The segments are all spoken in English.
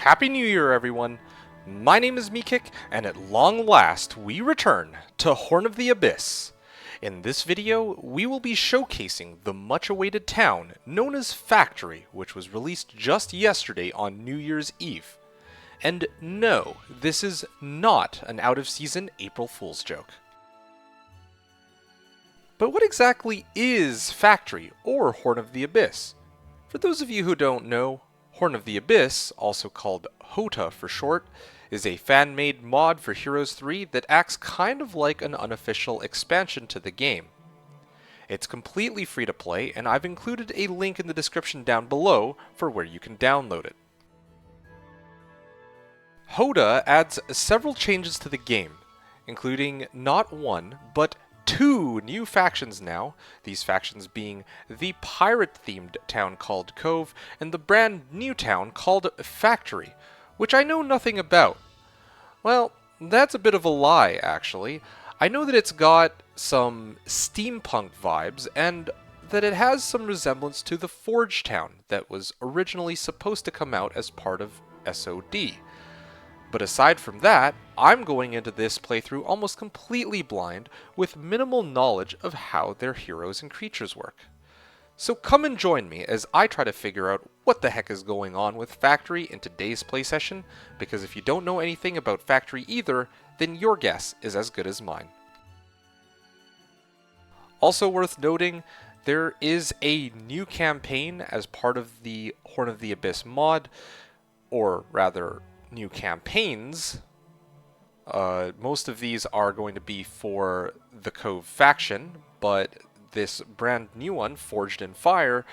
Happy New Year, everyone! My name is Meekik, and at long last, we return to Horn of the Abyss. In this video, we will be showcasing the much-awaited town known as Factory, which was released just yesterday on New Year's Eve. And no, this is not an out-of-season April Fool's joke. But what exactly is Factory, or Horn of the Abyss? For those of you who don't know, Horn of the Abyss, also called HotA for short, is a fan-made mod for Heroes 3 that acts kind of like an unofficial expansion to the game. It's completely free to play, and I've included a link in the description down below for where you can download it. HotA adds several changes to the game, including not one, but two new factions now, these factions being the pirate-themed town called Cove and the brand new town called Factory, which I know nothing about. Well, that's a bit of a lie, actually. I know that it's got some steampunk vibes and that it has some resemblance to the Forge town that was originally supposed to come out as part of SOD. But aside from that, I'm going into this playthrough almost completely blind with minimal knowledge of how their heroes and creatures work. So come and join me as I try to figure out what the heck is going on with Factory in today's play session, because if you don't know anything about Factory either, then your guess is as good as mine. Also worth noting, there is a new campaign as part of the Horn of the Abyss mod, or rather, new campaigns. Most of these are going to be for the Cove faction, but this brand new one, Forged in Fire,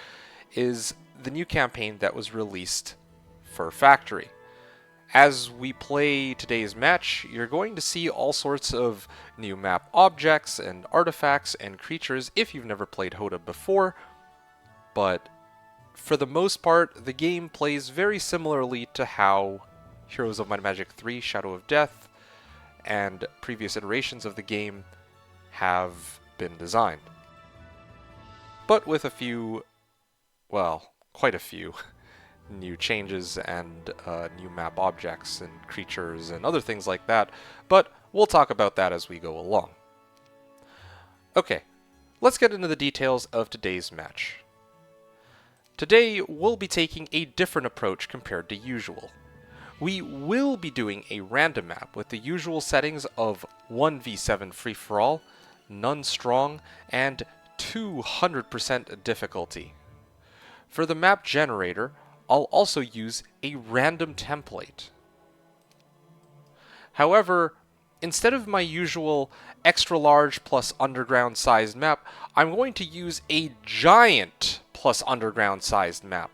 is the new campaign that was released for Factory. As we play today's match, you're going to see all sorts of new map objects and artifacts and creatures if you've never played HotA before, but for the most part, the game plays very similarly to how Heroes of Might and Magic 3 Shadow of Death and previous iterations of the game have been designed. But with a few, well, quite a few new changes and new map objects and creatures and other things like that, but we'll talk about that as we go along. Okay, let's get into the details of today's match. Today, we'll be taking a different approach compared to usual. We will be doing a random map with the usual settings of 1v7 free-for-all, none strong, and 200% difficulty. For the map generator, I'll also use a random template. However, instead of my usual extra large plus underground sized map, I'm going to use a giant plus underground sized map.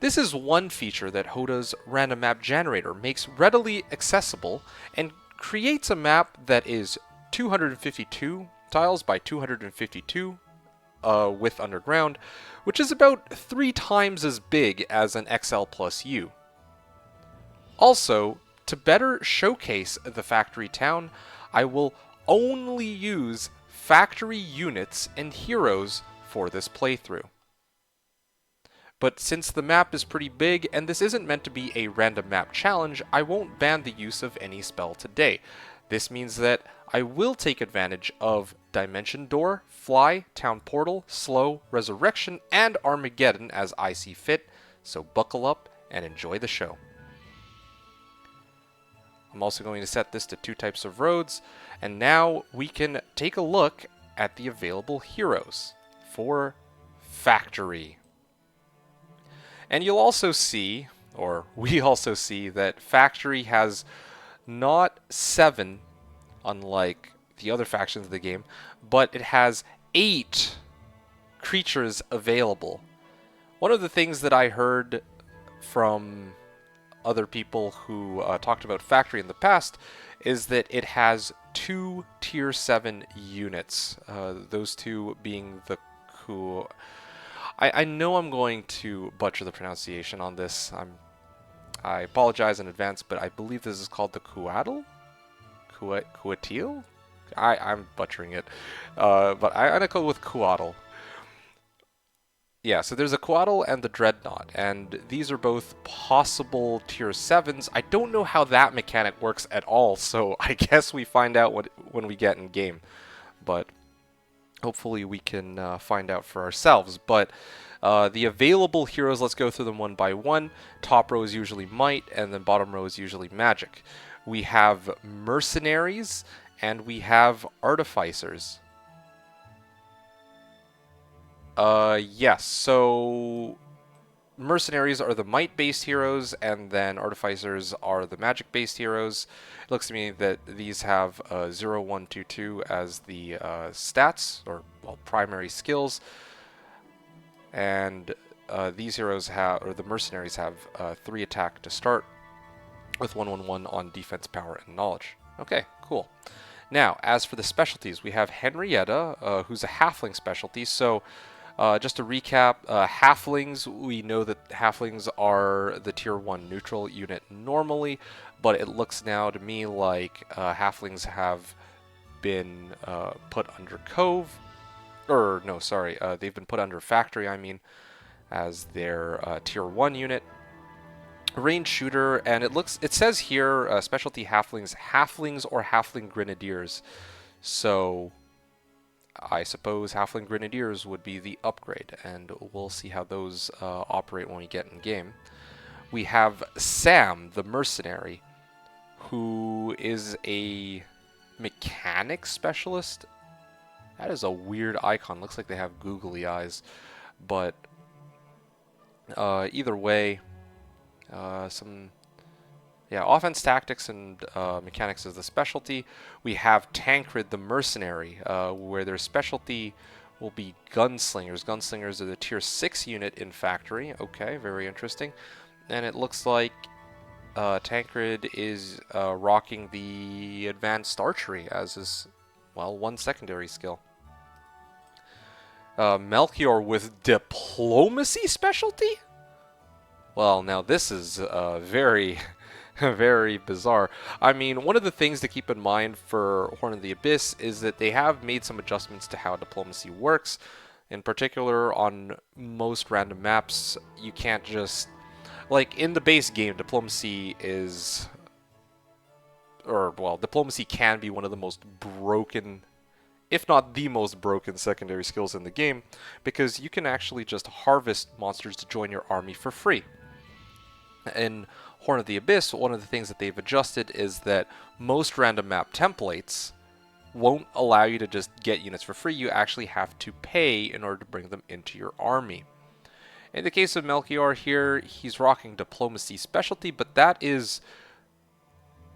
This is one feature that HotA's random map generator makes readily accessible and creates a map that is 252 tiles by 252 with underground, which is about 3 times as big as an XL plus U. Also, to better showcase the factory town, I will only use factory units and heroes for this playthrough. But since the map is pretty big, and this isn't meant to be a random map challenge, I won't ban the use of any spell today. This means that I will take advantage of Dimension Door, Fly, Town Portal, Slow, Resurrection, and Armageddon as I see fit, so buckle up and enjoy the show. I'm also going to set this to 2 types of roads, and now we can take a look at the available heroes for Factory. And you'll also see, or we also see, that Factory has not 7, unlike the other factions of the game, but it has 8 creatures available. One of the things that I heard from other people who talked about Factory in the past is that it has 2 tier 7 units, those 2 being the I know I'm going to butcher the pronunciation on this. I apologize in advance, but I believe this is called the Kuatl? Kuatil? I'm butchering it. But I'm going to go with Kuatl. Yeah, so there's a Quaddle and the Dreadnought, and these are both possible tier 7s. I don't know how that mechanic works at all, so I guess we find out when we get in game. But hopefully we can find out for ourselves. But the available heroes, let's go through them one by one. Top row is usually Might, and then bottom row is usually Magic. We have Mercenaries, and we have Artificers. Yes, so Mercenaries are the Might-based heroes, and then Artificers are the Magic-based heroes. It looks to me that these have 0, 1, 2, 2 as the stats, or well, primary skills. And these heroes have, or the Mercenaries have 3 attack to start, with 1, 1, 1 on defense, power, and knowledge. Okay, cool. Now, as for the specialties, we have Henrietta, who's a halfling specialty. So, just to recap, halflings, we know that halflings are the tier 1 neutral unit normally, but it looks now to me like halflings have been put under Cove, or no, sorry, they've been put under Factory, I mean, as their tier 1 unit. Range shooter, and it says here specialty halflings or halfling grenadiers. So I suppose halfling grenadiers would be the upgrade, and we'll see how those operate when we get in game. We have Sam, the mercenary, who is a mechanic specialist. That is a weird icon. Looks like they have googly eyes, but either way. Offense, tactics, and mechanics is the specialty. We have Tancred the Mercenary, where their specialty will be Gunslingers. Gunslingers are the tier 6 unit in Factory. Okay, very interesting. And it looks like Tancred is rocking the Advanced Archery as his, well, one secondary skill. Melchior with Diplomacy specialty? Well, now this is very, very bizarre. I mean, one of the things to keep in mind for Horn of the Abyss is that they have made some adjustments to how diplomacy works. In particular, on most random maps, you can't just... Like, in the base game, diplomacy is... Or, well, diplomacy can be one of the most broken, if not the most broken secondary skills in the game, because you can actually just harvest monsters to join your army for free. In Horn of the Abyss, one of the things that they've adjusted is that most random map templates won't allow you to just get units for free. You actually have to pay in order to bring them into your army. In the case of Melchior here, he's rocking Diplomacy specialty, but that is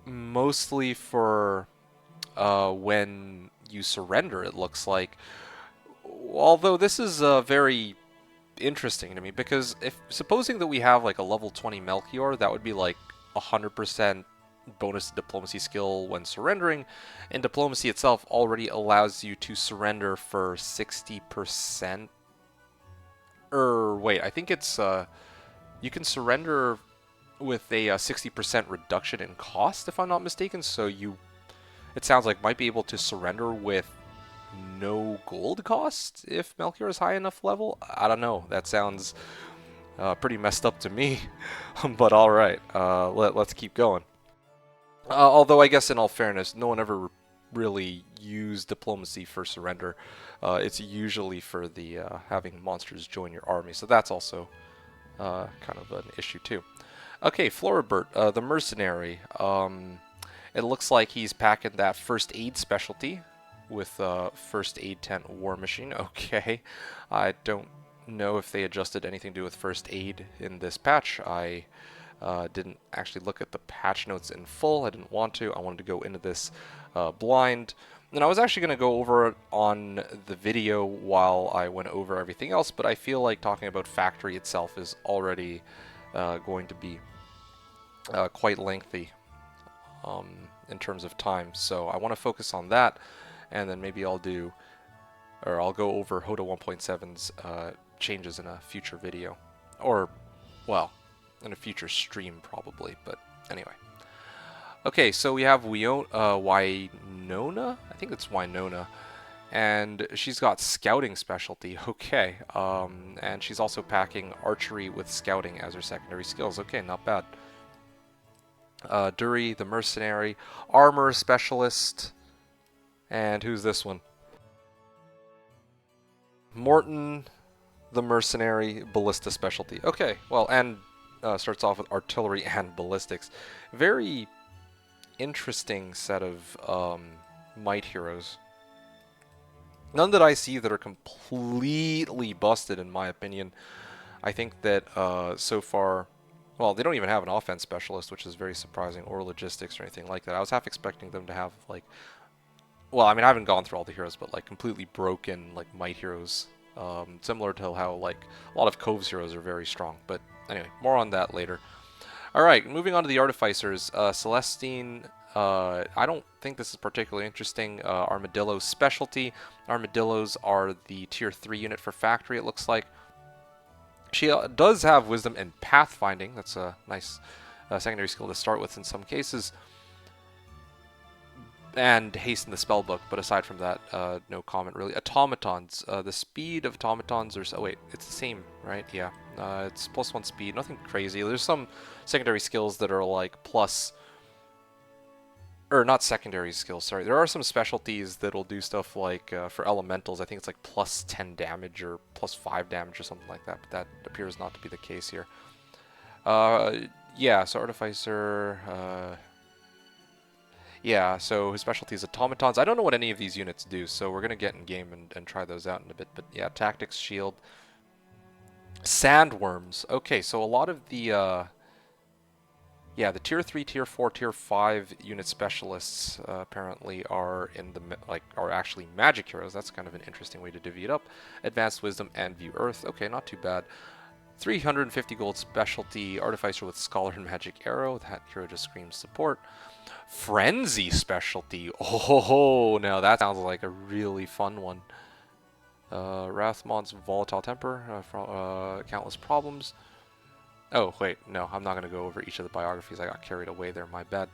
mostly for when you surrender, it looks like. Although this is very interesting to me, because if supposing that we have like a level 20 Melchior, that would be like 100% bonus diplomacy skill when surrendering, and diplomacy itself already allows you to surrender for 60%. Wait, I think it's you can surrender with a 60% reduction in cost, if I'm not mistaken. So it sounds like might be able to surrender with no gold cost if Melchior is high enough level. I don't know. That sounds pretty messed up to me. But all right, let's keep going. Although I guess in all fairness, no one ever really used diplomacy for surrender. It's usually for the having monsters join your army. So that's also kind of an issue too. Okay, Floribert, the mercenary. It looks like he's packing that first aid specialty with first aid tent war machine. Okay, I don't know if they adjusted anything to do with first aid in this patch. I didn't actually look at the patch notes in full. I didn't want to. I wanted to go into this blind. And I was actually going to go over it on the video while I went over everything else, but I feel like talking about Factory itself is already going to be quite lengthy in terms of time. So I want to focus on that. And then maybe I'll go over HotA 1.7's changes in a future video. Or, well, in a future stream probably, but anyway. Okay, so we have Wynonna? I think it's Wynonna. And she's got scouting specialty. Okay. And she's also packing archery with scouting as her secondary skills. Okay, not bad. Dury, the mercenary, armor specialist, and who's this one? Morton, the mercenary, ballista specialty. Okay, well, and starts off with artillery and ballistics. Very interesting set of might heroes. None that I see that are completely busted, in my opinion. I think that so far, well, they don't even have an offense specialist, which is very surprising, or logistics or anything like that. I was half expecting them to have, like, well, I mean, I haven't gone through all the heroes, but, like, completely broken, like, might heroes. Similar to how, like, a lot of Cove's heroes are very strong. But anyway, more on that later. Alright, moving on to the Artificers. Celestine, I don't think this is particularly interesting. Armadillo's specialty. Armadillos are the tier 3 unit for factory, it looks like. She does have wisdom and pathfinding. That's a nice secondary skill to start with in some cases. And hasten the spellbook, but aside from that, no comment really. Automatons. The speed of automatons are... Oh wait, it's the same, right? Yeah. It's +1 speed, nothing crazy. There's some secondary skills that are like plus... Or not secondary skills, sorry. There are some specialties that'll do stuff like, for elementals, I think it's like +10 damage or +5 damage or something like that, but that appears not to be the case here. Yeah, so Artificer... Yeah, so his specialty is automatons. I don't know what any of these units do, so we're going to get in game and try those out in a bit. But yeah, tactics, shield. Sandworms. Okay, so a lot of the... yeah, the tier 3, tier 4, tier 5 unit specialists apparently are in the are actually magic heroes. That's kind of an interesting way to divvy it up. Advanced Wisdom and View Earth. Okay, not too bad. 350 gold specialty Artificer with Scholar and Magic Arrow. That hero just screams support. Frenzy specialty. Oh, now that sounds like a really fun one. Rathmon's Volatile Temper. Countless Problems. Oh, wait. No, I'm not going to go over each of the biographies. I got carried away there. My bad.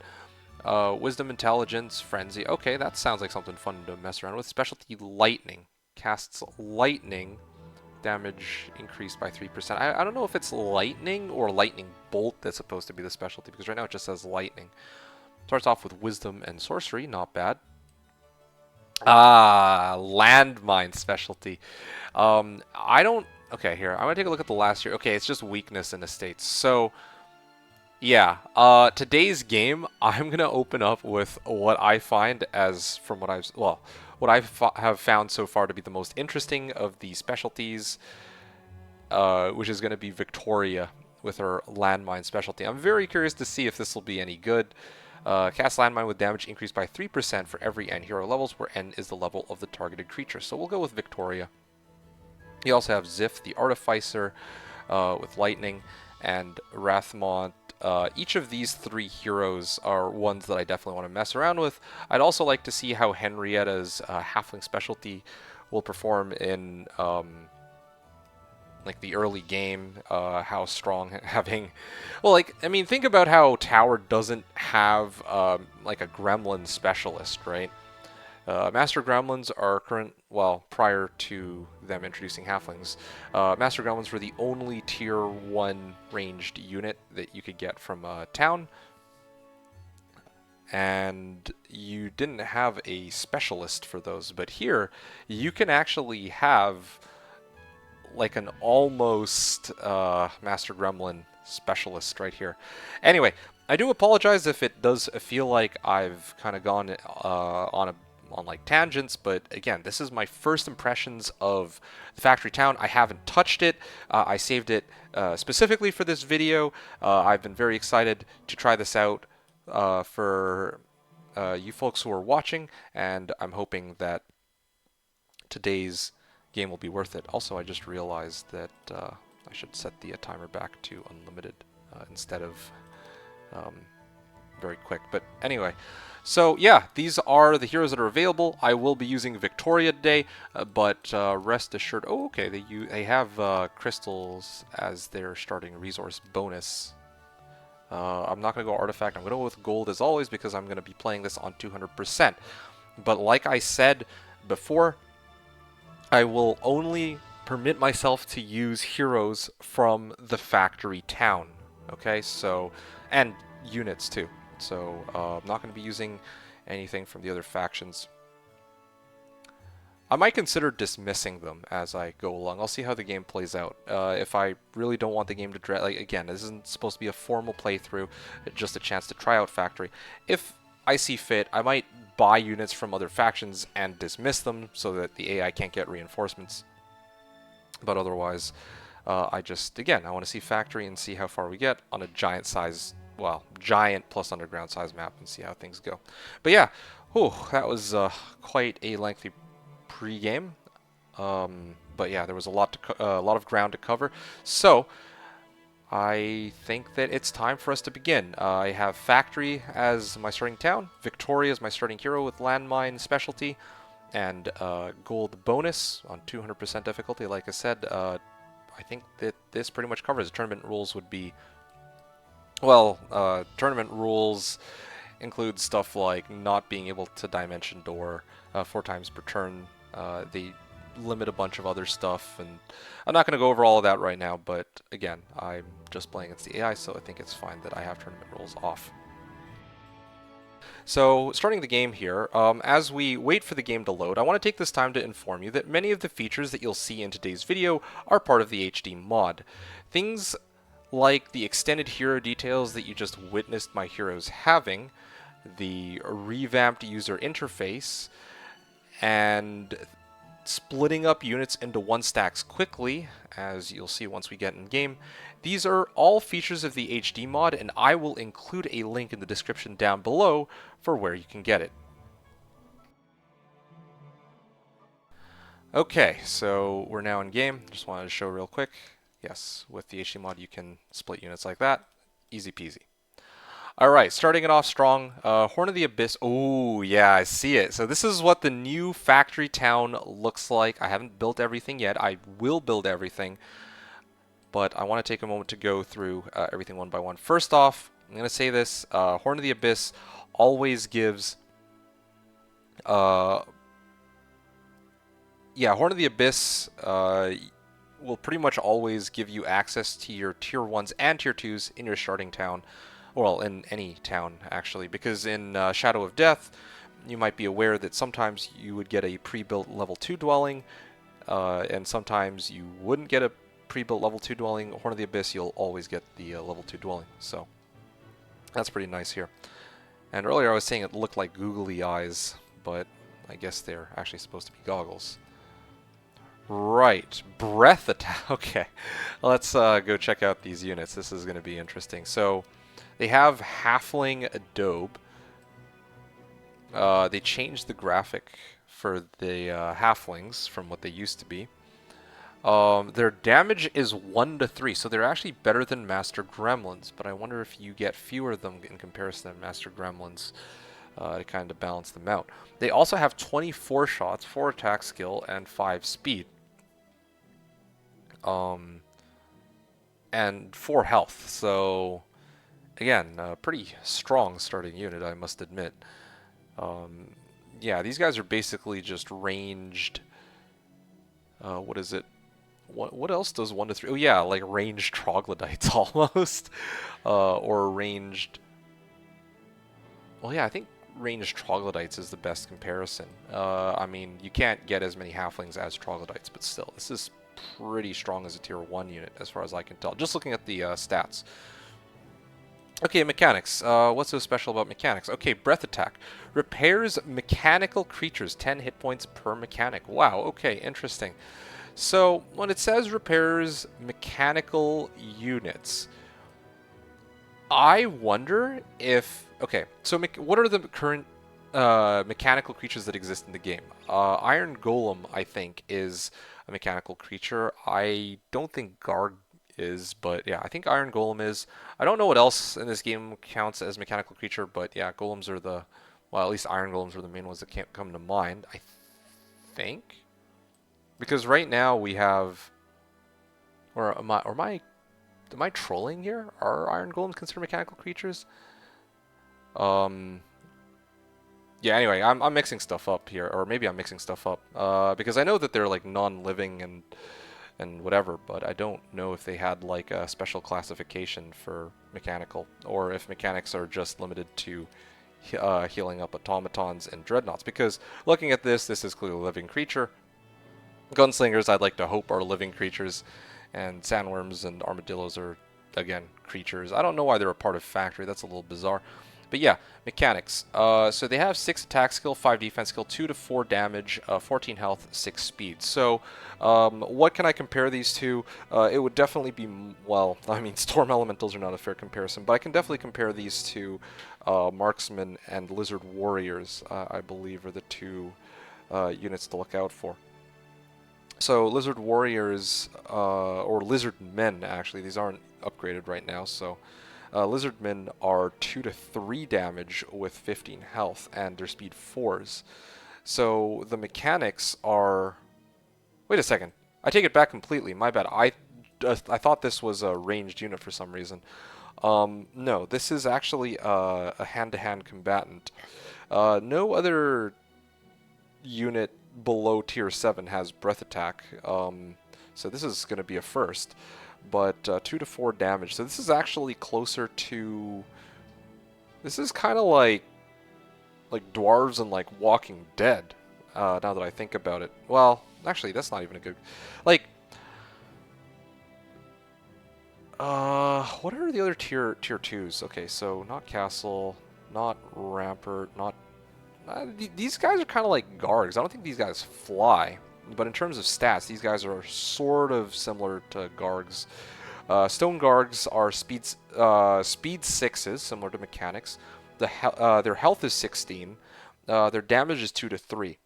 Wisdom, Intelligence, Frenzy. Okay, that sounds like something fun to mess around with. Specialty Lightning. Casts Lightning. Damage increased by 3%. I don't know if it's Lightning or Lightning Bolt that's supposed to be the specialty, because right now it just says Lightning. Starts off with Wisdom and Sorcery, not bad. Ah, Landmine specialty. I don't... Okay, here, I'm going to take a look at the last year. Okay, it's just weakness in estates. So, yeah, today's game, I'm going to open up with what I find as, from what I've... Well, what I have found so far to be the most interesting of the specialties, which is going to be Victoria with her Landmine specialty. I'm very curious to see if this will be any good. Cast Landmine with damage increased by 3% for every N hero levels, where N is the level of the targeted creature. So we'll go with Victoria. You also have Zif, the Artificer, with Lightning, and Rathmont. Each of these 3 heroes are ones that I definitely want to mess around with. I'd also like to see how Henrietta's Halfling specialty will perform in... like the early game, how strong having... Well, like, I mean, think about how Tower doesn't have, like, a Gremlin specialist, right? Master Gremlins are well, prior to them introducing Halflings, Master Gremlins were the only tier 1 ranged unit that you could get from a town. And you didn't have a specialist for those, but here, you can actually have... like an almost Master Gremlin specialist right here. Anyway, I do apologize if it does feel like I've kind of gone on like tangents, but again, this is my first impressions of the Factory Town. I haven't touched it. I saved it specifically for this video. I've been very excited to try this out for you folks who are watching, and I'm hoping that today's game will be worth it. Also, I just realized that I should set the timer back to unlimited instead of very quick. But anyway, so yeah, these are the heroes that are available. I will be using Victoria today, but rest assured... Oh, okay, they have crystals as their starting resource bonus. I'm not going to go artifact. I'm going to go with gold as always because I'm going to be playing this on 200%. But like I said before, I will only permit myself to use heroes from the factory town. Okay, so, and units too. So I'm not going to be using anything from the other factions. I might consider dismissing them as I go along. I'll see how the game plays out. If I really don't want the game to drag, like again, this isn't supposed to be a formal playthrough, just a chance to try out Factory. If I see fit, I might buy units from other factions and dismiss them so that the AI can't get reinforcements. But otherwise, I just, again, I want to see Factory and see how far we get on a giant size, well, giant plus underground size map and see how things go. But yeah, whew, that was quite a lengthy pre-game. But yeah, there was a lot of ground to cover. So I think that it's time for us to begin. I have Factory as my starting town, Victoria as my starting hero with landmine specialty, and gold bonus on 200% difficulty. Like I said, I think that this pretty much covers it. Tournament rules would be, well, tournament rules include stuff like not being able to dimension door 4 times per turn. They limit a bunch of other stuff, and I'm not going to go over all of that right now, but again, I'm just playing against the AI, so I think it's fine that I have tournament rules off. So, starting the game here, as we wait for the game to load, I want to take this time to inform you that many of the features that you'll see in today's video are part of the HD mod. Things like the extended hero details that you just witnessed my heroes having, the revamped user interface, and splitting up units into one stacks quickly, as you'll see once we get in game. These are all features of the HD mod, and I will include a link in the description down below for where you can get it. Okay, so we're now in game. Just wanted to show real quick. Yes, with the HD mod you can split units like that. Easy peasy. Alright, starting it off strong. Horn of the Abyss. Oh, yeah, I see it. So this is what the new factory town looks like. I haven't built everything yet. I will build everything. But I want to take a moment to go through everything one by one. First off, I'm going to say this. Horn of the Abyss always gives... Horn of the Abyss will pretty much always give you access to your tier 1s and tier 2s in your starting town. Well, in any town, actually, because in Shadow of Death, you might be aware that sometimes you would get a pre-built level 2 dwelling, and sometimes you wouldn't get a pre-built level 2 dwelling. Horn of the Abyss, you'll always get the level 2 dwelling, so that's pretty nice here. And earlier I was saying it looked like googly eyes, but I guess they're actually supposed to be goggles. Right, breath attack. Okay, let's go check out these units. This is going to be interesting. So they have Halfling Adobe. They changed the graphic for the Halflings from what they used to be. Their damage is 1 to 3, so they're actually better than Master Gremlins, but I wonder if you get fewer of them in comparison to Master Gremlins to kind of balance them out. They also have 24 shots, 4 attack skill, and 5 speed. And 4 health, so again, a pretty strong starting unit, I must admit. Yeah, these guys are basically just ranged. What is it? What else does 1 to 3? Oh yeah, like ranged troglodytes almost, or ranged. Well, yeah, I think ranged troglodytes is the best comparison. I mean, you can't get as many halflings as troglodytes, but still, this is pretty strong as a tier 1 unit as far as I can tell. Just looking at the stats. Okay, mechanics. What's so special about mechanics? Okay, breath attack. Repairs mechanical creatures, 10 hit points per mechanic. Wow, okay, interesting. So, when it says repairs mechanical units, I wonder if... Okay, so what are the current mechanical creatures that exist in the game? Iron Golem, I think, is a mechanical creature. I don't think Garg is, but yeah, I think Iron Golem is. I don't know what else in this game counts as mechanical creature, but yeah, golems are the... Well, at least Iron Golems are the main ones that can't come to mind, I think. Because right now we have... Or am I trolling here? Are Iron Golems considered mechanical creatures? Yeah, Yeah, anyway, I'm mixing stuff up here, or maybe I'm mixing stuff up, because I know that they're like non-living and whatever, but I don't know if they had like a special classification for mechanical, or if mechanics are just limited to healing up automatons and dreadnoughts. Because looking at this is clearly a living creature. Gunslingers, I'd like to hope, are living creatures, and sandworms and armadillos are, again, creatures. I don't know why they're a part of factory. That's a little bizarre. But yeah, mechanics. So they have 6 attack skill, 5 defense skill, 2 to 4 damage, 14 health, 6 speed. So what can I compare these to? It would definitely be, well, I mean, storm elementals are not a fair comparison, but I can definitely compare these to marksmen and lizard warriors, I believe, are the two units to look out for. So lizard warriors, or lizard men actually, these aren't upgraded right now, so lizard men are 2 to 3 damage with 15 health, and their speed 4s. So the mechanics are... Wait a second, I take it back completely, my bad. I thought this was a ranged unit for some reason. No, this is actually a hand-to-hand combatant. No other unit below tier 7 has breath attack, so this is going to be a first, but 2 to 4 damage, so this is actually closer to, this is kind of like dwarves and like Walking Dead, now that I think about it. Well, actually that's not even a good, like, what are the other tier 2s? Okay, so not castle, not rampart, not these guys are kind of like Gargs. I don't think these guys fly, but in terms of stats, these guys are sort of similar to Gargs. Stone Gargs are speed 6s, similar to mechanics. Their health is 16. Their damage is 2 to 3.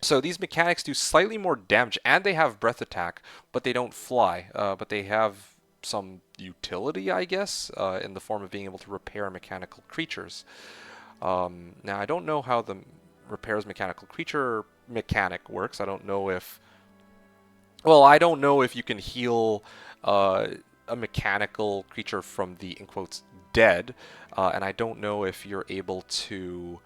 So these mechanics do slightly more damage, and they have breath attack, but they don't fly. But they have some utility, I guess, in the form of being able to repair mechanical creatures. Now, I don't know how the repairs mechanical creature mechanic works. I don't know if... Well, I don't know if you can heal a mechanical creature from the, in quotes, dead. And I don't know if you're able to...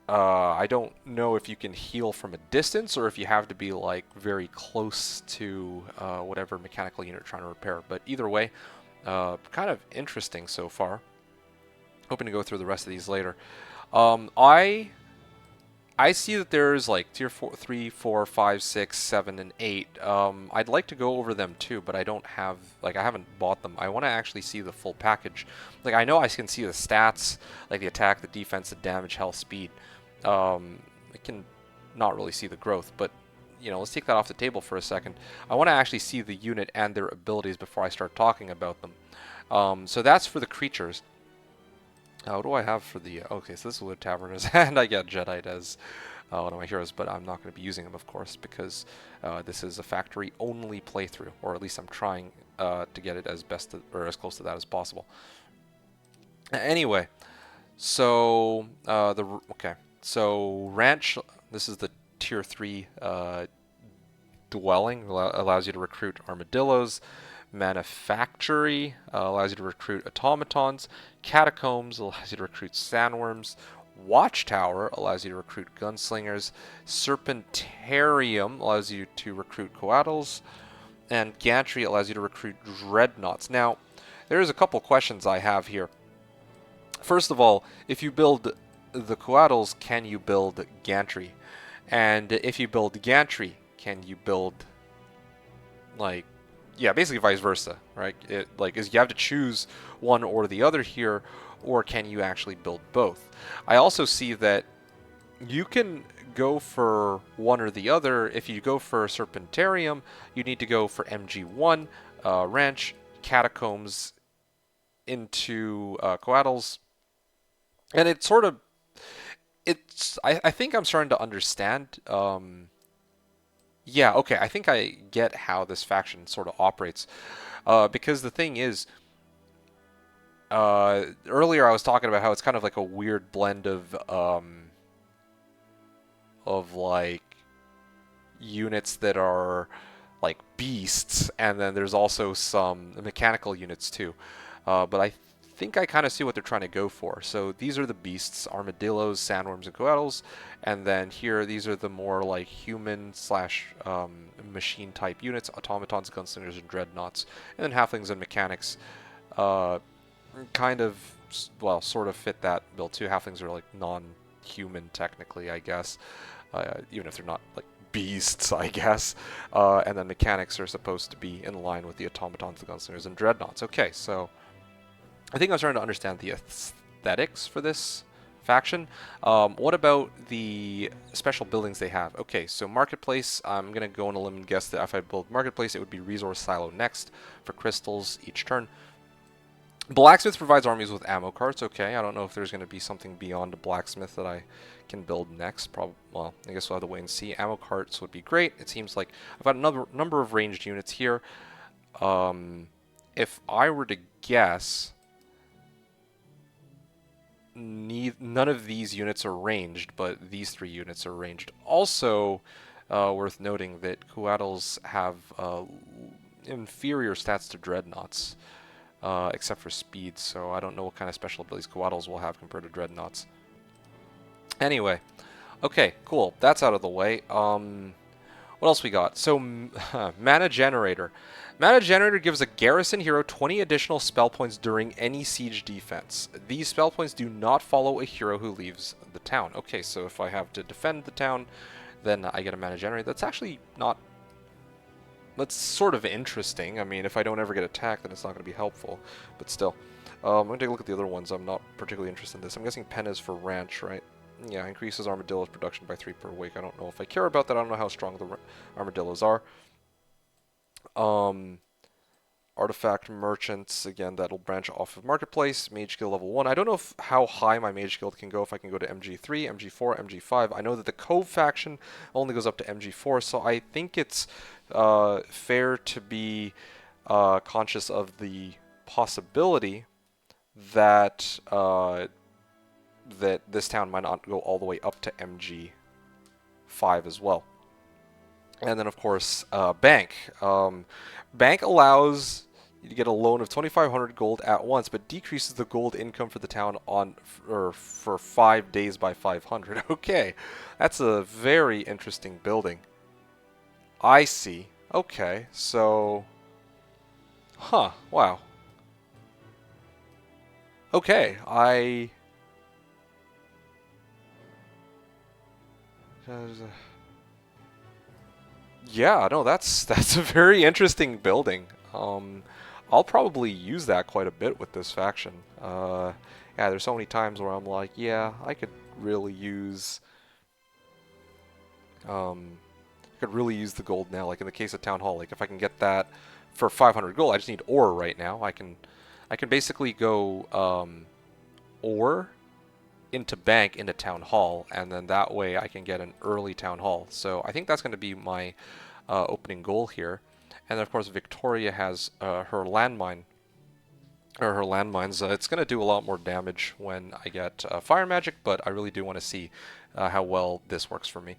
I don't know if you can heal from a distance, or if you have to be, like, very close to whatever mechanical unit you're trying to repair. But either way, kind of interesting so far. Hoping to go through the rest of these later. I see that there's like tier 3, 4, 5, 6, 7, and 8. I'd like to go over them too, but I don't have, like, I haven't bought them. I want to actually see the full package. Like, I know I can see the stats, like the attack, the defense, the damage, health, speed. I can not really see the growth, but you know, let's take that off the table for a second. I want to actually see the unit and their abilities before I start talking about them. So that's for the creatures. What do I have for the... okay, so this is Wood Taverners, and I get Jedi as one of my heroes, but I'm not going to be using them, of course, because this is a factory-only playthrough, or at least I'm trying to get it as best or as close to that as possible. Anyway, so okay, so Ranch. This is the tier 3 dwelling. Allows you to recruit armadillos. Manufactory allows you to recruit automatons. Catacombs allows you to recruit sandworms. Watchtower allows you to recruit gunslingers. Serpentarium allows you to recruit coatls. And Gantry allows you to recruit dreadnoughts. Now, there's a couple questions I have here. First of all, if you build the coatls, can you build Gantry? And if you build Gantry, can you build, like, yeah, basically vice versa, right? Is you have to choose one or the other here, or can you actually build both? I also see that you can go for one or the other. If you go for Serpentarium, you need to go for MG1, Ranch, Catacombs, into coatls. And it's sort of, I think I'm starting to understand. Yeah, okay, I think I get how this faction sort of operates. Because the thing is, earlier I was talking about how it's kind of like a weird blend of like units that are like beasts, and then there's also some mechanical units too. But I think I kind of see what they're trying to go for. So these are the beasts, armadillos, sandworms, and coatls. And then here, these are the more like human slash machine type units, automatons, gunslingers, and dreadnoughts. And then halflings and mechanics kind of, well, sort of fit that bill too. Halflings are like non-human technically, I guess, even if they're not like beasts, I guess. And then mechanics are supposed to be in line with the automatons, the gunslingers, and dreadnoughts. Okay, so I think I was trying to understand the aesthetics for this faction. What about the special buildings they have? Okay, so marketplace, I'm going to go on a limb and guess that if I build marketplace, it would be resource silo next for crystals each turn. Blacksmith provides armies with ammo carts. Okay, I don't know if there's going to be something beyond a blacksmith that I can build next. Probably, well, I guess we'll have to wait and see. Ammo carts would be great. It seems like I've got another number of ranged units here. If I were to guess, none of these units are ranged, but these 3 units are ranged. Also, worth noting that coatls have inferior stats to dreadnoughts. Except for speed, so I don't know what kind of special abilities coatls will have compared to dreadnoughts. Anyway, okay, cool. That's out of the way. What else we got? So, Mana Generator. Mana Generator gives a garrison hero 20 additional spell points during any siege defense. These spell points do not follow a hero who leaves the town. Okay, so if I have to defend the town, then I get a Mana Generator. That's actually not... That's sort of interesting. I mean, if I don't ever get attacked, then it's not going to be helpful. But still. I'm going to take a look at the other ones. I'm not particularly interested in this. I'm guessing Pen is for ranch, right? Yeah, increases armadillo's production by 3 per week. I don't know if I care about that. I don't know how strong the armadillos are. Artifact merchants, again, that'll branch off of marketplace. Mage skill level 1. I don't know how high my mage skill can go, if I can go to MG3, MG4, MG5. I know that the Cove faction only goes up to MG4, so I think it's fair to be conscious of the possibility that that this town might not go all the way up to MG5 as well. And then, of course, Bank. Bank allows you to get a loan of 2,500 gold at once, but decreases the gold income for the town for 5 days by 500. Okay, that's a very interesting building. I see. Okay, so... Huh, wow. Okay, yeah, no, that's a very interesting building. I'll probably use that quite a bit with this faction. Yeah, there's so many times where I'm like, yeah, I could really use the gold now. Like in the case of Town Hall, like if I can get that for 500 gold, I just need ore right now. I can basically go ore into Bank into Town Hall, and then that way I can get an early Town Hall. So I think that's going to be my opening goal here. And then of course Victoria has her landmine, or her landmines. It's going to do a lot more damage when I get fire magic, but I really do want to see how well this works for me.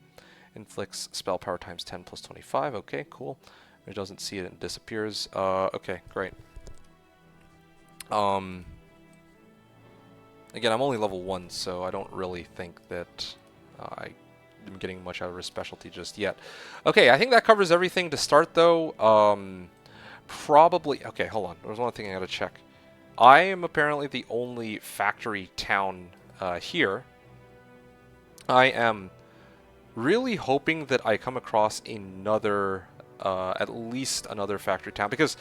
Inflicts spell power times 10 plus 25. Okay, cool. It doesn't see it and disappears. Okay, great. Again, I'm only level 1, so I don't really think that I'm getting much out of her specialty just yet. Okay, I think that covers everything to start, though. Probably... Okay, hold on. There's one thing I gotta check. I am apparently the only factory town here. I am really hoping that I come across another... at least another factory town, because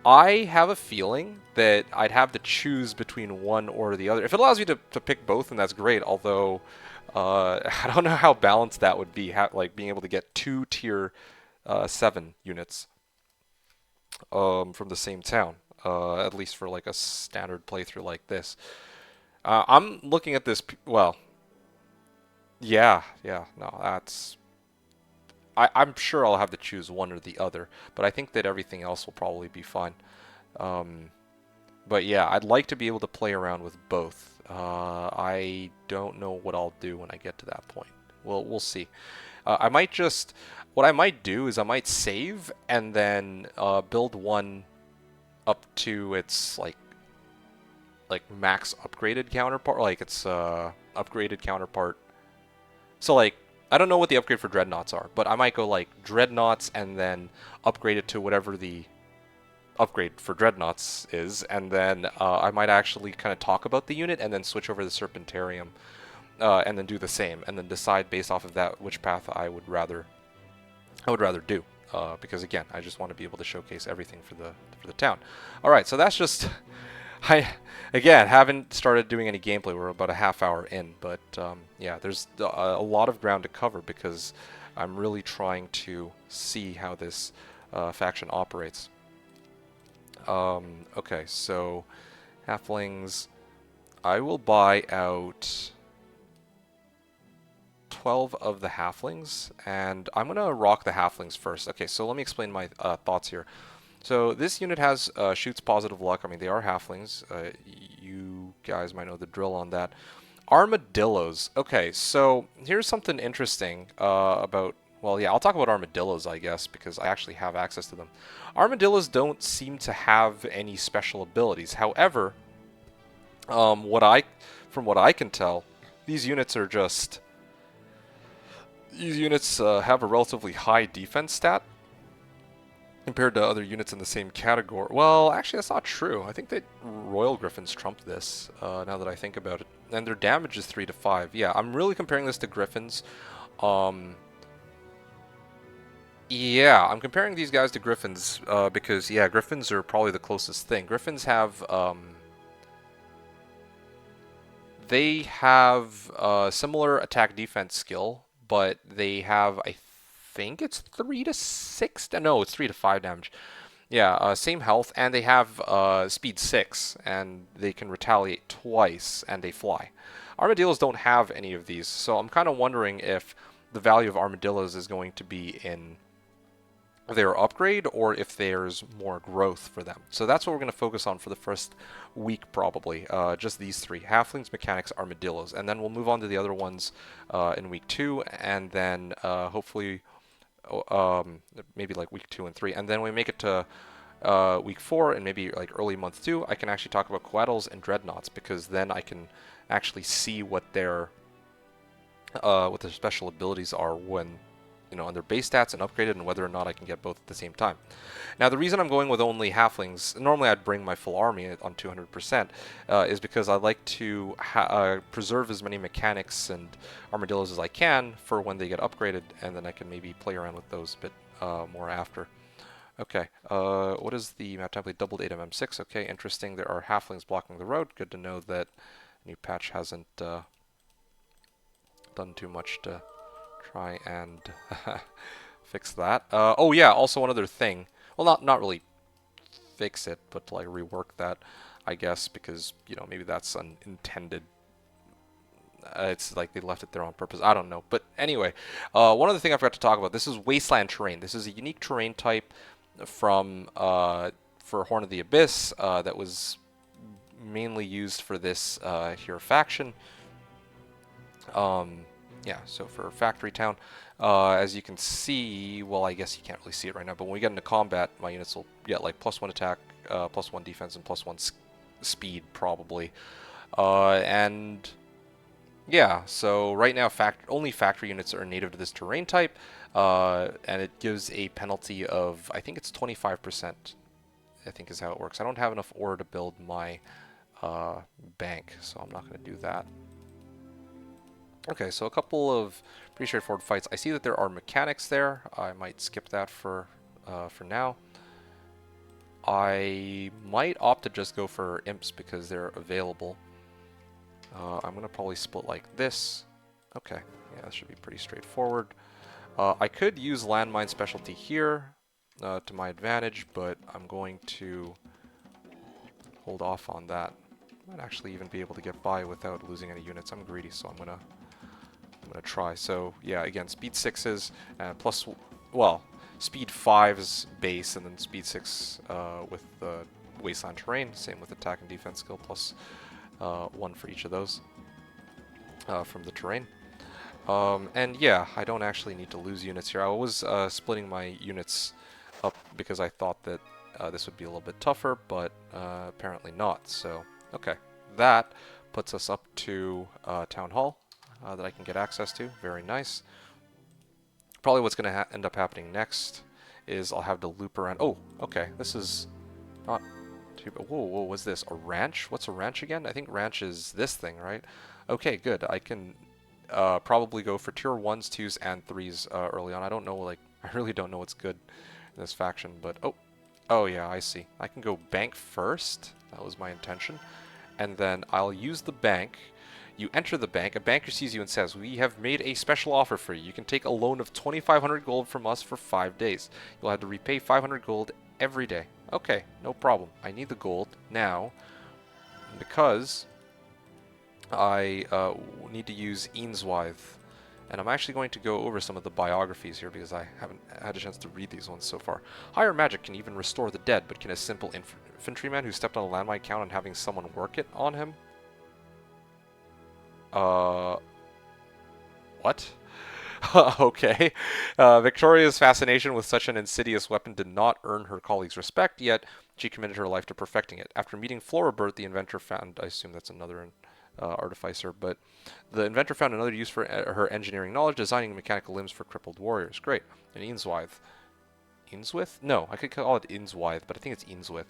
I have a feeling that I'd have to choose between one or the other. If it allows me to pick both, then that's great, although I don't know how balanced that would be, like being able to get 2 tier 7 units from the same town, at least for like a standard playthrough like this. I'm looking at this, well, yeah, no, that's... I'm sure I'll have to choose one or the other, but I think that everything else will probably be fine. But yeah, I'd like to be able to play around with both. I don't know what I'll do when I get to that point. We'll see. I might just... What I might do is I might save and then build one up to its, like, like max upgraded counterpart, like its upgraded counterpart. So like I don't know what the upgrade for dreadnoughts are, but I might go like dreadnoughts and then upgrade it to whatever the upgrade for dreadnoughts is, and then I might actually kind of talk about the unit and then switch over to the Serpentarium, and then do the same, and then decide based off of that which path I would rather do. Because again, I just want to be able to showcase everything for the town. All right, so that's just I again haven't started doing any gameplay. We're about a half hour in, but yeah, there's a lot of ground to cover because I'm really trying to see how this faction operates. Okay, so halflings. I will buy out 12 of the halflings, and I'm going to rock the halflings first. Okay, so let me explain my thoughts here. So this unit has shoots positive luck. I mean, they are halflings. You guys might know the drill on that. Armadillos. Okay, so here's something interesting about... Well, yeah, I'll talk about armadillos, I guess, because I actually have access to them. Armadillos don't seem to have any special abilities. However, from what I can tell, these units are just... These units have a relatively high defense stat compared to other units in the same category. Well, actually, that's not true. I think that Royal Griffins trumped this, now that I think about it. And their damage is 3 to 5. Yeah, I'm really comparing this to Griffins. Yeah, I'm comparing these guys to Griffins, because, yeah, Griffins are probably the closest thing. Griffins have... they have similar attack-defense skill, but they have, I think it's 3 to 6... No, it's 3 to 5 damage. Yeah, same health, and they have speed 6, and they can retaliate twice, and they fly. Armadillos don't have any of these, so I'm kind of wondering if the value of armadillos is going to be in their upgrade or if there's more growth for them. So that's what we're going to focus on for the first week, probably. Just these three: halflings, mechanics, armadillos, and then we'll move on to the other ones in week 2, and then hopefully maybe like week 2 and 3, and then we make it to week 4 and maybe like early month 2. I can actually talk about coatls and dreadnoughts, because then I can actually see what their special abilities are when, you know, on their base stats and upgraded, and whether or not I can get both at the same time. Now, the reason I'm going with only halflings, normally I'd bring my full army on 200%, is because I like to preserve as many mechanics and armadillos as I can for when they get upgraded, and then I can maybe play around with those a bit more after. Okay, what is the map template? Doubled 8mm6. Okay, interesting. There are halflings blocking the road. Good to know that new patch hasn't done too much to try and fix that. Oh yeah, also one other thing. Well, not really fix it, but like rework that, I guess, because, you know, maybe that's unintended. It's like they left it there on purpose. I don't know. But anyway, one other thing I forgot to talk about. This is wasteland terrain. This is a unique terrain type from for Horn of the Abyss that was mainly used for this here faction. Yeah, so for Factory Town, as you can see, well, I guess you can't really see it right now, but when we get into combat, my units will get like +1 attack, +1 defense, and +1 speed, probably. And yeah, so right now only factory units are native to this terrain type, and it gives a penalty of, I think it's 25%, I think is how it works. I don't have enough ore to build my bank, so I'm not going to do that. Okay, so a couple of pretty straightforward fights. I see that there are mechanics there. I might skip that for now. I might opt to just go for imps because they're available. I'm going to probably split like this. Okay, yeah, that should be pretty straightforward. I could use landmine specialty here to my advantage, but I'm going to hold off on that. I might actually even be able to get by without losing any units. I'm greedy, so I'm gonna try. So yeah, again, speed 6s plus, well, speed 5s base, and then speed 6 with the wasteland terrain. Same with attack and defense skill, plus 1 for each of those from the terrain. And yeah, I don't actually need to lose units here. I was splitting my units up because I thought that this would be a little bit tougher, but apparently not. So okay, that puts us up to Town Hall that I can get access to. Very nice. Probably what's going to end up happening next is I'll have to loop around. Oh, okay. This is not too bad. Whoa, whoa, what's this? A ranch? What's a ranch again? I think ranch is this thing, right? Okay, good. I can probably go for tier 1s, 2s, and 3s early on. I don't know, like, I really don't know what's good in this faction, but oh yeah, I see. I can go bank first. That was my intention. And then I'll use the bank. You enter the bank. A banker sees you and says, "We have made a special offer for you. You can take a loan of 2,500 gold from us for 5 days. You'll have to repay 500 gold every day." Okay, no problem. I need the gold now because I need to use Eanswythe. And I'm actually going to go over some of the biographies here because I haven't had a chance to read these ones so far. Higher magic can even restore the dead, but can a simple infantryman who stepped on a landmine count on having someone work it on him? What? Okay. Victoria's fascination with such an insidious weapon did not earn her colleagues' respect, yet she committed her life to perfecting it. After meeting Floribert, the inventor found, I assume that's another artificer, but the inventor found another use for her engineering knowledge, designing mechanical limbs for crippled warriors. Great. And Eanswythe. Eanswythe? No, I could call it Eanswythe, but I think it's Eanswythe.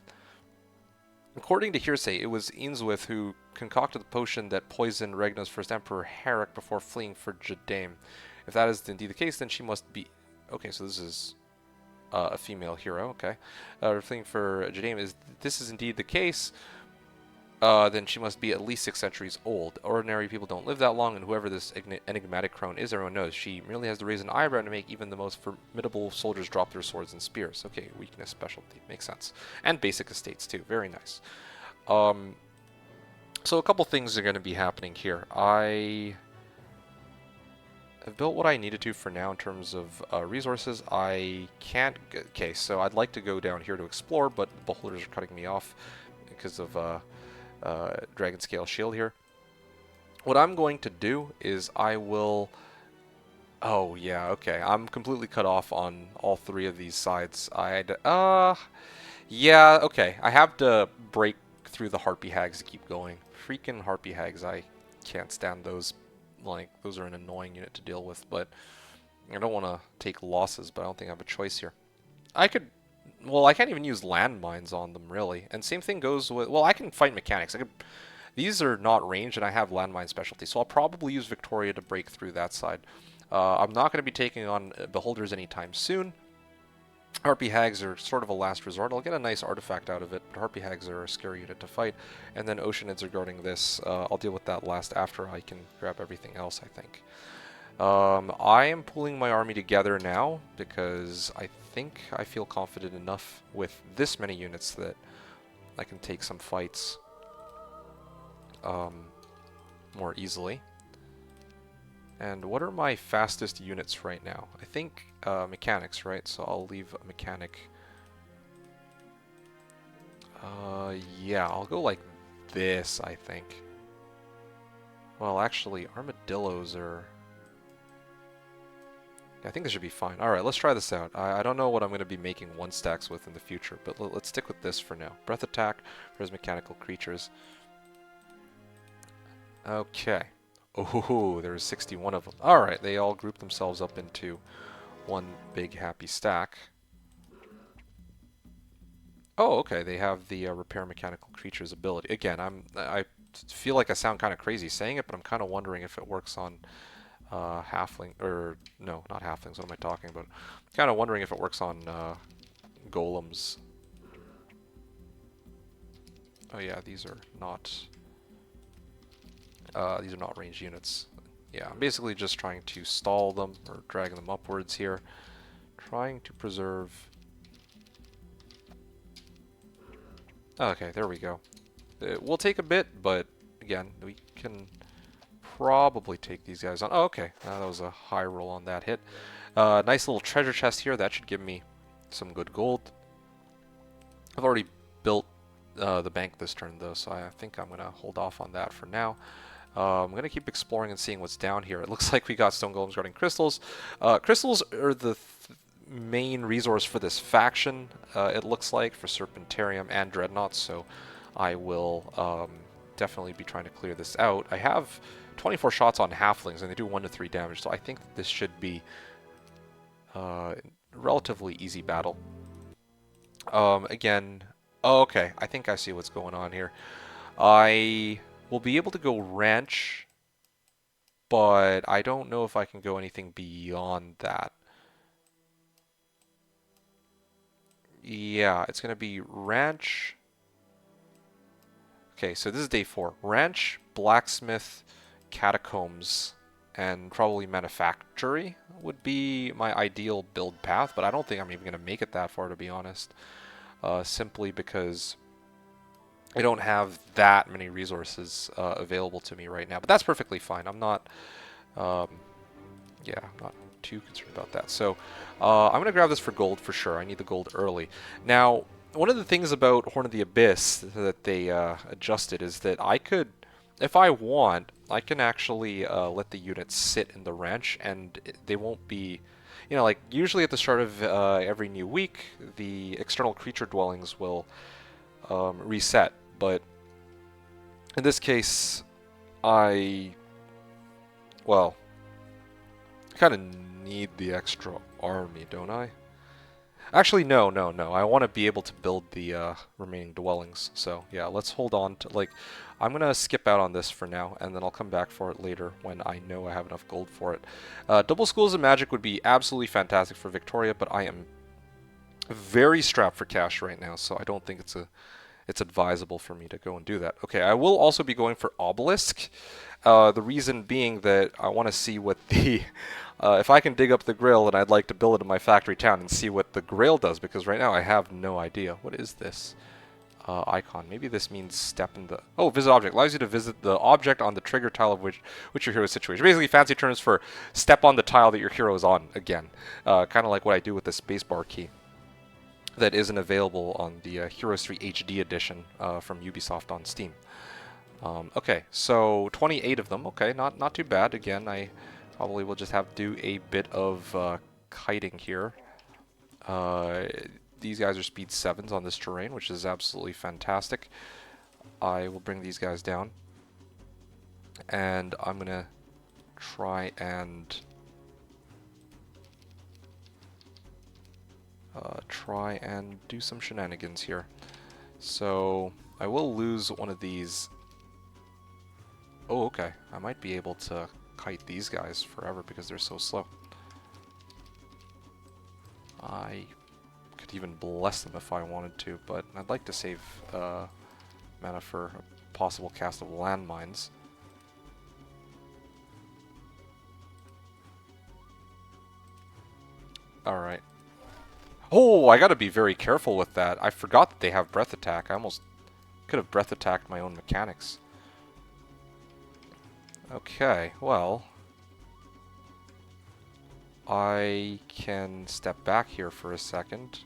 According to hearsay, it was Eanswythe who concocted the potion that poisoned Regna's first emperor, Herrick, before fleeing for Jadaim. If that is indeed the case, then she must be... Okay, so this is a female hero, okay. Fleeing for Jadaim. This is indeed the case, then she must be at least 6 centuries old. Ordinary people don't live that long, and whoever this enigmatic crone is, everyone knows. She merely has to raise an eyebrow to make even the most formidable soldiers drop their swords and spears. Okay, weakness, specialty. Makes sense. And basic estates, too. Very nice. So a couple things are going to be happening here. I have built what I needed to for now in terms of resources. I can't... Okay, so I'd like to go down here to explore, but the beholders are cutting me off because of... dragon scale shield here. What I'm going to do is I will... Oh, yeah, okay. I'm completely cut off on all 3 of these sides. Yeah, okay. I have to break through the harpy hags to keep going. Freaking harpy hags, I can't stand those. Like, those are an annoying unit to deal with, but I don't want to take losses, but I don't think I have a choice here. I could... Well, I can't even use landmines on them, really. And same thing goes with... Well, I can fight mechanics. These are not ranged, and I have landmine specialty, so I'll probably use Victoria to break through that side. I'm not going to be taking on beholders anytime soon. Harpy hags are sort of a last resort. I'll get a nice artifact out of it, but harpy hags are a scary unit to fight. And then oceanids are guarding this. I'll deal with that last after I can grab everything else, I think. I am pulling my army together now because I think I feel confident enough with this many units that I can take some fights more easily. And what are my fastest units right now? I think mechanics, right? So I'll leave a mechanic. Yeah, I'll go like this, I think. Well, actually, armadillos are... I think this should be fine. Alright, let's try this out. I don't know what I'm going to be making 1-stacks with in the future, but let's stick with this for now. Breath attack for his mechanical creatures. Okay. Oh, there's 61 of them. Alright, they all group themselves up into one big happy stack. Oh, okay, they have the repair mechanical creatures ability. Again, I feel like I sound kind of crazy saying it, but I'm kind of wondering if it works on... halfling, or no, not halflings, what am I talking about? Kind of wondering if it works on golems. Oh yeah, these are not ranged units. Yeah, I'm basically just trying to stall them, or drag them upwards here. Trying to preserve... Okay, there we go. It will take a bit, but again, we can... probably take these guys on. Oh, okay. That was a high roll on that hit. Nice little treasure chest here. That should give me some good gold. I've already built the bank this turn, though, so I think I'm going to hold off on that for now. I'm going to keep exploring and seeing what's down here. It looks like we got stone golems guarding crystals. Crystals are the main resource for this faction, it looks like, for Serpentarium and Dreadnoughts, so I will... definitely be trying to clear this out. I have 24 shots on halflings, and they do 1 to 3 damage, so I think this should be a relatively easy battle. Again, oh, okay, I think I see what's going on here. I will be able to go ranch, but I don't know if I can go anything beyond that. Yeah, it's going to be ranch. Okay, so this is day 4. Ranch, blacksmith, catacombs, and probably manufactory would be my ideal build path, but I don't think I'm even going to make it that far, to be honest. Simply because I don't have that many resources available to me right now. But that's perfectly fine. I'm not, yeah, I'm not too concerned about that. So I'm going to grab this for gold for sure. I need the gold early. Now, one of the things about Horn of the Abyss that they adjusted is that I could, if I want, I can actually let the units sit in the ranch, and they won't be, you know, like usually at the start of every new week, the external creature dwellings will reset. But in this case, well, I kind of need the extra army, don't I? Actually, no. I want to be able to build the remaining dwellings. So, yeah, let's hold on to, like, I'm going to skip out on this for now, and then I'll come back for it later when I know I have enough gold for it. Double Schools of Magic would be absolutely fantastic for Victoria, but I am very strapped for cash right now, so I don't think it's advisable for me to go and do that. Okay, I will also be going for Obelisk. The reason being that I want to see what the... if I can dig up the Grail, and I'd like to build it in my factory town and see what the Grail does, because right now I have no idea. What is this icon? Maybe this means step in the... Oh, visit object. Allows you to visit the object on the trigger tile of which your hero is situated. Basically, fancy terms for step on the tile that your hero is on again. Kind of like what I do with the spacebar key. That isn't available on the Heroes 3 HD edition from Ubisoft on Steam. Okay, so 28 of them. Okay, not too bad. Again, I probably will just have to do a bit of kiting here. These guys are speed 7s on this terrain, which is absolutely fantastic. I will bring these guys down. And I'm going to try and... do some shenanigans here. So I will lose one of these. Oh, okay. I might be able to kite these guys forever because they're so slow. I could even bless them if I wanted to, but I'd like to save mana for a possible cast of landmines. Alright. Oh, I gotta be very careful with that. I forgot that they have breath attack. I almost could have breath attacked my own mechanics. Okay, well... I can step back here for a second.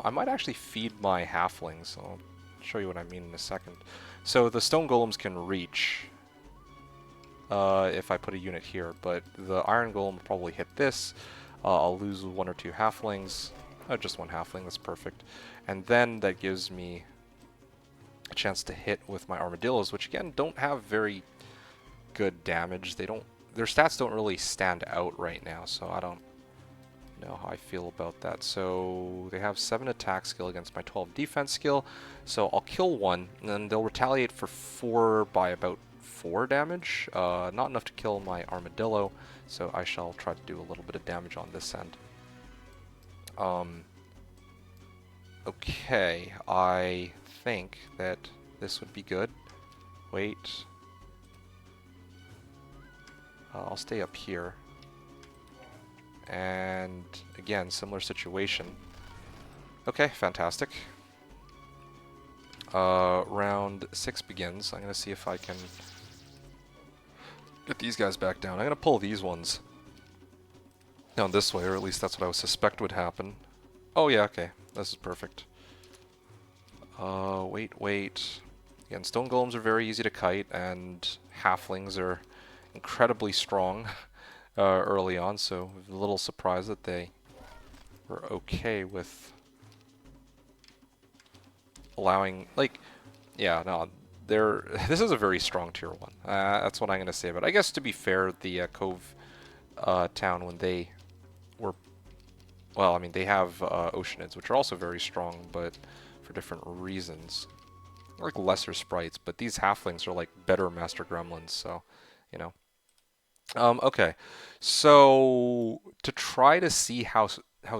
I might actually feed my halflings. I'll show you what I mean in a second. So the stone golems can reach if I put a unit here, but the iron golem will probably hit this. I'll lose 1 or 2 halflings. Just 1 halfling, that's perfect. And then that gives me a chance to hit with my armadillos, which again don't have very good damage. Their stats don't really stand out right now, so I don't know how I feel about that. So they have 7 attack skill against my 12 defense skill, so I'll kill 1, and then they'll retaliate for 4 by about 4 damage. Not enough to kill my armadillo, so I shall try to do a little bit of damage on this end. Okay, I think that this would be good. Wait. I'll stay up here. And again, similar situation. Okay, fantastic. Round 6 begins. I'm going to see if I can get these guys back down. I'm going to pull these ones down this way, or at least that's what I would suspect would happen. Oh yeah, okay. This is perfect. Wait. Again, stone golems are very easy to kite, and halflings are incredibly strong early on, so a little surprised that they were okay with allowing, like, yeah, no, they're, this is a very strong tier 1. That's what I'm going to say. But I guess to be fair, the Cove town, when they were, well, I mean, they have Oceanids, which are also very strong, but for different reasons. They're like lesser sprites, but these halflings are like better Master Gremlins, so, you know. Okay, so to try to see how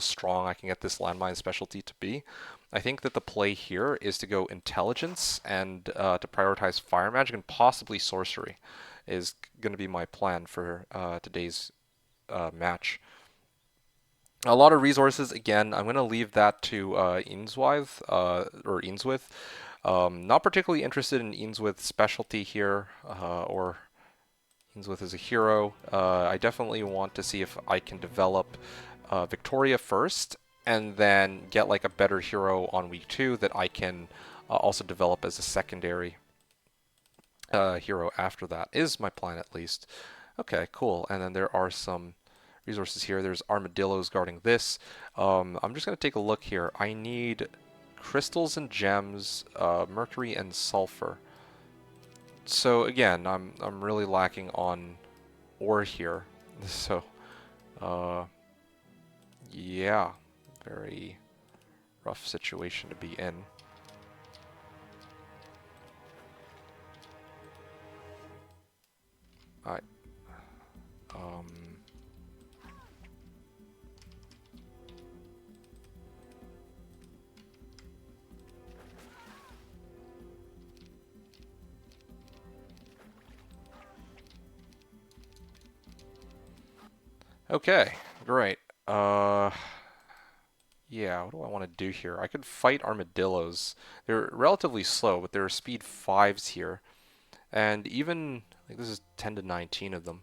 strong I can get this landmine specialty to be, I think that the play here is to go intelligence and to prioritize fire magic and possibly sorcery is going to be my plan for today's match. A lot of resources, again, I'm going to leave that to Eanswith, or Eanswith. Not particularly interested in Eanswith's specialty here, or Eanswith is a hero. I definitely want to see if I can develop Victoria first, and then get like a better hero on week 2 that I can also develop as a secondary hero after that, is my plan at least. Okay, cool. And then there are some resources here. There's armadillos guarding this. I'm just going to take a look here. I need crystals and gems, mercury and sulfur. So again, I'm really lacking on ore here. So, yeah, very rough situation to be in. Alright. Okay, great. Yeah, what do I want to do here? I could fight armadillos. They're relatively slow, but there are speed 5s here. And even, like, this is 10 to 19 of them.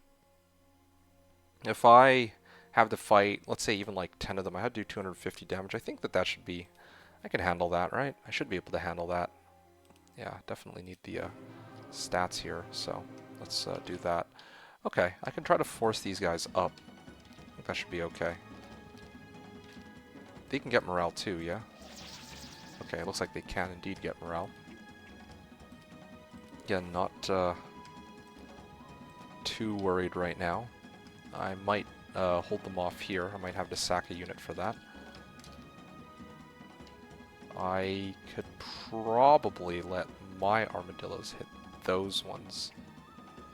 If I have to fight, let's say even like 10 of them, I had to do 250 damage. I think that that should be, I can handle that, right? I should be able to handle that. Yeah, definitely need the stats here, so let's do that. Okay, I can try to force these guys up. I think that should be okay. They can get morale too, yeah? Okay, it looks like they can indeed get morale. Again, not too worried right now. I might hold them off here. I might have to sack a unit for that. I could probably let my armadillos hit those ones,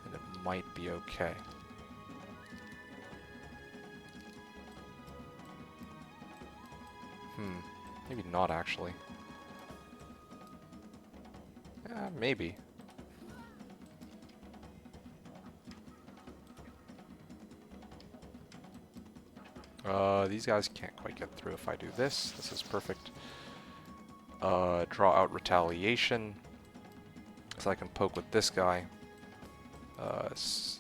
and it might be okay. Maybe not actually. Yeah, maybe. These guys can't quite get through if I do this. This is perfect. Draw out retaliation, so I can poke with this guy.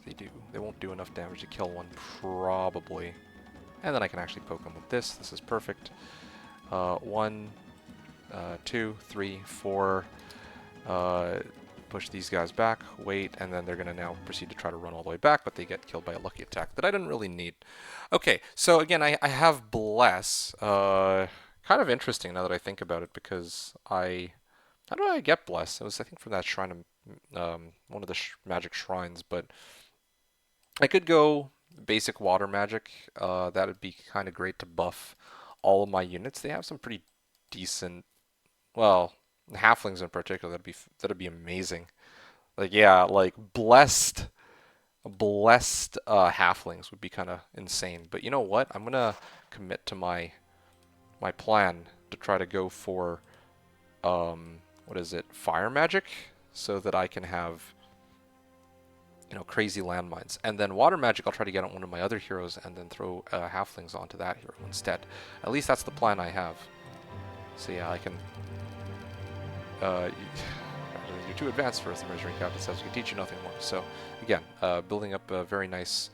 They won't do enough damage to kill one, probably. And then I can actually poke them with this. This is perfect. 1, 2, 3, 4. Push these guys back, wait, and then they're going to now proceed to try to run all the way back, but they get killed by a lucky attack that I didn't really need. Okay, so again, I have Bless. Kind of interesting now that I think about it, because how did I get Bless? It was, I think, from that shrine of one of the magic shrines, but I could go basic water magic. That would be kind of great to buff all of my units. They have some pretty decent, well, halflings in particular. That'd be amazing. Like, yeah, like blessed halflings would be kind of insane. But you know what? I'm gonna commit to my plan to try to go for what is it? Fire magic, so that I can have, you know, crazy landmines. And then water magic, I'll try to get on one of my other heroes and then throw halflings onto that hero instead. At least that's the plan I have. So yeah, I can. You're too advanced for us, the measuring captain says. We can teach you nothing more. So again, building up a very nice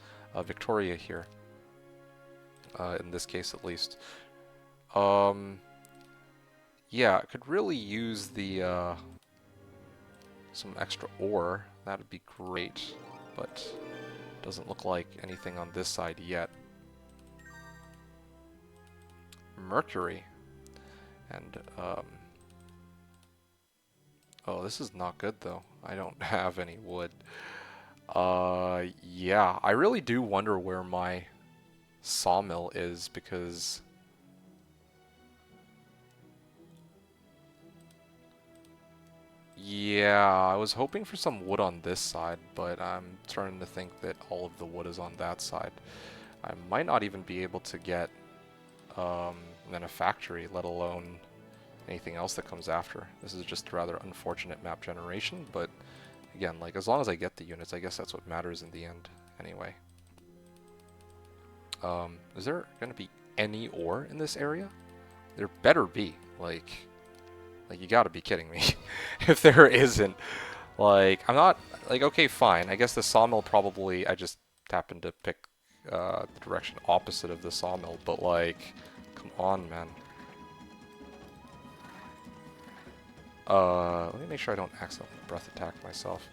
Victoria here. In this case, at least. Yeah, I could really use the some extra ore. That would be great, but Doesn't look like anything on this side yet. Mercury. And, oh, this is not good, though. I don't have any wood. Yeah, I really do wonder where my sawmill is, because... Yeah, I was hoping for some wood on this side, but I'm starting to think that all of the wood is on that side. I might not even be able to get then a factory, let alone anything else that comes after. This is just rather unfortunate map generation, but again, like, as long as I get the units, I guess that's what matters in the end, anyway. Is there going to be any ore in this area? There better be, like you gotta be kidding me. If there isn't, like, I'm not, like, okay, fine. I guess the sawmill probably, I just happened to pick the direction opposite of the sawmill, but, like, come on, man. Let me make sure I don't accidentally breath attack myself.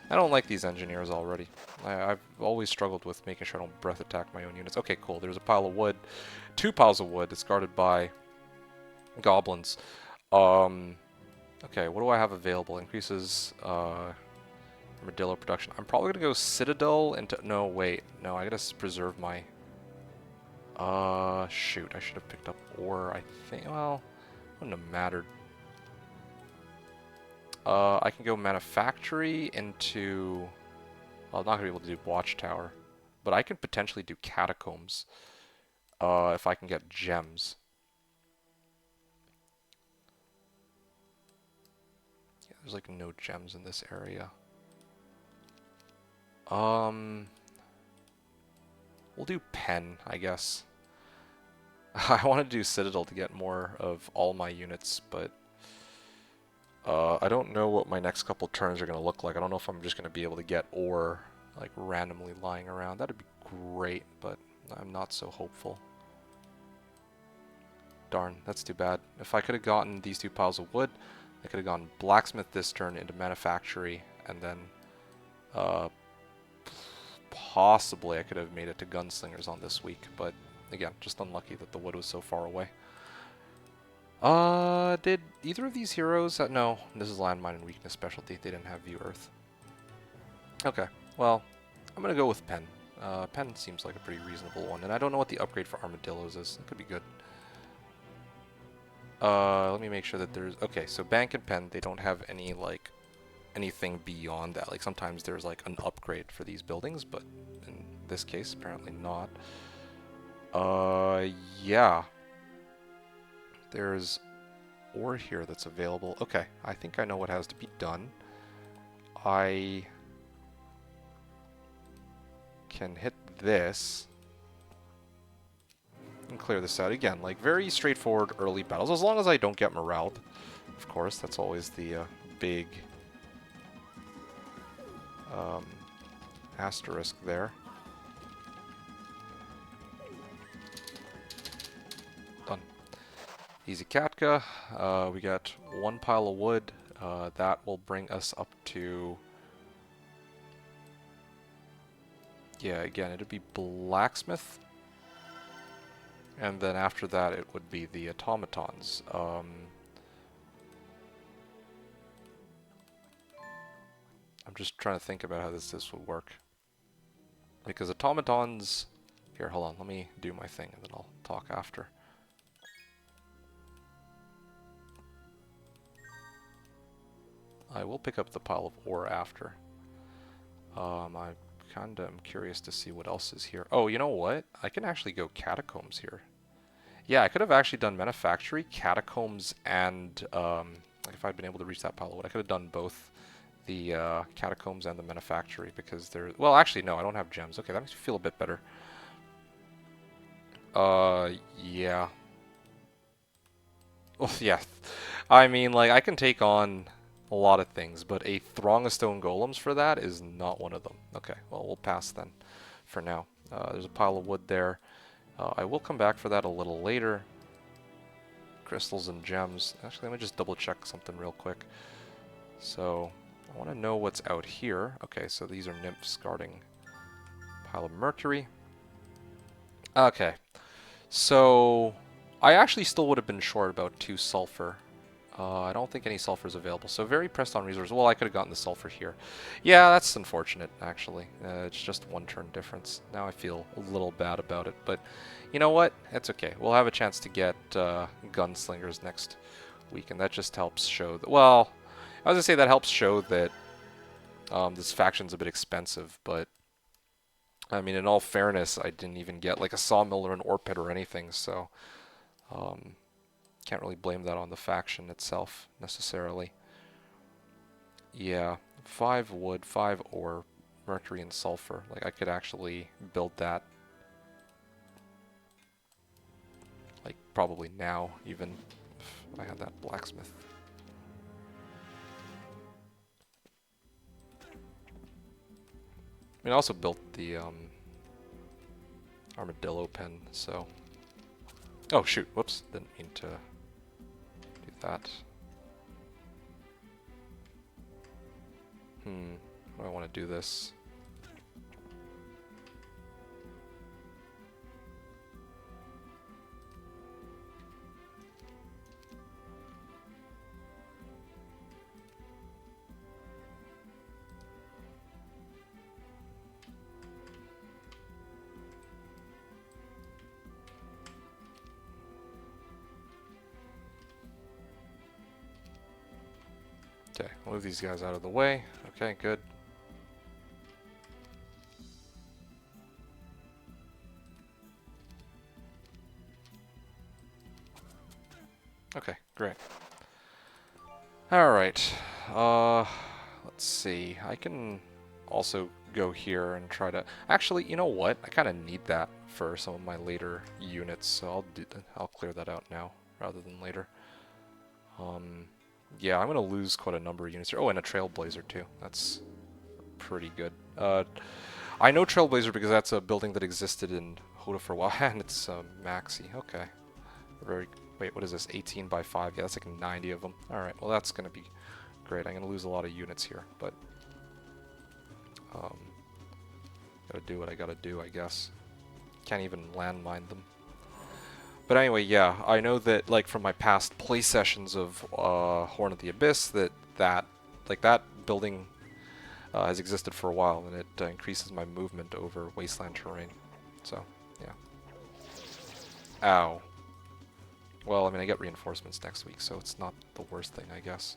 I don't like these engineers already. I've always struggled with making sure I don't breath attack my own units. Okay, cool. There's a pile of wood. 2 piles of wood. It's guarded by goblins. Okay, what do I have available? Increases armadillo production. I'm probably gonna go Citadel into... No, wait. No, I gotta preserve my... shoot. I should have picked up ore, I think. Well, wouldn't have mattered. I can go Manufactory into... Well, I'm not gonna be able to do Watchtower. But I can potentially do Catacombs. If I can get gems. There's like no gems in this area. We'll do Pen, I guess. I want to do Citadel to get more of all my units, but I don't know what my next couple turns are going to look like. I don't know if I'm just going to be able to get ore like randomly lying around. That'd be great, but I'm not so hopeful. Darn, that's too bad. If I could have gotten these 2 piles of wood, I could have gone blacksmith this turn into manufactory, and then possibly I could have made it to gunslingers on this week, but again, just unlucky that the wood was so far away. Did either of these heroes... no, this is landmine and weakness specialty. They didn't have view earth. Okay, well, I'm gonna go with Pen. Pen seems like a pretty reasonable one, and I don't know what the upgrade for armadillos is. It could be good. Let me make sure that there's... Okay, so Bank and Pen, they don't have any, like, anything beyond that. Like, sometimes there's, like, an upgrade for these buildings, but in this case, apparently not. Yeah. There's ore here that's available. Okay, I think I know what has to be done. I can hit this and clear this out. Again, like, very straightforward early battles, as long as I don't get moraled. Of course, that's always the big asterisk there. Done. Easy Katka. We got 1 pile of wood. That will bring us up to... Yeah, again, it'd be blacksmith. And then after that, it would be the automatons. I'm just trying to think about how this would work. Because automatons... Here, hold on. Let me do my thing, and then I'll talk after. I will pick up the pile of ore after. I kinda am curious to see what else is here. Oh, you know what? I can actually go catacombs here. Yeah, I could have actually done manufactory, catacombs, and like if I'd been able to reach that pile of wood, I could have done both the catacombs and the manufactory, because they're... Well, actually, no, I don't have gems. Okay, that makes me feel a bit better. Yeah. Well, yeah. I mean, like, I can take on a lot of things, but a throng of stone golems for that is not one of them. Okay, well, we'll pass then for now. There's a pile of wood there. I will come back for that a little later. Crystals and gems. Actually, let me just double check something real quick. So, I want to know what's out here. Okay, so these are nymphs guarding Pile of mercury. Okay. So, I actually still would have been short about 2 sulfur. I don't think any sulfur is available, so very pressed on resources. Well, I could have gotten the sulfur here. Yeah, that's unfortunate, actually. It's just 1 turn difference. Now I feel a little bad about it, but you know what? It's okay. We'll have a chance to get gunslingers next week, and that just helps show that, well, I was going to say that helps show that this faction's a bit expensive, but I mean, in all fairness, I didn't even get like a sawmill or an ore pit or anything, so can't really blame that on the faction itself necessarily. Yeah, 5 wood, 5 ore, mercury and sulfur. Like I could actually build that like probably now, even if I had that blacksmith. I mean, I also built the armadillo pen, so... Oh shoot, whoops, didn't mean to do that. How do I want to do this? Okay, move these guys out of the way. Okay, good. Okay, great. Alright, let's see. I can also go here and try to... Actually, you know what? I kind of need that for some of my later units, so I'll clear that out now rather than later. Yeah, I'm going to lose quite a number of units here. Oh, and a Trailblazer too. That's pretty good. I know Trailblazer because that's a building that existed in HotA for a while, and it's maxi. Okay. Very... Wait, what is this? 18 by 5? Yeah, that's like 90 of them. Alright, well that's going to be great. I'm going to lose a lot of units here, but... gotta do what I gotta do, I guess. Can't even landmine them. But anyway, yeah, I know that, like, from my past play sessions of Horn of the Abyss, that building has existed for a while, and it increases my movement over wasteland terrain. So, yeah. Ow. Well, I mean, I get reinforcements next week, so it's not the worst thing, I guess.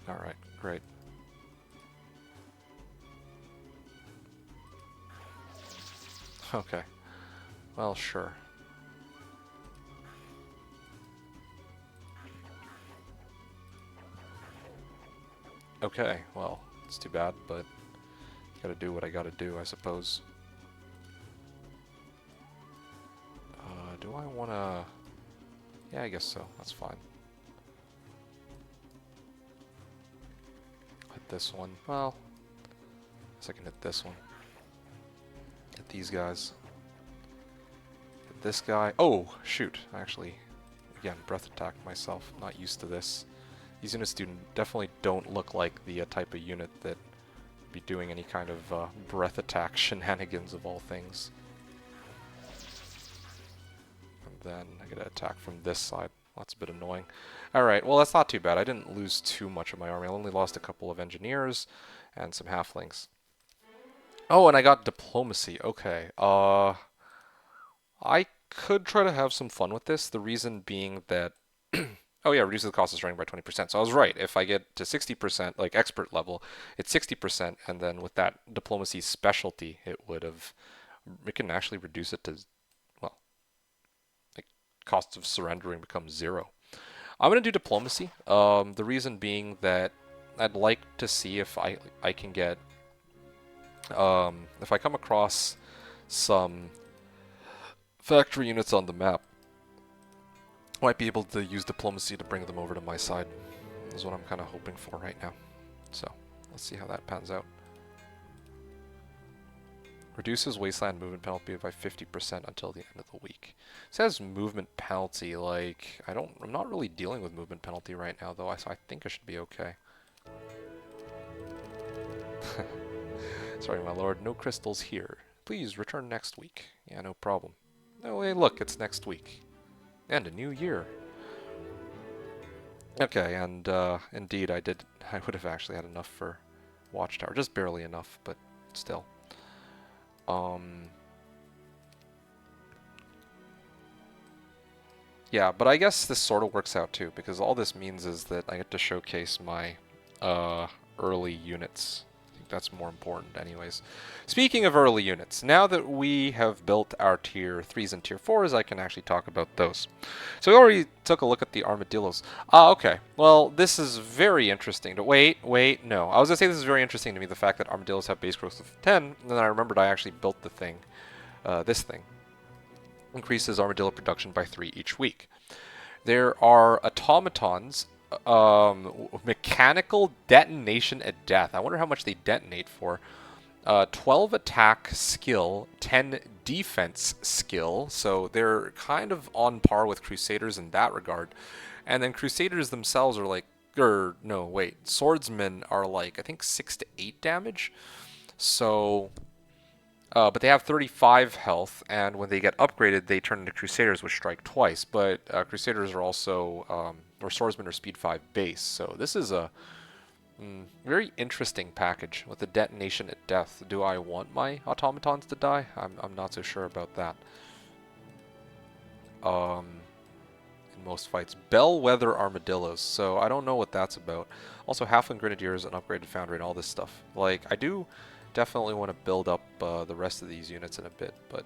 Alright, great. Okay. Well, sure. Okay, well, it's too bad, but gotta do what I gotta do, I suppose. Do I wanna... Yeah, I guess so. That's fine. Hit this one. Well, I guess I can hit this one. Hit these guys. Hit this guy. Oh, shoot. Actually, again, breath attack myself. Not used to this. These units definitely don't look like the type of unit that would be doing any kind of breath attack shenanigans of all things. Then I get an attack from this side. That's a bit annoying. Alright, well that's not too bad. I didn't lose too much of my army. I only lost a couple of engineers and some halflings. Oh, and I got diplomacy. Okay. I could try to have some fun with this. The reason being that... oh yeah, reduces the cost of surrendering by 20%. So I was right. If I get to 60%, like expert level, it's 60%, and then with that diplomacy specialty, it can actually reduce it to... cost of surrendering becomes 0. I'm going to do diplomacy. The reason being that I'd like to see if I can get... if I come across some factory units on the map, I might be able to use diplomacy to bring them over to my side. Is what I'm kind of hoping for right now. So, let's see how that pans out. Reduces wasteland movement penalty by 50% until the end of the week. It says movement penalty, like, I'm not really dealing with movement penalty right now, though, so I think I should be okay. Sorry, my lord, no crystals here. Please return next week. Yeah, no problem. No, hey, look, it's next week. And a new year. Okay, and indeed I would have actually had enough for Watchtower. Just barely enough, but still. Yeah, but I guess this sort of works out too, because all this means is that I get to showcase my early units. I think that's more important anyways. Speaking of early units, now that we have built our tier 3s and tier 4s, I can actually talk about those. So we already took a look at the armadillos. Okay. Well, this is very interesting. Wait, no. I was going to say this is very interesting to me, the fact that armadillos have base growth of 10, and then I remembered I actually built the thing, this thing. Increases armadillo production by 3 each week. There are automatons, mechanical detonation at death. I wonder how much they detonate for. 12 attack skill, 10 defense skill, so they're kind of on par with Crusaders in that regard. And then Crusaders themselves are like, no, wait, Swordsmen are like, I think 6 to 8 damage. So... but they have 35 health, and when they get upgraded, they turn into Crusaders, which strike twice. But Crusaders are also, or Swordsmen are speed 5 base. So this is a very interesting package with the detonation at death. Do I want my automatons to die? I'm not so sure about that. In most fights. Bellwether Armadillos. So I don't know what that's about. Also, Halfling Grenadiers, an upgraded Foundry, and all this stuff. Like, I do... definitely want to build up the rest of these units in a bit, but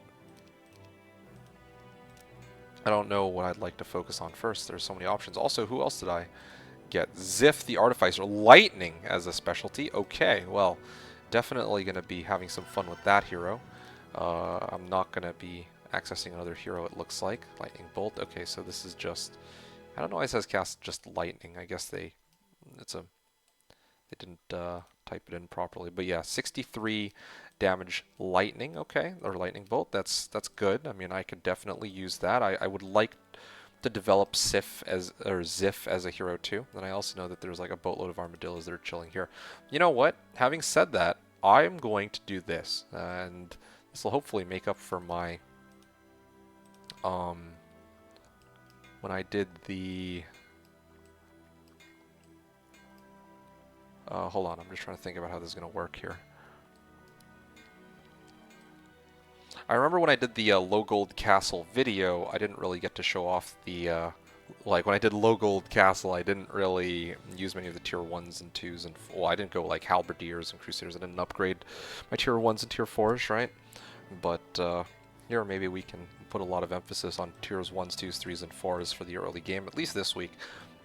I don't know what I'd like to focus on first. There's so many options. Also, who else did I get? Ziff the Artificer. Lightning as a specialty. Okay, well, definitely going to be having some fun with that hero. I'm not going to be accessing another hero, it looks like. Lightning Bolt. Okay, so this is just... I don't know why it says cast just lightning. I guess they didn't type it in properly, but yeah, 63 damage lightning. Okay, or lightning bolt. That's good. I mean, I could definitely use that. I would like to develop Ziff as a hero too. And I also know that there's like a boatload of armadillos that are chilling here. You know what? Having said that, I'm going to do this, and this will hopefully make up for my when I did the hold on, I'm just trying to think about how this is going to work here. I remember when I did the Low Gold Castle video, I didn't really get to show off the, like when I did Low Gold Castle, I didn't really use many of the tier 1s and 2s, and, well, I didn't go like Halberdiers and Crusaders, I didn't upgrade my tier 1s and tier 4s, right? But here maybe we can put a lot of emphasis on tiers 1s, 2s, 3s, and 4s for the early game, at least this week.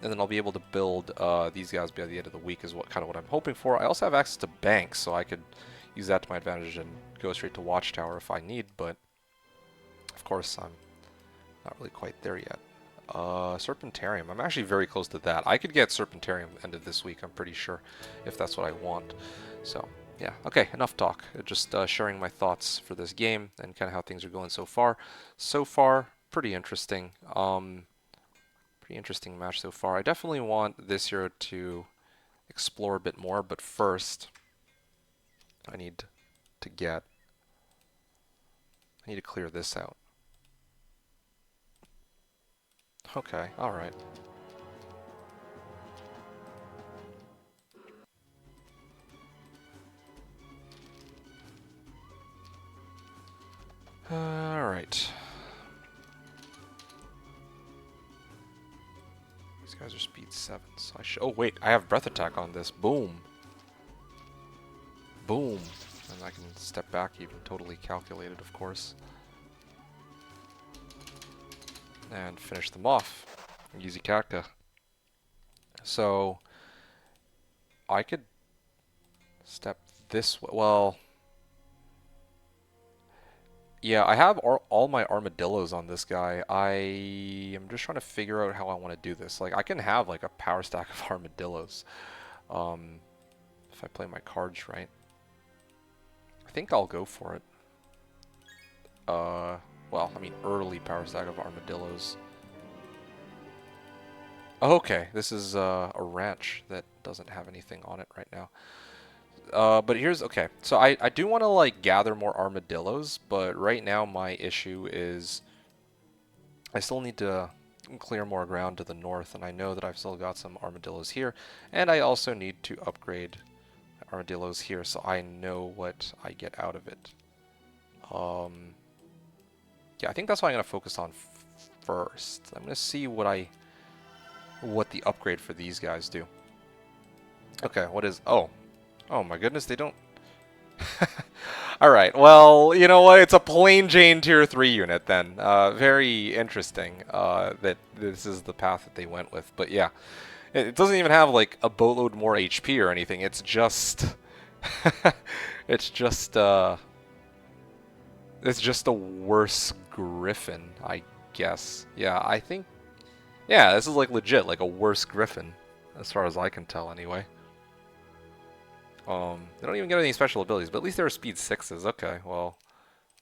And then I'll be able to build these guys by the end of the week is kind of what I'm hoping for. I also have access to banks, so I could use that to my advantage and go straight to Watchtower if I need, but of course I'm not really quite there yet. Serpentarium. I'm actually very close to that. I could get Serpentarium end of this week, I'm pretty sure, if that's what I want. So, yeah. Okay, enough talk. Just sharing my thoughts for this game and kind of how things are going so far. So far, pretty interesting. Pretty interesting match so far. I definitely want this hero to explore a bit more, but first I need to clear this out. Okay, alright. Alright. These guys are speed 7, so I should... Oh, wait, I have breath attack on this. Boom. Boom. And I can step back even, totally calculated, of course. And finish them off. Easy cacta. So, I could step this way. Well, yeah, I have all my armadillos on this guy. I am just trying to figure out how I want to do this. Like, I can have like a power stack of armadillos, if I play my cards right. I think I'll go for it. Well, I mean, early power stack of armadillos. Okay, this is a ranch that doesn't have anything on it right now. But here's okay. So I do want to like gather more armadillos, but right now my issue is I still need to clear more ground to the north, and I know that I've still got some armadillos here, and I also need to upgrade armadillos here so I know what I get out of it. Yeah, I think that's what I'm gonna focus on first. I'm gonna see what the upgrade for these guys do. Okay, what is oh my goodness, they don't. Alright, well, you know what? It's a plain Jane tier 3 unit then. Very interesting that this is the path that they went with. But yeah, it doesn't even have like a boatload more HP or anything. It's just... it's just a worse Griffin, I guess. Yeah, I think... Yeah, this is like legit, like a worse Griffin. As far as I can tell anyway. They don't even get any special abilities, but at least they're speed 6s. Okay, well,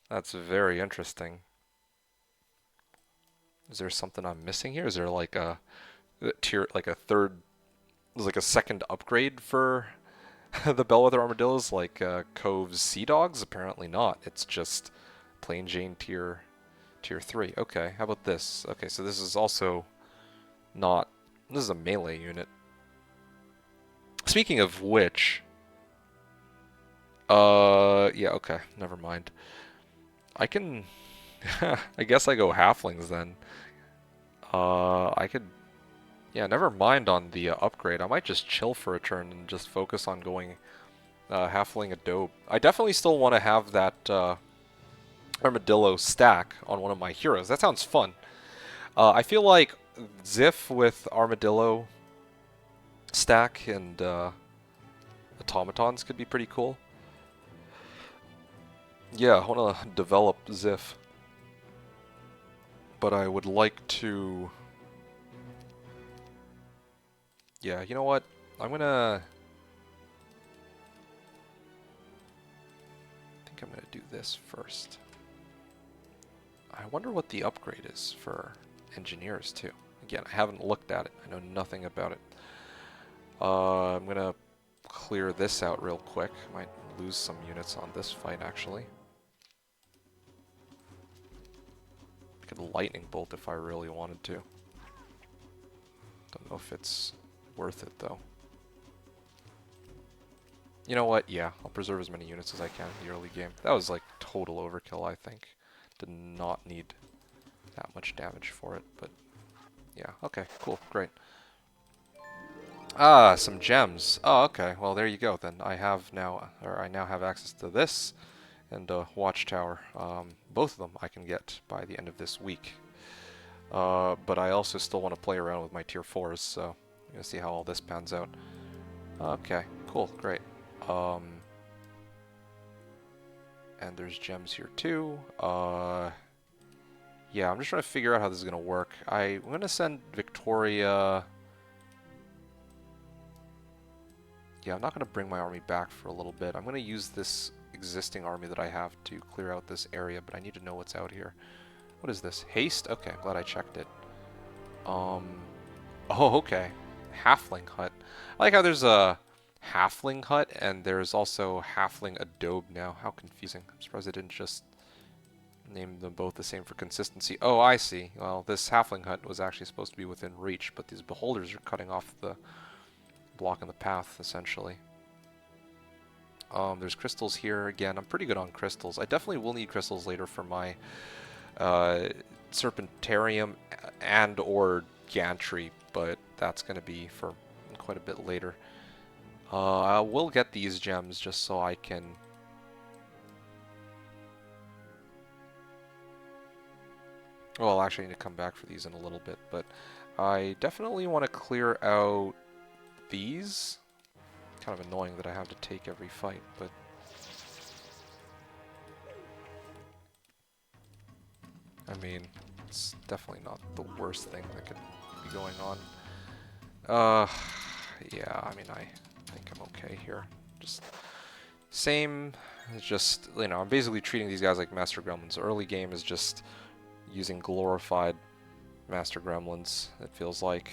that's very interesting. Is there something I'm missing here? Is there like a tier, like a third, like a second upgrade for the Bellwether Armadillos, like Cove's Sea Dogs? Apparently not. It's just plain Jane tier 3. Okay, how about this? Okay, so this is also not. This is a melee unit. Speaking of which. Yeah, okay, never mind. I can... I guess I go halflings then. I could... Yeah, never mind on the upgrade. I might just chill for a turn and just focus on going halfling adobe. I definitely still want to have that armadillo stack on one of my heroes. That sounds fun. I feel like Ziff with armadillo stack and automatons could be pretty cool. Yeah, I want to develop Ziff. But I would like to... Yeah, you know what? I'm gonna... I think I'm gonna do this first. I wonder what the upgrade is for engineers, too. Again, I haven't looked at it. I know nothing about it. I'm gonna clear this out real quick. Might lose some units on this fight, actually. I could lightning bolt if I really wanted to. Don't know if it's worth it, though. You know what? Yeah, I'll preserve as many units as I can in the early game. That was like total overkill, I think. Did not need that much damage for it, but yeah. Okay, cool, great. Ah, some gems. Oh, okay. Well, there you go then. I now have access to this and Watchtower. Both of them I can get by the end of this week. But I also still want to play around with my tier 4s, so I'm gonna see how all this pans out. Okay, cool, great. And there's gems here too. Yeah, I'm just trying to figure out how this is gonna work. I'm gonna send Victoria. Yeah, I'm not gonna bring my army back for a little bit. I'm gonna use this existing army that I have to clear out this area, but I need to know what's out here. What is this? Haste? Okay, I'm glad I checked it. Oh, okay. Halfling hut. I like how there's a halfling hut and there's also halfling adobe now. How confusing. I'm surprised I didn't just name them both the same for consistency. Oh, I see. Well, this halfling hut was actually supposed to be within reach, but these beholders are cutting off the block in the path, essentially. There's crystals here. Again, I'm pretty good on crystals. I definitely will need crystals later for my Serpentarium and or Gantry, but that's going to be for quite a bit later. I will get these gems just so I can... Well, I'll actually need to come back for these in a little bit, but I definitely want to clear out these. Kind of annoying that I have to take every fight, but... I mean, it's definitely not the worst thing that could be going on. Yeah, I mean, I think I'm okay here. Just same, just, you know, I'm basically treating these guys like Master Gremlins. Early game is just using glorified Master Gremlins, it feels like.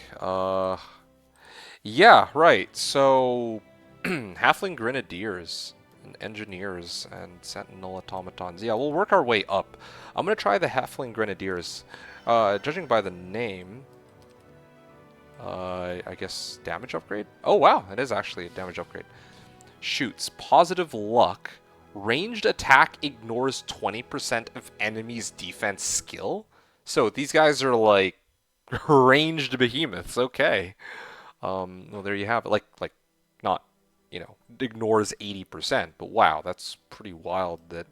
Yeah, right, so Halfling Grenadiers and Engineers and Sentinel Automatons. Yeah, we'll work our way up. I'm going to try the Halfling Grenadiers. Judging by the name, I guess damage upgrade? Oh, wow, it is actually a damage upgrade. Shoots. Positive luck. Ranged attack ignores 20% of enemy's defense skill. So these guys are like ranged behemoths. Okay. Well, there you have it. Like not, ignores 80%, but wow, that's pretty wild that.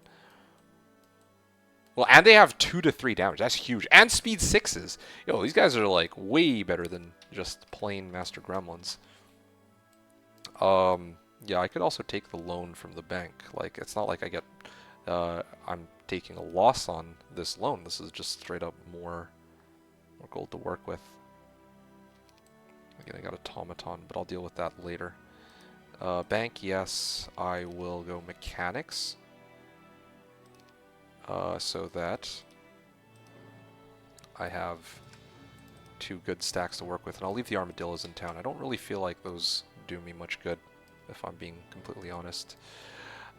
Well, and they have 2 to 3 damage. That's huge. And speed 6s. Yo, these guys are like way better than just plain Master Gremlins. Yeah, I could also take the loan from the bank. Like, it's not like I get, I'm taking a loss on this loan. This is just straight up more gold to work with. Again, I got automaton, but I'll deal with that later. Bank, yes. I will go mechanics. So that I have 2 good stacks to work with, and I'll leave the armadillos in town. I don't really feel like those do me much good, if I'm being completely honest.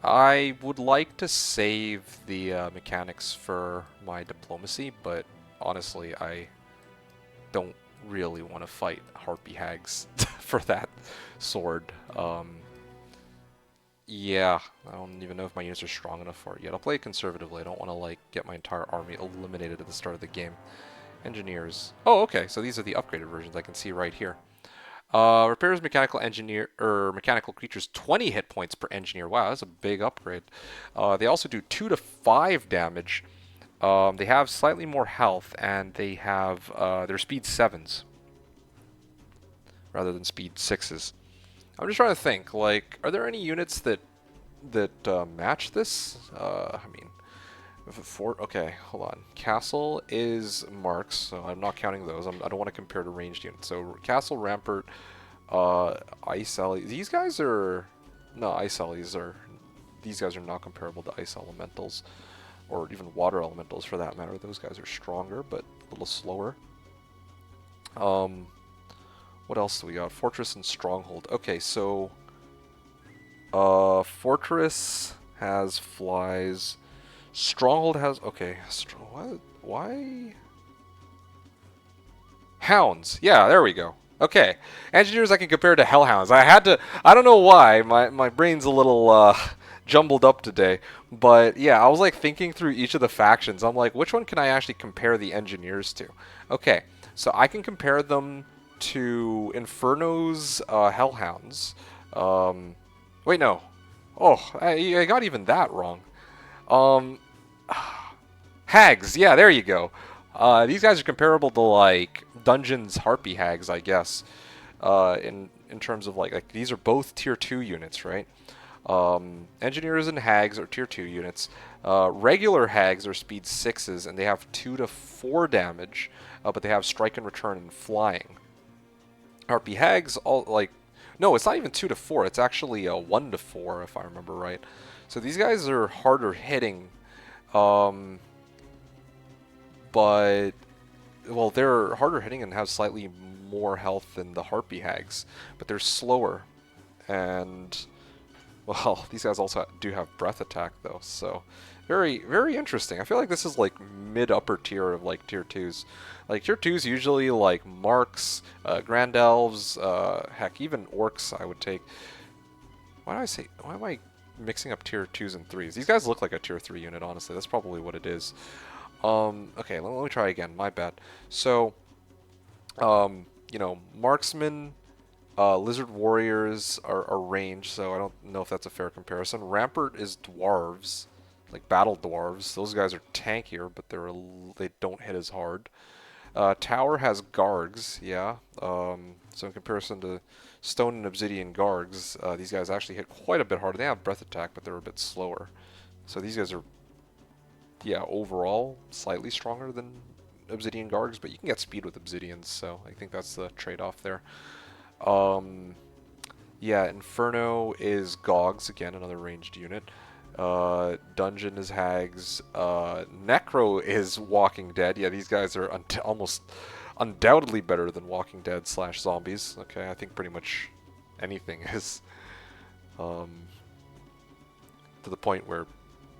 I would like to save the mechanics for my diplomacy, but honestly, I don't really want to fight harpy hags for that sword. Yeah, I don't even know if my units are strong enough for it yet. I'll play it conservatively. I don't want to like get my entire army eliminated at the start of the game. Engineers. Oh, okay. So these are the upgraded versions I can see right here. Repairs mechanical engineer or mechanical creatures 20 hit points per engineer. Wow, that's a big upgrade. They also do 2 to 5 damage. They have slightly more health, and they have their speed 7s rather than speed 6s. I'm just trying to think, like, are there any units that match this? I mean, if a fort, okay, hold on. Castle is marks, so I'm not counting those. I don't want to compare to ranged units. So castle, rampart, ice alley. These guys are no ice alleys are. These guys are not comparable to ice elementals, or even water elementals for that matter. Those guys are stronger, but a little slower. What else do we got? Fortress and Stronghold. Okay, so Fortress has flies. Stronghold has okay. Why? Hounds. Yeah, there we go. Okay, engineers I can compare to hellhounds. I had to. I don't know why. My brain's a little jumbled up today. But yeah, I was like thinking through each of the factions. I'm like, which one can I actually compare the engineers to? Okay, so I can compare them to Inferno's hellhounds. Wait, no. Oh, I got even that wrong. Hags. Yeah, there you go. These guys are comparable to like Dungeons Harpy Hags, I guess. In terms of like these are both tier 2 units, right? Engineers and hags are tier 2 units. Regular hags are speed 6s, and they have 2 to 4 damage, but they have strike and return and flying. Harpy hags all like no, it's not even 2 to 4. It's actually 1 to 4 if I remember right. So these guys are harder hitting, but well, they're harder hitting and have slightly more health than the harpy hags, but they're slower. And well, these guys also do have breath attack though, so very, very interesting. I feel like this is like mid-upper tier of like tier 2s. Like tier 2s usually like marks, grand elves, heck, even orcs I would take. Why am I mixing up tier 2s and 3s? These guys look like a tier 3 unit, honestly. That's probably what it is. Okay, let me try again. My bad. So, marksmen, lizard warriors are ranged, so I don't know if that's a fair comparison. Rampart is dwarves, like battle dwarves. Those guys are tankier, but they don't hit as hard. Tower has gargs, yeah. So in comparison to stone and obsidian gargs, these guys actually hit quite a bit harder. They have breath attack, but they're a bit slower. So these guys are, yeah, overall slightly stronger than obsidian gargs, but you can get speed with obsidians, so I think that's the trade-off there. Yeah, Inferno is Gogs, again, another ranged unit. Dungeon is Hags. Necro is Walking Dead. Yeah, these guys are almost undoubtedly better than Walking Dead / zombies. Okay, I think pretty much anything is. Um, to the point where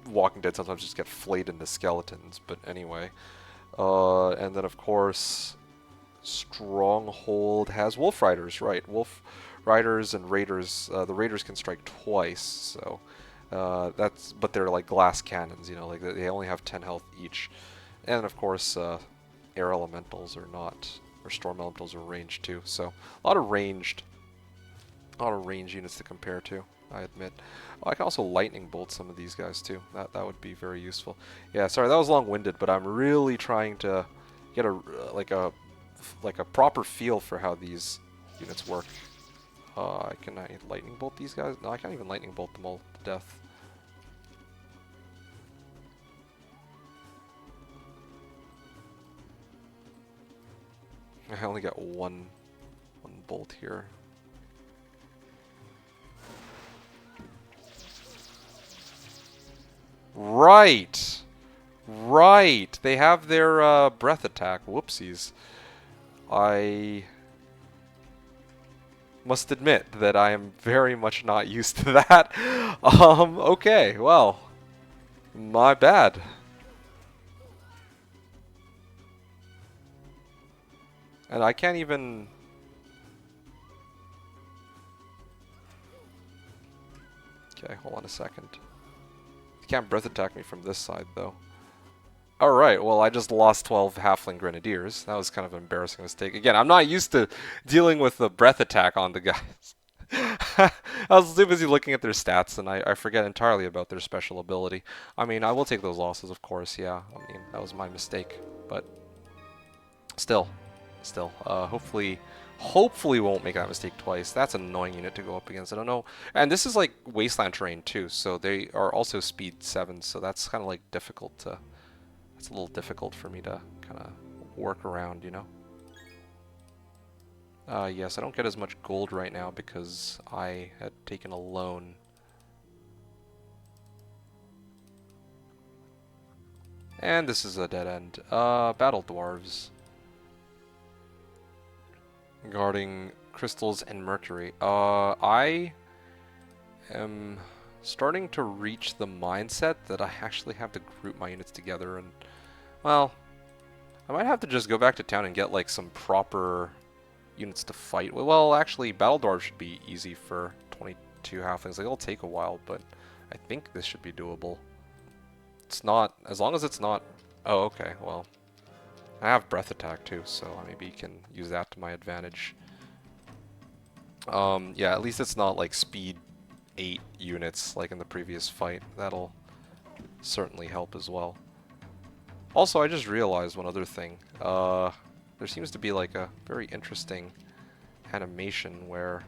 Walking Dead sometimes just get flayed into skeletons. But anyway, and then of course, Stronghold has Wolf Riders, right? Wolf Riders and Raiders. The Raiders can strike twice, so but they're like glass cannons, you know, like they only have 10 health each. And of course, air elementals are not, or storm elementals are ranged too. So a lot of ranged units to compare to, I admit. Oh, I can also lightning bolt some of these guys too. That would be very useful. Yeah, sorry, that was long-winded, but I'm really trying to get like a proper feel for how these units work. Can I lightning bolt these guys? No, I can't even lightning bolt them all to death. I only got one bolt here. Right! Right! They have their breath attack. Whoopsies. I must admit that I am very much not used to that. Okay, well, my bad. And I can't even... Okay, hold on a second. You can't breath attack me from this side, though. Alright, well, I just lost 12 Halfling Grenadiers. That was kind of an embarrassing mistake. Again, I'm not used to dealing with the breath attack on the guys. I was too busy looking at their stats, and I forget entirely about their special ability. I mean, I will take those losses, of course, yeah. I mean, that was my mistake. But still, hopefully won't make that mistake twice. That's an annoying unit to go up against. I don't know. And this is like wasteland terrain, too, so they are also speed 7, so that's kind of like difficult to... It's a little difficult for me to kind of work around, you know? Yes, I don't get as much gold right now because I had taken a loan. And this is a dead end. Battle Dwarves. Guarding crystals and mercury. I am starting to reach the mindset that I actually have to group my units together and, well, I might have to just go back to town and get like some proper units to fight. Well, actually, Battle Dwarves should be easy for 22 halflings. Like, it'll take a while, but I think this should be doable. It's not, as long as it's not... Oh, okay, well, I have breath attack too, so maybe you can use that to my advantage. Yeah, at least it's not like speed 8 units like in the previous fight. That'll certainly help as well. Also, I just realized one other thing. There seems to be like a very interesting animation where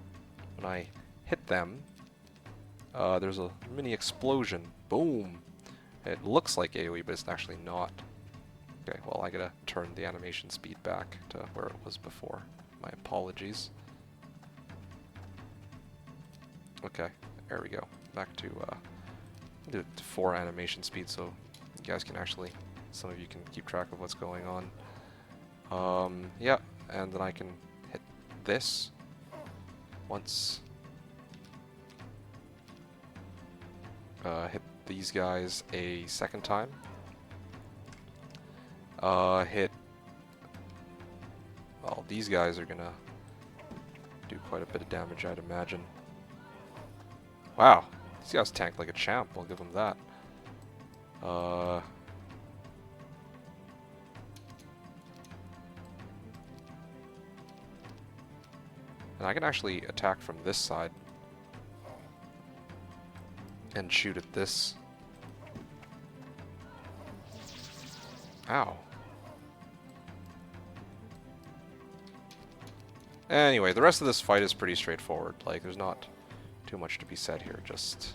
when I hit them, there's a mini explosion. Boom! It looks like AoE, but it's actually not. Okay, well, I gotta turn the animation speed back to where it was before. My apologies. Okay, there we go. Back to, do it to 4 animation speed so you guys can actually, some of you can keep track of what's going on. Yeah, and then I can hit this once. Hit these guys a second time. Hit... Well, these guys are gonna do quite a bit of damage, I'd imagine. Wow, these guys tanked like a champ, I'll give them that. And I can actually attack from this side and shoot at this. Ow. Anyway, the rest of this fight is pretty straightforward. Like, there's not too much to be said here. Just...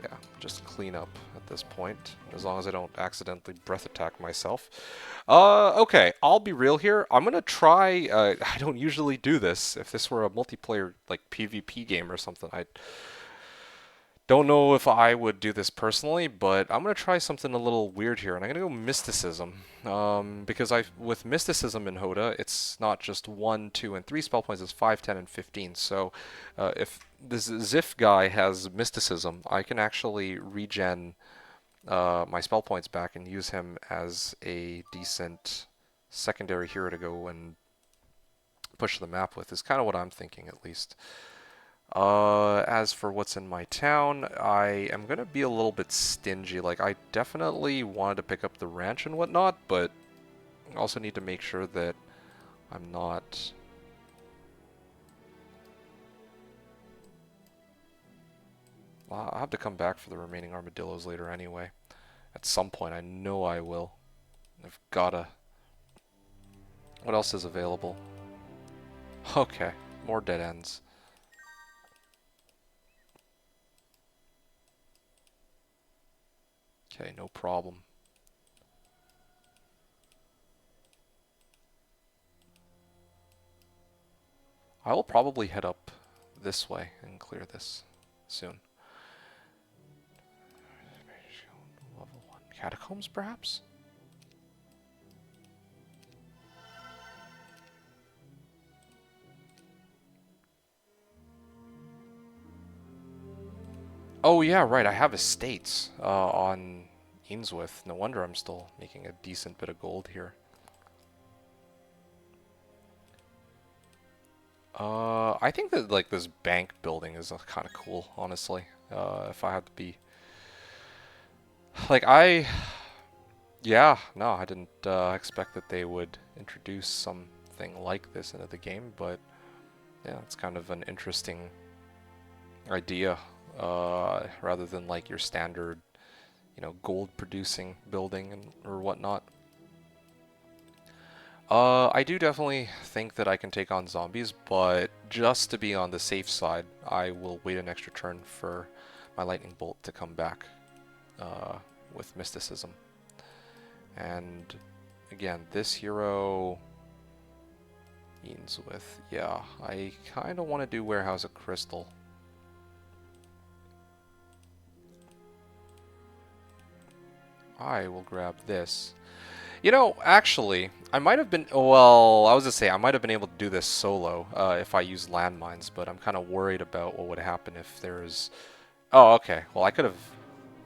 yeah, just clean up at this point. As long as I don't accidentally breath attack myself. Okay, I'll be real here. I'm gonna try... I don't usually do this. If this were a multiplayer, like, PvP game or something, I'd Don't know if I would do this personally, but I'm gonna try something a little weird here, and I'm gonna go mysticism. Because with mysticism in HotA, it's not just 1, 2, and 3 spell points; it's 5, 10, and 15. So, if this Zif guy has mysticism, I can actually regen my spell points back and use him as a decent secondary hero to go and push the map with. Is kind of what I'm thinking, at least. As for what's in my town, I am going to be a little bit stingy. Like, I definitely wanted to pick up the ranch and whatnot, but I also need to make sure that I'm not... Well, I'll have to come back for the remaining armadillos later anyway. At some point, I know I will. I've gotta... What else is available? Okay, more dead ends. Okay, no problem. I will probably head up this way and clear this soon. Level 1 catacombs, perhaps? Oh yeah, right, I have estates on Ainsworth. No wonder I'm still making a decent bit of gold here. I think that like this bank building is kind of cool, honestly. If I had to be... Like, yeah, no, I didn't expect that they would introduce something like this into the game, but yeah, it's kind of an interesting idea, rather than like your standard, you know, gold producing building and or whatnot. I do definitely think that I can take on zombies, but just to be on the safe side, I will wait an extra turn for my lightning bolt to come back with mysticism. And again, this hero Ainsworth, yeah, I kind of want to do Warehouse of Crystal. I will grab this. You know, actually, I might have been... Well, I was going to say, I might have been able to do this solo if I used landmines, but I'm kind of worried about what would happen if there's... Oh, okay. Well, I could have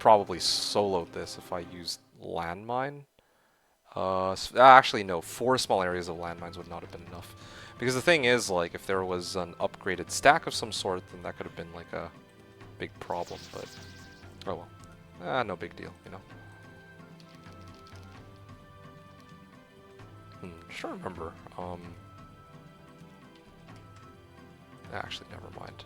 probably soloed this if I used landmine. Actually, no. 4 small areas of landmines would not have been enough. Because the thing is, like, if there was an upgraded stack of some sort, then that could have been, like, a big problem, but... Oh well. No big deal, you know. Just trying to remember. Actually, never mind.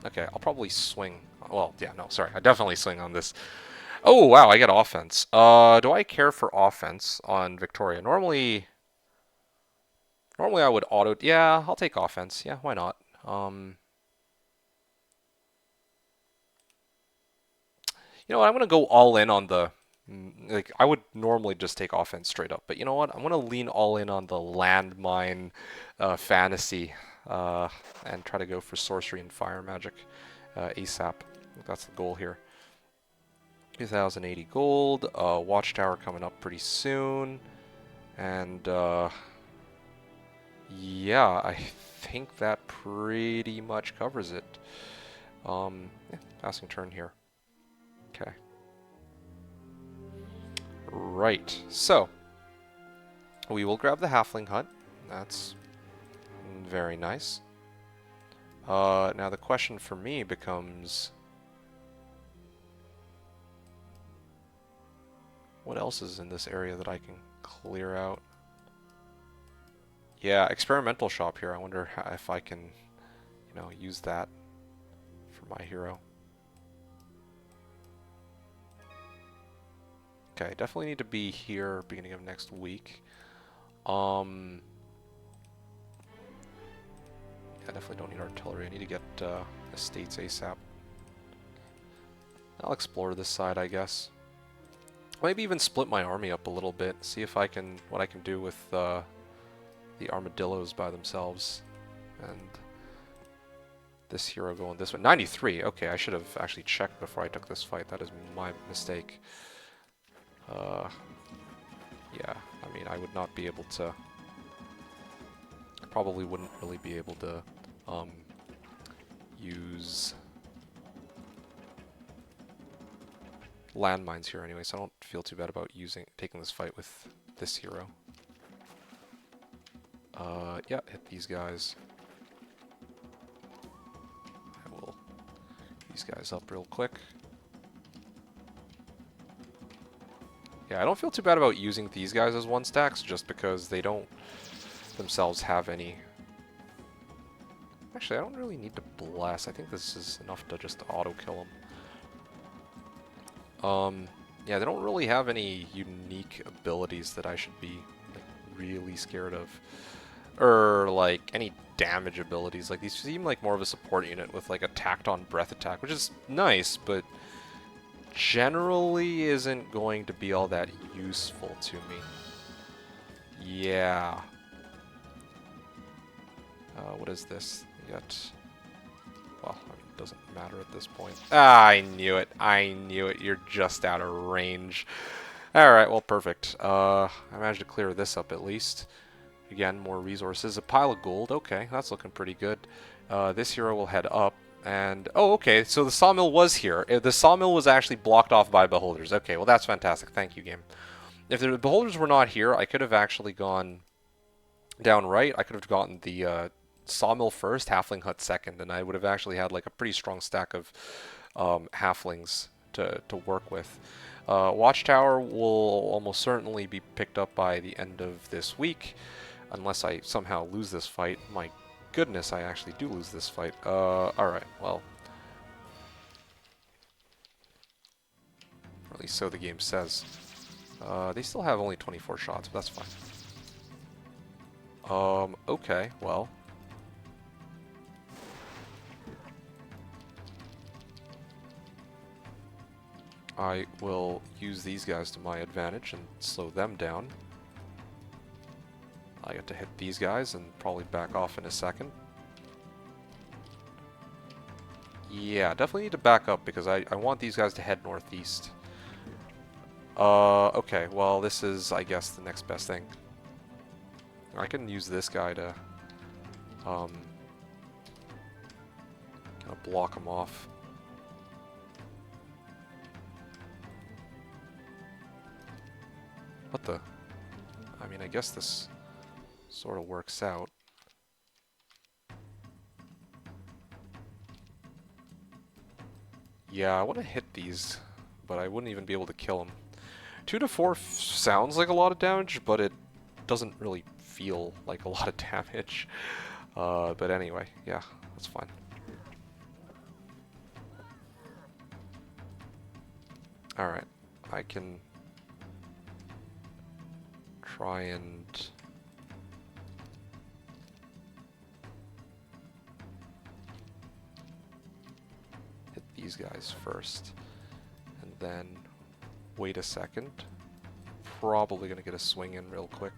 Okay, I'll probably swing. Well, yeah, no, sorry. I definitely swing on this. Oh, wow, I get offense. Do I care for offense on Victoria? Normally I would auto... Yeah, I'll take offense. Yeah, why not? You know what? I'm going to go all in on the... Like, I would normally just take offense straight up, but you know what? I'm going to lean all in on the landmine fantasy and try to go for sorcery and fire magic ASAP. That's the goal here. 2,080 gold, watchtower coming up pretty soon, and yeah, I think that pretty much covers it. Yeah, passing turn here. Okay. Right, so we will grab the halfling hut. That's very nice. Now the question for me becomes, what else is in this area that I can clear out? Yeah, experimental shop here. I wonder if I can, you know, use that for my hero. Okay, definitely need to be here beginning of next week. I definitely don't need artillery. I need to get estates ASAP. I'll explore this side, I guess. Maybe even split my army up a little bit. See if I can... what I can do with the armadillos by themselves. And this hero going this way. 93. Okay, I should have actually checked before I took this fight. That is my mistake. Yeah, I mean, I would not be able to... I probably wouldn't really be able to use landmines here anyway, so I don't feel too bad about taking this fight with this hero. Yeah, hit these guys. I will these guys up real quick. Yeah, I don't feel too bad about using these guys as one stacks, just because they don't themselves have any... Actually, I don't really need to bless. I think this is enough to just auto-kill them. Yeah, they don't really have any unique abilities that I should be like, really scared of. Or, like, any damage abilities. Like, these seem like more of a support unit with, like, a tacked-on breath attack, which is nice, but generally isn't going to be all that useful to me. Yeah. What is this? Yet. Well, I mean, it doesn't matter at this point. Ah, I knew it. I knew it. You're just out of range. Alright, well, perfect. I managed to clear this up at least. Again, more resources. A pile of gold. Okay, that's looking pretty good. This hero will head up. And, oh, okay, so the sawmill was here. The sawmill was actually blocked off by beholders. Okay, well, that's fantastic. Thank you, game. If the beholders were not here, I could have actually gone down right. I could have gotten the sawmill first, halfling hut second, and I would have actually had like a pretty strong stack of halflings to work with. Watchtower will almost certainly be picked up by the end of this week, unless I somehow lose this fight. My goodness, I actually do lose this fight. Alright, well. Or at least so the game says. They still have only 24 shots, but that's fine. Okay, well. I will use these guys to my advantage and slow them down. I get to hit these guys and probably back off in a second. Yeah, definitely need to back up because I want these guys to head northeast. Okay, well this is, I guess, the next best thing. I can use this guy to kind of block him off. What the? I mean, I guess this sort of works out. Yeah, I want to hit these, but I wouldn't even be able to kill them. 2 to 4 sounds like a lot of damage, but it doesn't really feel like a lot of damage. But anyway, yeah, that's fine. Alright, I can try and hit these guys first, and then wait a second. Probably gonna get a swing in real quick.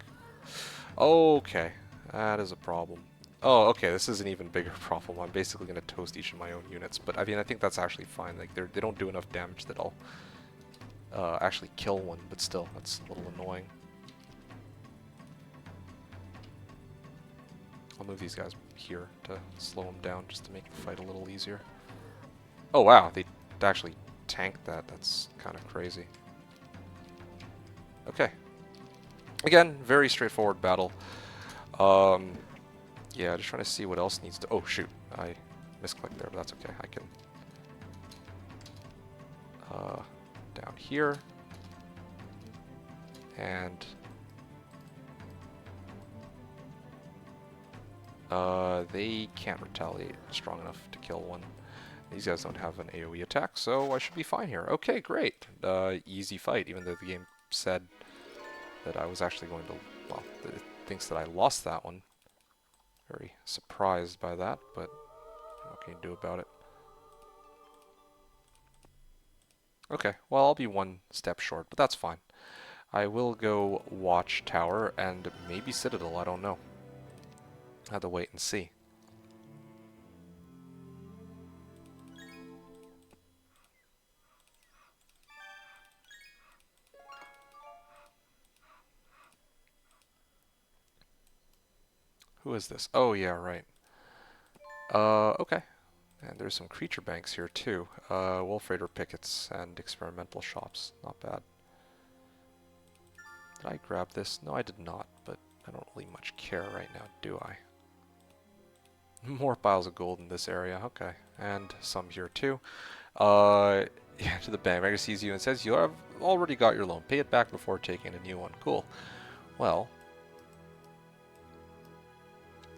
Okay, that is a problem. Oh, okay, this is an even bigger problem. I'm basically gonna toast each of my own units, but I mean, I think that's actually fine. Like, they don't do enough damage that I'll actually kill one, but still, that's a little annoying. I'll move these guys here to slow them down, just to make the fight a little easier. Oh wow, they actually tanked that. That's kind of crazy. Okay. Again, very straightforward battle. Yeah, just trying to see what else needs to... Oh shoot, I misclicked there, but that's okay. I can... down here. And... they can't retaliate strong enough to kill one. These guys don't have an AoE attack, so I should be fine here. Okay, great. Easy fight, even though the game said that I was actually going to... Well, it thinks that I lost that one. Very surprised by that, but what can you do about it? Okay, well, I'll be one step short, but that's fine. I will go Watchtower and maybe Citadel, I don't know. Have to wait and see. Who is this? Oh, yeah, right. Okay. And there's some creature banks here, too. Wolf Raider pickets and experimental shops. Not bad. Did I grab this? No, I did not, but I don't really much care right now, do I? More piles of gold in this area. Okay. And some here, too. Yeah, to the bank. Banker sees you and says, you have already got your loan. Pay it back before taking a new one. Cool. Well.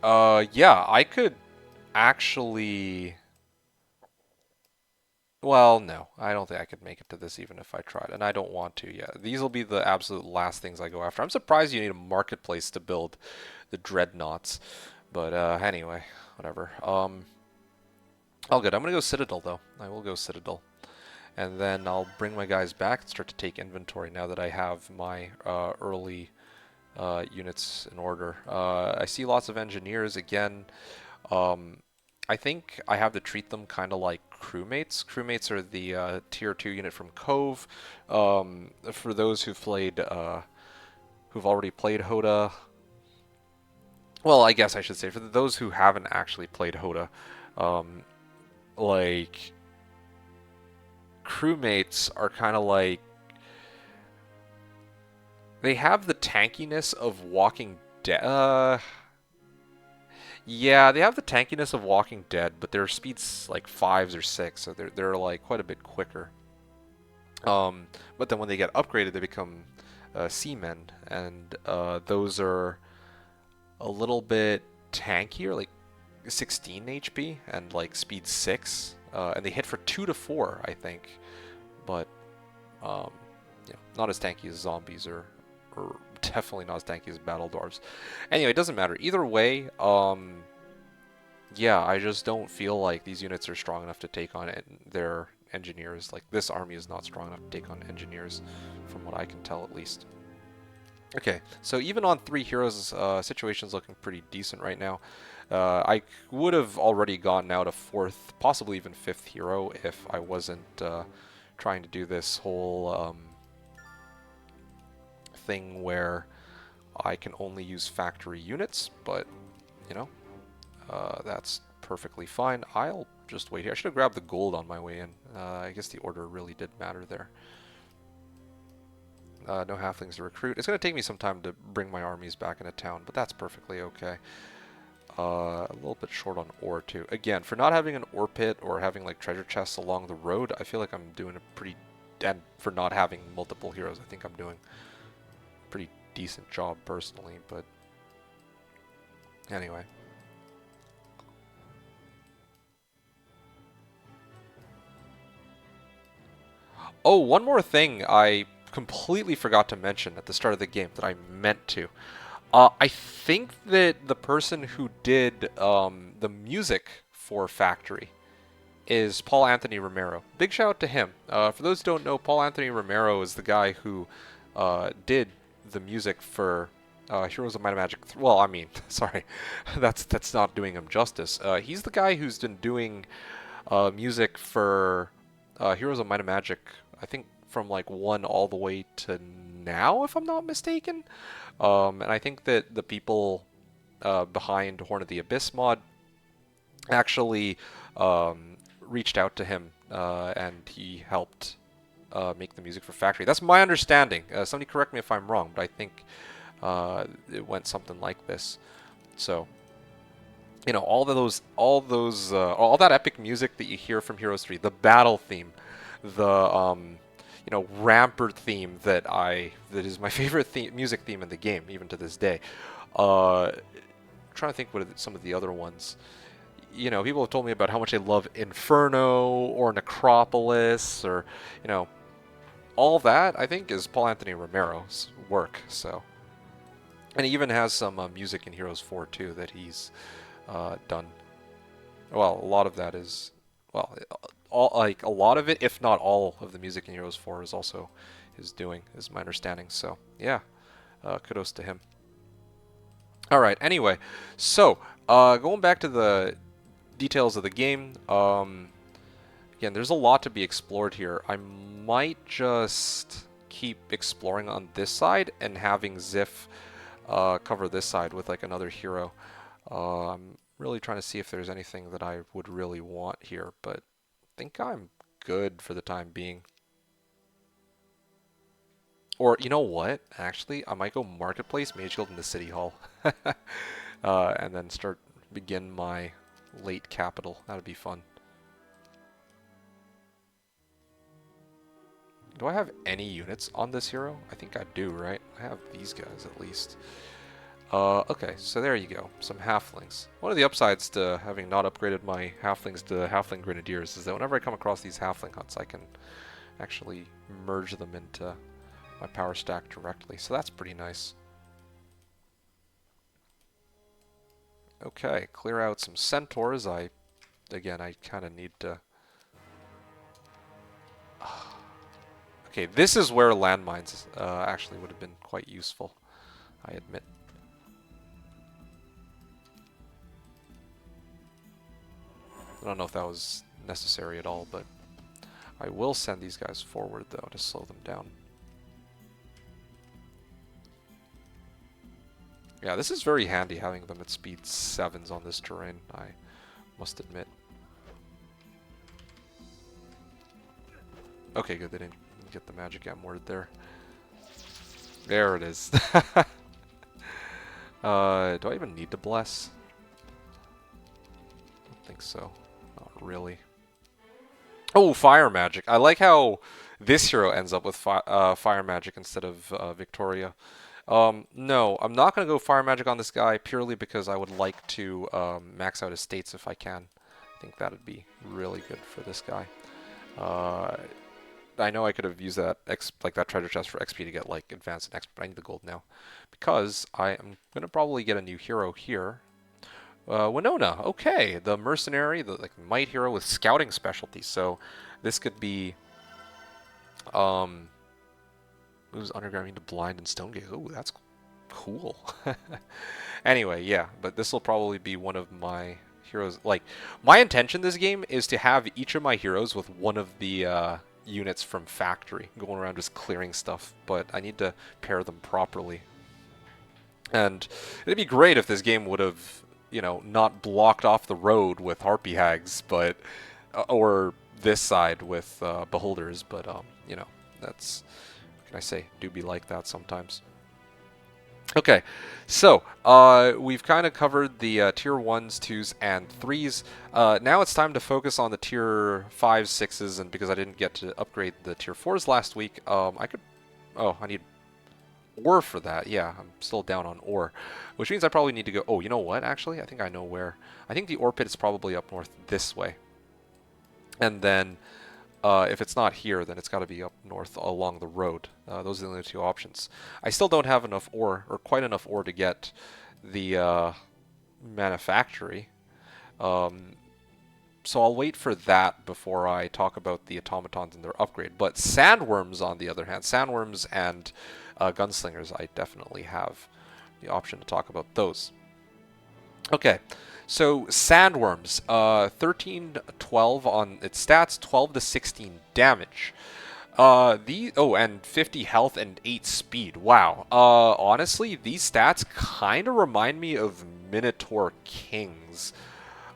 Yeah, I could actually... Well, no. I don't think I could make it to this even if I tried. And I don't want to yet. These will be the absolute last things I go after. I'm surprised you need a marketplace to build the dreadnoughts. But anyway, whatever. All good. I'm going to go Citadel, though. I will go Citadel. And then I'll bring my guys back and start to take inventory now that I have my early units in order. I see lots of engineers again. I think I have to treat them kind of like crewmates. Crewmates are the tier 2 unit from Cove. For those who've played, who've already played HotA, well, I guess I should say for those who haven't actually played HotA, like crewmates are kind of like, they have the tankiness of Walking Dead. Yeah, they have the tankiness of Walking Dead, but their speed's like 5s or 6, so they're like quite a bit quicker. But then when they get upgraded, they become seamen, and those are a little bit tankier, like 16 HP and like speed 6, and they hit for 2 to 4, I think. But yeah, not as tanky as zombies or definitely not as tanky as battle dwarves. Anyway, it doesn't matter. Either way, yeah, I just don't feel like these units are strong enough to take on their engineers. Like, this army is not strong enough to take on engineers, from what I can tell at least. Okay, so even on 3 heroes, situation's looking pretty decent right now. I would have already gotten out a 4th, possibly even 5th hero if I wasn't trying to do this whole thing where I can only use factory units, but, you know, that's perfectly fine. I'll just wait here. I should have grabbed the gold on my way in. I guess the order really did matter there. No halflings to recruit. It's going to take me some time to bring my armies back into town, but that's perfectly okay. A little bit short on ore, too. Again, for not having an ore pit or having, like, treasure chests along the road, I feel like I'm doing a pretty... And for not having multiple heroes, I think I'm doing a pretty decent job, personally, but... Anyway. Oh, one more thing I completely forgot to mention at the start of the game that I meant to. I think that the person who did the music for Factory is Paul Anthony Romero. Big shout out to him. For those who don't know, Paul Anthony Romero is the guy who did the music for Heroes of Might and Magic. Well, I mean, sorry, that's not doing him justice. He's the guy who's been doing music for Heroes of Might and Magic, I think from like 1 all the way to now, if I'm not mistaken. And I think that the people behind Horn of the Abyss mod actually reached out to him and he helped make the music for Factory. That's my understanding. Somebody correct me if I'm wrong, but I think it went something like this. So, you know, all that epic music that you hear from Heroes 3, the battle theme, the you know, Rampart theme that is my favorite music theme in the game, even to this day. I'm trying to think what are some of the other ones. You know, people have told me about how much they love Inferno or Necropolis, or, you know, all that I think is Paul Anthony Romero's work. So, and he even has some music in Heroes 4 too that he's done. Well, a lot of that is, well, a lot of it, if not all of the music in Heroes 4 is also his doing, is my understanding. So, yeah, kudos to him. All right. Anyway, so going back to the details of the game. Again, there's a lot to be explored here. I might just keep exploring on this side and having Ziff cover this side with like another hero. I'm really trying to see if there's anything that I would really want here, but I think I'm good for the time being. Or you know what? Actually, I might go Marketplace, Mage Guild, into City Hall, and then begin my late capital. That'd be fun. Do I have any units on this hero? I think I do, right? I have these guys at least. Okay, so there you go. Some halflings. One of the upsides to having not upgraded my halflings to halfling grenadiers is that whenever I come across these halfling huts, I can actually merge them into my power stack directly. So that's pretty nice. Okay, clear out some centaurs. Again, I kind of need to... Okay, this is where landmines actually would have been quite useful, I admit. I don't know if that was necessary at all, but I will send these guys forward, though, to slow them down. Yeah, this is very handy having them at speed 7s on this terrain, I must admit. Okay, good, they didn't get the magic M word there. There it is. Do I even need to bless? I don't think so. Not really. Oh, fire magic. I like how this hero ends up with fire magic instead of Victoria. No, I'm not going to go fire magic on this guy purely because I would like to max out his states if I can. I think that would be really good for this guy. I know I could have used that that treasure chest for XP to get like advanced and XP, but I need the gold now because I am going to probably get a new hero here. Winona, okay, the mercenary, the like might hero with scouting specialties. So this could be moves underground into blind and stone gaze. Oh, that's cool. Anyway, yeah, but this will probably be one of my heroes. Like my intention this game is to have each of my heroes with one of the units from factory going around just clearing stuff, but I need to pair them properly. And it'd be great if this game would have, you know, not blocked off the road with harpy hags, but or this side with beholders. But you know, that's what can I say? Do be like that sometimes. Okay, so we've kind of covered the tier 1s, 2s, and 3s. Now it's time to focus on the tier 5s, 6s, and because I didn't get to upgrade the tier 4s last week, I could... Oh, I need ore for that. Yeah, I'm still down on ore, which means I probably need to go... Oh, you know what, actually? I think I know where. I think the ore pit is probably up north this way. And then... if it's not here, then it's got to be up north along the road. Those are the only two options. I still don't have enough ore, or quite enough ore to get the manufactory. So I'll wait for that before I talk about the automatons and their upgrade. But sandworms, on the other hand, sandworms and gunslingers, I definitely have the option to talk about those. Okay, so sandworms, 13-12 on its stats, 12 to 16 damage. And 50 health and 8 speed. Wow. Honestly, these stats kind of remind me of Minotaur Kings.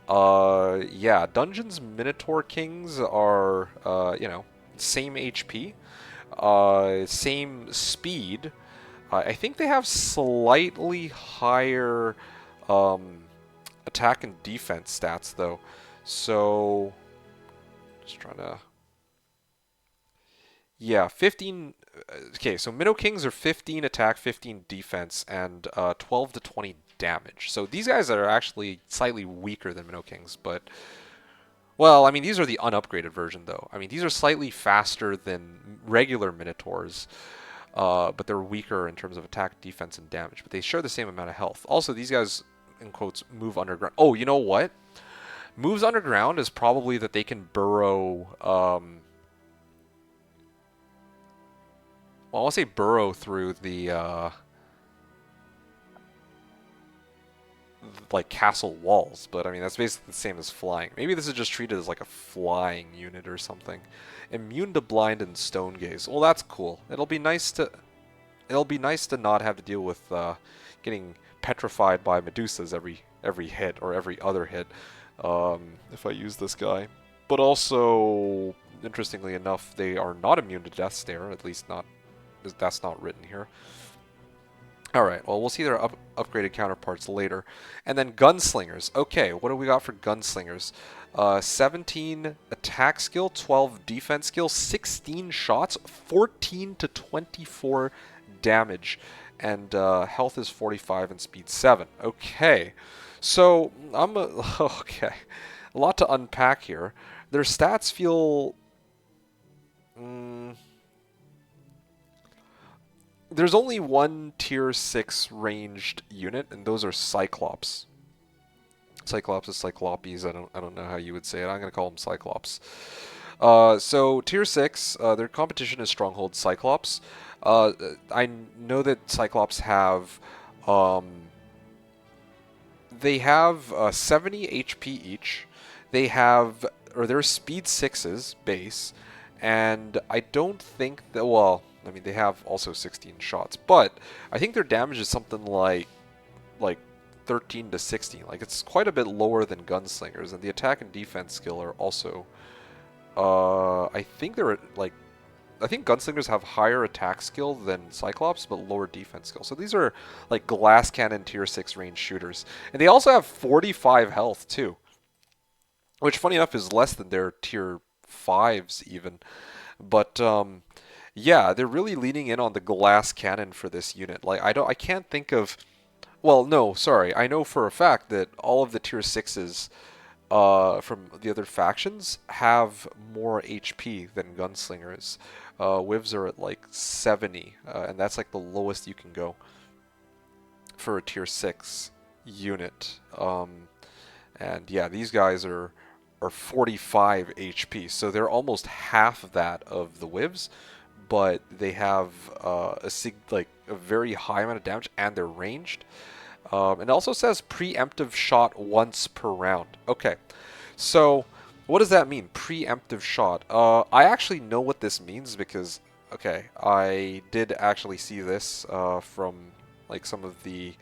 Yeah, Dungeons Minotaur Kings are, you know, same HP, same speed. I think they have slightly higher attack and defense stats, though. So, just trying to... Yeah, 15... Okay, so Minnow Kings are 15 attack, 15 defense, and 12 to 20 damage. So these guys are actually slightly weaker than Minnow Kings, but... Well, I mean, these are the unupgraded version, though. I mean, these are slightly faster than regular Minotaurs, but they're weaker in terms of attack, defense, and damage. But they share the same amount of health. Also, these guys, in quotes, move underground. Oh, you know what? Moves underground is probably that they can burrow... well, I'll say burrow through the... like castle walls, but I mean that's basically the same as flying. Maybe this is just treated as like a flying unit or something. Immune to blind and stone gaze. Well, that's cool. It'll be nice to not have to deal with getting petrified by Medusas every hit or every other hit if I use this guy. But also, interestingly enough, they are not immune to death stare. At least not that's not written here. Alright, well, we'll see their upgraded counterparts later. And then gunslingers. Okay, what do we got for gunslingers? 17 attack skill, 12 defense skill, 16 shots, 14 to 24 damage, and health is 45 and speed 7. Okay, so okay, a lot to unpack here. Their stats feel... there's only one tier 6 ranged unit, and those are Cyclops. Cyclops is Cyclopes. I don't know how you would say it. I'm going to call them Cyclops. So tier 6, their competition is Stronghold Cyclops. I know that Cyclops have they have 70 HP each. They have, or they're speed 6s base, and I don't think that, well, I mean, they have also 16 shots, but I think their damage is something like 13 to 16. Like, it's quite a bit lower than gunslingers, and the attack and defense skill are also, I think gunslingers have higher attack skill than Cyclops, but lower defense skill. So these are like glass cannon tier 6 range shooters, and they also have 45 health too, which funny enough is less than their tier 5s even, but yeah, they're really leaning in on the glass cannon for this unit. Like, I can't think of, well, no, sorry, I know for a fact that all of the tier 6s from the other factions have more HP than gunslingers. Wivs are at like 70, and that's like the lowest you can go for a tier 6 unit. And yeah, these guys are 45 HP, so they're almost half that of the Wivs, but they have a very high amount of damage, and they're ranged. And it also says preemptive shot once per round. Okay, so what does that mean, preemptive shot? I actually know what this means because, okay, I did actually see this from like some of the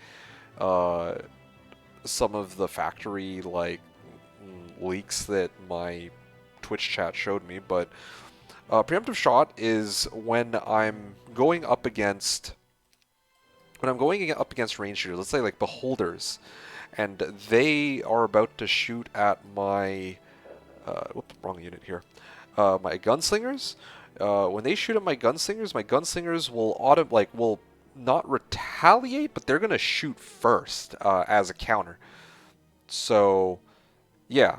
factory leaks that my Twitch chat showed me, but preemptive shot is when I'm going up against range shooters, let's say like beholders, and they are about to shoot at my wrong unit here, my gunslingers. When they shoot at my gunslingers will not retaliate, but they're gonna shoot first as a counter. So yeah,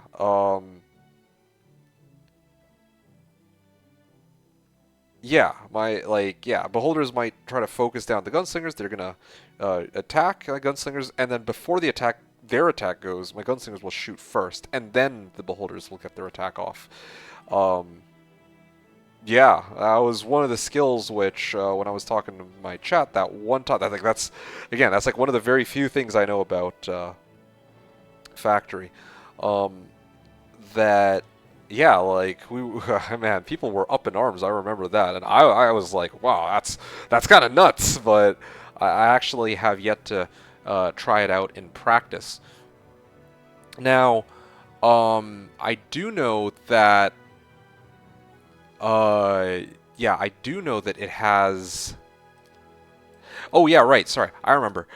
beholders might try to focus down the gunslingers. They're gonna attack gunslingers, and then before their attack goes, my gunslingers will shoot first, and then the beholders will get their attack off. Yeah, that was one of the skills which, when I was talking to my chat that one time, I think that's like one of the very few things I know about Factory. That, yeah, like, man, people were up in arms, I remember that, and I was like, wow, that's kind of nuts, but I actually have yet to try it out in practice. Now, I do know that I do know that it has... Oh, yeah, right, sorry, I remember.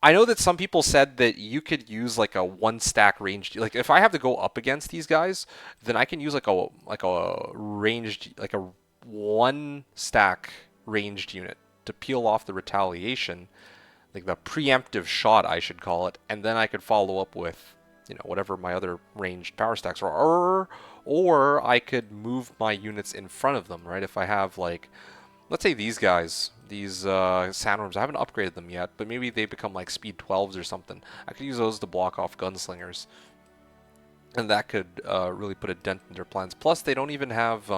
I know that some people said that you could use like a 1-stack ranged... Like, if I have to go up against these guys, then I can use like a ranged... Like a 1-stack ranged unit to peel off the retaliation. Like the preemptive shot, I should call it. And then I could follow up with, whatever my other ranged power stacks are. Or I could move my units in front of them, right? If I have, like, let's say these guys, these sandworms, I haven't upgraded them yet, but maybe they become like speed 12s or something. I could use those to block off gunslingers. And that could really put a dent in their plans. Plus, they don't even have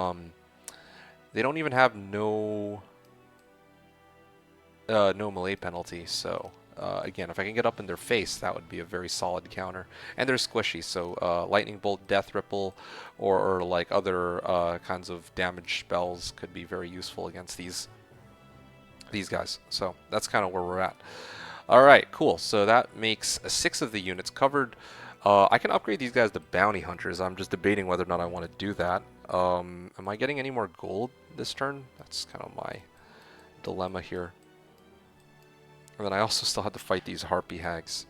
no melee penalty, so again, if I can get up in their face, that would be a very solid counter. And they're squishy, so Lightning Bolt, Death Ripple, or like other kinds of damage spells could be very useful against these guys. So that's kind of where we're at. All right, cool. So that makes 6 of the units covered. I can upgrade these guys to bounty hunters. I'm just debating whether or not I want to do that. Am I getting any more gold this turn? That's kind of my dilemma here. And then I also still have to fight these harpy hags.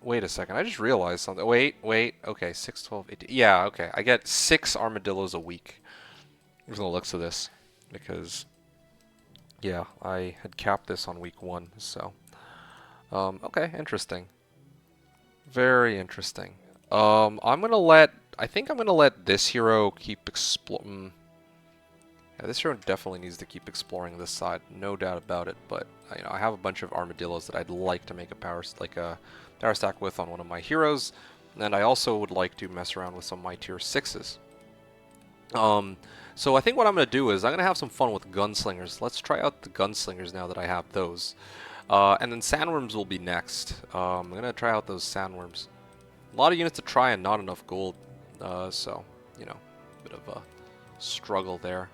Wait a second. I just realized something. Wait. Okay, 6, 12, 18. Yeah, okay. I get 6 armadillos a week. From the looks of this. Because, yeah, I had capped this on week 1. So, okay, interesting. Very interesting. I think I'm gonna let this hero keep exploring. Yeah, this hero definitely needs to keep exploring this side, no doubt about it. But you know, I have a bunch of armadillos that I'd like to make a power stack with on one of my heroes, and I also would like to mess around with some of my tier 6s. So I think what I'm gonna do is I'm gonna have some fun with gunslingers. Let's try out the gunslingers now that I have those, and then sandworms will be next. I'm gonna try out those sandworms. A lot of units to try and not enough gold, so you know, a bit of a struggle there.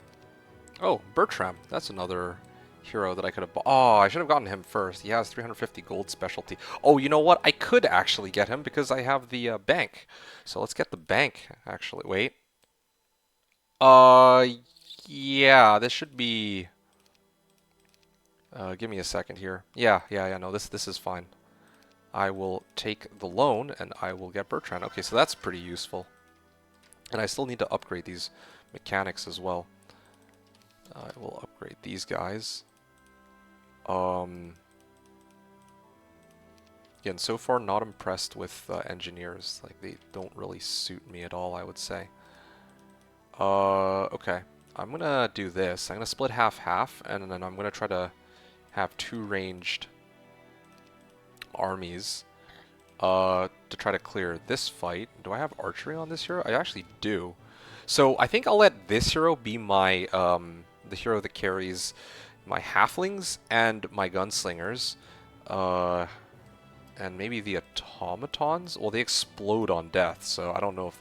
Oh, Bertram. That's another hero that I could have bought. Oh, I should have gotten him first. He has 350 gold specialty. Oh, you know what? I could actually get him because I have the bank. So let's get the bank, actually. Wait. Yeah, this should be... give me a second here. Yeah, no, this is fine. I will take the loan and I will get Bertrand. Okay, so that's pretty useful. And I still need to upgrade these mechanics as well. I will upgrade these guys. Again, so far not impressed with engineers. Like, they don't really suit me at all, I would say. Okay. I'm gonna do this. I'm gonna split half-half, and then I'm gonna try to have 2 ranged armies to try to clear this fight. Do I have archery on this hero? I actually do. So I think I'll let this hero be my the hero that carries my halflings and my gunslingers, and maybe the automatons. Well, they explode on death, so I don't know if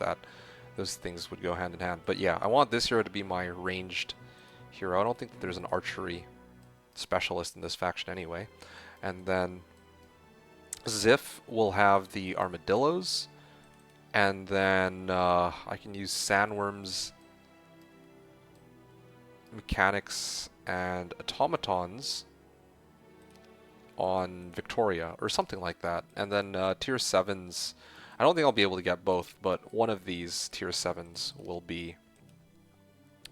those things would go hand in hand. But yeah, I want this hero to be my ranged hero. I don't think that there's an archery specialist in this faction anyway. And then Ziff will have the armadillos, and then I can use sandworms, mechanics, and automatons on Victoria, or something like that. And then tier 7s, I don't think I'll be able to get both, but one of these tier 7s will be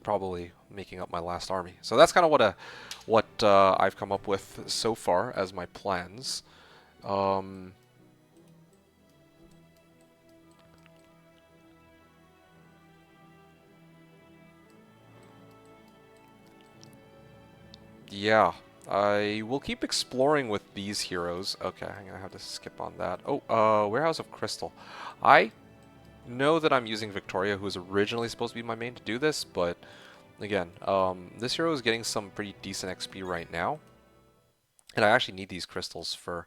probably making up my last army. So that's kind of what I've come up with so far as my plans. Yeah, I will keep exploring with these heroes. Okay, I'm gonna have to skip on that. Oh, Warehouse of Crystal. I know that I'm using Victoria, who was originally supposed to be my main, to do this, but again, this hero is getting some pretty decent XP right now, and I actually need these crystals for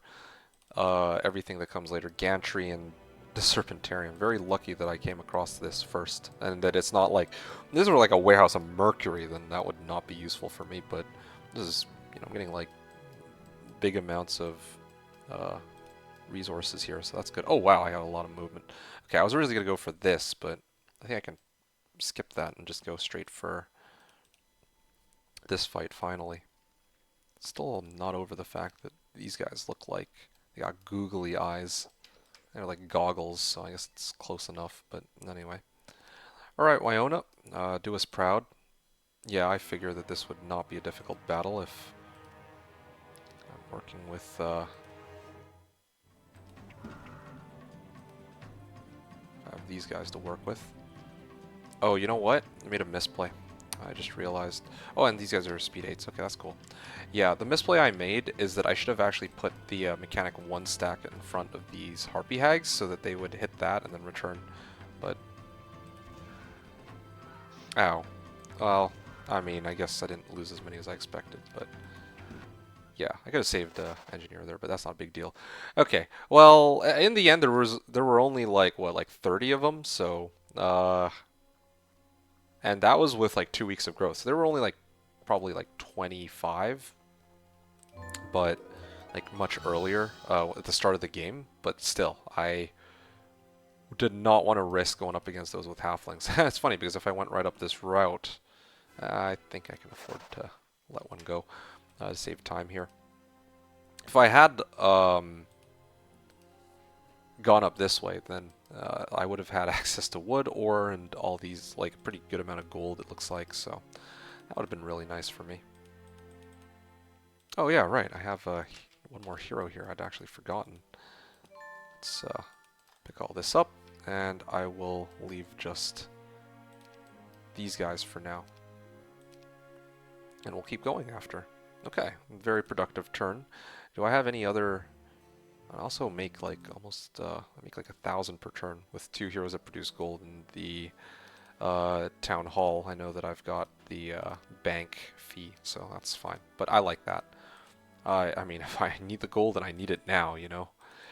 everything that comes later. Gantry and the Serpentarium. Very lucky that I came across this first, and that it's not like, if this were like a Warehouse of Mercury, then that would not be useful for me, but this is, you know, I'm getting like big amounts of resources here, so that's good. Oh wow, I got a lot of movement. Okay, I was originally going to go for this, but I think I can skip that and just go straight for this fight finally. Still not over the fact that these guys look like they got googly eyes. They're like goggles, so I guess it's close enough, but anyway. Alright, Wyona, do us proud. Yeah, I figure that this would not be a difficult battle if I'm working with I have these guys to work with. Oh, you know what? I made a misplay. I just realized. Oh, and these guys are speed 8s. Okay, that's cool. Yeah, the misplay I made is that I should have actually put the mechanic 1 stack in front of these harpy hags so that they would hit that and then return. But ow. Well, I mean, I guess I didn't lose as many as I expected, but yeah, I could have saved engineer there, but that's not a big deal. Okay, well, in the end, there were only like what, like 30 of them, so and that was with like 2 weeks of growth. So there were only like probably like 25, but like much earlier at the start of the game. But still, I did not want to risk going up against those with halflings. It's funny because if I went right up this route, I think I can afford to let one go to save time here. If I had gone up this way, then I would have had access to wood, ore, and all these, like, pretty good amount of gold, it looks like, so that would have been really nice for me. Oh yeah, right, I have one more hero here I'd actually forgotten. Let's pick all this up, and I will leave just these guys for now. And we'll keep going after. Okay, very productive turn. Do I have any other... I also make like almost, I make like 1,000 per turn with 2 heroes that produce gold in the town hall. I know that I've got the bank fee, so that's fine. But I like that. I mean, if I need the gold, then I need it now, you know?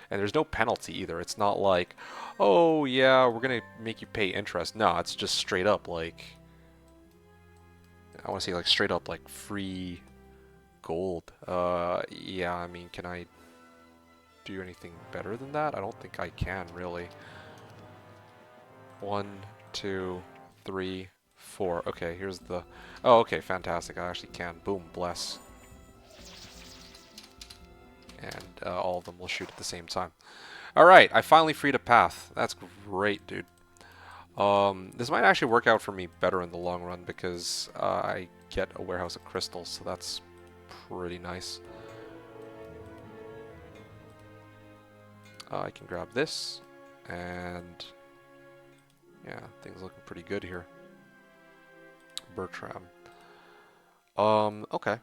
And there's no penalty either. It's not like, oh yeah, we're gonna make you pay interest. No, it's just straight up like, I want to say like straight up like free gold. Yeah, I mean, can I do anything better than that? I don't think I can, really. 1, 2, 3, 4. Okay, here's the... Oh, okay, fantastic. I actually can. Boom, bless. And all of them will shoot at the same time. Alright, I finally freed a path. That's great, dude. This might actually work out for me better in the long run because I get a warehouse of crystals, so that's pretty nice. I can grab this, and yeah, things looking pretty good here. Bertram. Okay.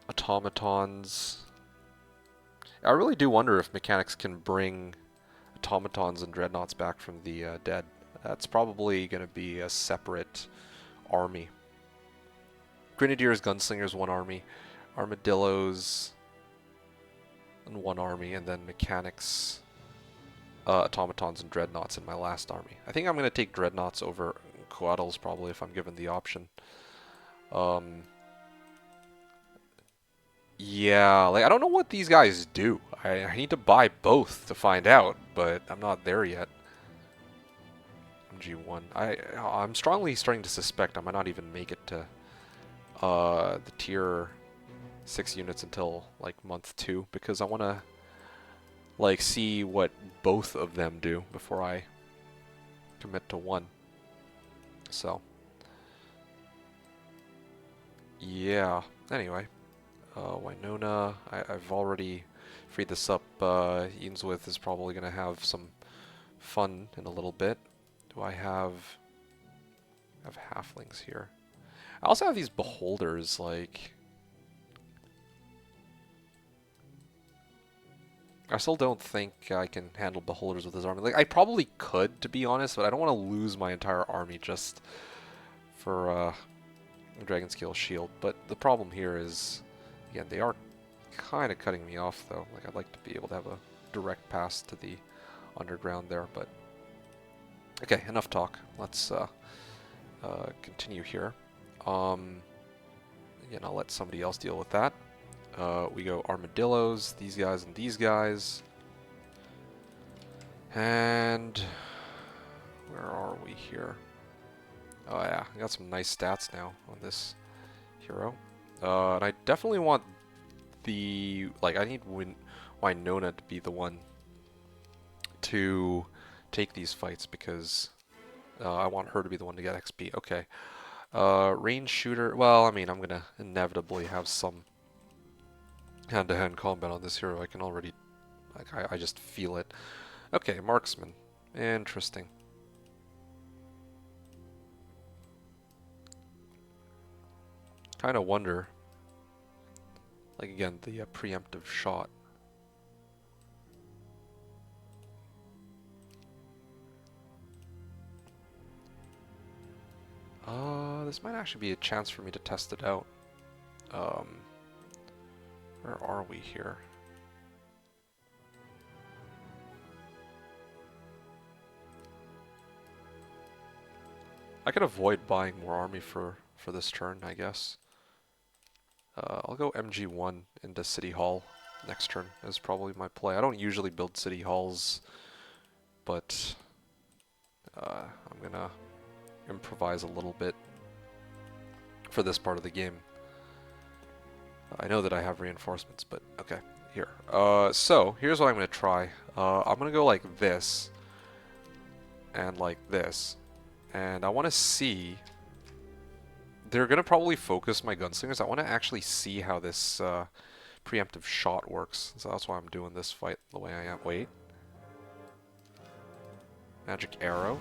Automatons. I really do wonder if mechanics can bring automatons and dreadnoughts back from the dead. That's probably going to be a separate army. Grenadiers, gunslingers, one army. Armadillos, in one army, and then mechanics, automatons, and dreadnoughts in my last army. I think I'm going to take dreadnoughts over coatls probably if I'm given the option. Yeah, like I don't know what these guys do. I need to buy both to find out, but I'm not there yet. G1. I'm strongly starting to suspect I might not even make it to the tier 6 units until like month 2 because I want to like see what both of them do before I commit to one. So yeah. Anyway, Winona, I've already freed this up. Eanswith is probably gonna have some fun in a little bit. Do I have halflings here? I also have these beholders, like... I still don't think I can handle beholders with this army. Like, I probably could, to be honest, but I don't want to lose my entire army just for Dragon Scale Shield. But the problem here is, again, they are kind of cutting me off, though. Like, I'd like to be able to have a direct pass to the underground there, but... Okay, enough talk. Let's continue here. Again, I'll let somebody else deal with that. We go armadillos, these guys and these guys. And where are we here? Oh yeah, I got some nice stats now on this hero. And I definitely want the... Like, I need Winona to be the one to take these fights because I want her to be the one to get XP. Okay. Range shooter. Well, I mean, I'm gonna inevitably have some hand-to-hand combat on this hero. I can already, like, I just feel it. Okay, marksman. Interesting. Kind of wonder, like, again, the preemptive shot. this might actually be a chance for me to test it out. Where are we here? I could avoid buying more army for this turn, I guess. I'll go MG1 into City Hall next turn is probably my play. I don't usually build City Halls, but I'm gonna improvise a little bit for this part of the game. I know that I have reinforcements, but okay, here. So here's what I'm gonna try. I'm gonna go like this and like this, and I want to see. They're gonna probably focus my gunslingers. I want to actually see how this preemptive shot works. So that's why I'm doing this fight the way I am. Wait. Magic arrow.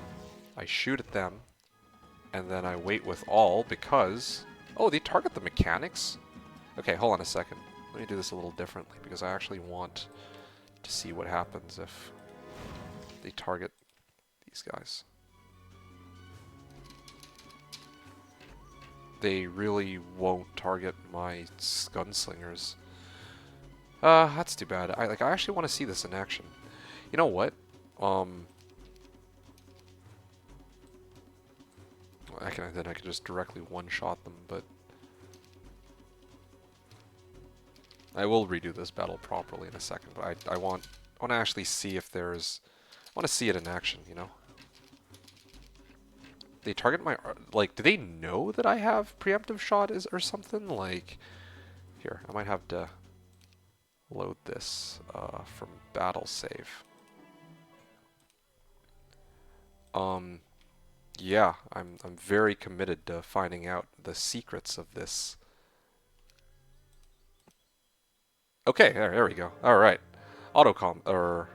I shoot at them, and then I wait with all because... Oh, they target the mechanics? Okay, hold on a second. Let me do this a little differently because I actually want to see what happens if they target these guys. They really won't target my gunslingers. That's too bad. I actually want to see this in action. You know what? I can just directly one-shot them, but I will redo this battle properly in a second. But I want to actually see if there's... I want to see it in action, you know? They target my... Like, do they know that I have preemptive shot or something? Like, here, I might have to load this from battle save. Yeah, I'm very committed to finding out the secrets of this. Okay, there we go. All right, autocom or.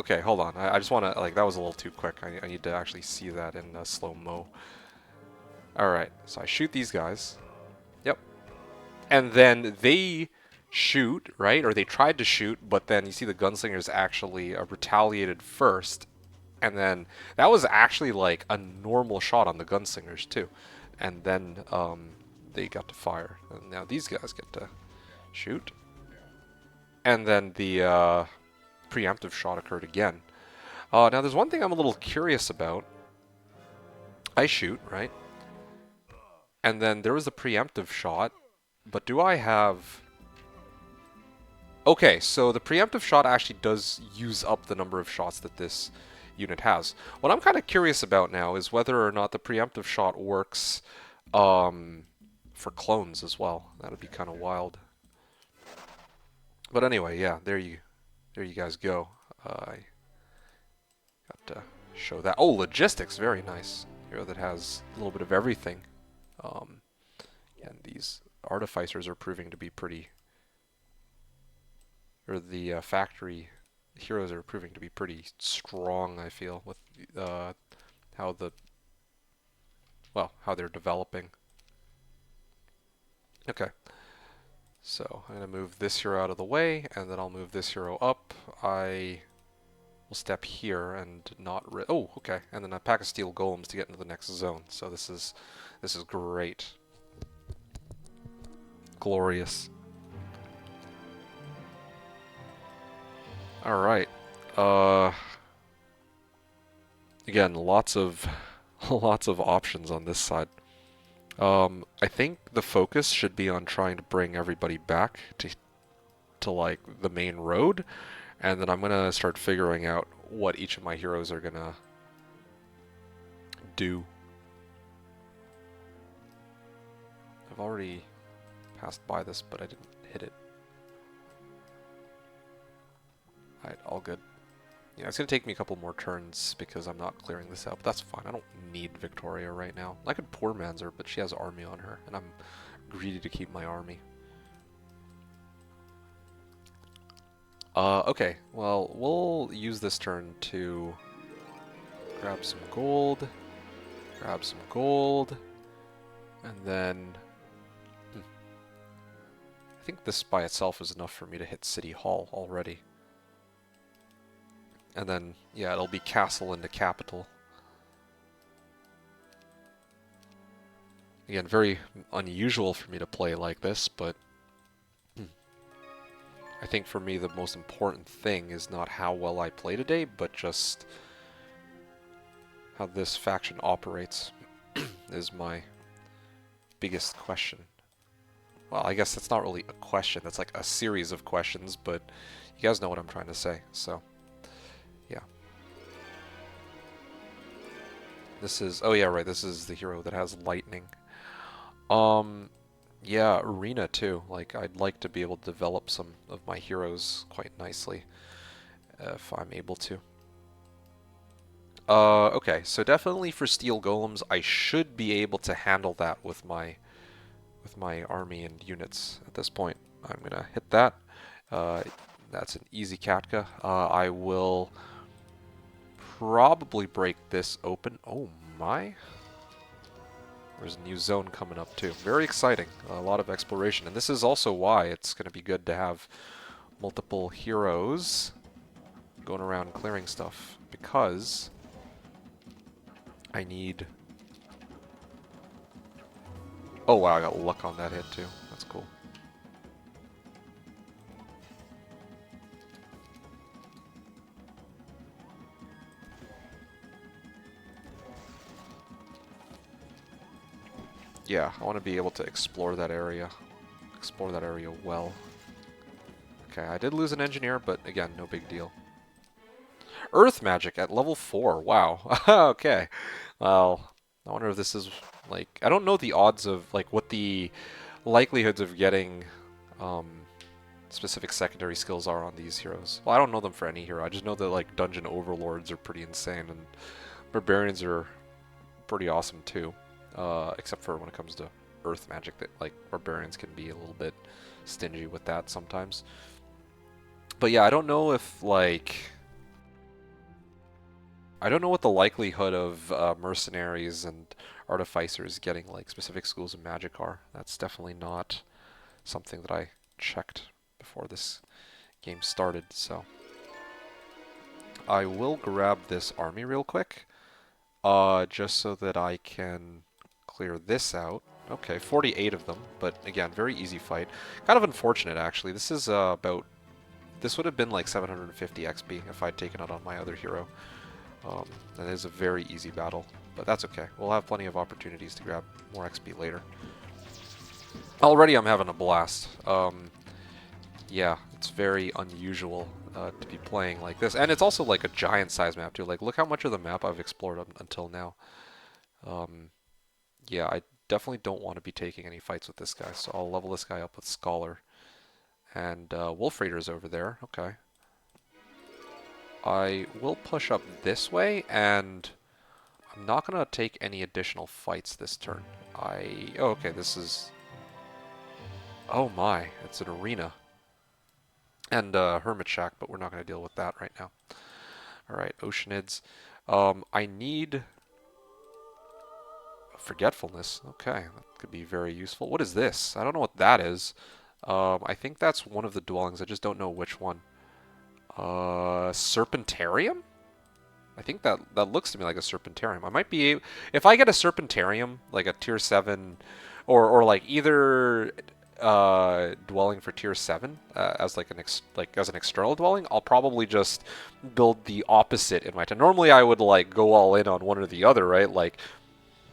Okay, hold on. I just want to that was a little too quick. I need to actually see that in slow mo. All right, so I shoot these guys. Yep, and then they shoot, right? Or they tried to shoot, but then you see the gunslingers actually retaliated first. And then that was actually like a normal shot on the gunslingers too. And then they got to fire. And now these guys get to shoot. And then the preemptive shot occurred again. Now there's one thing I'm a little curious about. I shoot, right? And then there was a preemptive shot. But do I have... Okay, so the preemptive shot actually does use up the number of shots that this unit has. What I'm kind of curious about now is whether or not the preemptive shot works for clones as well. That would be kind of wild. But anyway, yeah, there you guys go. I got to show that. Oh, logistics, very nice. Hero that has a little bit of everything. And these artificers are proving to be pretty... Or the factory heroes are proving to be pretty strong, I feel, with how they're developing. Okay, so I'm going to move this hero out of the way, and then I'll move this hero up. I will step here and not... Oh, okay, and then a pack of steel golems to get into the next zone. So this is great. Glorious. All right. Again, lots of options on this side. I think the focus should be on trying to bring everybody back to like the main road, and then I'm gonna start figuring out what each of my heroes are gonna do. I've already passed by this, but I didn't hit it. Alright, all good. Yeah, it's going to take me a couple more turns because I'm not clearing this out, but that's fine. I don't need Victoria right now. I could poor man's her, but she has army on her, and I'm greedy to keep my army. Okay, well, we'll use this turn to grab some gold, and then... I think this by itself is enough for me to hit City Hall already. And then, yeah, it'll be castle into capital. Again, very unusual for me to play like this, but I think for me the most important thing is not how well I play today, but just how this faction operates is my biggest question. Well, I guess that's not really a question, that's like a series of questions, but you guys know what I'm trying to say, so yeah. This is, oh yeah, right, this is the hero that has lightning. Yeah, arena too. Like, I'd like to be able to develop some of my heroes quite nicely, if I'm able to. Okay, so definitely for steel golems, I should be able to handle that with my army and units at this point. I'm gonna hit that. That's an easy Katka. I will probably break this open. Oh my. There's a new zone coming up too. Very exciting. A lot of exploration. And this is also why it's going to be good to have multiple heroes going around clearing stuff. Because I need... Oh wow, I got luck on that hit too. That's cool. Yeah, I want to be able to explore that area. Explore that area well. Okay, I did lose an engineer, but again, no big deal. Earth magic at level 4. Wow. Okay. Well, I wonder if this is like... I don't know the odds of like what the likelihoods of getting specific secondary skills are on these heroes. Well, I don't know them for any hero. I just know that like dungeon overlords are pretty insane and barbarians are pretty awesome too. Except for when it comes to earth magic, that like barbarians can be a little bit stingy with that sometimes. But yeah, I don't know if like... I don't know what the likelihood of mercenaries and artificers getting like specific schools of magic are. That's definitely not something that I checked before this game started, so I will grab this army real quick, just so that I can clear this out. Okay, 48 of them, but again, very easy fight. Kind of unfortunate, actually. This is about... This would have been like 750 XP if I'd taken it on my other hero. That is a very easy battle, but that's okay. We'll have plenty of opportunities to grab more XP later. Already I'm having a blast. Yeah, it's very unusual to be playing like this. And it's also like a giant size map too. Like, look how much of the map I've explored up until now. Yeah, I definitely don't want to be taking any fights with this guy, so I'll level this guy up with Scholar. And Wolf Raider's over there. Okay. I will push up this way, and I'm not going to take any additional fights this turn. Oh, okay, this is... Oh my, it's an arena. And Hermit Shack, but we're not going to deal with that right now. Alright, Oceanids. I need... Forgetfulness. Okay, that could be very useful. What is this? I don't know what that is. I think that's one of the dwellings. I just don't know which one. Serpentarium? I think that looks to me like a Serpentarium. I might be able... If I get a Serpentarium, like a tier 7, or like either dwelling for tier 7 as like as an external dwelling, I'll probably just build the opposite in my town. Normally I would like go all in on one or the other, right? Like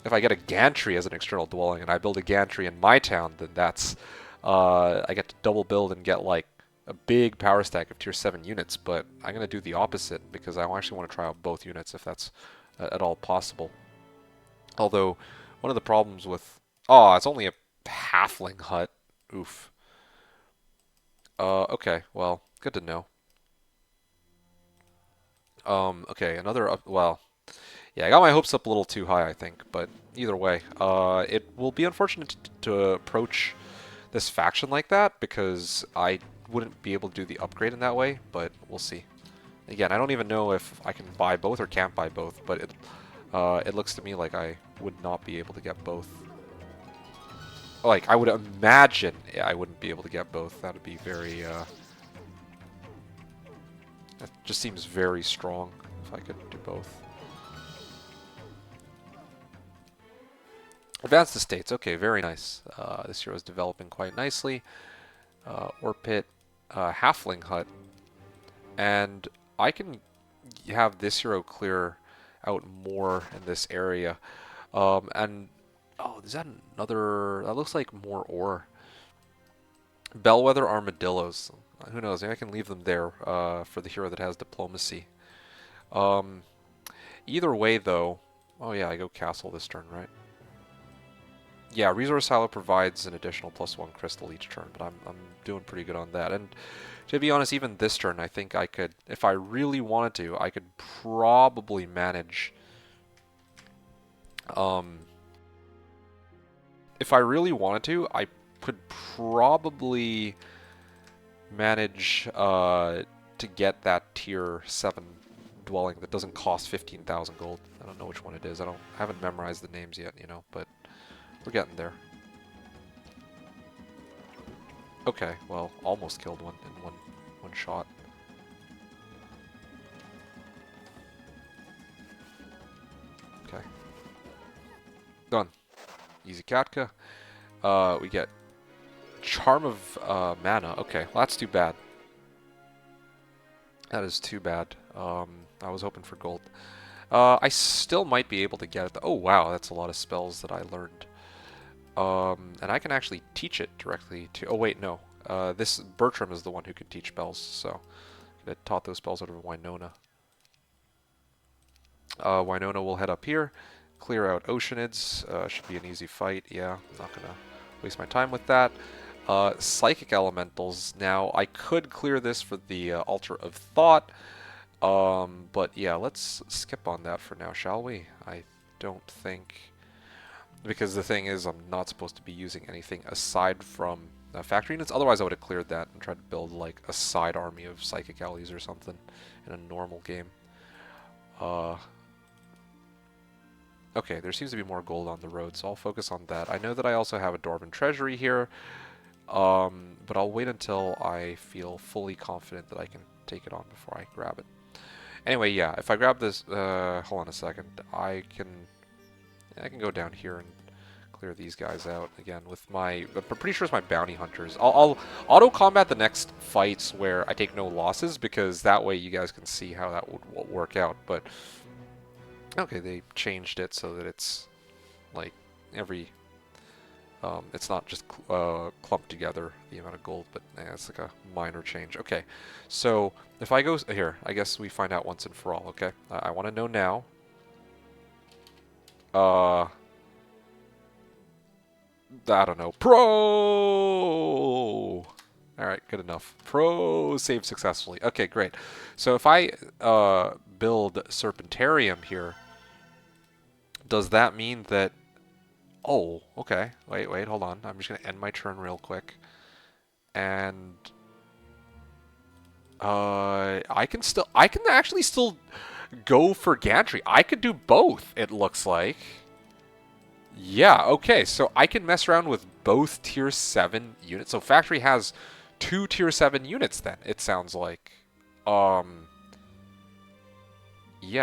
if I get a gantry as an external dwelling and I build a gantry in my town, then that's I get to double build and get like a big power stack of tier 7 units, but I'm going to do the opposite because I actually want to try out both units if that's at all possible. Although, one of the problems with... Oh, it's only a halfling hut. Oof. Okay, well, good to know. Okay, another... well, yeah, I got my hopes up a little too high, I think, but either way, it will be unfortunate to approach this faction like that because I wouldn't be able to do the upgrade in that way, but we'll see. Again, I don't even know if I can buy both or can't buy both, but it looks to me like I would not be able to get both. Like, I would imagine I wouldn't be able to get both. That would be very, that just seems very strong if I could do both. Advanced estates. Okay, very nice. This hero is developing quite nicely. Orpit, halfling hut, and I can have this hero clear out more in this area. And oh, is that another? That looks like more ore. Bellwether armadillos. Who knows? Maybe I can leave them there for the hero that has diplomacy. Um, Either way, though. Oh yeah, I go castle this turn, right? Yeah, resource silo provides an additional +1 crystal each turn, but I'm doing pretty good on that. And to be honest, even this turn, I think I could, if I really wanted to, I could probably manage. If I really wanted to, I could probably manage to get that tier 7 dwelling that doesn't cost 15,000 gold. I don't know which one it is. I haven't memorized the names yet, you know, but we're getting there. Okay, well, almost killed one in one shot. Okay. Done. Easy Katka. We get Charm of Mana. Okay, well, that's too bad. That is too bad. I was hoping for gold. I still might be able to get it. Oh, wow, that's a lot of spells that I learned. And I can actually teach it directly to... Oh, wait, no. This Bertram is the one who can teach spells, so I taught those spells out of Winona. Winona will head up here, clear out Oceanids. Should be an easy fight. Yeah, I'm not going to waste my time with that. Psychic Elementals. Now, I could clear this for the Altar of Thought, but yeah, let's skip on that for now, shall we? I don't think... Because the thing is, I'm not supposed to be using anything aside from factory units. Otherwise, I would have cleared that and tried to build like a side army of Psychic Allies or something in a normal game. Okay, there seems to be more gold on the road, so I'll focus on that. I know that I also have a Dwarven Treasury here, but I'll wait until I feel fully confident that I can take it on before I grab it. Anyway, yeah, if I grab this, hold on a second, I can go down here and clear these guys out again with my... I'm pretty sure it's my bounty hunters. I'll auto-combat the next fights where I take no losses, because that way you guys can see how that would work out. But okay, they changed it so that it's like every... it's not just clumped together, the amount of gold, but yeah, it's like a minor change. Okay, so if I go... Here, I guess we find out once and for all, okay? I want to know now. I don't know. Pro! Alright, good enough. Pro save successfully. Okay, great. So if I build Serpentarium here, does that mean that... Oh, okay. Wait, hold on. I'm just going to end my turn real quick. And... I can actually still go for gantry. I could do both, it looks like. Yeah, okay, so I can mess around with both tier 7 units. So factory has 2 tier 7 units then, it sounds like. Yeah,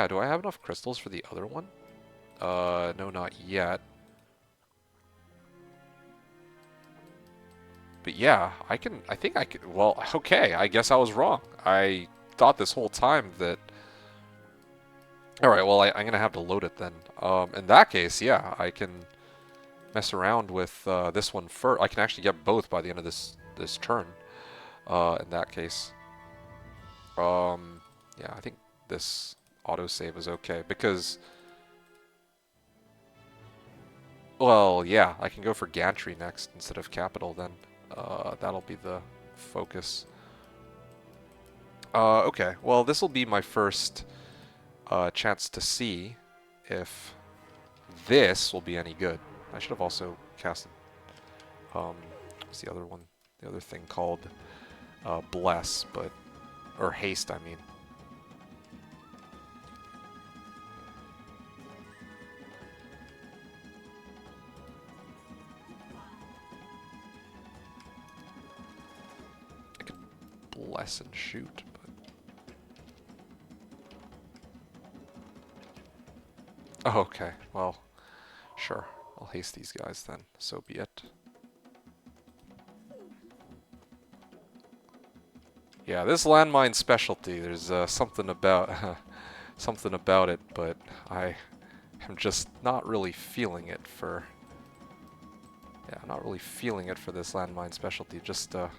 do I have enough crystals for the other one? No, not yet. But yeah, I think I can, well, okay, I guess I was wrong. I thought this whole time that... Alright, well, I'm gonna have to load it then. In that case, yeah, I can mess around with this one first. I can actually get both by the end of this turn. In that case, yeah, I think this autosave is okay because, well, yeah, I can go for gantry next instead of capital. Then that'll be the focus. Okay, well, this will be my first chance to see if this will be any good. I should have also casted, what's the other one? The other thing called Bless, but, or Haste, I mean. I could Bless and shoot, but... Oh, okay, well, sure. I'll haste these guys then, so be it. Yeah, this landmine specialty, there's something about something about it, but I am just not really feeling it for... Yeah, not really feeling it for this landmine specialty, just a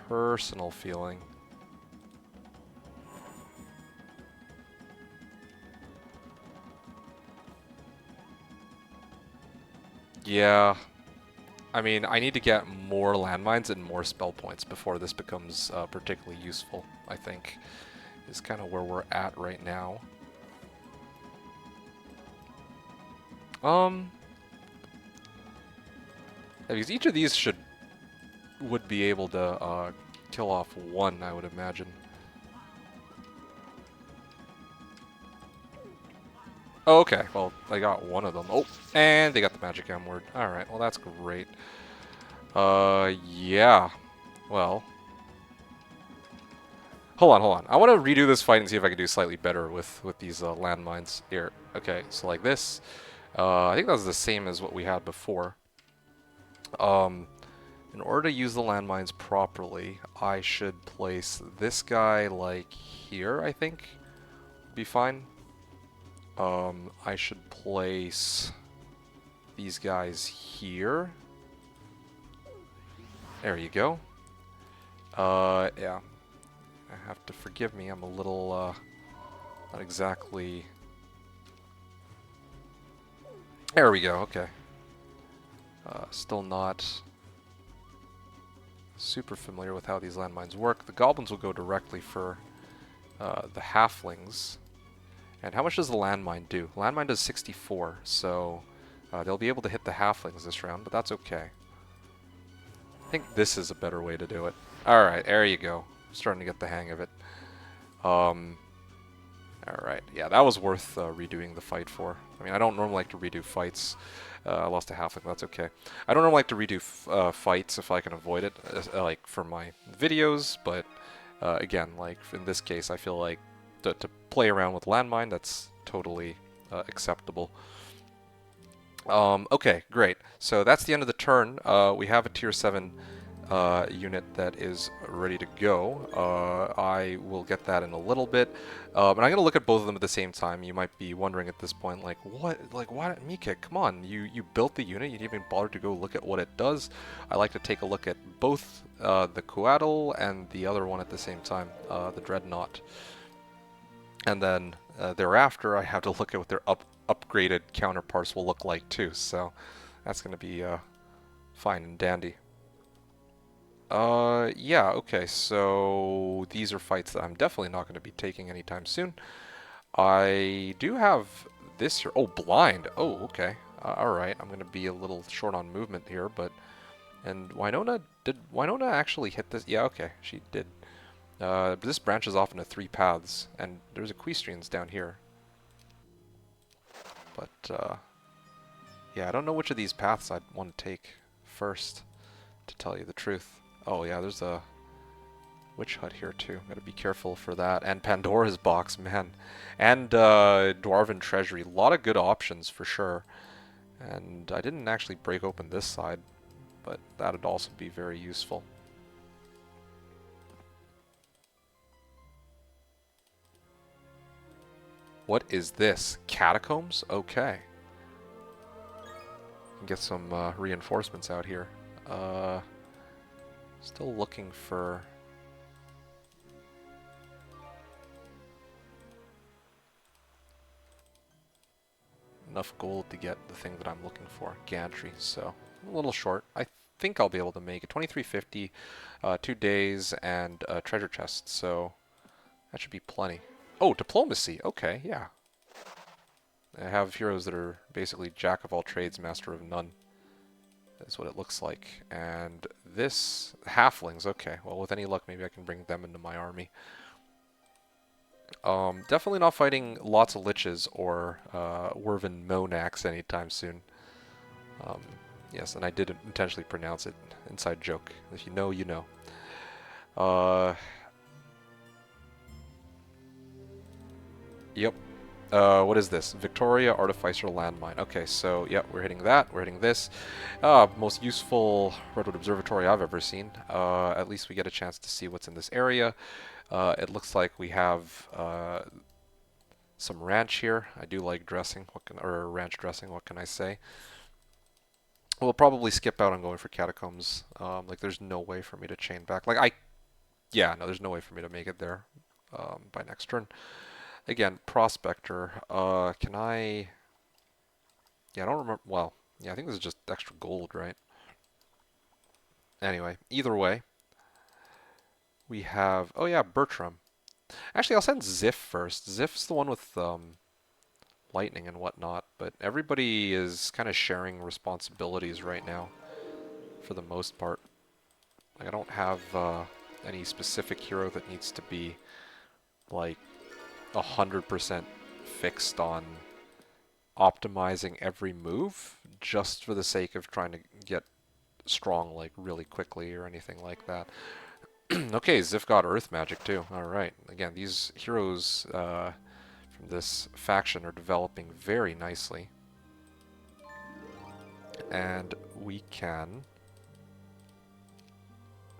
personal feeling. Yeah, I mean, I need to get more landmines and more spell points before this becomes particularly useful, I think, is kind of where we're at right now. Because each of these would be able to kill off one, I would imagine. Oh, okay, well, I got one of them. Oh, and they got the magic M word. Alright, well that's great. Yeah. Well. Hold on. I want to redo this fight and see if I can do slightly better with these landmines here. Okay, so like this. I think that was the same as what we had before. In order to use the landmines properly, I should place this guy like here, I think. Be fine. I should place these guys here. There you go. Yeah. I have to forgive me, I'm a little, not exactly... There we go, okay. Still not super familiar with how these landmines work. The goblins will go directly for the halflings. And how much does the landmine do? Landmine does 64, so they'll be able to hit the halflings this round, but that's okay. I think this is a better way to do it. Alright, there you go. I'm starting to get the hang of it. Alright, yeah, that was worth redoing the fight for. I mean, I don't normally like to redo fights. I lost a halfling, that's okay. I don't normally like to redo fights if I can avoid it, like for my videos, but again, like in this case, I feel like to play around with landmine, that's totally acceptable. Okay, great. So that's the end of the turn. We have a tier 7 unit that is ready to go. I will get that in a little bit. And I'm going to look at both of them at the same time. You might be wondering at this point, like, what? Like, why, Mika, come on. You built the unit. You didn't even bother to go look at what it does. I like to take a look at both the Coatl and the other one at the same time, the Dreadnought. And then thereafter, I have to look at what their upgraded counterparts will look like too. So that's going to be fine and dandy. Yeah, okay, so these are fights that I'm definitely not going to be taking anytime soon. I do have this here. Oh, blind. Oh, okay. Alright, I'm going to be a little short on movement here, but... And did Winona actually hit this? Yeah, okay, she did. This branches off into 3 paths, and there's equestrians down here. But, yeah, I don't know which of these paths I'd want to take first, to tell you the truth. Oh yeah, there's a witch hut here too. Gotta be careful for that. And Pandora's box, man. And Dwarven treasury. A lot of good options for sure. And I didn't actually break open this side, but that would also be very useful. What is this? Catacombs? Okay. Get some reinforcements out here. Still looking for... enough gold to get the thing that I'm looking for, gantry, so a little short. I think I'll be able to make it. 2350, 2 days, and a treasure chest, so that should be plenty. Oh, diplomacy, okay, yeah. I have heroes that are basically jack of all trades, master of none. That's what it looks like. And this, halflings, okay, well with any luck maybe I can bring them into my army. Definitely not fighting lots of liches or Werven Monax anytime soon. Yes, and I did intentionally pronounce it. Inside joke. If you know, you know. Yep. What is this? Victoria Artificer Landmine. Okay, so yeah, we're hitting that. We're hitting this. Most useful Redwood Observatory I've ever seen. At least we get a chance to see what's in this area. It looks like we have some ranch here. I do like dressing. Or ranch dressing. What can I say? We'll probably skip out on going for catacombs. Like, there's no way for me to chain back. Yeah, no, there's no way for me to make it there by next turn. Again, Prospector. Can I... Yeah, I don't remember... Well, yeah, I think this is just extra gold, right? Anyway, either way, we have... Oh yeah, Bertram. Actually, I'll send Ziff first. Ziff's the one with lightning and whatnot, but everybody is kind of sharing responsibilities right now, for the most part. Like, I don't have any specific hero that needs to be, like, 100% fixed on optimizing every move just for the sake of trying to get strong, like, really quickly or anything like that. Okay, Ziff got Earth Magic too. Alright. Again, these heroes from this faction are developing very nicely. And we can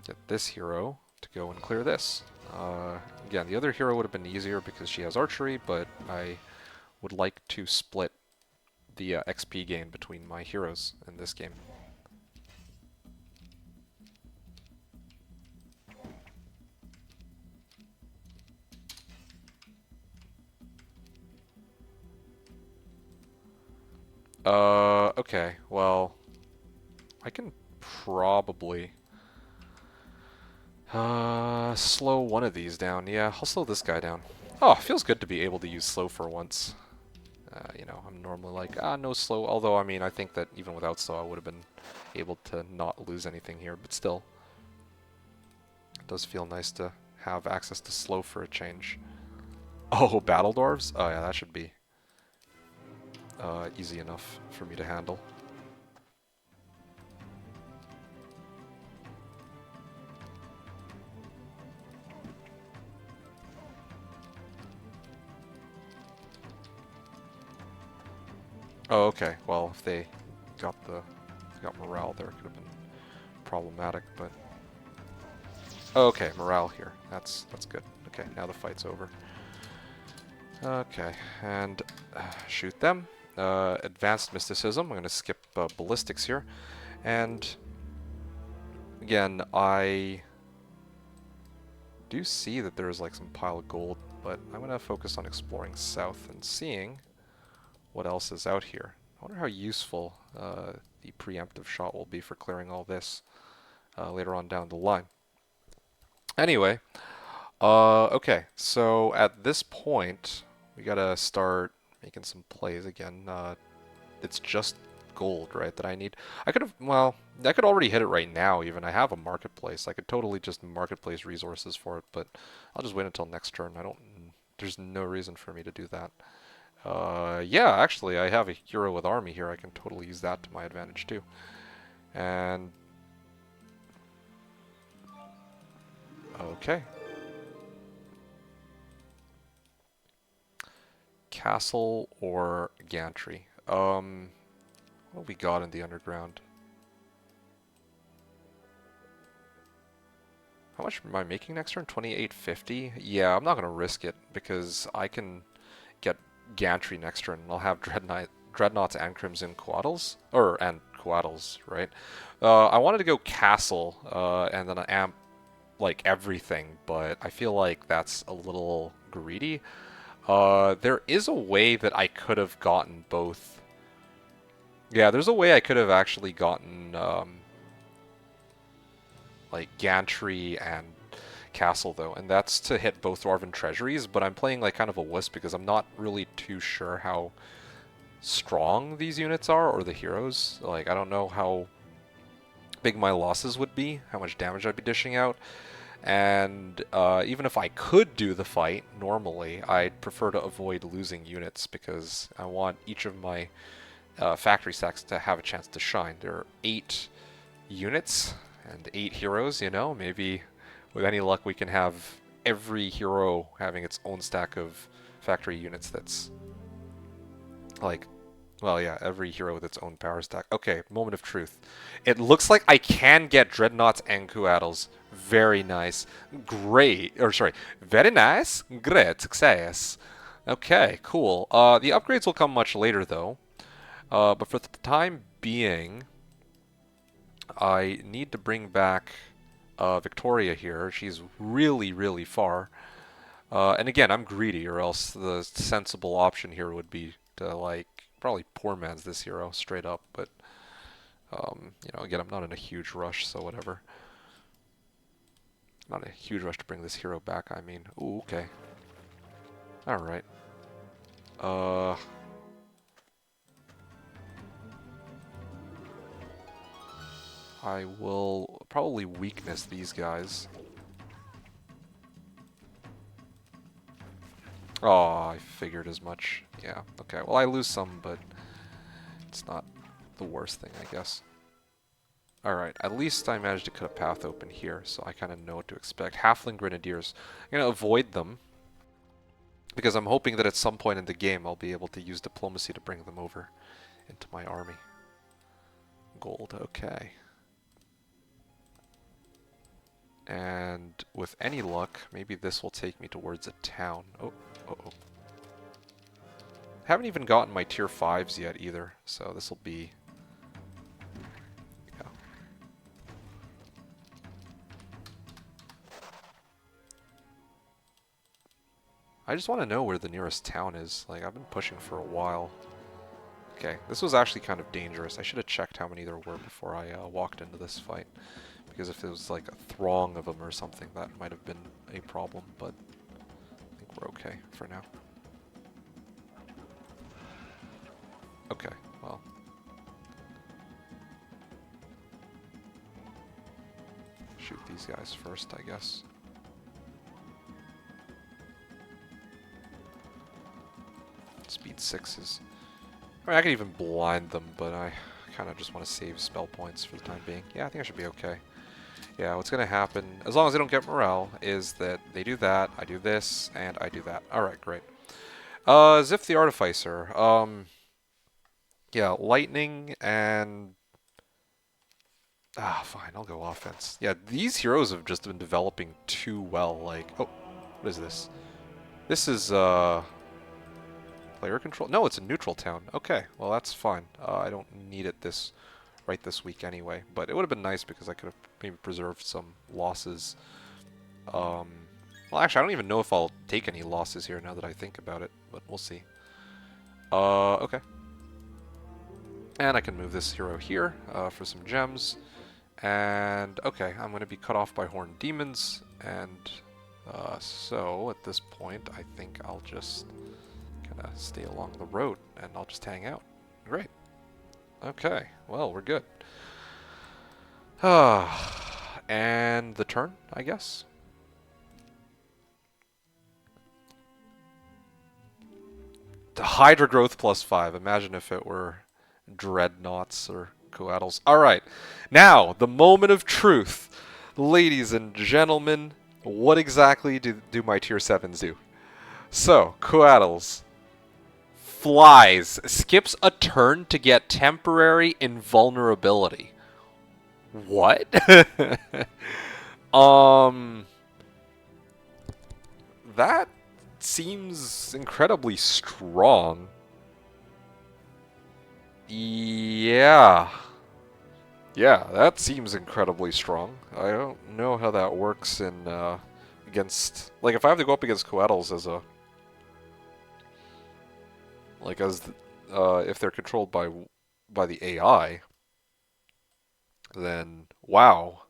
get this hero to go and clear this. Again, the other hero would have been easier because she has archery, but I would like to split the XP gain between my heroes in this game. Okay, well, I can probably slow one of these down. Yeah, I'll slow this guy down. Oh, it feels good to be able to use slow for once. You know, I'm normally like, no slow, although, I mean, I think that even without slow, I would have been able to not lose anything here, but still. It does feel nice to have access to slow for a change. Oh, Battle Dwarves? Oh yeah, that should be easy enough for me to handle. Oh, okay. Well, if they got morale there, it could have been problematic, but... Oh, okay, morale here. That's good. Okay, now the fight's over. Okay, and shoot them. Advanced Mysticism. I'm going to skip Ballistics here. And again, I do see that there's like some pile of gold, but I'm going to focus on exploring south and seeing what else is out here. I wonder how useful the preemptive shot will be for clearing all this later on down the line. Anyway, okay, so at this point, we gotta start making some plays again. It's just gold, right, that I need. I could have, well, I could already hit it right now even. I have a marketplace. I could totally just marketplace resources for it, but I'll just wait until next turn. There's no reason for me to do that. Yeah, actually, I have a hero with army here. I can totally use that to my advantage too. And okay. Castle or gantry? What have we got in the underground? How much am I making next turn? 2850? Yeah, I'm not going to risk it because I can get gantry next turn and I'll have dreadnoughts and crimson coatls, and coatls, right? I wanted to go castle and then amp like everything, but I feel like that's a little greedy. There is a way that I could have gotten both. Yeah, there's a way I could have actually gotten like gantry and castle though, and that's to hit both dwarven treasuries, but I'm playing like kind of a wuss because I'm not really too sure how strong these units are or the heroes. Like, I don't know how big my losses would be, how much damage I'd be dishing out. And even if I could do the fight normally, I'd prefer to avoid losing units because I want each of my factory stacks to have a chance to shine. There are 8 units and 8 heroes, you know, maybe with any luck we can have every hero having its own stack of factory units that's Like, well, yeah, every hero with its own power stack. Okay, moment of truth. It looks like I can get Dreadnoughts and Coatls. Very nice. Great. Or, sorry. Very nice. Great success. Okay, cool. The upgrades will come much later, though. But for the time being, I need to bring back Victoria here. She's really, really far. And again, I'm greedy, or else the sensible option here would be to, like, probably poor man's this hero, straight up. But, you know, again, I'm not in a huge rush, so whatever. Not a huge rush to bring this hero back, I mean. Ooh, okay. Alright. I will probably weakness these guys. Oh, I figured as much. Yeah, okay. Well, I lose some, but it's not the worst thing, I guess. Alright, at least I managed to cut a path open here, so I kind of know what to expect. Halfling Grenadiers. I'm going to avoid them, because I'm hoping that at some point in the game I'll be able to use diplomacy to bring them over into my army. Gold, okay. And with any luck, maybe this will take me towards a town. Oh, uh-oh. Haven't even gotten my tier 5s yet either, so this will be... Yeah. I just want to know where the nearest town is. Like, I've been pushing for a while. Okay, this was actually kind of dangerous. I should have checked how many there were before I walked into this fight. Because if it was like a throng of them or something, that might have been a problem, but I think we're okay for now. Okay, well. Shoot these guys first, I guess. Speed 6s. I mean, I could even blind them, but I kind of just want to save spell points for the time being. Yeah, I think I should be okay. Yeah, what's going to happen, as long as I don't get morale, is that they do that, I do this, and I do that. Alright, great. Ziph the Artificer. Yeah, lightning and... Ah, fine, I'll go offense. Yeah, these heroes have just been developing too well, like... Oh, what is this? This is, player control? No, it's a neutral town. Okay, well that's fine. I don't need it right this week anyway, but it would have been nice because I could have maybe preserved some losses. Well, actually, I don't even know if I'll take any losses here now that I think about it, but we'll see. Okay. And I can move this hero here for some gems. And, okay, I'm going to be cut off by Horned Demons, and so at this point, I think I'll just kind of stay along the road, and I'll just hang out. Great. Okay, well, we're good. And the turn, I guess. The Hydra Growth +5. Imagine if it were Dreadnoughts or Coatls. Alright, now, the moment of truth. Ladies and gentlemen, what exactly do my tier 7s do? So, Coatls. Flies. Skips a turn to get temporary invulnerability. What? That seems incredibly strong. Yeah. Yeah, that seems incredibly strong. I don't know how that works in, against... Like, if I have to go up against Coatls as a... Like, if they're controlled by the AI, then, wow.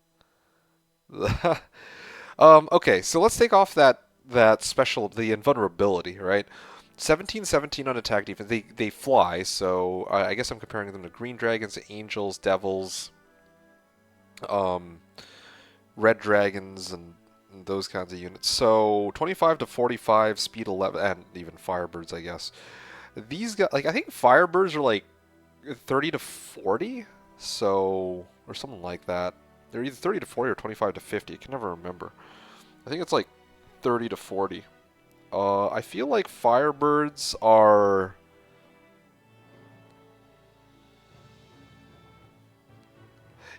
Okay, so let's take off that the invulnerability, right? 17-17 on attack defense. They fly, so I guess I'm comparing them to green dragons, angels, devils, red dragons, and those kinds of units. So 25 to 45, speed 11, and even firebirds, I guess. These guys, like, I think firebirds are like 30 to 40, so, or something like that. They're either 30 to 40 or 25 to 50. I can never remember. I think it's like 30 to 40. I feel like firebirds are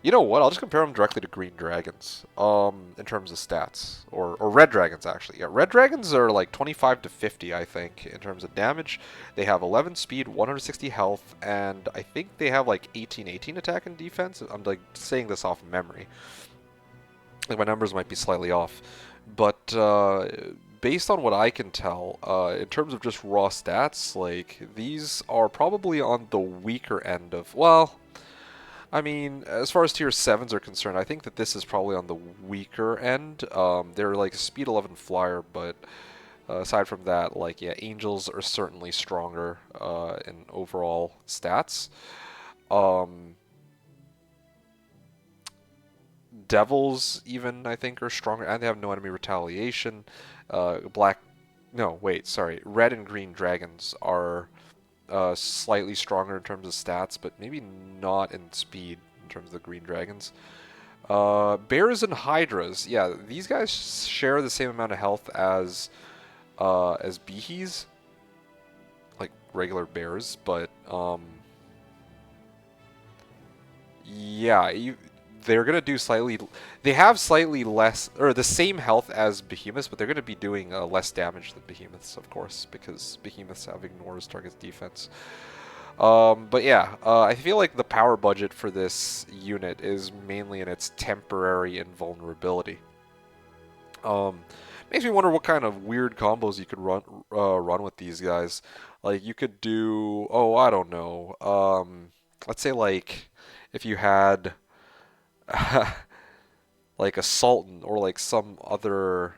You know what? I'll just compare them directly to green dragons. In terms of stats, or red dragons actually. Yeah, red dragons are like 25 to 50, I think, in terms of damage. They have 11 speed, 160 health, and I think they have like 18 attack and defense. I'm like saying this off memory. Like my numbers might be slightly off, but based on what I can tell, in terms of just raw stats, like these are probably on the weaker end of, well, I mean, as far as tier 7s are concerned, I think that this is probably on the weaker end. They're like a speed 11 flyer, but aside from that, like, yeah, angels are certainly stronger in overall stats. Um, devils, even, I think, are stronger, and they have no enemy retaliation. Black, no, wait, sorry. Red and green dragons are slightly stronger in terms of stats, but maybe not in speed in terms of the green dragons. Bears and hydras, yeah, these guys share the same amount of health as behees, like regular bears, but yeah, they're gonna do slightly. They have slightly less, or the same health as behemoths, but they're gonna be doing less damage than behemoths, of course, because behemoths have ignores target's defense. But yeah, I feel like the power budget for this unit is mainly in its temporary invulnerability. Makes me wonder what kind of weird combos you could run with these guys. Like you could do, oh, I don't know. Let's say like if you had like a Sultan or like some other.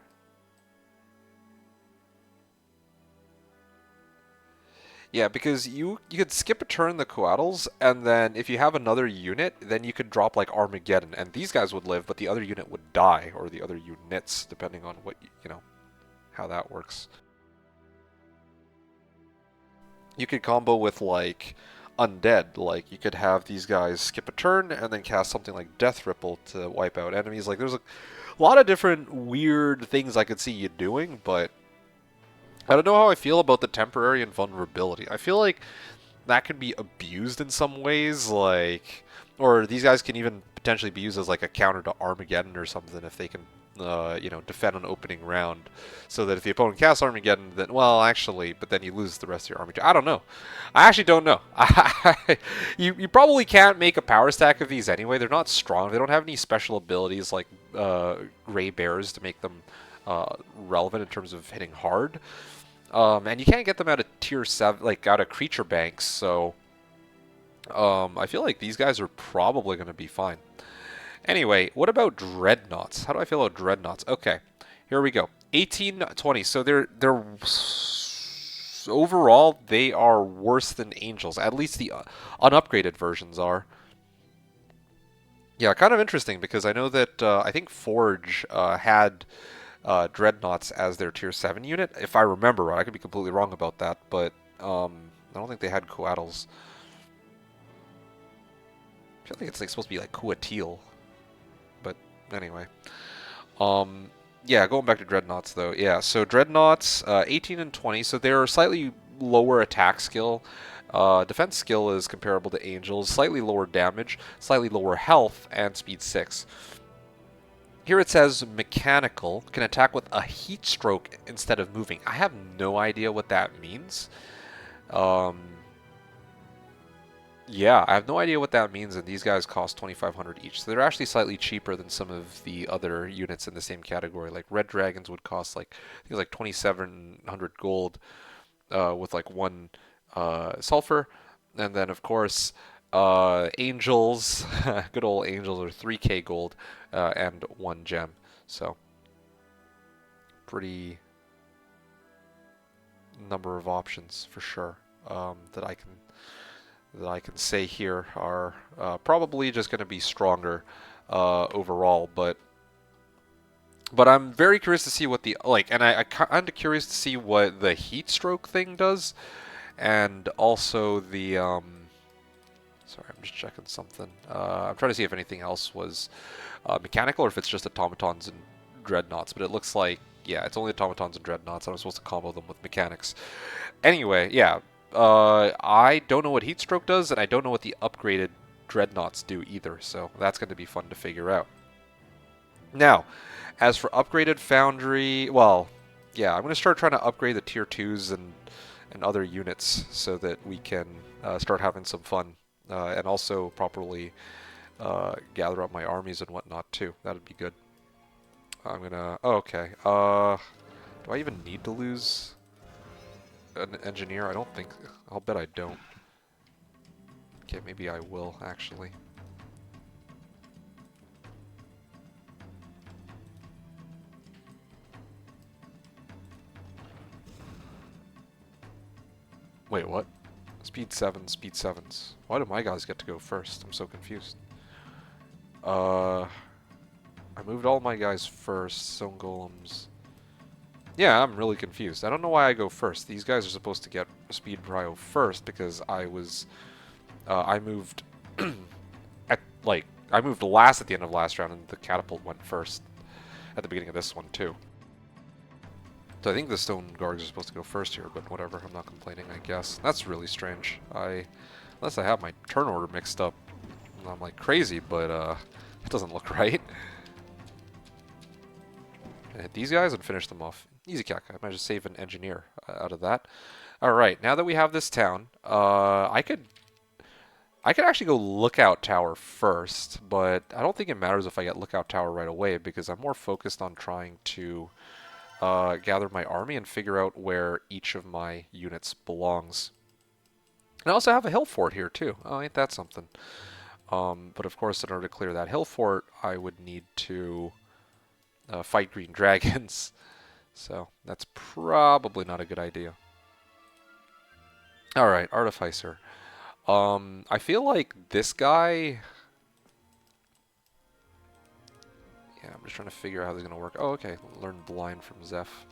Yeah, because you could skip a turn the Coatls, and then if you have another unit, then you could drop like Armageddon, and these guys would live, but the other unit would die, or the other units, depending on what you know how that works. You could combo with like undead, like you could have these guys skip a turn and then cast something like Death Ripple to wipe out enemies. Like there's a lot of different weird things I could see you doing, but I don't know how I feel about the temporary invulnerability. I feel like that can be abused in some ways, like, or these guys can even potentially be used as like a counter to Armageddon or something if they can, defend an opening round, so that if the opponent casts Armageddon, then well, actually, but then you lose the rest of your army. I don't know. I actually don't know. You probably can't make a power stack of these anyway. They're not strong. They don't have any special abilities like Gray Bears to make them relevant in terms of hitting hard. And you can't get them out of tier 7, like out of creature banks, so I feel like these guys are probably going to be fine. Anyway, what about dreadnoughts? How do I feel about dreadnoughts? Okay, here we go. 1820. So they're overall they are worse than angels. At least the unupgraded versions are. Yeah, kind of interesting because I know that I think Forge had dreadnoughts as their tier 7 unit, if I remember right. I could be completely wrong about that, but I don't think they had Coatls. I feel like it's like supposed to be like Coatil, but anyway. Yeah, going back to dreadnoughts though. Yeah, so dreadnoughts, 18 and 20, so they're slightly lower attack skill. Defense skill is comparable to angels, slightly lower damage, slightly lower health, and speed 6. Here it says mechanical, can attack with a heat stroke instead of moving. I have no idea what that means. Yeah, I have no idea what that means, and these guys cost 2,500 each. So they're actually slightly cheaper than some of the other units in the same category. Like Red Dragons would cost like, I think it was like 2,700 gold with like 1 sulfur. And then, of course, Angels, good old Angels, are 3k gold and 1 gem. So, pretty number of options for sure that I can say here are probably just going to be stronger overall, but I'm very curious to see what the and I kind of curious to see what the heat stroke thing does, and also the sorry, I'm just checking something. I'm trying to see if anything else was mechanical or if it's just automatons and dreadnoughts, but it looks like, yeah, it's only automatons and dreadnoughts. I'm supposed to combo them with mechanics. Anyway, yeah. I don't know what heat stroke does, and I don't know what the upgraded dreadnoughts do either, so that's going to be fun to figure out. Now, as for upgraded foundry, well, yeah, I'm going to start trying to upgrade the tier 2s and other units so that we can start having some fun and also properly gather up my armies and whatnot too. That'd be good. I'm gonna... Oh, okay. Do I even need to lose an engineer? I don't think... I'll bet I don't. Okay, maybe I will, actually. Wait, what? Speed 7, speed 7s. Why do my guys get to go first? I'm so confused. I moved all my guys first, stone golems. Yeah, I'm really confused. I don't know why I go first. These guys are supposed to get speed prio first because I was... I moved... I moved last at the end of last round and the catapult went first at the beginning of this one too. So I think the stone guards are supposed to go first here, but whatever, I'm not complaining, I guess. That's really strange. Unless I have my turn order mixed up, I'm like crazy, but it doesn't look right. Hit these guys and finish them off. Easy cack. I might just save an engineer out of that. Alright, now that we have this town, I could actually go lookout tower first, but I don't think it matters if I get lookout tower right away because I'm more focused on trying to gather my army and figure out where each of my units belongs. And I also have a hill fort here too. Oh, ain't that something? But of course, in order to clear that hill fort, I would need to fight green dragons. So that's probably not a good idea. Alright, Artificer. I feel like this guy... Yeah, I'm just trying to figure out how this is going to work. Oh, okay. Learn Blind from Zeph.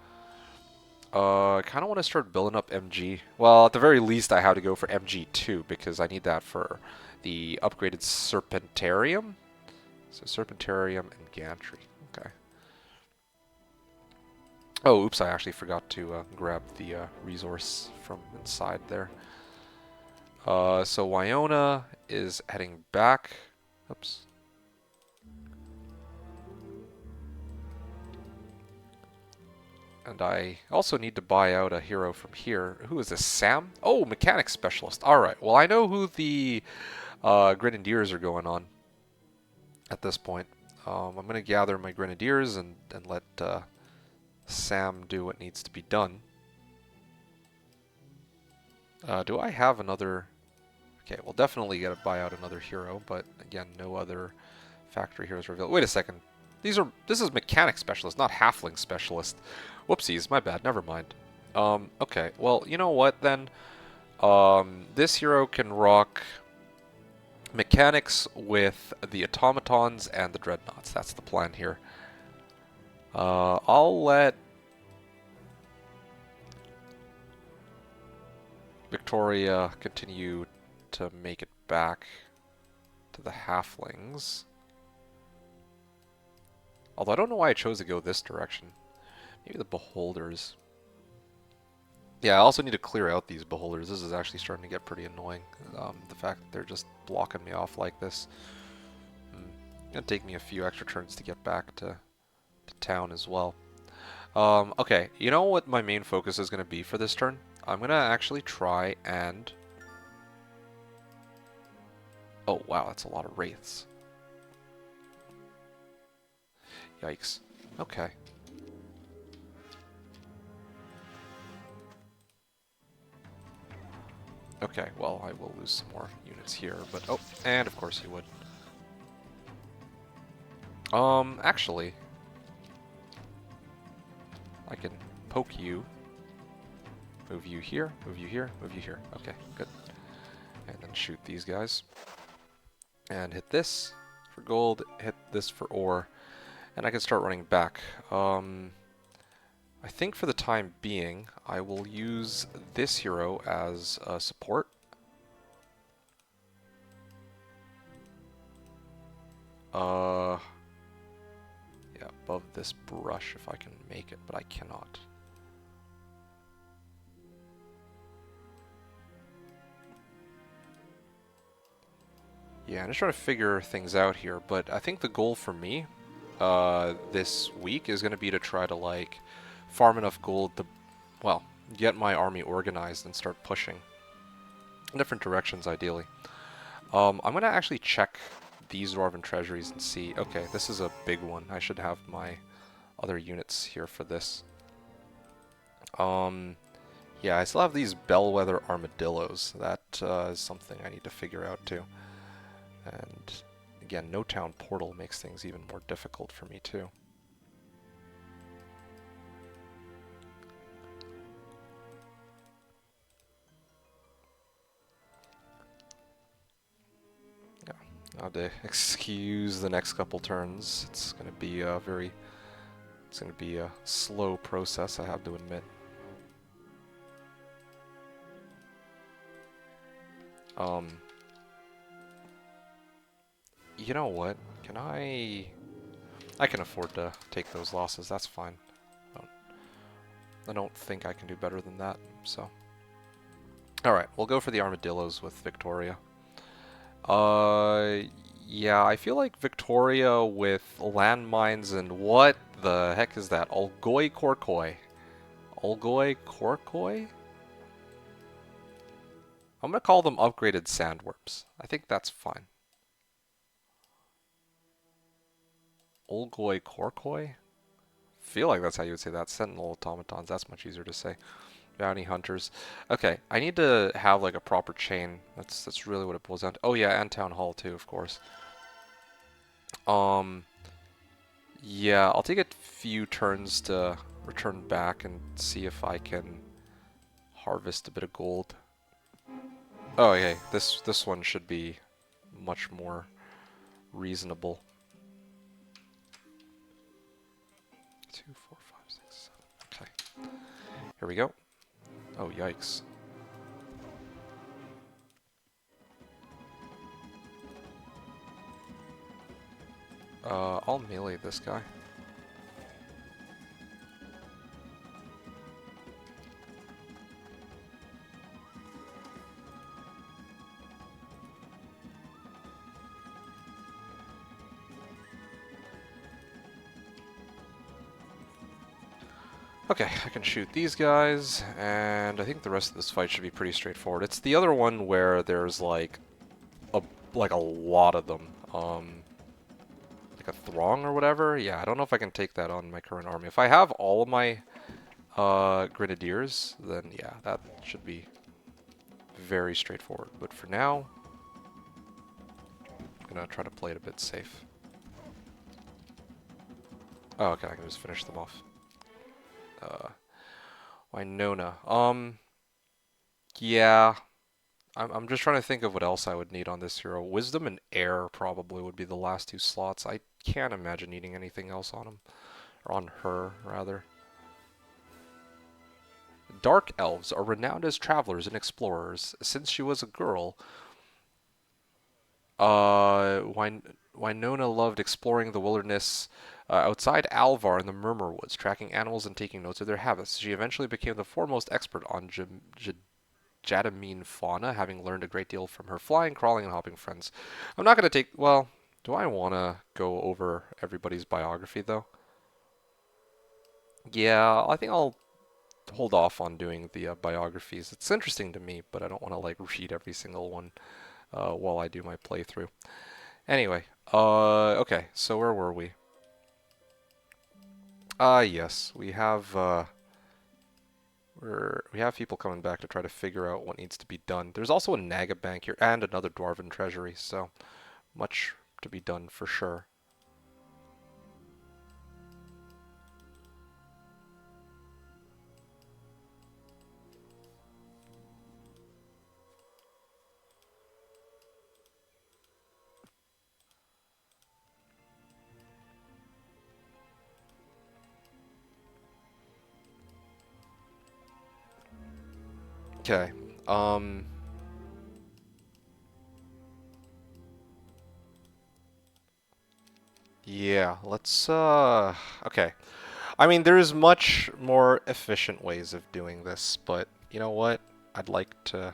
I kind of want to start building up MG. Well, at the very least, I have to go for MG2 because I need that for the upgraded Serpentarium. So Serpentarium and Gantry. Okay. Oh, oops, I actually forgot to grab the resource from inside there. So Wyona is heading back. Oops. And I also need to buy out a hero from here. Who is this, Sam? Oh, Mechanics Specialist. Alright, well I know who the Grenadiers are going on at this point. I'm going to gather my Grenadiers and let Sam do what needs to be done. Do I have another... Okay, we'll definitely get to buy out another hero, but again, no other factory heroes revealed. Wait a second. This is Mechanic Specialist, not Halfling Specialist. Whoopsies, my bad, never mind. Okay, well, you know what then? This hero can rock mechanics with the automatons and the dreadnoughts. That's the plan here. I'll let Victoria continue to make it back to the halflings. Although I don't know why I chose to go this direction. Maybe the beholders. Yeah, I also need to clear out these beholders. This is actually starting to get pretty annoying. The fact that they're just blocking me off like this. It's gonna take me a few extra turns to get back to town as well. Okay, you know what my main focus is gonna be for this turn? I'm gonna actually try and... Oh wow, that's a lot of wraiths. Yikes. Okay. Okay, well, I will lose some more units here, but... Oh, and of course he would. Actually... I can poke you. Move you here, move you here, move you here. Okay, good. And then shoot these guys. And hit this for gold, hit this for ore. And I can start running back. I think for the time being, I will use this hero as support. Yeah, above this brush if I can make it, but I cannot. Yeah, I'm just trying to figure things out here, but I think the goal for me this week is going to be to try to, like, farm enough gold to, well, get my army organized and start pushing in different directions, ideally. I'm going to actually check these Dwarven treasuries and see. Okay, this is a big one. I should have my other units here for this. Yeah, I still have these bellwether armadillos. That is something I need to figure out too. And again, no town portal makes things even more difficult for me too. Yeah, I'll have to excuse the next couple turns. It's going to be a it's going to be a slow process, I have to admit. You know what? I can afford to take those losses, that's fine. I don't think I can do better than that, so. Alright, we'll go for the armadillos with Victoria. Yeah, I feel like Victoria with landmines and what the heck is that? Olgoi-khorkhoi. Olgoi-khorkhoi? I'm gonna call them upgraded sandworms. I think that's fine. Olgoi-khorkhoi? Feel like that's how you would say that. Sentinel automatons, that's much easier to say. Bounty hunters. Okay, I need to have like a proper chain. That's really what it boils down to. Oh yeah, and town hall too, of course. Yeah, I'll take a few turns to return back and see if I can harvest a bit of gold. Oh, okay, this one should be much more reasonable. 2, 4, 5, 6, 7. Okay, here we go. Oh, yikes. I'll melee this guy. Okay, I can shoot these guys, and I think the rest of this fight should be pretty straightforward. It's the other one where there's like a lot of them. Like a throng or whatever. Yeah, I don't know if I can take that on my current army. If I have all of my grenadiers, then yeah, that should be very straightforward. But for now, I'm gonna try to play it a bit safe. Oh, okay, I can just finish them off. Winona. Yeah. I'm just trying to think of what else I would need on this hero. Wisdom and air probably would be the last 2 slots. I can't imagine needing anything else on him. Or on her, rather. Dark elves are renowned as travelers and explorers. Since she was a girl, Winona loved exploring the wilderness outside Alvar in the Murmur Woods, tracking animals and taking notes of their habits. She eventually became the foremost expert on Jadamine fauna, having learned a great deal from her flying, crawling, and hopping friends. I'm not going to take... Well, do I want to go over everybody's biography, though? Yeah, I think I'll hold off on doing the biographies. It's interesting to me, but I don't want to like read every single one while I do my playthrough. Anyway, okay, so where were we? Yes, we have we have people coming back to try to figure out what needs to be done. There's also a Naga bank here and another Dwarven treasury, so much to be done for sure. Okay. Yeah, let's okay. I mean, there's much more efficient ways of doing this, but you know what? I'd like to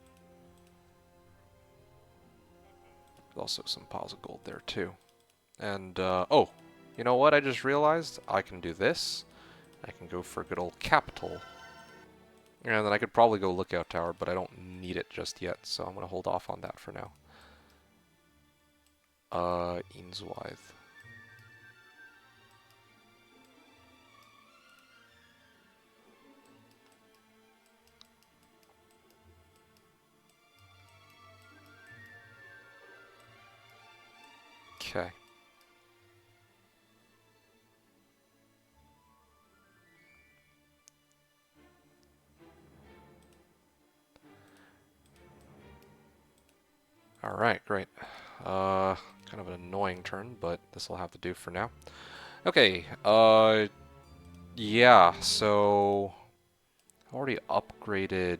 Also some piles of gold there too. And, oh, you know what I just realized? I can do this. I can go for a good old capital. And then I could probably go lookout tower, but I don't need it just yet, so I'm going to hold off on that for now. Eanswythe. Okay. Alright, great. Kind of an annoying turn, but this will have to do for now. Okay, yeah, so I've already upgraded.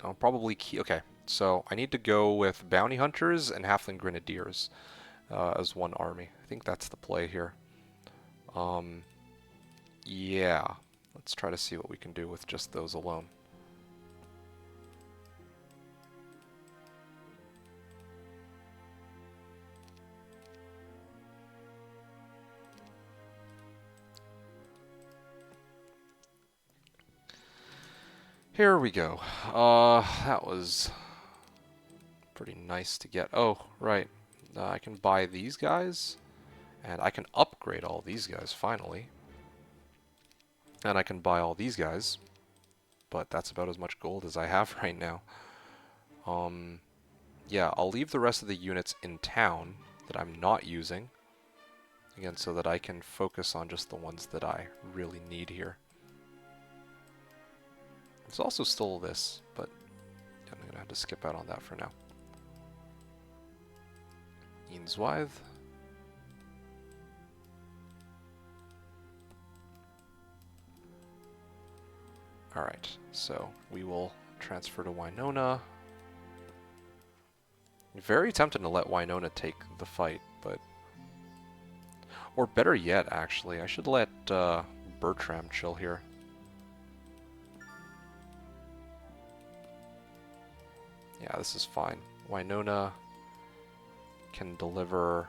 I'll probably keep. Okay, so I need to go with bounty hunters and halfling grenadiers as one army. I think that's the play here. Yeah, let's try to see what we can do with just those alone. Here we go. That was pretty nice to get. Oh, right. I can buy these guys, and I can upgrade all these guys, finally. And I can buy all these guys, but that's about as much gold as I have right now. Yeah, I'll leave the rest of the units in town that I'm not using. Again, so that I can focus on just the ones that I really need here. There's also still this, but I'm going to have to skip out on that for now. Eanswythe. Alright, so we will transfer to Winona. Very tempted to let Winona take the fight, but... Or better yet, actually, I should let Bertram chill here. Yeah, this is fine. Winona can deliver...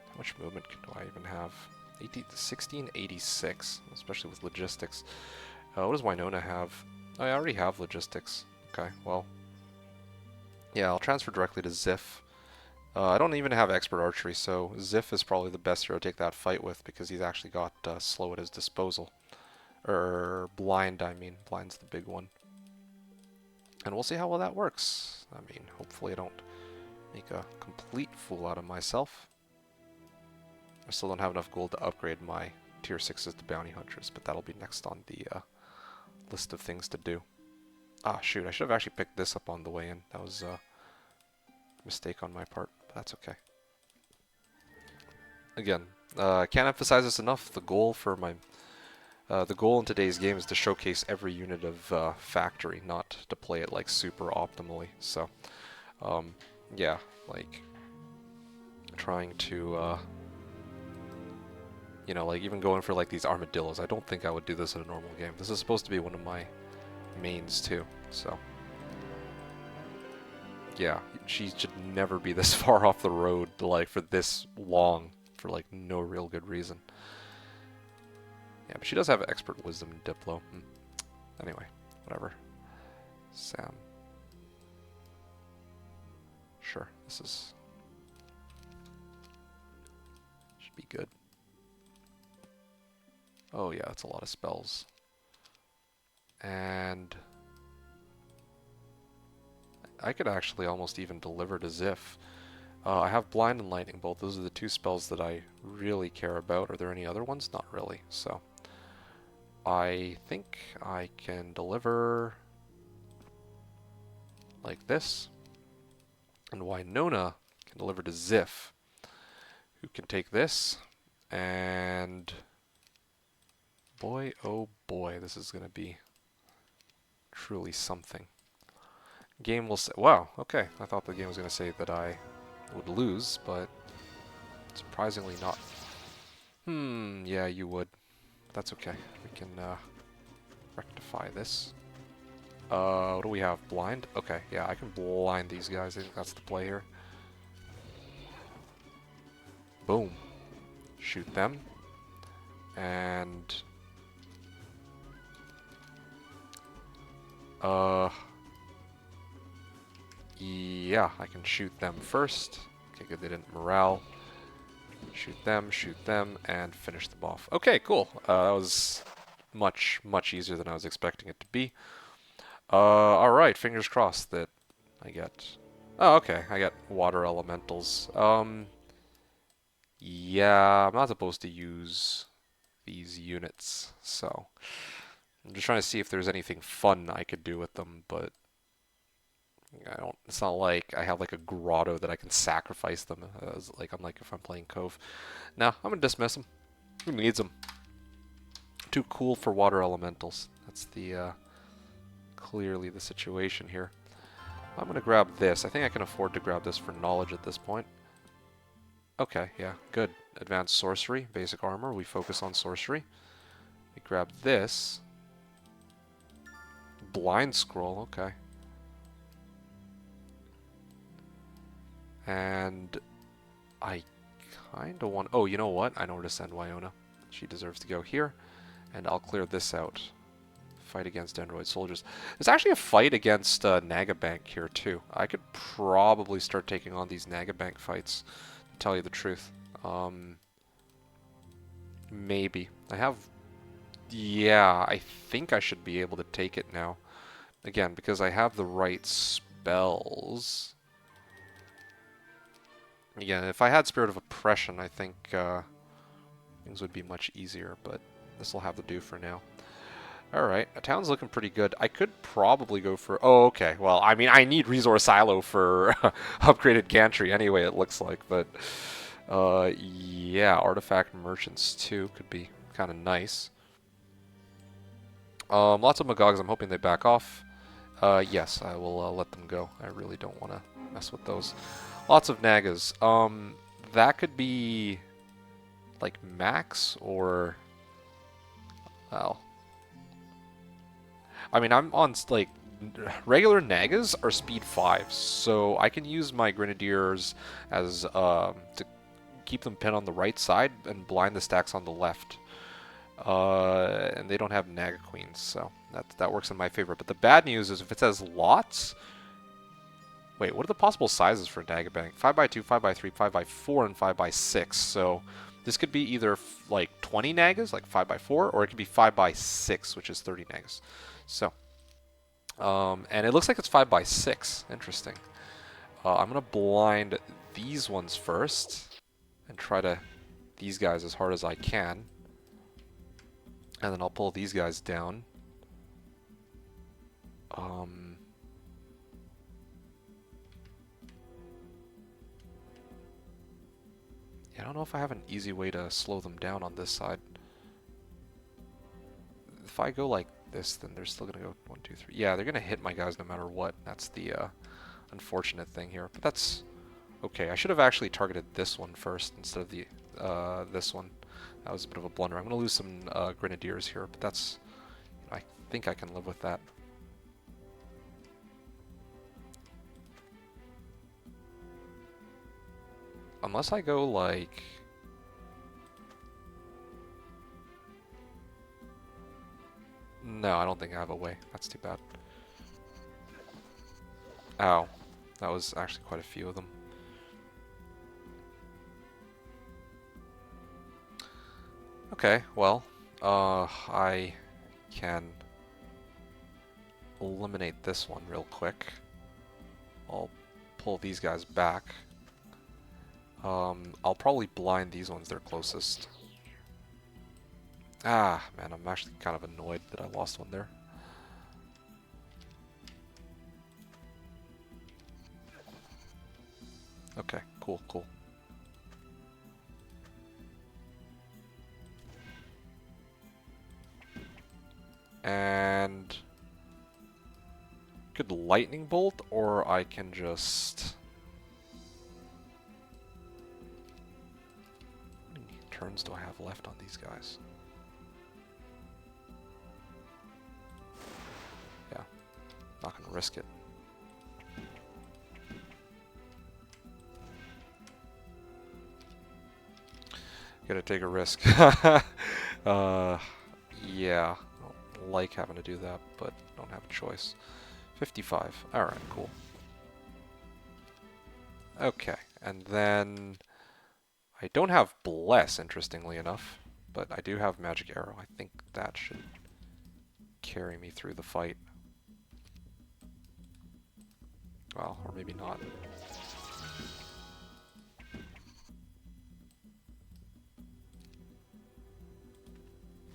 How much movement do I even have? 1686, especially with logistics. What does Winona have? Oh, I already have logistics. Okay, well... Yeah, I'll transfer directly to Ziff. I don't even have expert archery, so Ziff is probably the best hero to take that fight with because he's actually got slow at his disposal. Or blind, I mean. Blind's the big one. And we'll see how well that works. I mean, hopefully I don't make a complete fool out of myself. I still don't have enough gold to upgrade my tier 6s to bounty hunters, but that'll be next on the list of things to do. Ah, shoot, I should have actually picked this up on the way in. That was a mistake on my part, but that's okay. Again, I can't emphasize this enough. The goal for my... the goal in today's game is to showcase every unit of factory, not to play it like super optimally. So, yeah, like trying to, you know, like even going for like these armadillos. I don't think I would do this in a normal game. This is supposed to be one of my mains too. So, yeah, she should never be this far off the road, like for this long, for like no real good reason. Yeah, but she does have expert wisdom and Diplo. Anyway, whatever. Sam. Sure, this is... should be good. Oh yeah, that's a lot of spells. And... I could actually almost even deliver to Ziff. I have Blind and Lightning Bolt. Those are the two spells that I really care about. Are there any other ones? Not really, so... I think I can deliver like this, and Winona can deliver to Ziff, who can take this, and boy, oh boy, this is going to be truly something. Game will say, wow, okay, I thought the game was going to say that I would lose, but surprisingly not. Yeah, you would. That's okay. We can rectify this. What do we have? Blind? Okay, yeah, I can blind these guys. I think that's the play here. Boom. Shoot them. And... yeah, I can shoot them first. Okay, good, they didn't morale. Shoot them, and finish them off. Okay, cool. That was much, much easier than I was expecting it to be. Alright, fingers crossed that I get... Oh, okay, I got water elementals. Yeah, I'm not supposed to use these units, so... I'm just trying to see if there's anything fun I could do with them, but... I don't... It's not like I have like a grotto that I can sacrifice them, like unlike if I'm playing Cove. No, I'm gonna dismiss them. Who needs them? Too cool for water elementals. That's the, clearly the situation here. I'm gonna grab this. I think I can afford to grab this for knowledge at this point. Okay, yeah, good. Advanced sorcery, basic armor. We focus on sorcery. We grab this. Blind scroll, okay. And I kind of want... Oh, you know what? I know where to send Wyona. She deserves to go here. And I'll clear this out. Fight against Android soldiers. There's actually a fight against Nagabank here, too. I could probably start taking on these Nagabank fights, to tell you the truth. Maybe. I have... Yeah, I think I should be able to take it now. Again, because I have the right spells... Again, if I had Spirit of Oppression, I think things would be much easier, but this will have to do for now. Alright, a town's looking pretty good. I could probably go for... Oh, okay. Well, I mean, I need Resource Silo for upgraded gantry anyway, it looks like, but... yeah, Artifact Merchants, too, could be kind of nice. Lots of Magogs, I'm hoping they back off. Yes, I will let them go. I really don't want to mess with those. Lots of Nagas. That could be like max or... Well... I mean, I'm on like... Regular Nagas are speed 5, so I can use my Grenadiers as to keep them pinned on the right side and blind the stacks on the left. And they don't have Naga Queens, so that works in my favor. But the bad news is if it says lots... Wait, what are the possible sizes for Nagabank? 5x2, 5x3, 5x4, and 5x6. So this could be either like 20 Nagas, like 5x4, or it could be 5x6, which is 30 Nagas. So, and it looks like it's 5x6. Interesting. I'm going to blind these ones first and try to these guys as hard as I can. And then I'll pull these guys down. I don't know if I have an easy way to slow them down on this side. If I go like this, then they're still going to go 1, 2, 3. Yeah, they're going to hit my guys no matter what. That's the unfortunate thing here. But that's okay. I should have actually targeted this one first instead of the this one. That was a bit of a blunder. I'm going to lose some Grenadiers here, but that's... I think I can live with that. Unless I go like... No, I don't think I have a way. That's too bad. Ow. That was actually quite a few of them. Okay, well, I can eliminate this one real quick. I'll pull these guys back. I'll probably blind these ones, they're closest. Ah, man, I'm actually kind of annoyed that I lost one there. Okay, cool, cool. And... could lightning bolt, or I can just... How many turns do I have left on these guys? Yeah. risk it. Gotta take a risk. Yeah. I don't like having to do that, but don't have a choice. 55. Alright, cool. Okay, and then I don't have Bless, interestingly enough, but I do have Magic Arrow. I think that should carry me through the fight. Well, or maybe not.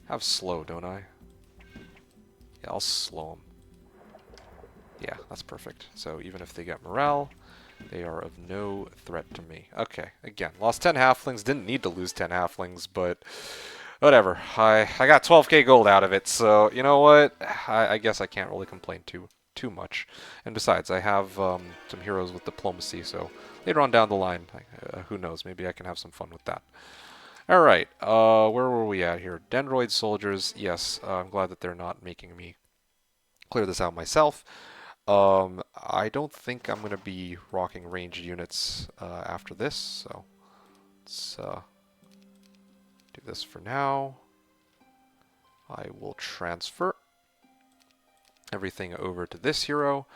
Have slow, don't I? Yeah, I'll slow them. Yeah, that's perfect. So even if they get morale, they are of no threat to me. Okay, again, lost 10 halflings. Didn't need to lose 10 halflings, but whatever. I got 12k gold out of it, so you know what? I guess I can't really complain too much. And besides, I have some heroes with diplomacy, so later on down the line, who knows? Maybe I can have some fun with that. All right, where were we at here? Dendroid soldiers. Yes, I'm glad that they're not making me clear this out myself. I don't think I'm going to be rocking ranged units after this, so let's do this for now. I will transfer everything over to this hero,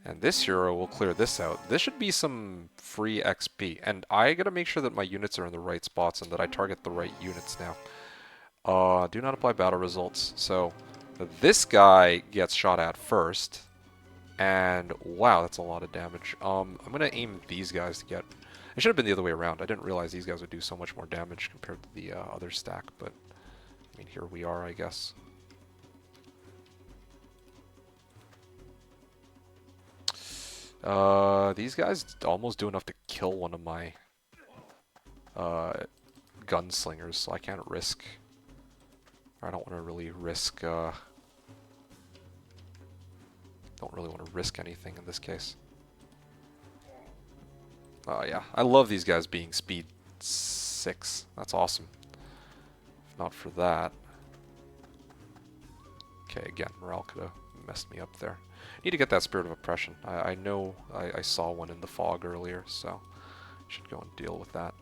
and this hero will clear this out. This should be some free XP, and I gotta make sure that my units are in the right spots and that I target the right units now. Do not apply battle results. So this guy gets shot at first. And wow, that's a lot of damage. I'm going to aim these guys to get... It should have been the other way around. I didn't realize these guys would do so much more damage compared to the other stack, but I mean, here we are, I guess. These guys almost do enough to kill one of my gunslingers, so I can't risk... I don't want to really risk... Don't really want to risk anything in this case. Oh yeah, I love these guys being speed 6. That's awesome. If not for that. Okay, again, morale could have messed me up there. Need to get that Spirit of Oppression. I know I saw one in the fog earlier, so I should go and deal with that.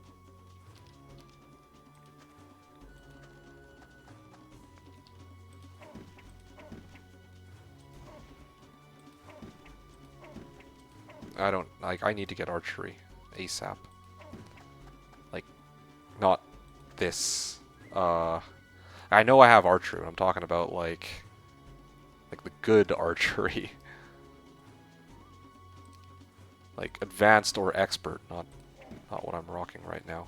I need to get archery ASAP. Like, not this. I know I have archery. I'm talking about like the good archery. Like advanced or expert, not what I'm rocking right now.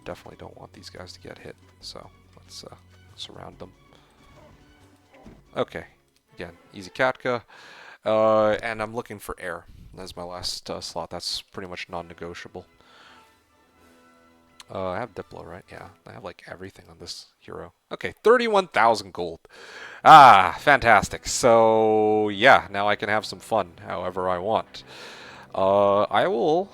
Definitely don't want these guys to get hit, so let's surround them. Okay, again, easy Katka. And I'm looking for air. That's my last slot. That's pretty much non-negotiable. I have Diplo, right? Yeah, I have like everything on this hero. Okay, 31,000 gold. Ah, fantastic. So, yeah, now I can have some fun however I want. I will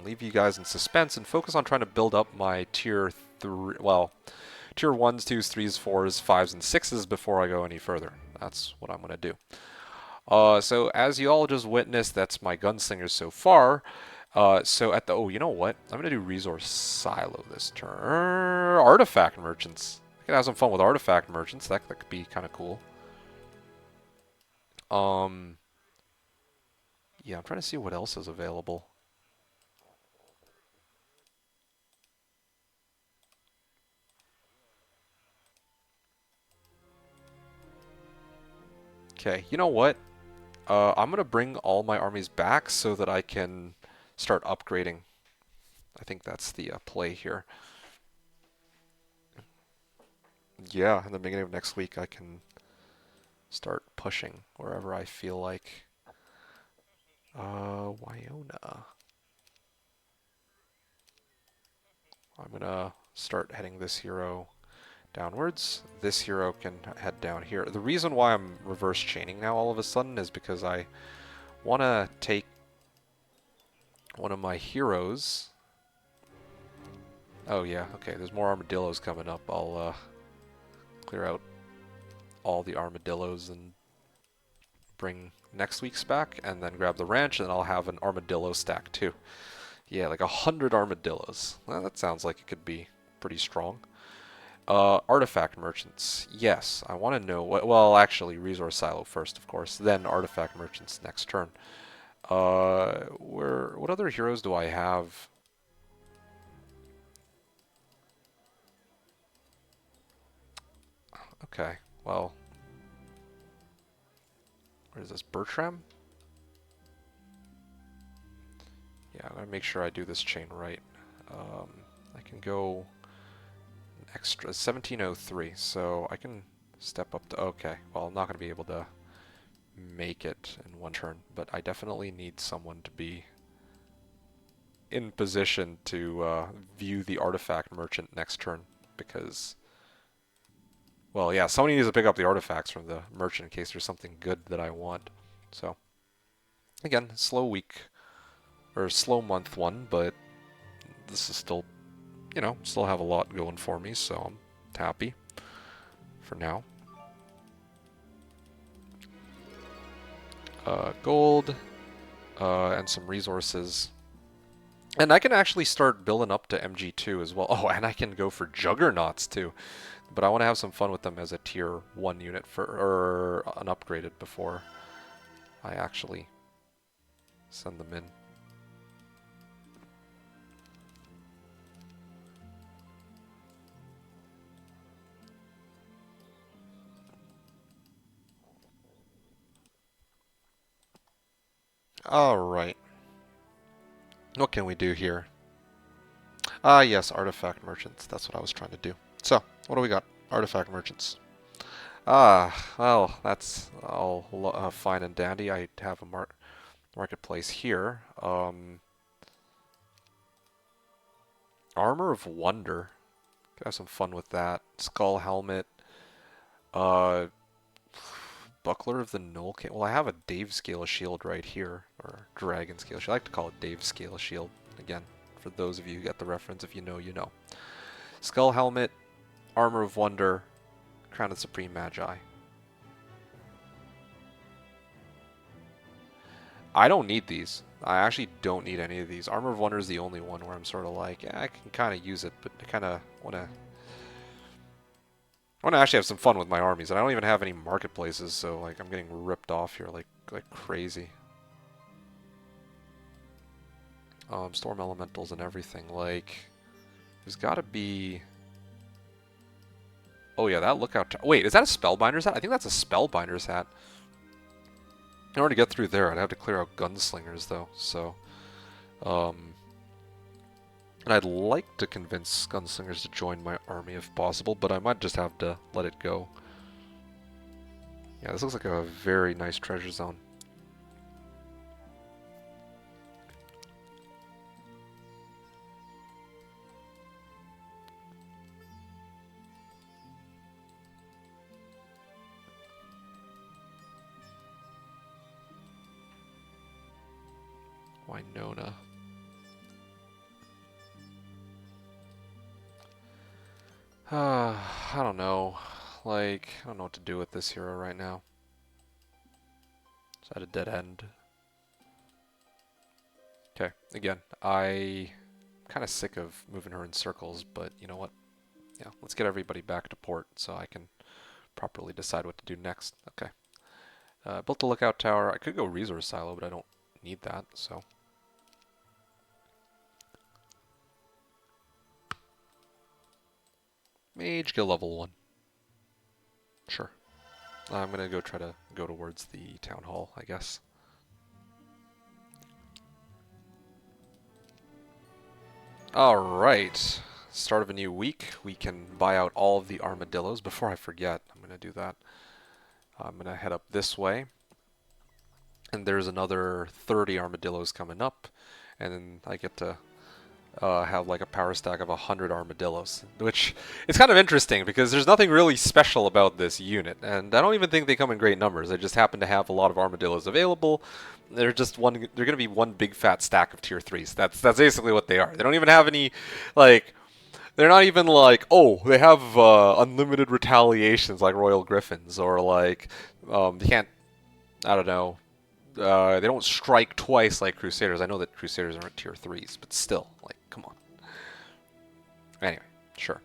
leave you guys in suspense and focus on trying to build up my tier 3, well, tier 1s, 2s, 3s, 4s, 5s, and 6s before I go any further. That's what I'm going to do. So as you all just witnessed, that's my gunslingers so far. So at the... Oh, you know what? I'm going to do resource silo this turn. Artifact merchants. I could have some fun with artifact merchants. That could be kind of cool. Yeah, I'm trying to see what else is available. Okay, you know what? I'm going to bring all my armies back so that I can start upgrading. I think that's the play here. Yeah, in the beginning of next week I can start pushing wherever I feel like. Wyona. I'm going to start heading this hero downwards. This hero can head down here. The reason why I'm reverse chaining now all of a sudden is because I want to take one of my heroes. Oh yeah, okay, there's more armadillos coming up. I'll clear out all the armadillos and bring next week's back, and then grab the ranch, and then I'll have an armadillo stack too. Yeah, like 100 armadillos. Well, that sounds like it could be pretty strong. Artifact merchants. Yes, I want to know what. Well, actually, resource silo first, of course. Then artifact merchants next turn. What other heroes do I have? Okay, well, where is this? Bertram? Yeah, I gotta make sure I do this chain right. I can go extra 1703, so I can step up to. Okay, well, I'm not gonna be able to make it in one turn, but I definitely need someone to be in position to view the artifact merchant next turn, because, well, yeah, somebody needs to pick up the artifacts from the merchant in case there's something good that I want. So, again, slow week, or slow month one, but this is still, you know, still have a lot going for me, so I'm happy for now. Gold, and some resources. And I can actually start building up to MG2 as well. Oh, and I can go for Juggernauts too. But I want to have some fun with them as a tier 1 unit or an upgraded before I actually send them in. Alright. What can we do here? Ah, yes, artifact merchants. That's what I was trying to do. So, what do we got? Artifact merchants. Ah, well, that's all fine and dandy. I have a marketplace here. Armor of Wonder. Could have some fun with that. Skull helmet. Buckler of the Null King. Well, I have a Dave scale shield right here, or Dragon scale shield. I like to call it Dave scale shield. Again, for those of you who get the reference, if you know, you know. Skull helmet, Armor of Wonder, Crown of Supreme Magi. I don't need these. I actually don't need any of these. Armor of Wonder is the only one where I'm sort of like, yeah, I can kind of use it, but I kind of want to actually have some fun with my armies, and I don't even have any marketplaces, so like I'm getting ripped off here like crazy. Storm elementals and everything. Like, there's got to be. Oh yeah, that lookout. Wait, is that a spellbinder's hat? I think that's a spellbinder's hat. In order to get through there, I'd have to clear out gunslingers though. So, and I'd like to convince gunslingers to join my army if possible, but I might just have to let it go. Yeah, this looks like a very nice treasure zone. Winona. I don't know. Like, I don't know what to do with this hero right now. It's at a dead end. Okay, again, I'm kind of sick of moving her in circles, but you know what? Yeah, let's get everybody back to port so I can properly decide what to do next. Okay. Built a lookout tower. I could go resource silo, but I don't need that, so. Mage skill level 1. Sure. I'm gonna go try to go towards the town hall, I guess. Alright. Start of a new week. We can buy out all of the armadillos. Before I forget, I'm gonna do that. I'm gonna head up this way. And there's another 30 armadillos coming up. And then I get to have like a power stack of 100 armadillos, which is kind of interesting because there's nothing really special about this unit, and I don't even think they come in great numbers. They just happen to have a lot of armadillos available. They're going to be one big fat stack of tier 3s. That's basically what they are. They don't even have any like They're not even like, oh, they have unlimited retaliations like Royal Griffins, or like, they can't, I don't know, they don't strike twice like Crusaders. I know that Crusaders aren't tier 3s, but still, like, come on. Anyway, sure.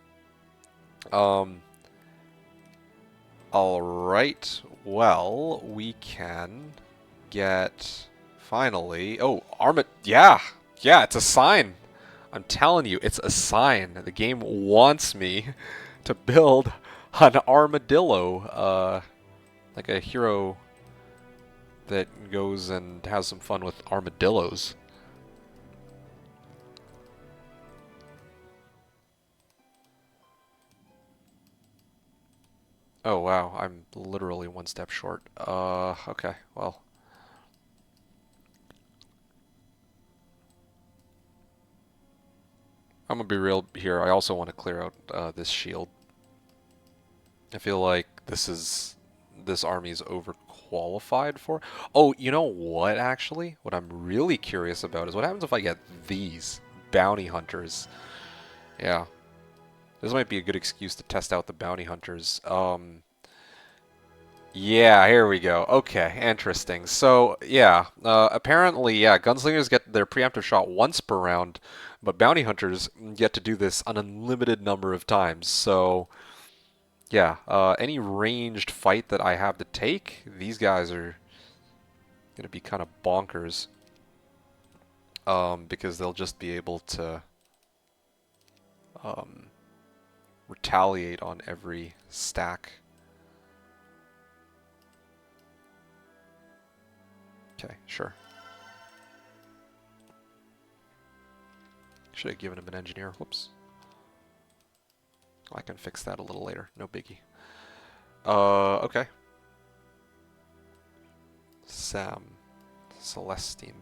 Alright, well, we can get, finally, oh, yeah, it's a sign. I'm telling you, it's a sign. The game wants me to build an armadillo, like a hero that goes and has some fun with armadillos. Oh wow, I'm literally one step short. Okay, well. I'm gonna be real here. I also want to clear out this shield. I feel like this army is overqualified for. Oh, you know what? Actually, what I'm really curious about is what happens if I get these bounty hunters. Yeah, this might be a good excuse to test out the bounty hunters. Yeah, here we go. Okay, interesting. So, yeah, apparently, yeah, gunslingers get their preemptive shot once per round, but bounty hunters get to do this an unlimited number of times. So, yeah, any ranged fight that I have to take, these guys are going to be kind of bonkers, because they'll just be able to um, retaliate on every stack. Okay, sure. Should have given him an engineer. Whoops. I can fix that a little later. No biggie. Okay. Sam. Celestine.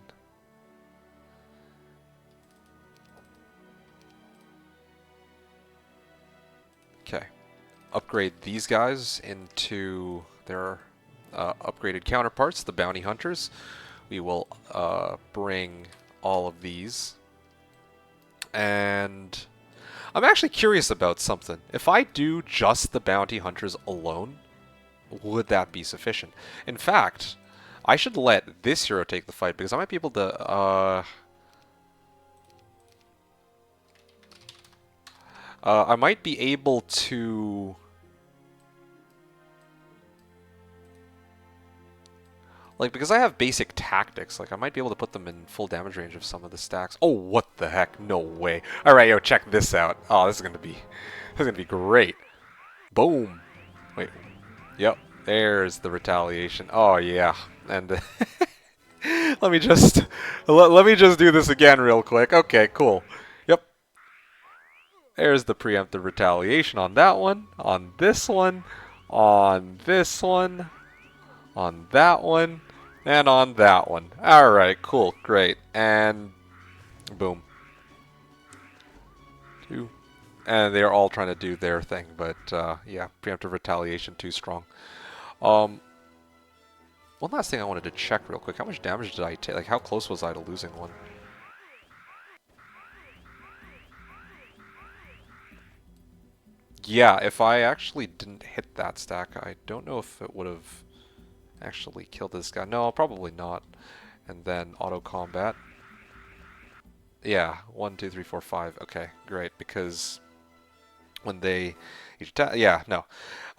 Okay. Upgrade these guys into their upgraded counterparts, the bounty hunters. We will bring all of these. And I'm actually curious about something. If I do just the bounty hunters alone, would that be sufficient? In fact, I should let this hero take the fight because I might be able to I might be able to like, because I have basic tactics, like I might be able to put them in full damage range of some of the stacks. Oh, what the heck? No way. All right, yo, check this out. Oh, this is gonna be great. Boom. Wait. Yep. There's the retaliation. Oh yeah. And let me just let me just do this again real quick. Okay, cool. Yep. There's the preemptive retaliation on that one, on this one, on this one, on that one, and on that one. Alright, cool, great. And boom. Two. And they're all trying to do their thing, but yeah, preemptive retaliation too strong. One last thing I wanted to check real quick. How much damage did I take? Like, how close was I to losing one? Yeah, if I actually didn't hit that stack, I don't know if it would have actually killed this guy. No, probably not. And then auto combat. Yeah, 1, 2, 3, 4, 5. Okay, great. Because when they each attack, yeah, no.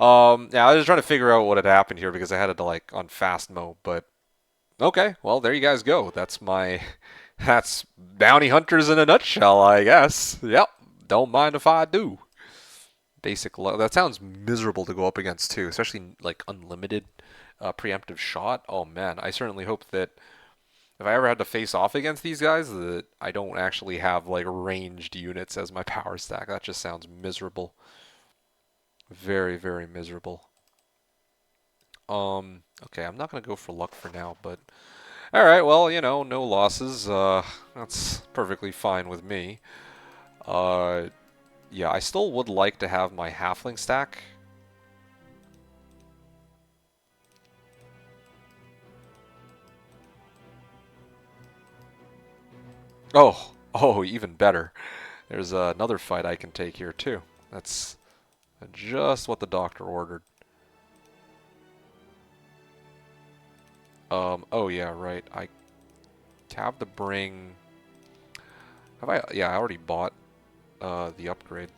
Yeah, I was trying to figure out what had happened here because I had it to like on fast mode. But okay, well there you guys go. That's that's bounty hunters in a nutshell, I guess. Yep. Don't mind if I do. Basic low. That sounds miserable to go up against too, especially like unlimited preemptive shot. Oh man, I certainly hope that if I ever had to face off against these guys, that I don't actually have like ranged units as my power stack. That just sounds miserable. Very, very miserable. Okay, I'm not gonna go for luck for now, but all right. Well, you know, no losses. That's perfectly fine with me. Yeah, I still would like to have my halfling stack. Oh, even better. There's another fight I can take here too. That's just what the doctor ordered. Oh yeah, right. I have to bring... Have I? Yeah, I already bought the upgrade.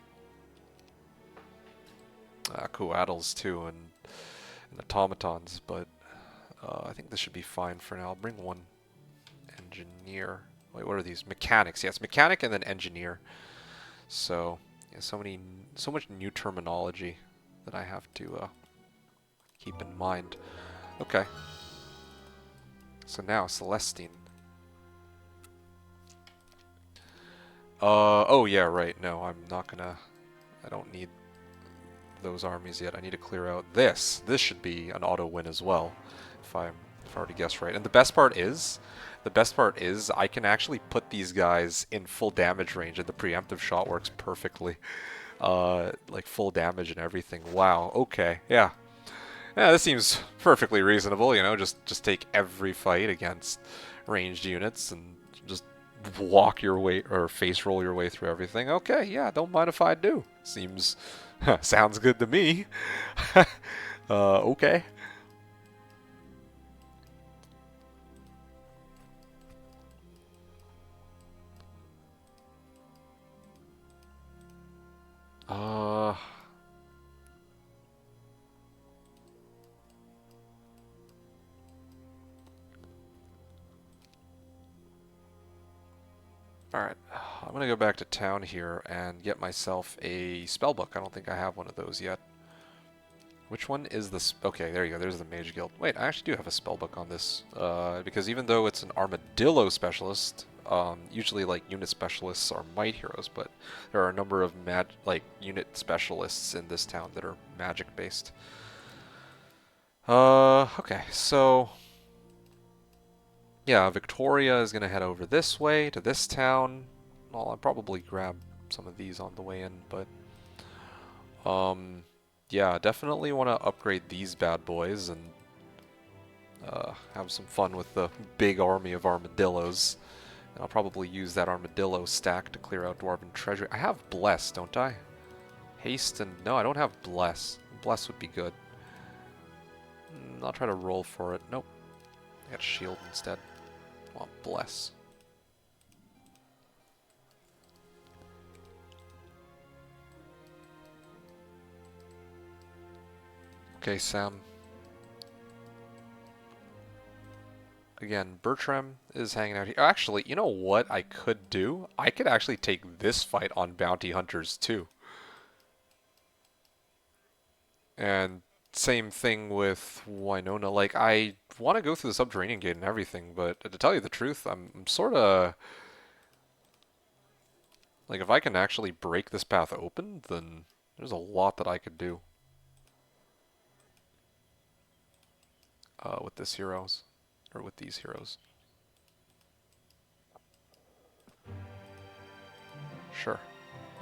Coattles too, and automatons, but I think this should be fine for now. I'll bring one engineer. Wait, what are these? Mechanics. Yes, mechanic and then engineer. So, yeah, so much new terminology that I have to keep in mind. Okay. So now, Celestine. Oh yeah, right. No, I'm not gonna... I don't need those armies yet. I need to clear out this. This should be an auto win as well, if I already guessed right. And the best part is I can actually put these guys in full damage range, and the preemptive shot works perfectly. Like full damage and everything. Wow. Okay. Yeah. Yeah, this seems perfectly reasonable. You know, just take every fight against ranged units and just walk your way or face roll your way through everything. Okay. Yeah. Don't mind if I do. Seems sounds good to me. Okay. Uh, Alright, I'm gonna go back to town here and get myself a spellbook. I don't think I have one of those yet. Which one is the... Okay, there you go, there's the Mage Guild. Wait, I actually do have a spellbook on this. Because even though it's an armadillo specialist, usually like unit specialists are might heroes, but there are a number of unit specialists in this town that are magic based. Okay, so... Yeah, Victoria is going to head over this way to this town. Well, I'll probably grab some of these on the way in, but... yeah, definitely want to upgrade these bad boys and have some fun with the big army of armadillos. And I'll probably use that armadillo stack to clear out Dwarven Treasury. I have Bless, don't I? Haste and... No, I don't have Bless. Bless would be good. I'll try to roll for it. Nope. I got Shield instead. I want Bless. Okay, Sam. Again, Bertram is hanging out here. Actually, you know what I could do? I could actually take this fight on Bounty Hunters too. And same thing with Winona. Like, I want to go through the Subterranean Gate and everything, but to tell you the truth, I'm sort of... Like, if I can actually break this path open, then there's a lot that I could do. With this heroes. Or with these heroes. Sure.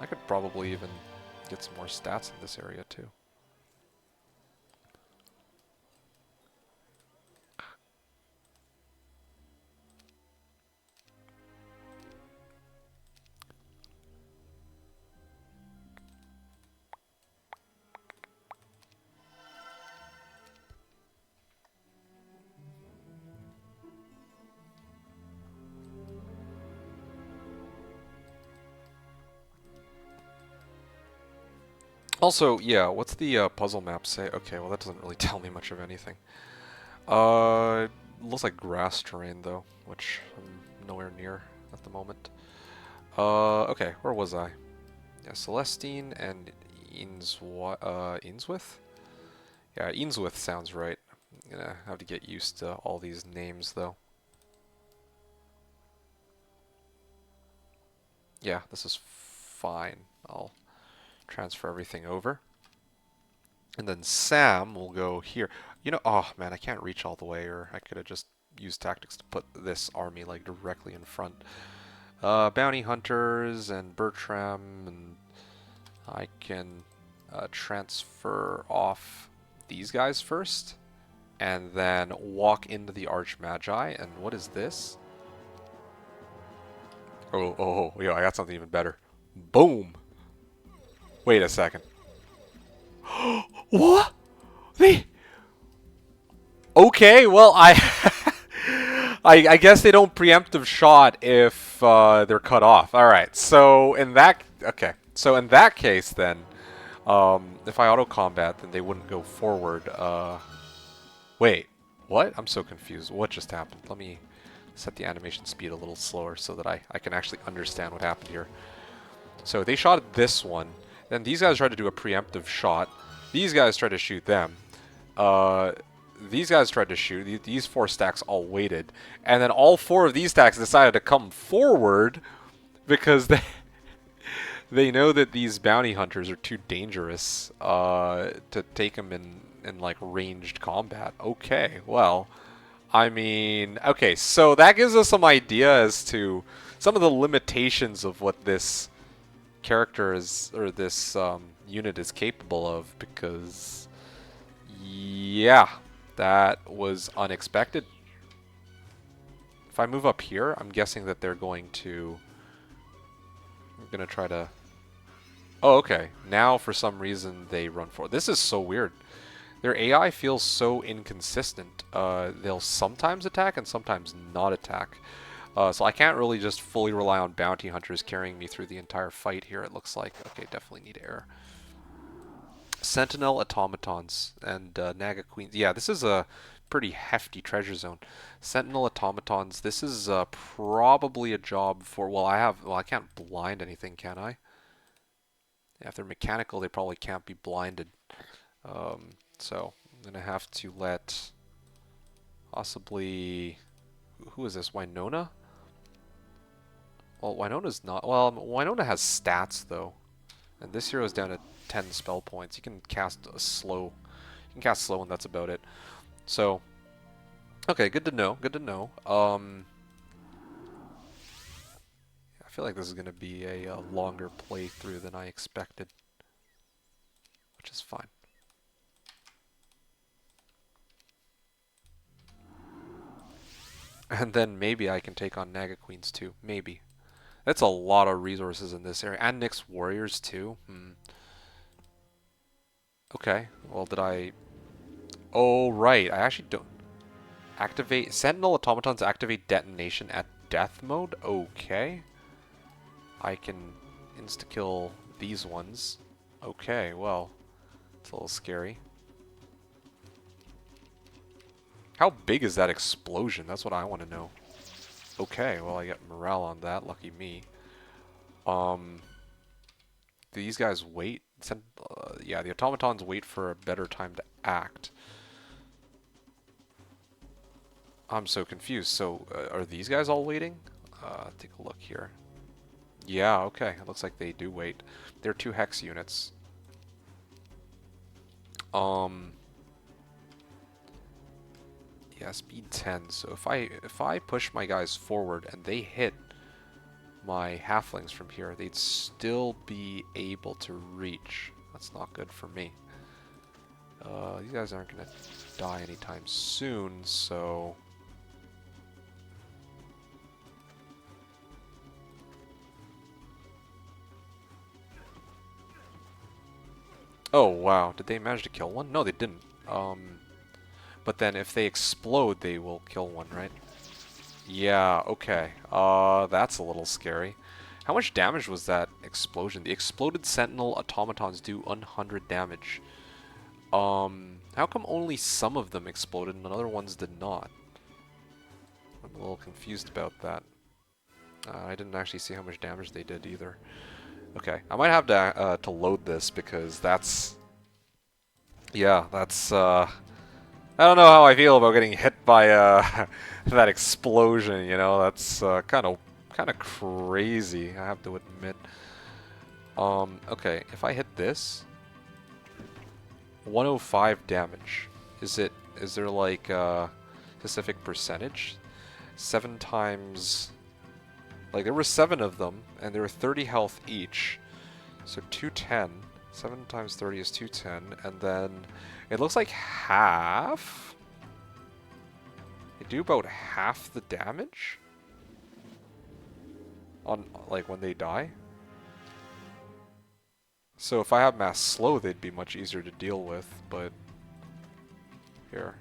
I could probably even get some more stats in this area too. Also, yeah, what's the puzzle map say? Okay, well that doesn't really tell me much of anything. Looks like grass terrain though, which I'm nowhere near at the moment. Okay, where was I? Yeah, Celestine and Ainsworth? Yeah, Ainsworth sounds right. I'm gonna have to get used to all these names though. Yeah, this is fine. I'll transfer everything over. And then Sam will go here. You know, oh man, I can't reach all the way, or I could have just used tactics to put this army like directly in front. Bounty Hunters and Bertram, and I can transfer off these guys first, and then walk into the Archmagi. And what is this? Oh, yeah, I got something even better. Boom. Wait a second. What? They... Okay, well, I guess they don't preemptive shot if they're cut off. All right, so in that... Okay, so in that case, then, if I auto-combat, then they wouldn't go forward. Wait, what? I'm so confused. What just happened? Let me set the animation speed a little slower so that I can actually understand what happened here. So they shot at this one, then these guys tried to do a preemptive shot. These guys tried to shoot them. These guys tried to shoot. These 4 stacks all waited. And then all 4 of these stacks decided to come forward because they know that these bounty hunters are too dangerous to take them in like ranged combat. Okay, well, I mean, okay, so that gives us some idea as to some of the limitations of what this character is, or this unit is capable of, because yeah, that was unexpected. If I move up here, I'm guessing that they're going to... I'm going to try to... Oh, okay. Now, for some reason, they run forward. This is so weird. Their AI feels so inconsistent. They'll sometimes attack and sometimes not attack. So I can't really just fully rely on bounty hunters carrying me through the entire fight here, it looks like. Okay, definitely need air. Sentinel automatons and Naga queens. Yeah, this is a pretty hefty treasure zone. Sentinel automatons. This is probably a job for... Well, I can't blind anything, can I? Yeah, if they're mechanical, they probably can't be blinded. So I'm gonna have to let possibly... Who is this? Winona? Well, Winona's not... Well, Winona has stats, though. And this hero's down to 10 spell points. You can cast a slow. You can cast slow, and that's about it. So, okay, good to know. Good to know. I feel like this is going to be a longer playthrough than I expected, which is fine. And then maybe I can take on Naga Queens too. Maybe. That's a lot of resources in this area. And Nyx Warriors too. Okay. Well, did I... Oh, right. I actually don't... Activate... Sentinel automatons activate detonation at death mode? Okay. I can insta-kill these ones. Okay, well... It's a little scary. How big is that explosion? That's what I want to know. Okay, well I got morale on that. Lucky me. These guys wait. Yeah, the automatons wait for a better time to act. I'm so confused. So, are these guys all waiting? Take a look here. Yeah, okay. It looks like they do wait. They're 2 hex units. Yeah, speed 10. So if I push my guys forward and they hit my halflings from here, they'd still be able to reach. That's not good for me. These guys aren't going to die anytime soon, so... Oh, wow. Did they manage to kill one? No, they didn't. But then if they explode, they will kill one, right? Yeah, okay. That's a little scary. How much damage was that explosion? The exploded sentinel automatons do 100 damage. How come only some of them exploded and other ones did not? I'm a little confused about that. I didn't actually see how much damage they did either. Okay, I might have to load this because that's... Yeah, that's... I don't know how I feel about getting hit by that explosion, you know? That's kind of crazy, I have to admit. Okay, if I hit this, 105 damage. Is there like a specific percentage? 7 times... Like, there were 7 of them, and there were 30 health each. So 210. 7 times 30 is 210, and then it looks like half? They do about half the damage? On, like, when they die? So if I have mass slow, they'd be much easier to deal with, but here.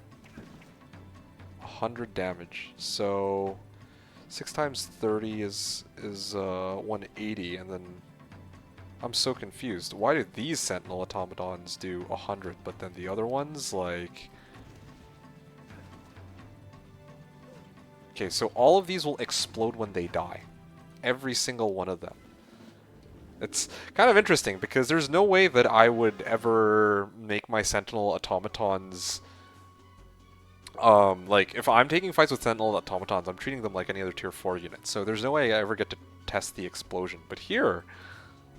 100 damage. So 6 times 30 is 180, and then I'm so confused. Why do these Sentinel automatons do 100, but then the other ones, like... Okay, so all of these will explode when they die. Every single one of them. It's kind of interesting, because there's no way that I would ever make my Sentinel automatons... like, if I'm taking fights with Sentinel automatons, I'm treating them like any other tier 4 unit. So there's no way I ever get to test the explosion. But here,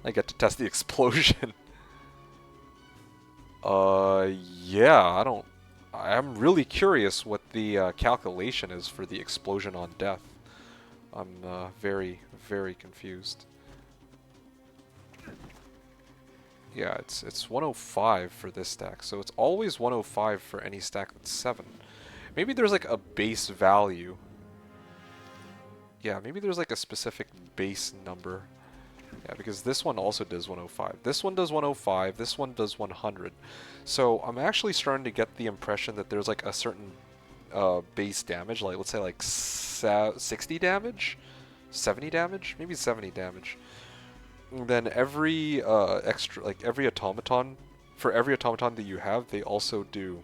I get to test the explosion. Yeah, I'm really curious what the calculation is for the explosion on death. I'm very, very confused. Yeah, it's 105 for this stack, so it's always 105 for any stack that's 7. Maybe there's like a base value. Yeah, maybe there's like a specific base number. Yeah, because this one also does 105. This one does 105, this one does 100. So I'm actually starting to get the impression that there's like a certain base damage, like let's say like 60 damage? 70 damage? Maybe 70 damage. And then every extra, like every automaton, for every automaton that you have, they also do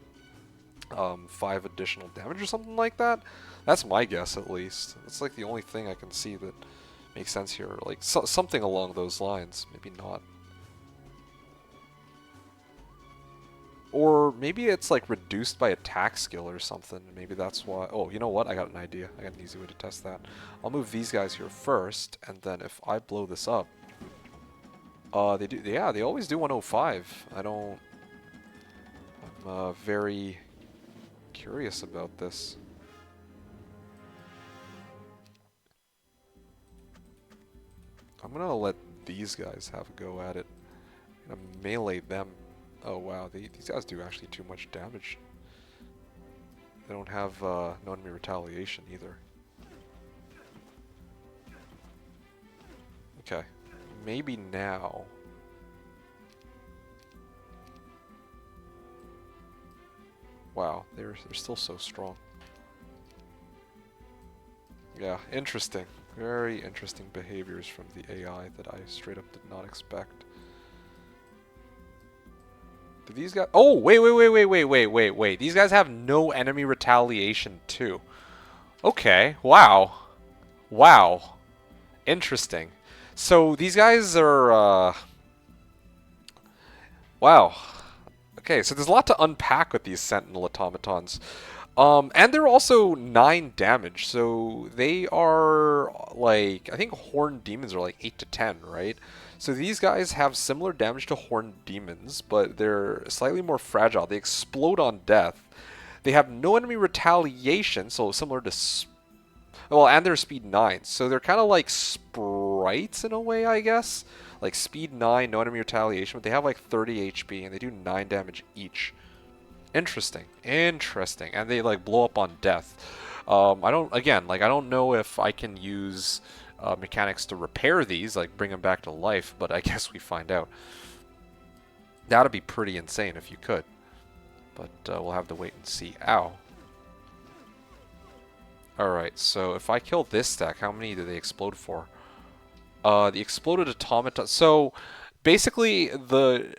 5 additional damage or something like that. That's my guess, at least. It's like the only thing I can see that makes sense here. Like something along those lines. Maybe not. Or maybe it's like reduced by attack skill or something. Maybe that's why. Oh, you know what? I got an idea. I got an easy way to test that. I'll move these guys here first, and then if I blow this up, they do. Yeah, they always do 105. I'm very curious about this. I'm gonna let these guys have a go at it. I'm gonna melee them. Oh wow, these guys do actually too much damage. They don't have no enemy retaliation either. Okay, maybe now. Wow, they're still so strong. Yeah, interesting. Very interesting behaviors from the AI that I straight up did not expect. Do these guys... Oh, wait. These guys have no enemy retaliation too. Okay, wow. Wow. Interesting. So these guys are... Wow. Okay, so there's a lot to unpack with these Sentinel automatons. And they're also 9 damage, so they are like, I think Horned Demons are like 8 to 10, right? So these guys have similar damage to Horned Demons, but they're slightly more fragile. They explode on death. They have no enemy retaliation, so similar to... Well, and they're speed 9, so they're kind of like sprites in a way, I guess. Like speed 9, no enemy retaliation, but they have like 30 HP, and they do 9 damage each. Interesting. Interesting. And they like blow up on death. I don't know if I can use mechanics to repair these, like bring them back to life, but I guess we find out. That'd be pretty insane if you could. But we'll have to wait and see. Ow. Alright, so if I kill this stack, how many do they explode for? The exploded automaton. So basically, the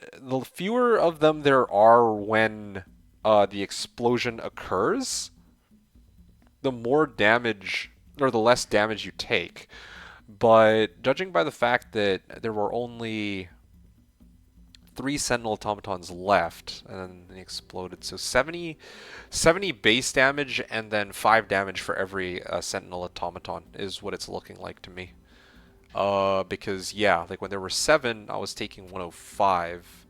fewer of them there are when the explosion occurs, the more damage, or the less damage you take. But judging by the fact that there were only 3 Sentinel automatons left, and then they exploded, so 70 base damage, and then 5 damage for every Sentinel automaton is what it's looking like to me. Because, yeah, like when there were 7, I was taking 105.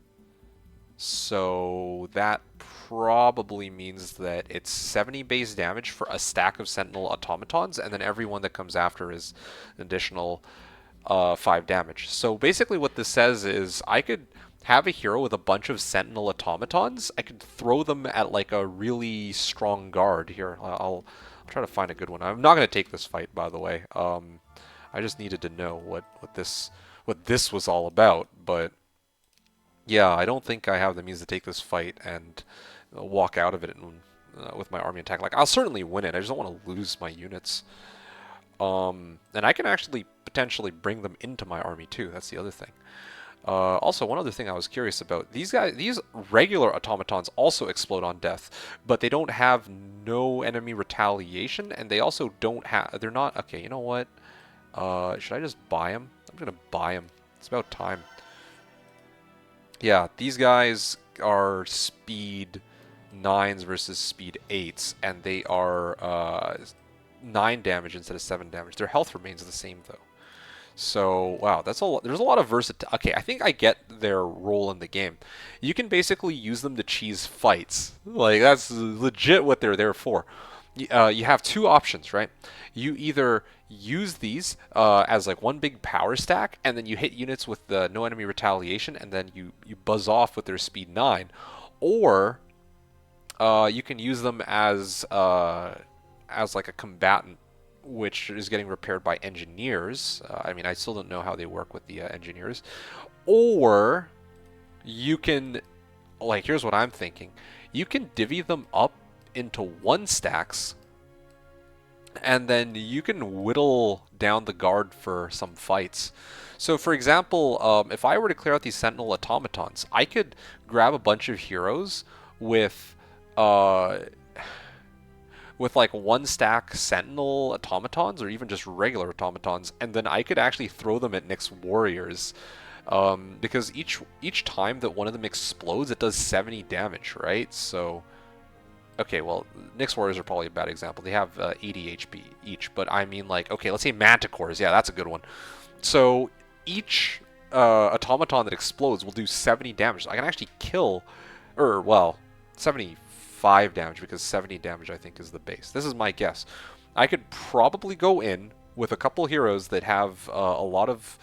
So that probably means that it's 70 base damage for a stack of Sentinel automatons, and then every one that comes after is an additional 5 damage. So basically what this says is I could have a hero with a bunch of Sentinel automatons. I could throw them at like a really strong guard. Here, I'll try to find a good one. I'm not going to take this fight, by the way. I just needed to know what this was all about, but Yeah, I don't think I have the means to take this fight and walk out of it with my army attack. Like, I'll certainly win it. I just don't want to lose my units. And I can actually potentially bring them into my army too. That's the other thing. Also, one other thing I was curious about: these regular automatons also explode on death, but they don't have no enemy retaliation, and they also don't have. They're not okay. You know what? Should I just buy them? I'm gonna buy them. It's about time. Yeah, these guys are speed 9s versus speed 8s, and they are 9 damage instead of 7 damage. Their health remains the same though. So, wow, that's a lot. There's a lot of versatility. Okay, I think I get their role in the game. You can basically use them to cheese fights. Like, that's legit what they're there for. You have two options, right? You either use these as like one big power stack, and then you hit units with the no enemy retaliation, and then you buzz off with their speed 9, or you can use them as like a combatant, which is getting repaired by engineers. I mean, I still don't know how they work with the engineers. Or you can, like, here's what I'm thinking. You can divvy them up into 1 stacks, and then you can whittle down the guard for some fights. So, for example, if I were to clear out these Sentinel automatons, I could grab a bunch of heroes with like 1 stack Sentinel automatons, or even just regular automatons, and then I could actually throw them at Nyx's warriors. Because each time that one of them explodes, it does 70 damage, right? So, okay, well, Nyx's warriors are probably a bad example. They have 80 HP each, but I mean, like, okay, let's say manticores. Yeah, that's a good one. So each automaton that explodes will do 70 damage. So I can actually kill, or well, 75 damage, because 70 damage I think is the base. This is my guess. I could probably go in with a couple heroes that have a lot of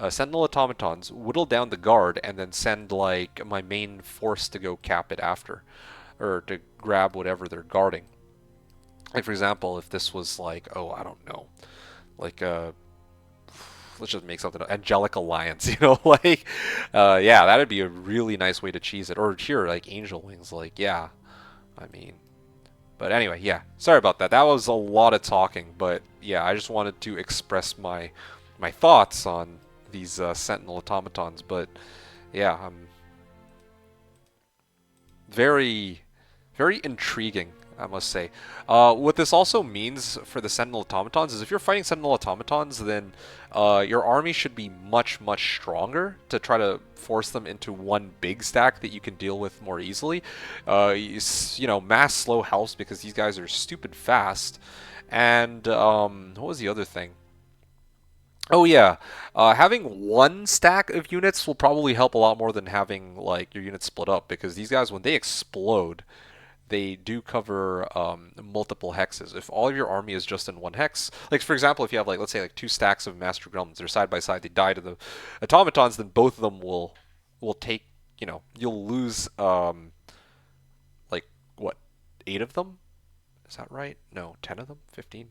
Sentinel automatons, whittle down the guard, and then send like my main force to go cap it after, or to grab whatever they're guarding. Like, for example, if this was like, oh, I don't know, like let's just make something, Angelic Alliance, you know, like, yeah, that'd be a really nice way to cheese it. Or here, like Angel Wings, like, yeah, I mean, but anyway, yeah, sorry about that. That was a lot of talking, but yeah, I just wanted to express my thoughts on these Sentinel automatons. But yeah, very, very intriguing, I must say. What this also means for the Sentinel automatons is if you're fighting Sentinel automatons, then your army should be much, much stronger to try to force them into one big stack that you can deal with more easily. You know, mass slow helps because these guys are stupid fast. And what was the other thing? Oh yeah, having 1 stack of units will probably help a lot more than having like your units split up, because these guys, when they explode, they do cover multiple hexes. If all of your army is just in 1 hex, like for example, if you have like, let's say like 2 stacks of Master Gremlins, they're side by side, they die to the automatons, then both of them will take, you know, you'll lose like what, 8 of them? Is that right? No, 10 of them? 15?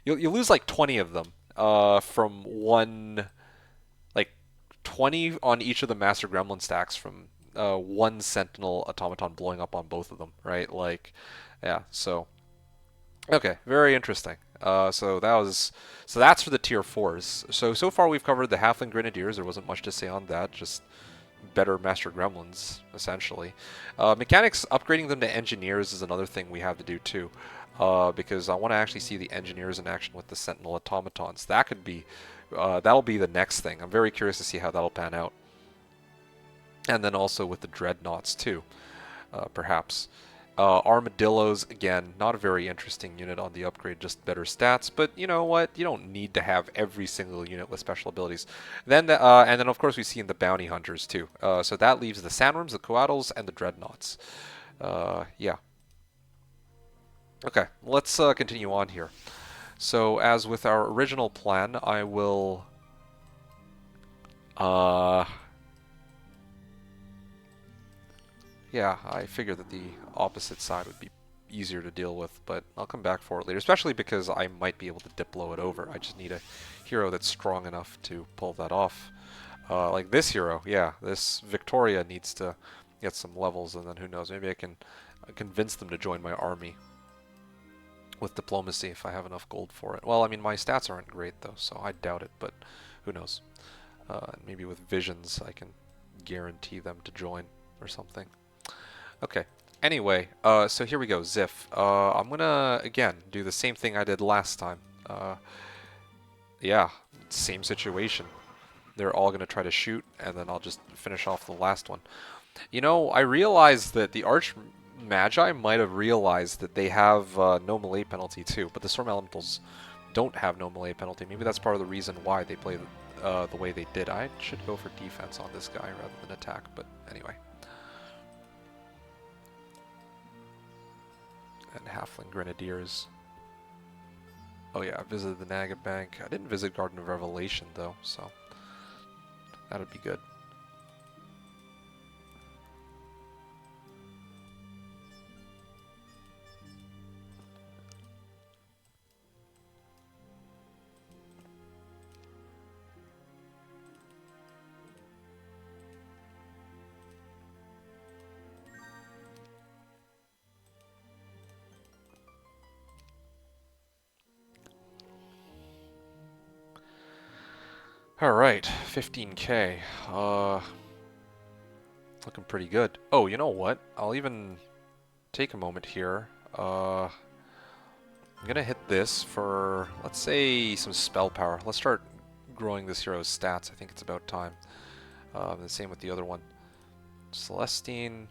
You'll lose like 20 of them from one, like 20 on each of the Master Gremlin stacks from 1 Sentinel automaton blowing up on both of them, right? Like, yeah, so okay, very interesting. So that's for the tier 4s. So far we've covered the Halfling Grenadiers. There wasn't much to say on that, just better Master Gremlins, essentially. Mechanics, upgrading them to Engineers is another thing we have to do too. Because I want to actually see the Engineers in action with the Sentinel automatons. That could be, that'll be the next thing. I'm very curious to see how that'll pan out. And then also with the Dreadnoughts too, perhaps. Armadillos, again, not a very interesting unit on the upgrade, just better stats. But you know what? You don't need to have every single unit with special abilities. Then, and then of course we see in the Bounty Hunters too. So that leaves the Sandworms, the Coatls, and the Dreadnoughts. Yeah. Okay, let's continue on here. So, as with our original plan, I will... yeah, I figured that the opposite side would be easier to deal with, but I'll come back for it later, especially because I might be able to Diplo it over. I just need a hero that's strong enough to pull that off. Like this hero, yeah, this Victoria needs to get some levels, and then who knows, maybe I can convince them to join my army with diplomacy if I have enough gold for it. Well, I mean, my stats aren't great though, so I doubt it, but who knows. Maybe with visions I can guarantee them to join or something. Okay. Anyway, so here we go, Zif. I'm gonna, again, do the same thing I did last time. Yeah, same situation. They're all gonna try to shoot, and then I'll just finish off the last one. You know, I realized that the Arch Magi might have realized that they have no melee penalty too, but the Storm Elementals don't have no melee penalty. Maybe that's part of the reason why they play the way they did. I should go for defense on this guy rather than attack, but anyway. And Halfling Grenadiers. Oh yeah, I visited the Naga Bank. I didn't visit Garden of Revelation though, so that'd be good. Alright, 15k. Looking pretty good. Oh, you know what? I'll even take a moment here. I'm gonna hit this for, let's say, some spell power. Let's start growing this hero's stats. I think it's about time. The same with the other one. Celestine.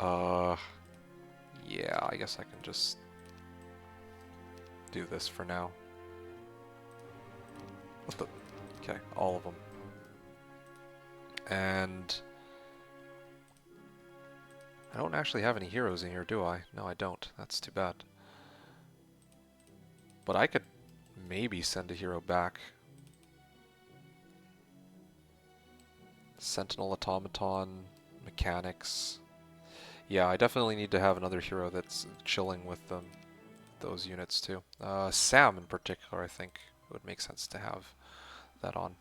Yeah, I guess I can just do this for now. What the? Okay, all of them. And I don't actually have any heroes in here, do I? No, I don't. That's too bad. But I could maybe send a hero back. Sentinel Automaton, Mechanics. Yeah, I definitely need to have another hero that's chilling with them, those units too. Sam in particular, I think it would make sense to have that on.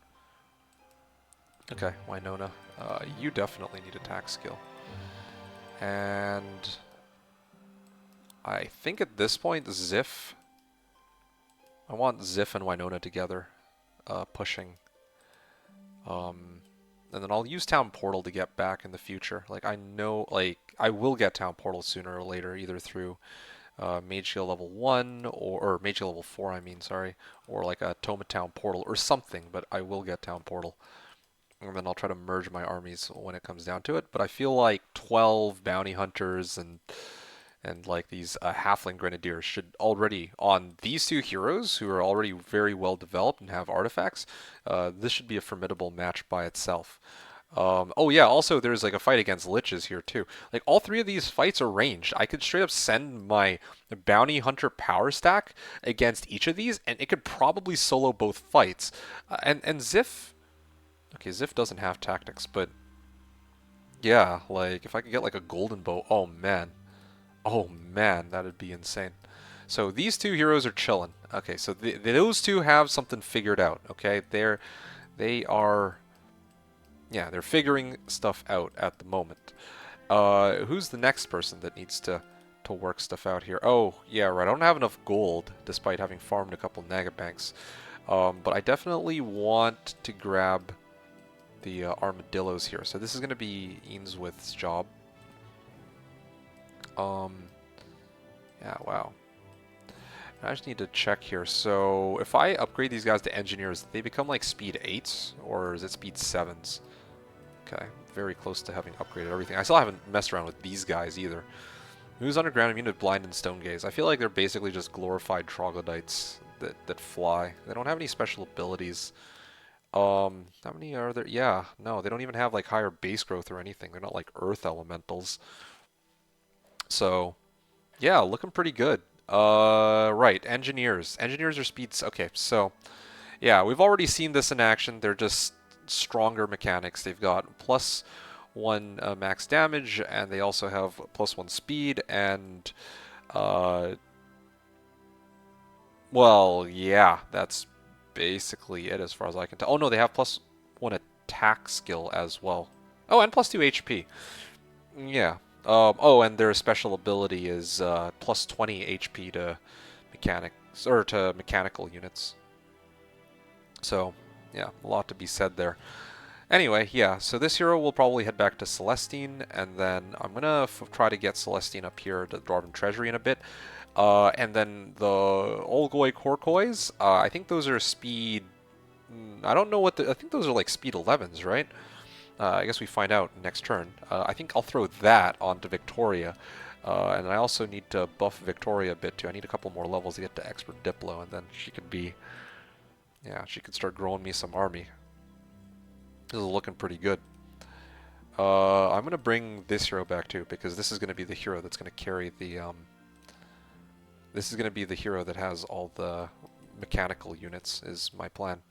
Okay, Winona. You definitely need attack skill. And I think at this point, Zif. I want Zif and Winona together, pushing. And then I'll use Town Portal to get back in the future. Like, I know, like, I will get Town Portal sooner or later, either through Mage Shield level 1, or Mage Shield level 4, I mean, sorry, or like a Toma Town Portal or something, but I will get Town Portal. And then I'll try to merge my armies when it comes down to it. But I feel like 12 Bounty Hunters and like these Halfling Grenadiers should already, on these two heroes who are already very well developed and have artifacts, this should be a formidable match by itself. Oh yeah, also there's like a fight against liches here too. Like all three of these fights are ranged. I could straight up send my Bounty Hunter power stack against each of these, and it could probably solo both fights. And Zif, okay, Zif doesn't have tactics, but yeah, like if I could get like a golden bow, oh man, that'd be insane. So these two heroes are chilling. Okay, so those two have something figured out. Okay, they are. Yeah, they're figuring stuff out at the moment. Who's the next person that needs to work stuff out here? Oh, yeah, right. I don't have enough gold, despite having farmed a couple Naga banks. But I definitely want to grab the armadillos here. So this is going to be Ainsworth's job. Yeah, wow. I just need to check here. So if I upgrade these guys to engineers, they become like speed 8s, or is it speed 7s? Okay, very close to having upgraded everything. I still haven't messed around with these guys either. Who's underground immune to blind and stone gaze? I feel like they're basically just glorified troglodytes that fly. They don't have any special abilities. How many are there? Yeah, no, they don't even have like higher base growth or anything. They're not like earth elementals. So, yeah, looking pretty good. Right, engineers. Engineers are speeds. Okay, so, yeah, we've already seen this in action. They're just stronger mechanics. They've got +1 max damage, and they also have +1 speed, and, well, yeah, that's basically it as far as I can tell. Oh no, they have +1 attack skill as well. Oh, and +2 HP. Yeah. Oh, and their special ability is +20 HP to mechanics or to mechanical units. So, yeah, a lot to be said there. Anyway, yeah, so this hero will probably head back to Celestine, and then I'm gonna try to get Celestine up here to the Dwarven Treasury in a bit. And then the olgoi-khorkhois, I think those are speed... I don't know what I think those are like speed 11s, right? I guess we find out next turn. I think I'll throw that onto Victoria. And I also need to buff Victoria a bit too. I need a couple more levels to get to Expert Diplo, and then she could be... Yeah, she could start growing me some army. This is looking pretty good. I'm going to bring this hero back too, because this is going to be the hero that's going to carry the... This is going to be the hero that has all the mechanical units, is my plan.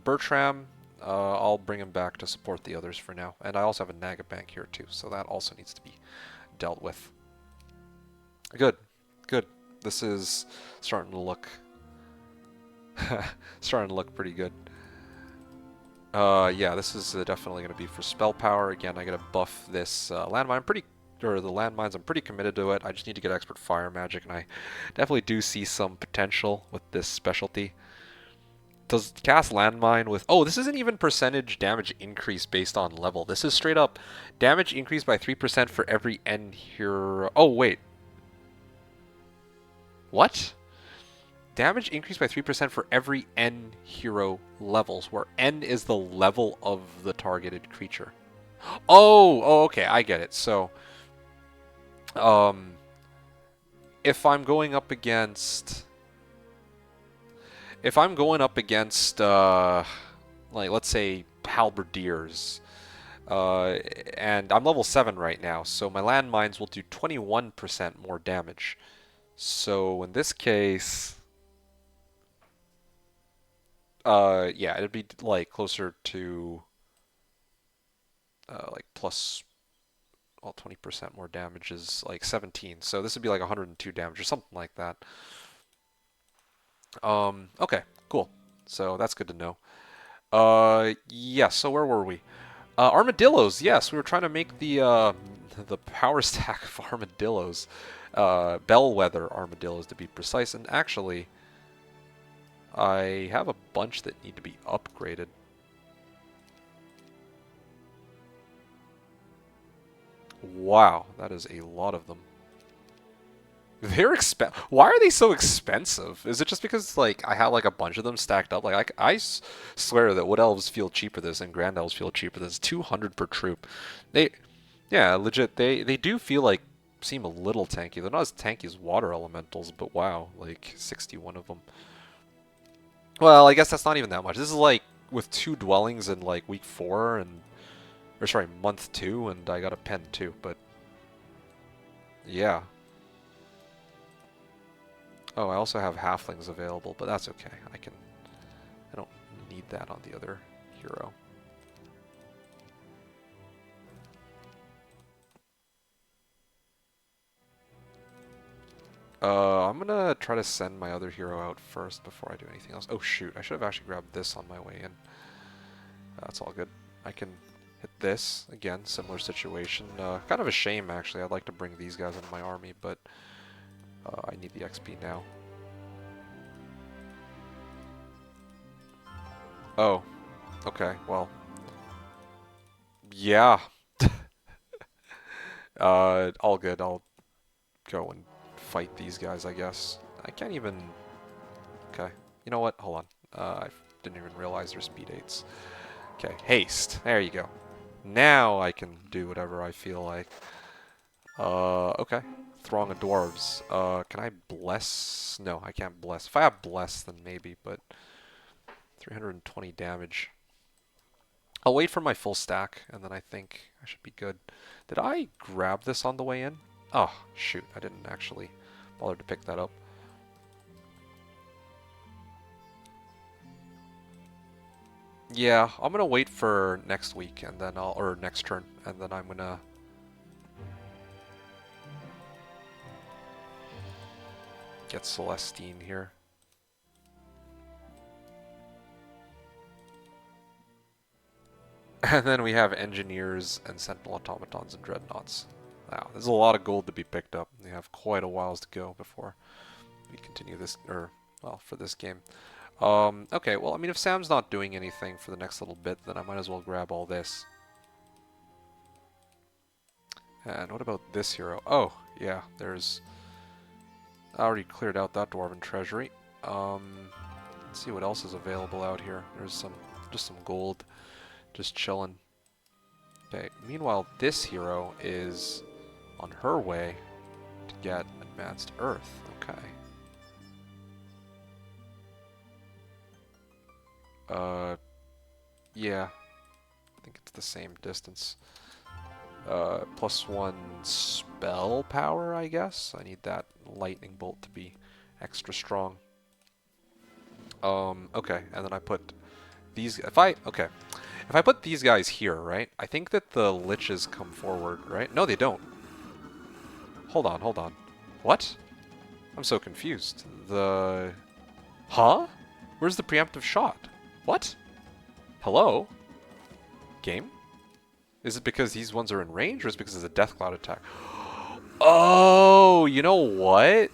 Bertram, I'll bring him back to support the others for now. And I also have a Nagabank here too, so that also needs to be dealt with. Good, good. This is starting to look... starting to look pretty good. Yeah, this is definitely going to be for spell power. Again, I got to buff this landmine. The landmines, I'm pretty committed to it. I just need to get expert fire magic, and I definitely do see some potential with this specialty. Does cast landmine with... Oh, this isn't even percentage damage increase based on level. This is straight up damage increase by 3% for every N hero. Oh, wait. What? Damage increased by 3% for every N hero levels, where N is the level of the targeted creature. Oh, okay, I get it. So, if I'm going up against... If I'm going up against, like, let's say, halberdiers, and I'm level 7 right now, so my landmines will do 21% more damage. So, in this case... yeah, it'd be like closer to like plus, well, 20% more damage is like 17. So this would be like 102 damage or something like that. Okay, cool. So that's good to know. Yeah, so where were we? Armadillos, yes, we were trying to make the power stack of armadillos. Bellwether armadillos to be precise, and actually I have a bunch that need to be upgraded. Wow, that is a lot of them. They're Why are they so expensive? Is it just because like I have like a bunch of them stacked up? Like I swear that Wood Elves feel cheaper this and Grand Elves feel cheaper this. 200 per troop. Yeah, legit. They do feel like seem a little tanky. They're not as tanky as Water Elementals, but wow, like 61 of them. Well, I guess that's not even that much. This is like with 2 dwellings in like week 4 and... Or sorry, month 2, and I got a pen too, but... Yeah. Oh, I also have halflings available, but that's okay. I don't need that on the other hero. I'm gonna try to send my other hero out first before I do anything else. Oh shoot, I should have actually grabbed this on my way in. That's all good. I can hit this. Again, similar situation. Kind of a shame, actually. I'd like to bring these guys into my army, but I need the XP now. Oh, okay, well. Yeah. All good. I'll go and fight these guys, I guess. I can't even... Okay. You know what? Hold on. I didn't even realize they're speed 8s. Okay, haste. There you go. Now I can do whatever I feel like. Okay. Throng of dwarves. Can I bless? No, I can't bless. If I have bless, then maybe, but 320 damage. I'll wait for my full stack, and then I think I should be good. Did I grab this on the way in? Oh, shoot. I didn't actually bother to pick that up. Yeah, I'm gonna wait for next week, and then or next turn, and then I'm gonna... get Celestine here. And then we have engineers and sentinel automatons and dreadnoughts. Wow, there's a lot of gold to be picked up. We have quite a whiles to go before we continue this, or, well, for this game. Okay, well, I mean, if Sam's not doing anything for the next little bit, then I might as well grab all this. And what about this hero? Oh, yeah, there's... I already cleared out that dwarven treasury. Let's see what else is available out here. There's just some gold, just chilling. Okay, meanwhile, this hero is on her way to get advanced Earth. Okay. Yeah, I think it's the same distance. +1 spell power, I guess. I need that lightning bolt to be extra strong. Okay, and then I put these... If I put these guys here, right? I think that the liches come forward, right? No, they don't. Hold on, hold on. What? I'm so confused. Huh? Where's the preemptive shot? What? Hello? Game? Is it because these ones are in range, or is it because it's a Death Cloud attack? Oh, you know what?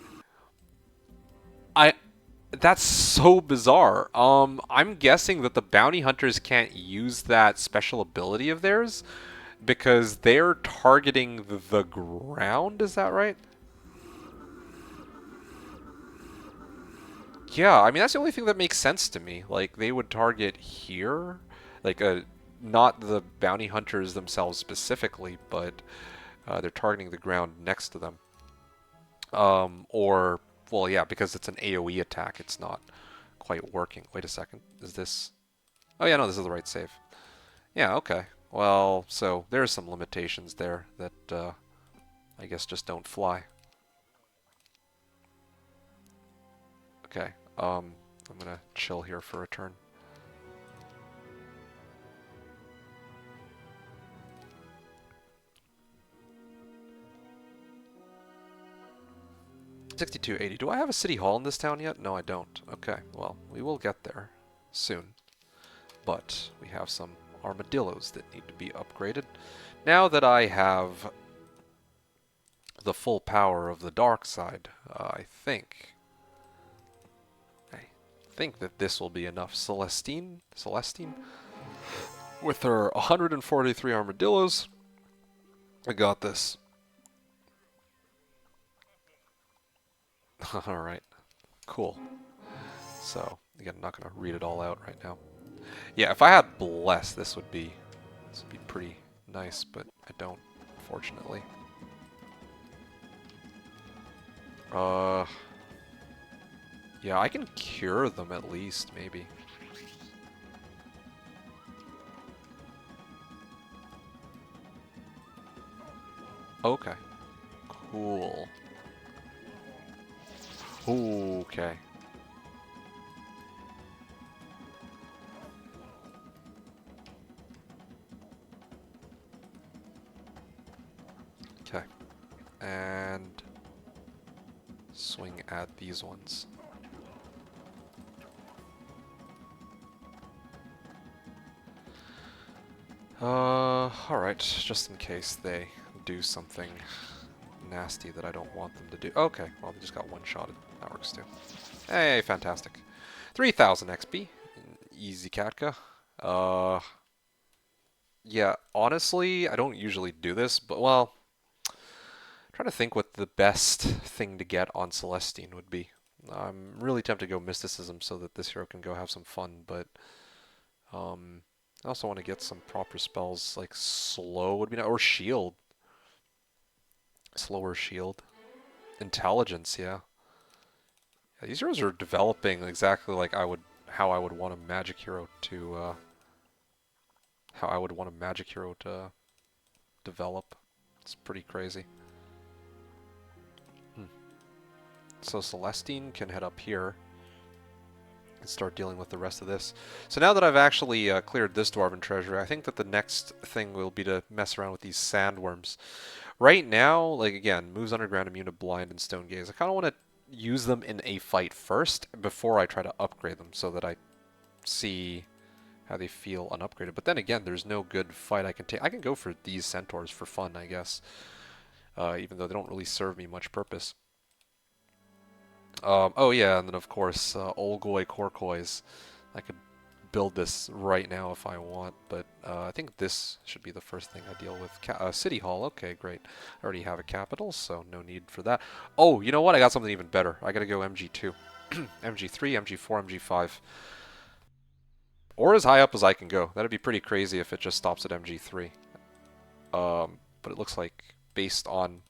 That's so bizarre. I'm guessing that the bounty hunters can't use that special ability of theirs because they're targeting the ground, is that right? Yeah, I mean, that's the only thing that makes sense to me. Like, they would target here, like, not the bounty hunters themselves specifically, but they're targeting the ground next to them. Or, well, yeah, because it's an AoE attack, it's not quite working. Wait a second, is this... Oh yeah, no, this is the right save. Yeah, okay. Well, so there's some limitations there that I guess just don't fly. Okay, I'm gonna chill here for a turn. $62.80. Do I have a city hall in this town yet? No, I don't. Okay, well, we will get there soon. But we have some armadillos that need to be upgraded. Now that I have the full power of the dark side, I think that this will be enough. Celestine, with her 143 armadillos, I got this. All right, cool. So again, I'm not gonna read it all out right now. Yeah, if I had bless, this would be pretty nice, but I don't, unfortunately. Yeah, I can cure them at least, maybe. Okay. Cool. Okay. Okay. And swing at these ones. Alright, just in case they do something nasty that I don't want them to do. Okay, well, they just got one-shotted. That works too. Hey, fantastic. 3,000 XP. Easy, Katka. Yeah, honestly, I don't usually do this, but, well, I'm trying to think what the best thing to get on Celestine would be. I'm really tempted to go Mysticism so that this hero can go have some fun, but I also want to get some proper spells, like slow would be nice, or shield. Slower shield. Intelligence, yeah. Yeah, these heroes are developing exactly like how I would want a magic hero to develop. It's pretty crazy. So Celestine can head up here and start dealing with the rest of this. So now that I've actually cleared this dwarven treasure, I think that the next thing will be to mess around with these sandworms. Right now, like again, moves underground, immune to blind and stone gaze. I kind of want to use them in a fight first before I try to upgrade them so that I see how they feel unupgraded. But then again, there's no good fight I can take. I can go for these centaurs for fun, I guess, even though they don't really serve me much purpose. Oh yeah, and then of course, olgoi-khorkhois. I could build this right now if I want, but I think this should be the first thing I deal with. City Hall, okay, great. I already have a capital, so no need for that. Oh, you know what? I got something even better. I gotta go MG2. MG3, MG4, MG5. Or as high up as I can go. That'd be pretty crazy if it just stops at MG3. But it looks like, based on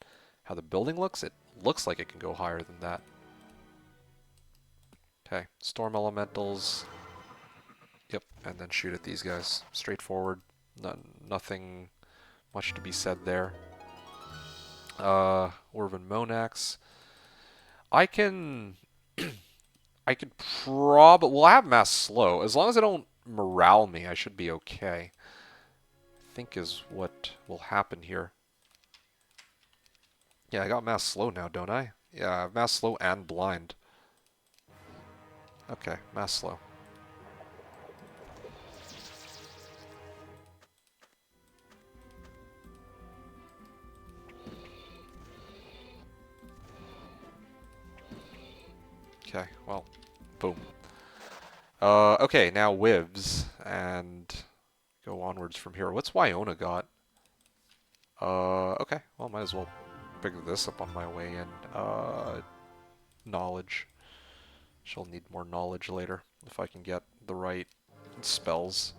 how the building looks, it looks like it can go higher than that. Okay, storm elementals. Yep, and then shoot at these guys. Straightforward. Nothing much to be said there. Orvan Monax. I can... I could probably... Well, I have mass slow. As long as I don't morale me, I should be okay. I think is what will happen here. Yeah, I got mass slow now, don't I? Yeah, I have mass slow and blind. Okay, mass slow. Okay, well, boom. Okay, now Wivs, and go onwards from here. What's Wyona got? Okay, well, might as well pick this up on my way in. Knowledge. She'll need more knowledge later, if I can get the right spells.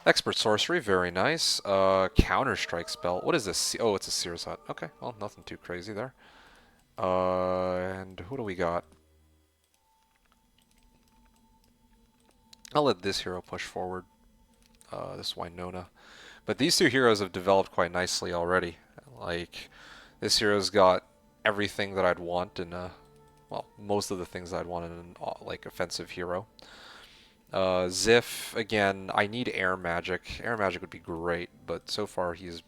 Expert Sorcery, very nice. Counter-Strike spell. What is this? Oh, it's a Seer's Hut. Okay, well, nothing too crazy there. And who do we got? I'll let this hero push forward. This Winona. But these two heroes have developed quite nicely already. Like, this hero's got everything that I'd want in a... Well, most of the things I'd want in an, like, offensive hero. Ziff, again, I need air magic. Air magic would be great, but so far he's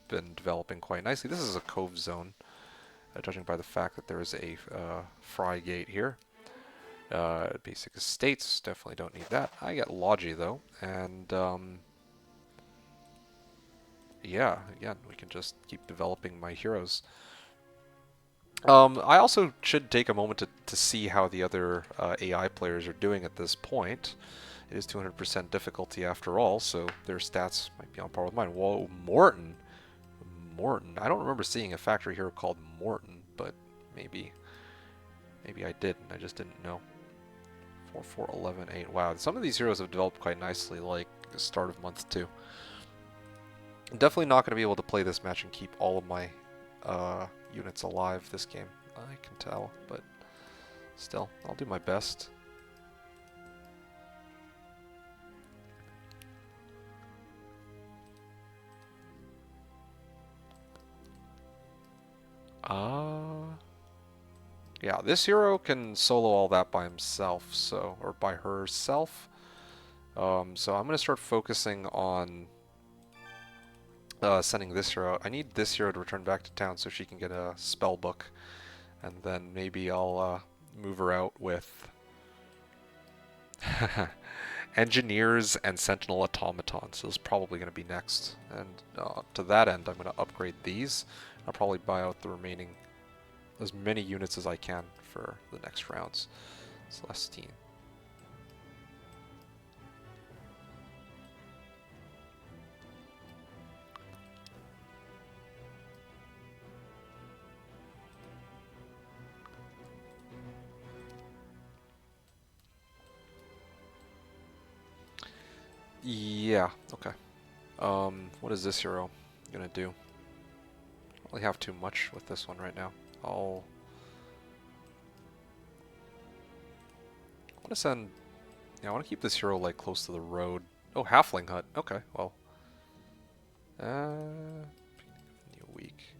been developing quite nicely. This is a Cove zone, judging by the fact that there is a Fry Gate here. Basic estates, definitely don't need that. I get Logi though, and yeah, again, we can just keep developing my heroes. I also should take a moment to see how the other AI players are doing at this point. It is 200% difficulty after all, so their stats might be on par with mine. Whoa, Morton! Morton. I don't remember seeing a factory hero called Morton, but maybe I did, and I just didn't know. 4, 4, 11, 8. Wow, some of these heroes have developed quite nicely, like the start of month 2. I'm definitely not going to be able to play this match and keep all of my units alive this game, I can tell, but still, I'll do my best. Yeah, this hero can solo all that by himself, so, or by herself. So I'm going to start focusing on sending this hero out. I need this hero to return back to town so she can get a spell book. And then maybe I'll move her out with engineers and sentinel automatons. So this is probably going to be next. And to that end, I'm going to upgrade these. I'll probably buy out the remaining, as many units as I can for the next rounds. Celestine. Yeah, okay. What is this hero gonna do? I don't really have too much with this one right now. I want to send... Yeah, I want to keep this hero, like, close to the road. Oh, Halfling Hut. Okay, well. New week.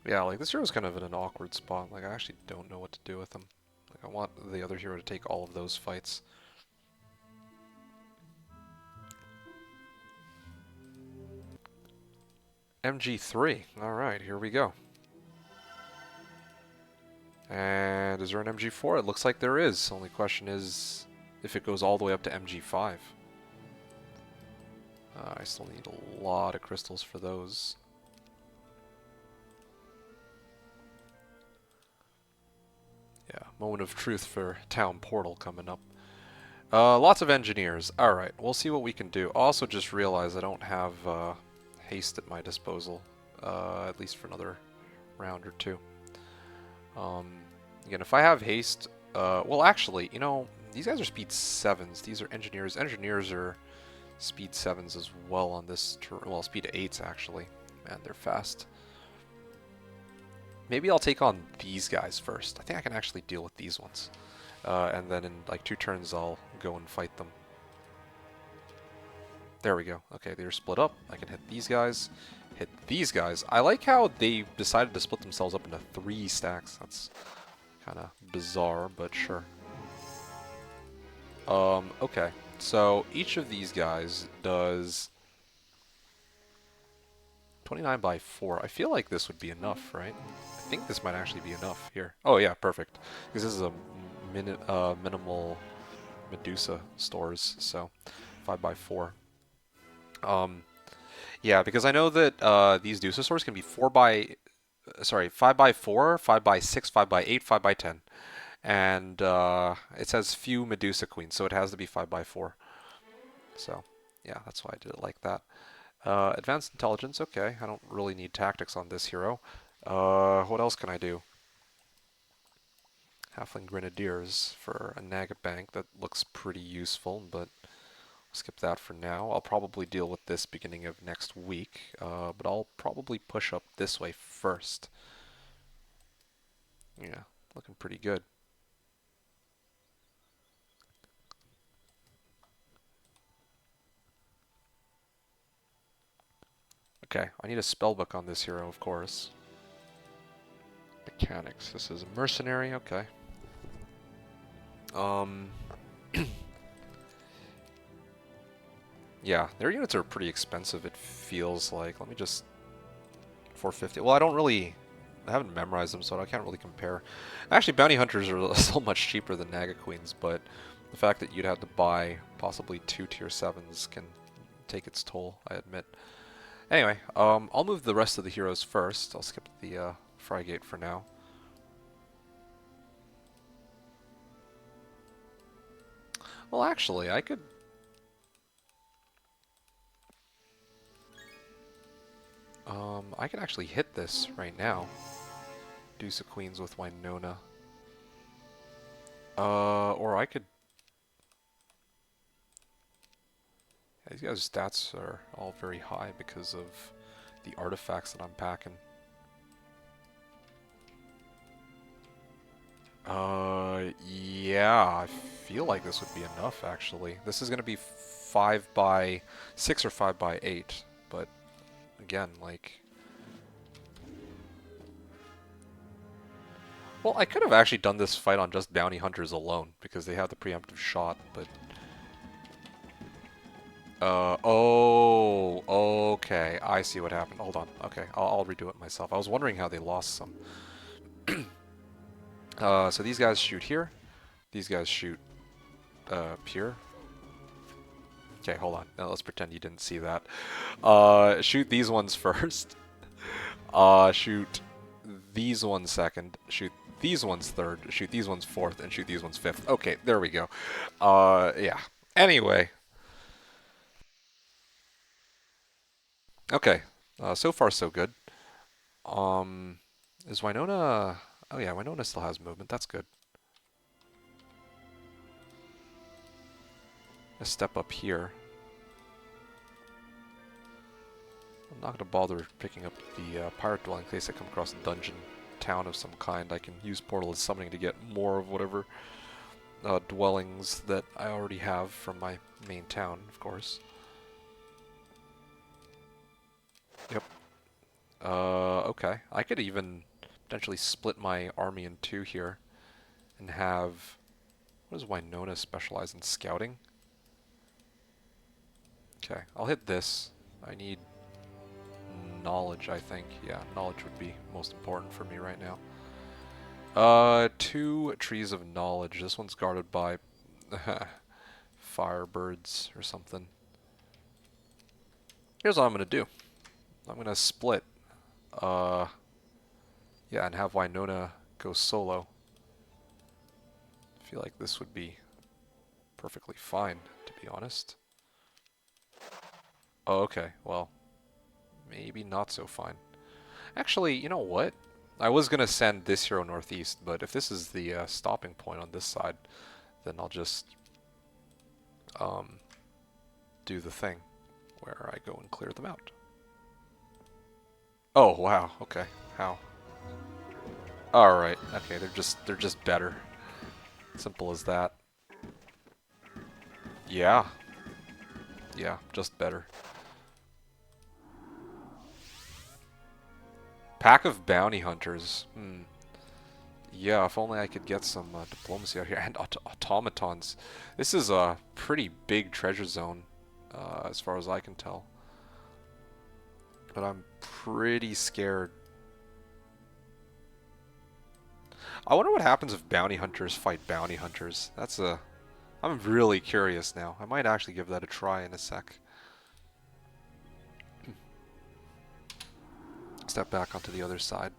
Yeah, like this hero's kind of in an awkward spot. Like I actually don't know what to do with him. Like I want the other hero to take all of those fights. MG3. Alright, here we go. And is there an MG4? It looks like there is. Only question is if it goes all the way up to MG5. I still need a lot of crystals for those. Yeah, moment of truth for Town Portal coming up. Lots of engineers. Alright, we'll see what we can do. Also just realized I don't have haste at my disposal. At least for another round or two. Again, if I have haste... well, actually, you know, these guys are speed 7s. These are engineers. Engineers are speed 7s as well on this turn. Well, speed 8s, actually. Man, they're fast. Maybe I'll take on these guys first. I think I can actually deal with these ones. And then in like 2 turns, I'll go and fight them. There we go. Okay, they're split up. I can hit these guys, hit these guys. I like how they decided to split themselves up into 3 stacks. That's kind of bizarre, but sure. Okay. So each of these guys does 29 by 4. I feel like this would be enough, right? I think this might actually be enough here. Oh yeah, perfect. Because this is a minimal Medusa stores, so 5 by 4. Yeah, because I know that these Medusa stores can be 5 by 4, 5 by 6, 5 by 8, 5 by 10. And it says few Medusa queens, so it has to be 5 by 4. So, yeah, that's why I did it like that. Advanced intelligence, okay. I don't really need tactics on this hero. What else can I do? Halfling Grenadiers for a Nagabank. That looks pretty useful, but I'll skip that for now. I'll probably deal with this beginning of next week, but I'll probably push up this way first. Yeah, looking pretty good. Okay, I need a spellbook on this hero, of course. Mechanics. This is a mercenary, okay. Yeah, their units are pretty expensive, it feels like. Let me just... 450. Well, I haven't memorized them, so I can't really compare. Actually, bounty hunters are so much cheaper than Naga Queens, but the fact that you'd have to buy possibly 2 tier 7s can take its toll, I admit. Anyway, I'll move the rest of the heroes first. I'll skip the Frygate for now. Well, actually, I could... I could actually hit this right now. Deuce of Queens with Winona. Or I could... These guys' stats are all very high because of the artifacts that I'm packing. Yeah, I feel like this would be enough, actually. This is going to be 5 by 6 or 5 by 8, but again, like... Well, I could have actually done this fight on just bounty hunters alone, because they have the preemptive shot, but... Oh, okay, I see what happened. Hold on, okay, I'll redo it myself. I was wondering how they lost some. So these guys shoot here. These guys shoot here. Okay, hold on. Now let's pretend you didn't see that. Shoot these ones first. Shoot these ones second. Shoot these ones third. Shoot these ones fourth. And shoot these ones fifth. Okay, there we go. Yeah. Anyway. Okay. So far, so good. Is Winona... Oh yeah, Winona still has movement. That's good. A step up here. I'm not going to bother picking up the pirate dwelling in case I come across a dungeon town of some kind. I can use portal as summoning to get more of whatever dwellings that I already have from my main town, of course. Yep. Okay. I could even potentially split my army in two here and have... What does Winona specialize in? Scouting? Okay, I'll hit this. I need knowledge, I think. Yeah, knowledge would be most important for me right now. 2 trees of knowledge. This one's guarded by firebirds or something. Here's what I'm gonna do. I'm gonna split. Yeah, and have Winona go solo. I feel like this would be perfectly fine, to be honest. Oh, okay. Well, maybe not so fine. Actually, you know what? I was gonna send this hero northeast, but if this is the stopping point on this side, then I'll just do the thing where I go and clear them out. Oh wow, okay. How? Alright, okay, they're just better. Simple as that. Yeah. Yeah, just better. Pack of bounty hunters. Yeah, if only I could get some diplomacy out here. And automatons. This is a pretty big treasure zone, as far as I can tell. But I'm pretty scared. I wonder what happens if bounty hunters fight bounty hunters. I'm really curious now. I might actually give that a try in a sec. Step back onto the other side.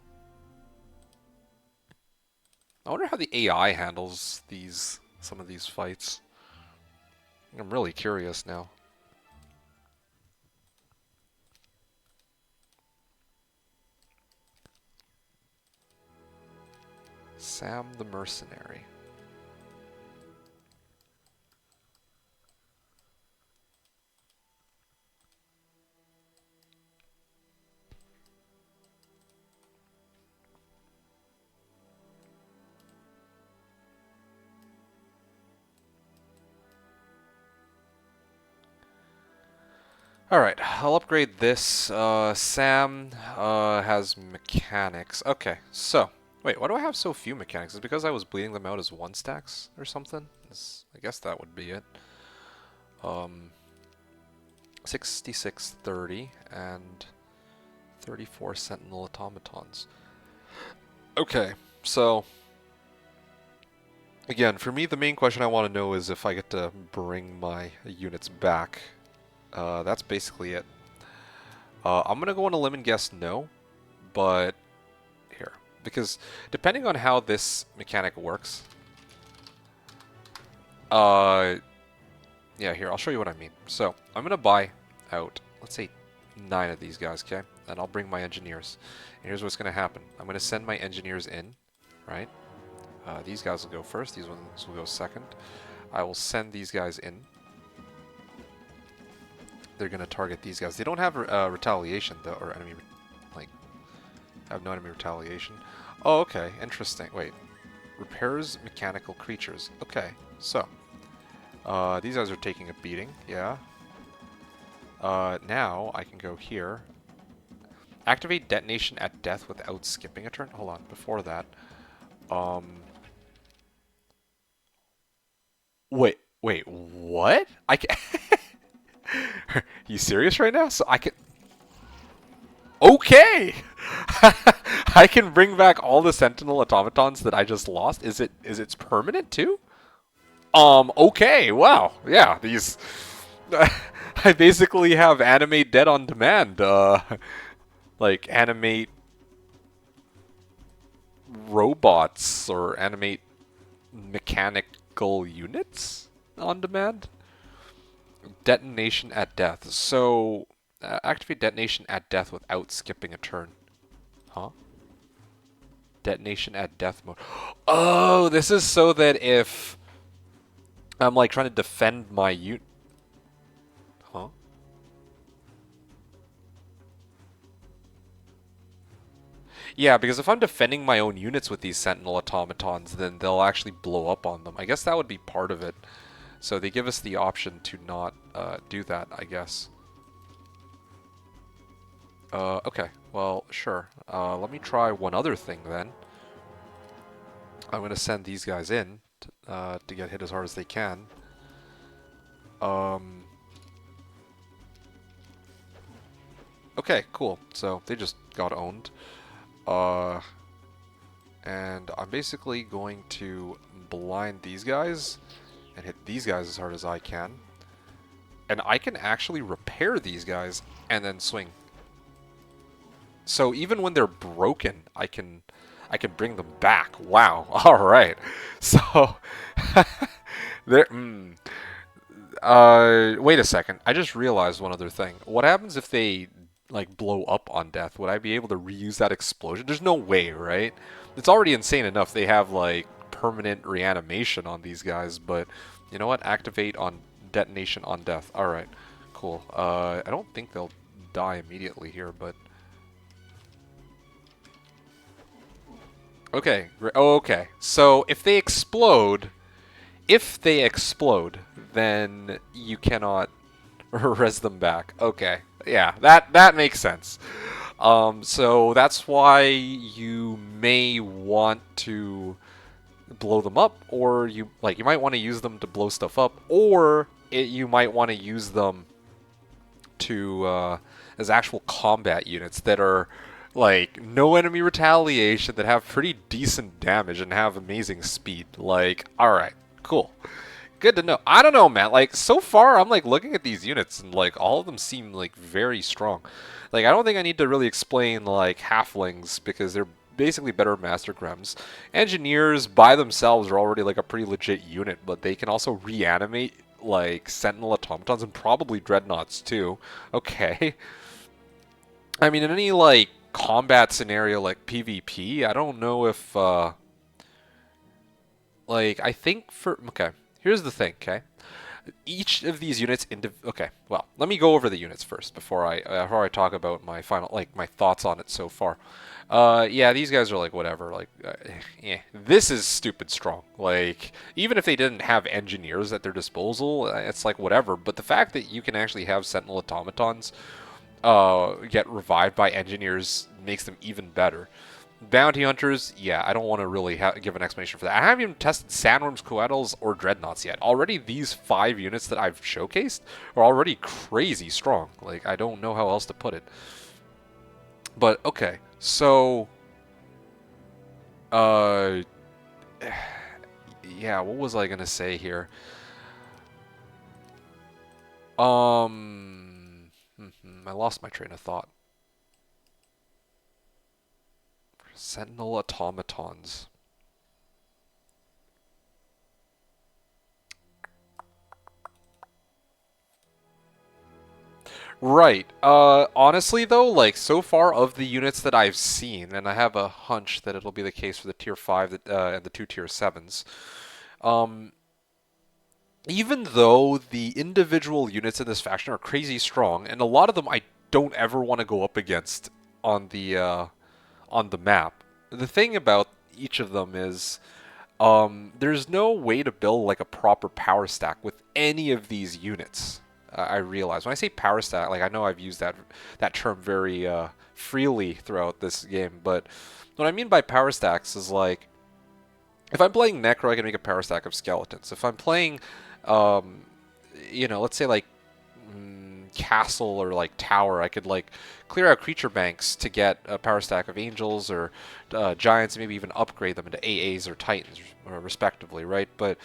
I wonder how the AI handles some of these fights. I'm really curious now. Sam the Mercenary. Alright, I'll upgrade this. Sam has mechanics. Okay, so, wait, why do I have so few mechanics? Is it because I was bleeding them out as 1 stacks or something? I guess that would be it. 6630 and 34 sentinel automatons. Okay, so again, for me the main question I want to know is if I get to bring my units back. That's basically it. I'm gonna go on a limb and guess no, but here, because depending on how this mechanic works, yeah, here, I'll show you what I mean. So, I'm gonna buy out, let's say, 9 of these guys, okay? And I'll bring my engineers. And here's what's gonna happen. I'm gonna send my engineers in, right? These guys will go first, these ones will go second. I will send these guys in. They're gonna target these guys. They don't have retaliation though, or enemy, like, have no enemy retaliation. Oh, okay, interesting. Wait, repairs mechanical creatures. Okay, so these guys are taking a beating. Yeah. Now I can go here. Activate detonation at death without skipping a turn. Hold on, before that, wait, what? I can. You serious right now? So I can... Okay! I can bring back all the sentinel automatons that I just lost. Is it's permanent too? Okay, wow. Yeah, these... I basically have animate dead on demand. Like, animate robots or animate mechanical units on demand? Detonation at death. So, activate detonation at death without skipping a turn. Huh? Detonation at death mode. Oh, this is so that if I'm like trying to defend my unit. Huh? Yeah, because if I'm defending my own units with these sentinel automatons, then they'll actually blow up on them. I guess that would be part of it. So they give us the option to not do that, I guess. Okay, well, sure. Let me try one other thing then. I'm gonna send these guys in to get hit as hard as they can. Um, okay, cool. So they just got owned. Uh, and I'm basically going to blind these guys and hit these guys as hard as I can. And I can actually repair these guys and then swing. So even when they're broken, I can bring them back. Wow. All right. So there. Wait a second. I just realized one other thing. What happens if they like blow up on death? Would I be able to reuse that explosion? There's no way, right? It's already insane enough they have like permanent reanimation on these guys, but you know what? Activate on detonation on death. All right. Cool. I don't think they'll die immediately here, but okay. Oh, okay. So if they explode, then you cannot res them back. Okay. Yeah, that makes sense. So that's why you may want to blow them up, or you might want to use them to blow stuff up, or you might want to use them to as actual combat units that are like no enemy retaliation, that have pretty decent damage and have amazing speed. Like, all right, cool. Good to know. I don't know, man. Like, so far, I'm like looking at these units and like all of them seem like very strong. Like, I don't think I need to really explain like halflings because they're basically better master grems. Engineers by themselves are already like a pretty legit unit, but they can also reanimate like sentinel automatons and probably dreadnoughts too. Okay. I mean, in any like combat scenario like PvP, I don't know if like I think for okay. Here's the thing, okay? Each of these units okay, well, let me go over the units first before I talk about my final like my thoughts on it so far. Yeah, these guys are like whatever, like yeah. This is stupid strong. Like even if they didn't have engineers at their disposal, it's like whatever, but the fact that you can actually have sentinel automatons get revived by engineers makes them even better. Bounty hunters, yeah, I don't want to really give an explanation for that. I haven't even tested sandworms, coatls, or dreadnoughts yet. Already, these 5 units that I've showcased are already crazy strong. Like, I don't know how else to put it. But, okay, so... yeah, what was I gonna say here? I lost my train of thought. Sentinel automatons. Right. Honestly though, like so far of the units that I've seen, and I have a hunch that it'll be the case for the tier 5 and the 2 tier 7s. Even though the individual units in this faction are crazy strong, and a lot of them I don't ever want to go up against on the map. The thing about each of them is there's no way to build like a proper power stack with any of these units. I realize when I say power stack, like I know I've used that term very freely throughout this game, but what I mean by power stacks is like if I'm playing Necro, I can make a power stack of skeletons. If I'm playing, um, let's say like castle or like tower, I could like clear out creature banks to get a power stack of angels or giants, and maybe even upgrade them into AAs or titans, respectively, right? But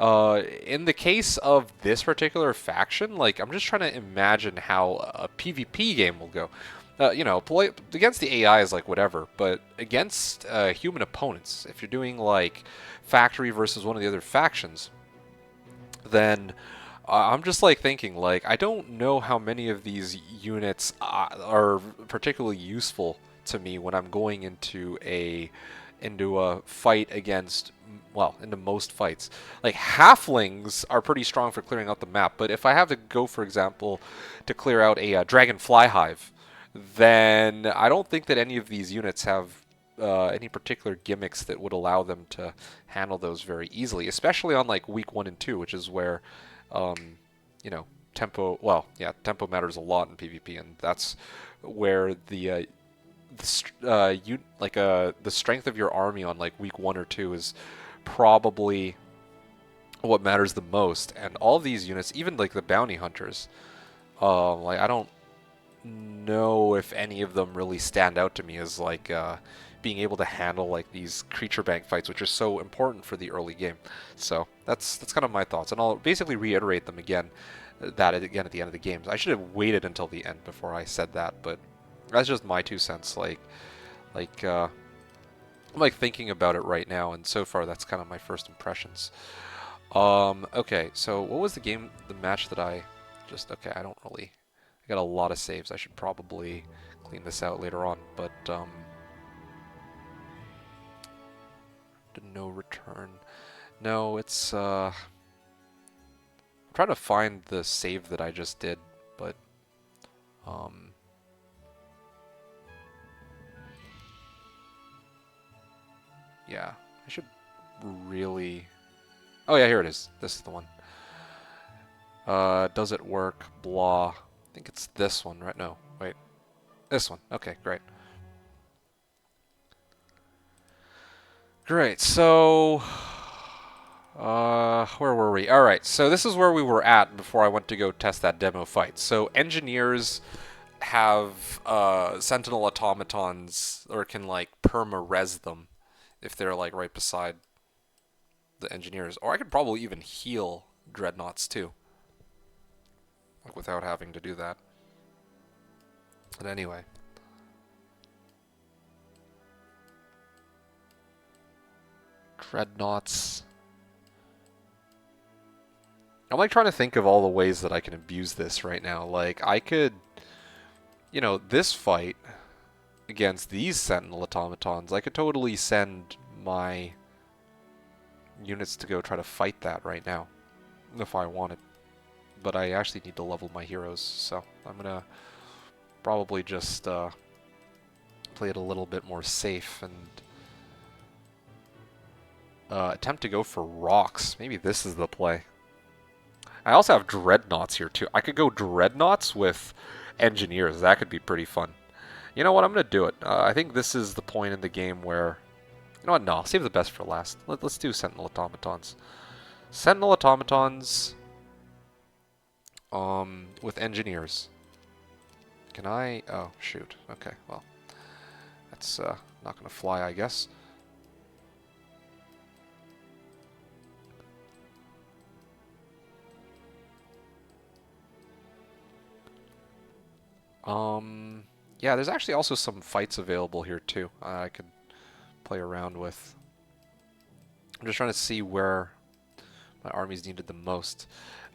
in the case of this particular faction, like I'm just trying to imagine how a PvP game will go. Play against the AI is like whatever, but against human opponents, if you're doing like factory versus one of the other factions, then I'm just like thinking like I don't know how many of these units are particularly useful to me when I'm going into a fight against, well, into most fights. Like halflings are pretty strong for clearing out the map, but if I have to go, for example, to clear out a dragonfly hive, then I don't think that any of these units have any particular gimmicks that would allow them to handle those very easily, especially on like week 1 and 2, which is where, tempo. Well, yeah, tempo matters a lot in PvP, and that's where the strength of your army on like week 1 or 2 is probably what matters the most. And all of these units, even like the bounty hunters, like I don't know if any of them really stand out to me as like being able to handle like these creature bank fights, which are so important for the early game. So that's kind of my thoughts, and I'll basically reiterate them again. That again at the end of the games. I should have waited until the end before I said that, but that's just my 2 cents. I'm like thinking about it right now, and so far that's kind of my first impressions. Okay, so what was the match that I just, okay, I got a lot of saves. I should probably clean this out later on, but, no return. No, it's, I'm trying to find the save that I just did, but, yeah, I should really, oh yeah, here it is. This is the one. Does it work? Blah. I think it's this one, right? No, wait. This one. Okay, great. Great, so... where were we? Alright, so this is where we were at before I went to go test that demo fight. So engineers have sentinel automatons, or can like perma-res them if they're like right beside the engineers. Or I could probably even heal dreadnoughts too, like without having to do that. But anyway. Dreadnoughts. I'm like trying to think of all the ways that I can abuse this right now. Like I could, you know, this fight against these sentinel automatons, I could totally send my units to go try to fight that right now if I wanted. But I actually need to level my heroes, so I'm gonna probably just play it a little bit more safe and attempt to go for rocks. Maybe this is the play. I also have dreadnoughts here too. I could go dreadnoughts with engineers. That could be pretty fun. You know what? I'm going to do it. I think this is the point in the game where... You know what? No, I'll save the best for last. Let's do Sentinel Automatons. Sentinel Automatons with engineers. Can I... Oh, shoot. Okay, well. That's not going to fly, I guess. Yeah, there's actually also some fights available here too. I could play around with. I'm just trying to see where my army's needed the most.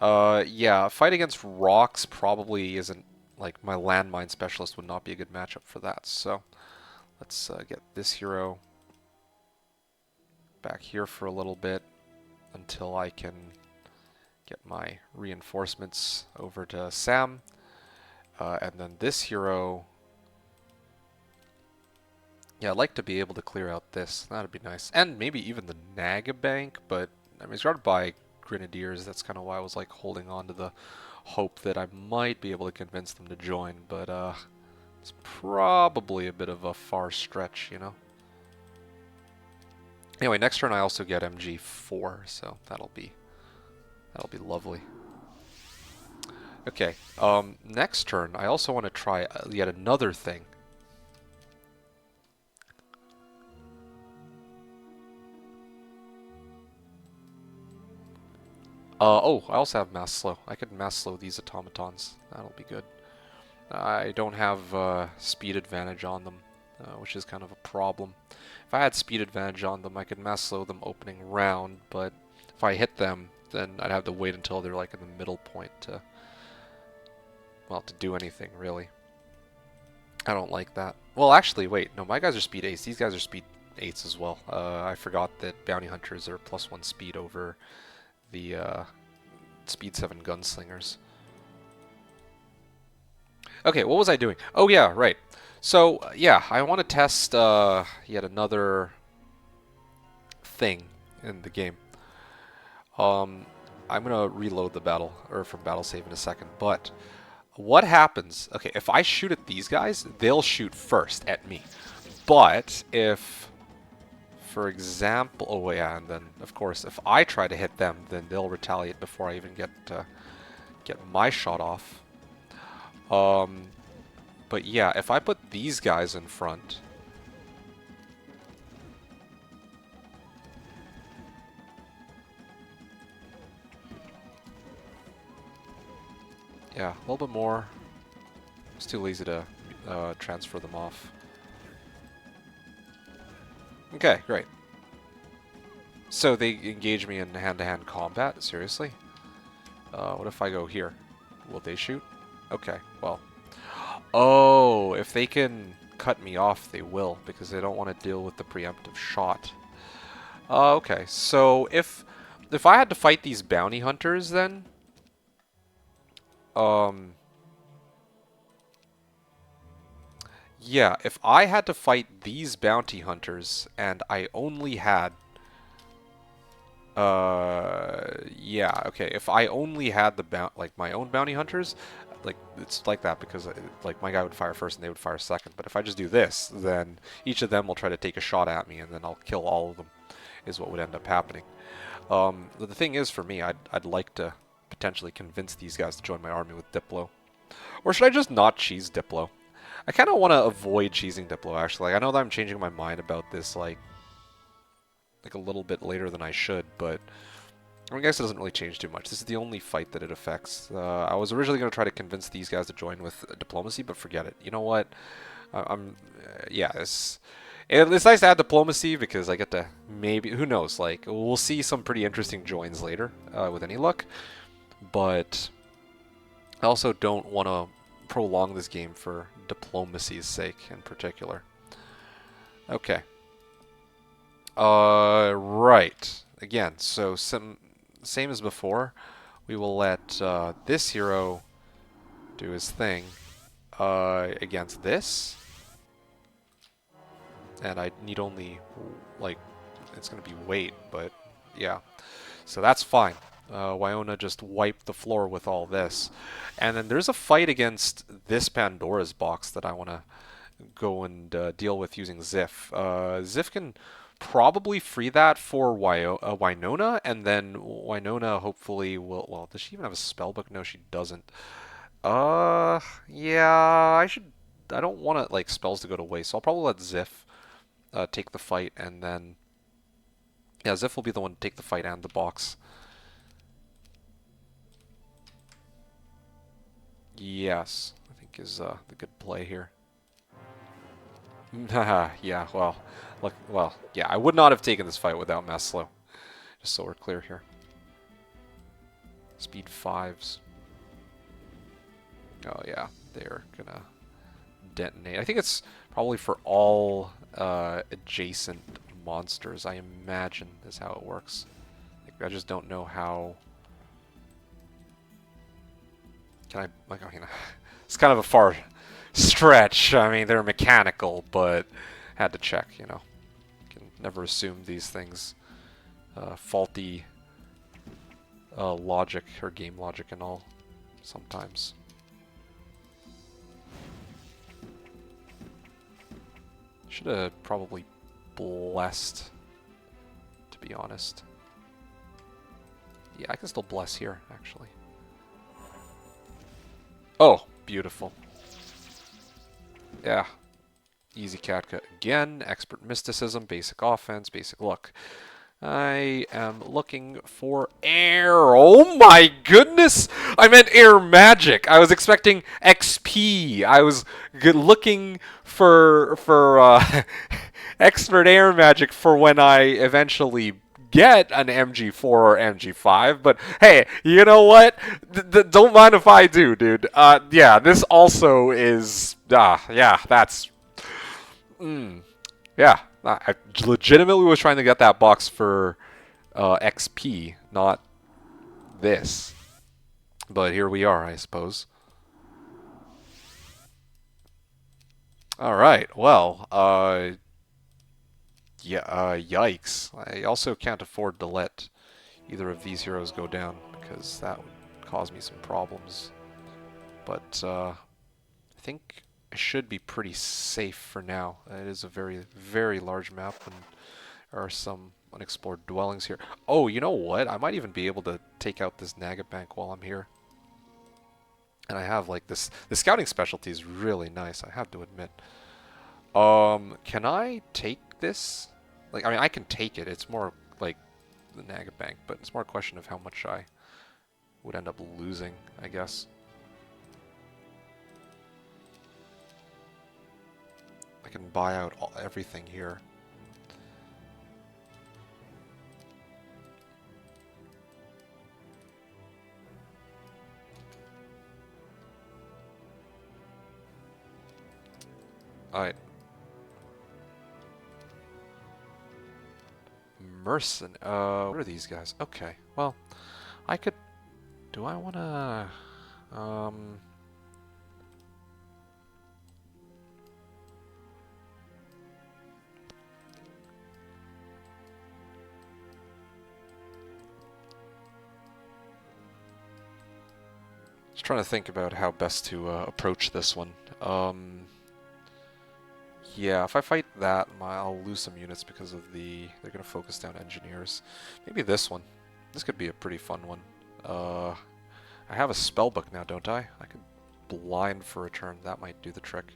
Yeah, fight against rocks probably isn't, like, my landmine specialist would not be a good matchup for that. So let's get this hero back here for a little bit until I can get my reinforcements over to Sam. And then this hero, yeah, I'd like to be able to clear out this. That'd be nice. And maybe even the Nagabank, but I mean, it's guarded by Grenadiers. That's kind of why I was like holding on to the hope that I might be able to convince them to join, but it's probably a bit of a far stretch, you know? Anyway, next turn I also get MG4, so that'll be lovely. Okay, next turn, I also want to try yet another thing. Oh, I also have mass slow. I could mass slow these automatons. That'll be good. I don't have speed advantage on them, which is kind of a problem. If I had speed advantage on them, I could mass slow them opening round, but if I hit them, then I'd have to wait until they're like in the middle point to... well, to do anything, really. I don't like that. Well, actually, wait. No, my guys are speed 8s. These guys are speed 8s as well. I forgot that bounty hunters are +1 speed over the speed 7 gunslingers. Okay, what was I doing? Oh, yeah, right. So, yeah, I want to test yet another thing in the game. I'm going to reload the battle, or from battle save in a second, but... what happens? Okay, if I shoot at these guys, they'll shoot first at me. But if, for example, oh yeah, and then of course if I try to hit them, then they'll retaliate before I even get my shot off. But yeah, if I put these guys in front, yeah, a little bit more. It's too lazy to transfer them off. Okay, great. So they engage me in hand-to-hand combat? Seriously? What if I go here? Will they shoot? Okay, well. Oh, if they can cut me off, they will, because they don't want to deal with the preemptive shot. Okay, so if I had to fight these bounty hunters, then... Yeah, if I had to fight these bounty hunters, and I only had... yeah, okay, if I only had the my own bounty hunters, like, it's like that because, like, my guy would fire first and they would fire second. But if I just do this, then each of them will try to take a shot at me, and then I'll kill all of them, is what would end up happening. The thing is, for me, I'd like to potentially convince these guys to join my army with Diplo. Or should I just not cheese Diplo? I kind of want to avoid cheesing Diplo, actually. Like, I know that I'm changing my mind about this, like a little bit later than I should, but I guess it doesn't really change too much. This is the only fight that it affects. I was originally going to try to convince these guys to join with diplomacy, but forget it. You know what? Yeah, it's nice to add diplomacy because I get to maybe, who knows, like, we'll see some pretty interesting joins later with any luck, but I also don't want to prolong this game for diplomacy's sake in particular. Okay. Right. Again, so same as before. We will let this hero do his thing against this. And I need only, like, it's going to be weight, but yeah. So that's fine. Wyona just wiped the floor with all this. And then there's a fight against this Pandora's box that I want to go and deal with using Ziff. Ziff can probably free that for Wynonna, and then Wynonna hopefully will... Well, does she even have a spellbook? No, she doesn't. Yeah, I don't want like spells to go to waste, so I'll probably let Ziff take the fight, and then... Yeah, Ziff will be the one to take the fight and the box. Yes, I think is the good play here. Yeah, well, look, well, yeah, I would not have taken this fight without Maslow. Just so we're clear here. Speed 5s. Oh yeah, they're gonna detonate. I think it's probably for all adjacent monsters, I imagine, is how it works. I just don't know how... Can I... Like, I mean, it's kind of a far stretch. I mean, they're mechanical, but had to check, you know. Can never assume these things. Faulty logic, or game logic and all, sometimes. Should have probably blessed, to be honest. Yeah, I can still bless here, actually. Oh, beautiful. Yeah. Easy Katka again. Expert mysticism, basic offense, basic look. I am looking for air. Oh my goodness! I meant air magic. I was expecting XP. I was looking for expert air magic for when I eventually get an MG4 or MG5. But hey, you know what? Don't mind if I do, dude. Yeah, this also is... yeah, that's... yeah, I legitimately was trying to get that box for XP, not this. But here we are, I suppose. Alright, well, yeah, yikes. I also can't afford to let either of these heroes go down, because that would cause me some problems. but I think I should be pretty safe for now. It is a very, very large map, and there are some unexplored dwellings here. Oh, you know what? I might even be able to take out this Nugget Bank while I'm here. And I have like this. The scouting specialty is really nice, I have to admit. Can I take this? Like, I mean, I can take it. It's more like the Nugget Bank, but it's more a question of how much I would end up losing, I guess. I can buy out everything here. Alright. What are these guys? Okay, well, I could... Do I want to... Just trying to think about how best to approach this one. Yeah, if I fight that, I'll lose some units because of the... They're going to focus down engineers. Maybe this one. This could be a pretty fun one. I have a spellbook now, don't I? I could blind for a turn. That might do the trick.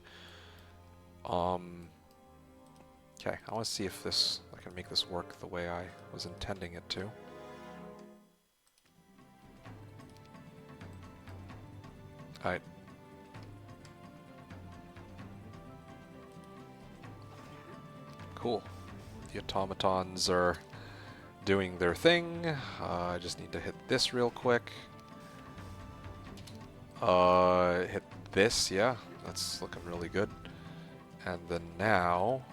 Okay, I want to see if I can make this work the way I was intending it to. Alright. Cool. The automatons are doing their thing. I just need to hit this real quick. Hit this, yeah. That's looking really good. And then now...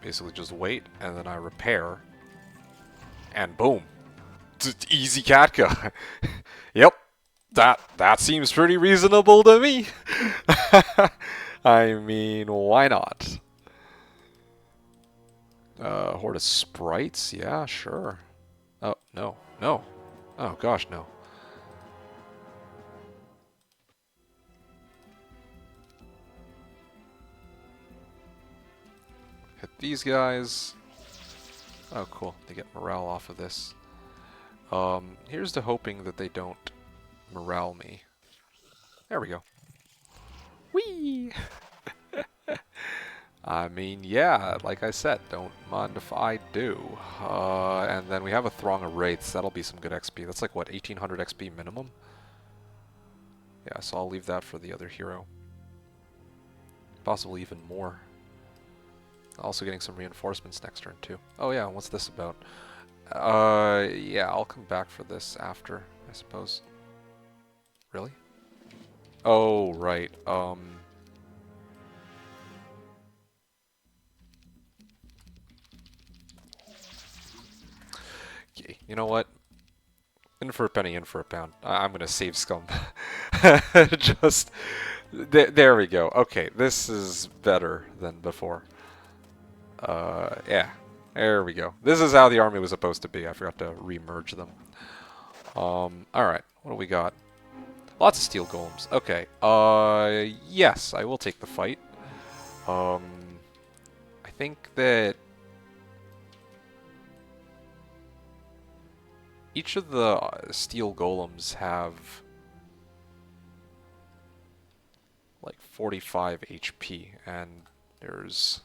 basically just wait, and then I repair. And boom! Easy Katka. Yep. That seems pretty reasonable to me. I mean, why not? Horde of sprites? Yeah, sure. Oh, no. No. Oh, gosh, no. Hit these guys. Oh, cool. They get morale off of this. Here's to hoping that they don't morale me. There we go. Whee! I mean, yeah, like I said, don't mind if I do. And then we have a throng of wraiths. That'll be some good XP. That's like, what, 1800 XP minimum? Yeah, so I'll leave that for the other hero. Possibly even more. Also getting some reinforcements next turn, too. Oh yeah, what's this about? Yeah, I'll come back for this after, I suppose. Really? Oh, right. Okay, you know what? In for a penny, in for a pound. I'm gonna save scum. Just... there we go. Okay, this is better than before. Yeah. There we go. This is how the army was supposed to be. I forgot to re-merge them. Alright. What do we got? Lots of steel golems. Okay. Yes, I will take the fight. I think that each of the steel golems have like 45 HP, and there's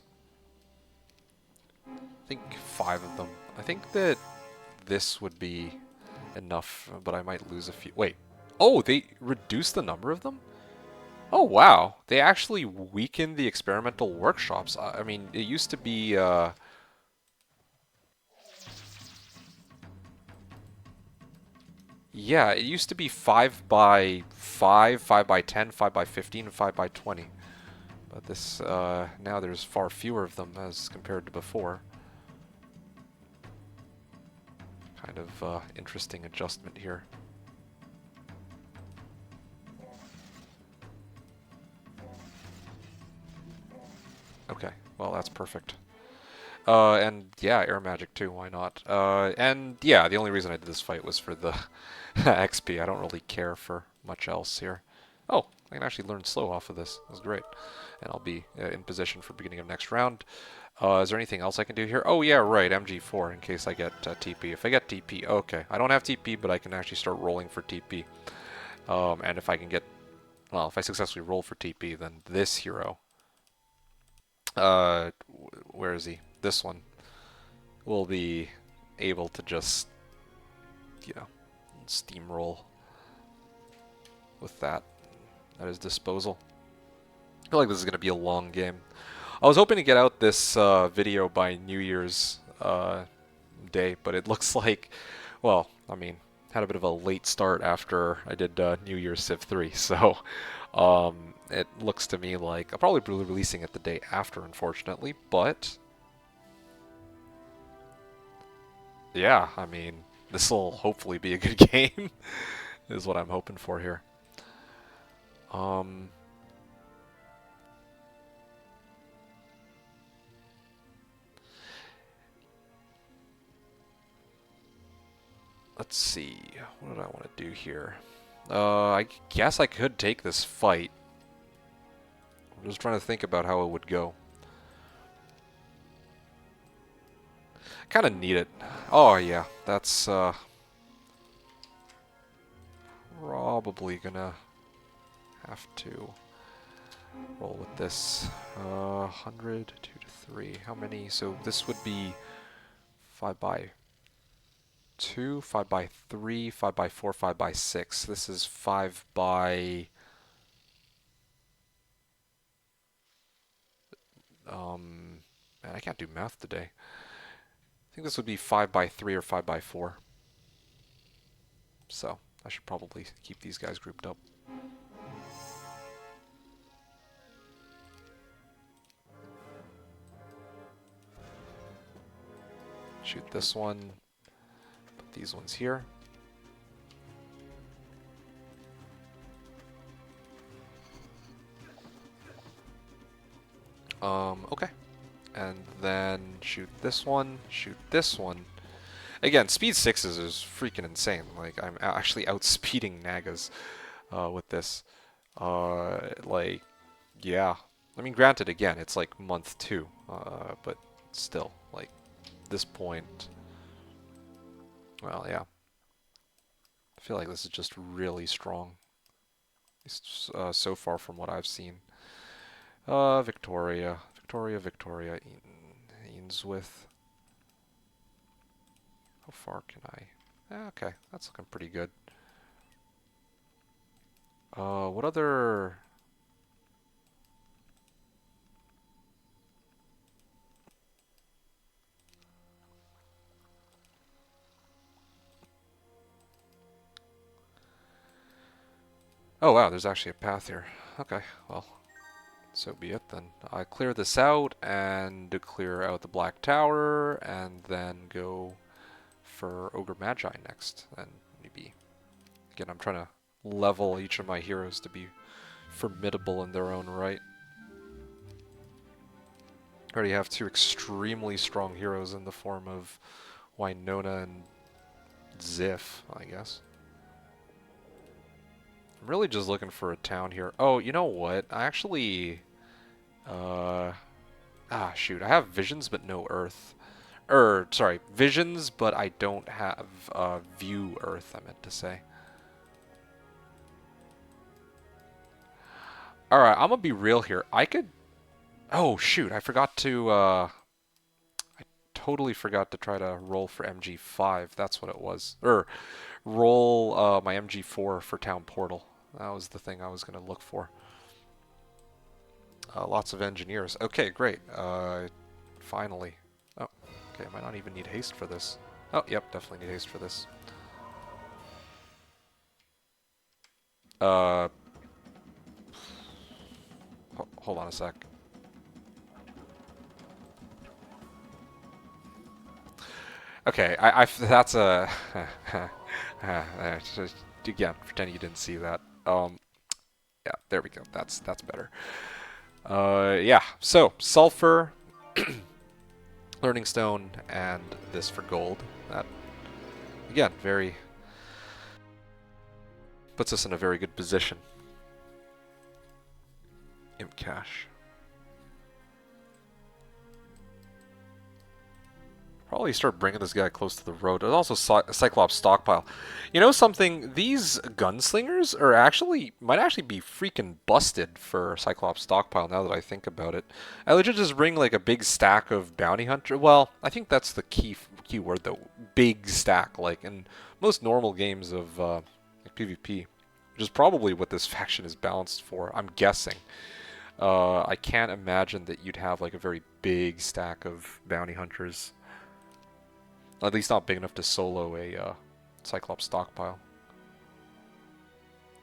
I think 5 of them. I think that this would be enough, but I might lose a few. Wait. Oh, they reduced the number of them? Oh, wow. They actually weakened the experimental workshops. I mean, it used to be... yeah, it used to be 5 by 5, 5 by 10, 5 by 15, and 5 by 20. But this, now there's far fewer of them as compared to before. Kind of interesting adjustment here. Okay, well that's perfect. And yeah, air magic too, why not? And yeah, the only reason I did this fight was for the XP. I don't really care for much else here. Oh, I can actually learn slow off of this. That's great. And I'll be in position for beginning of next round. Is there anything else I can do here? Oh yeah, right, MG4 in case I get TP. If I get TP, okay. I don't have TP, but I can actually start rolling for TP. And if I can get, well, if I successfully roll for TP, then this hero, where is he? This one will be able to just, you know, steamroll with that at his disposal. I feel like this is going to be a long game. I was hoping to get out this video by New Year's Day, but it looks like, well, I mean, had a bit of a late start after I did New Year's Civ 3, so it looks to me like I'll probably be releasing it the day after, unfortunately, but yeah, I mean, this will hopefully be a good game, is what I'm hoping for here. Let's see, what did I want to do here? I guess I could take this fight. I'm just trying to think about how it would go. Kind of need it. Oh yeah, that's probably gonna have to roll with this. 100, 2 to 3. How many? So this would be 5 by 2, 5 by 3, 5 by 4, 5 by 6. This is 5 by man, I can't do math today. I think this would be 5 by 3 or 5 by 4. So I should probably keep these guys grouped up. Shoot this one. Put these ones here. Okay. And then shoot this one, shoot this one. Again, speed 6s is freaking insane. Like, I'm actually outspeeding Nagas with this. Like, yeah. I mean, granted, again, it's like month 2, but still, like, this point, well, yeah. I feel like this is just really strong, so far from what I've seen. Victoria, Ainsworth. How far can I? Okay, that's looking pretty good. What other? Oh wow, there's actually a path here. Okay, well, so be it then. I clear this out and clear out the Black Tower, and then go for Ogre Magi next. And maybe, again, I'm trying to level each of my heroes to be formidable in their own right. I already have 2 extremely strong heroes in the form of Winona and Ziff, I guess. I'm really just looking for a town here. Oh, you know what? I actually... shoot. I have visions, but no earth. Sorry. Visions, but I don't have view earth, I meant to say. Alright, I'm gonna be real here. I could... Oh, shoot. I forgot to... I totally forgot to try to roll for MG5. That's what it was. Roll my MG4 for Town Portal. That was the thing I was going to look for. Lots of engineers. Okay, great. Finally. Oh, okay. I might not even need haste for this. Oh, yep, definitely need haste for this. Hold on a sec. Okay, that's a... again, pretend you didn't see that. Yeah, there we go. That's better. Yeah, so, sulfur. Learning Stone and this for gold. That, again, very... puts us in a very good position. Imp cash. Probably start bringing this guy close to the road. There's also Cyclops stockpile. You know something? These gunslingers are might actually be freaking busted for Cyclops stockpile now that I think about it. I legit just bring like a big stack of bounty hunter. Well, I think that's the key word though. Big stack, like in most normal games of like PvP, which is probably what this faction is balanced for. I'm guessing. I can't imagine that you'd have like a very big stack of bounty hunters. At least not big enough to solo a Cyclops stockpile.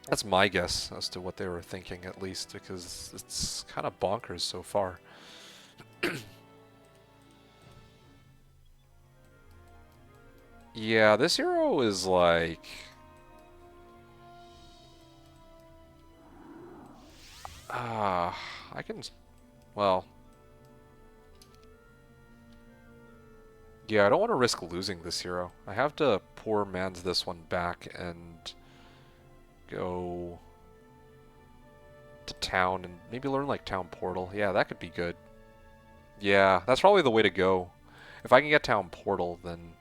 That's my guess as to what they were thinking, at least, because it's kind of bonkers so far. Yeah, this hero is like... I can... Well... Yeah, I don't want to risk losing this hero. I have to poor man's this one back and go to town and maybe learn like town portal. Yeah, that could be good. Yeah, that's probably the way to go. If I can get town portal, then...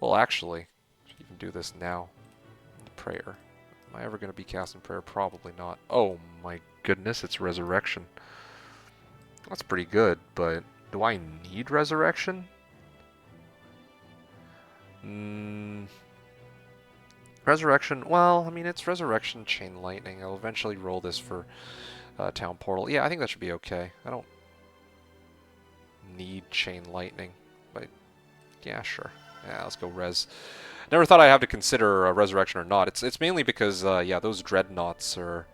Well, actually, you can do this now. Prayer. Am I ever going to be casting prayer? Probably not. Oh my goodness, it's resurrection. That's pretty good, but... Do I need resurrection? Resurrection, well, I mean, it's resurrection, chain lightning. I'll eventually roll this for town portal. Yeah, I think that should be okay. I don't need chain lightning, but yeah, sure. Yeah, let's go res. Never thought I'd have to consider resurrection or not. It's mainly because, yeah, those dreadnoughts are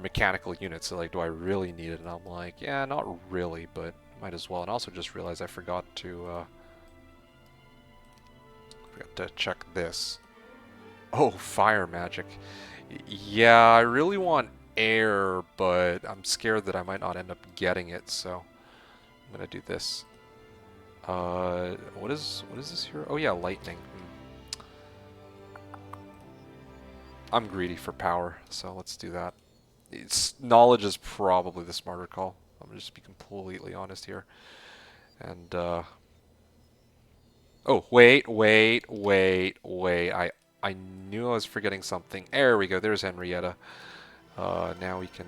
mechanical units, so like, do I really need it? And I'm like, yeah, not really, but might as well. And also just realized I forgot to check this. Oh, fire magic. Yeah, I really want air, but I'm scared that I might not end up getting it, so I'm gonna do this. What is this here? Oh yeah, lightning. I'm greedy for power, so let's do that. Knowledge is probably the smarter call. I'm gonna just be completely honest here. And oh, wait. I knew I was forgetting something. There we go. There's Henrietta. Now we can...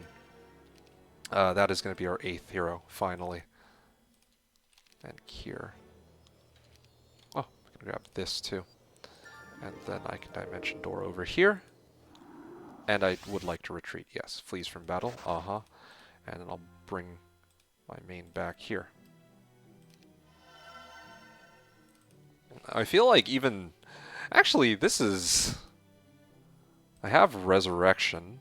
that is going to be our 8th hero, finally. And here. Oh, I'm going to grab this too. And then I can dimension door over here. And I would like to retreat, yes. Flees from battle, And then I'll bring my main back here. I feel like even... Actually, this is... I have resurrection.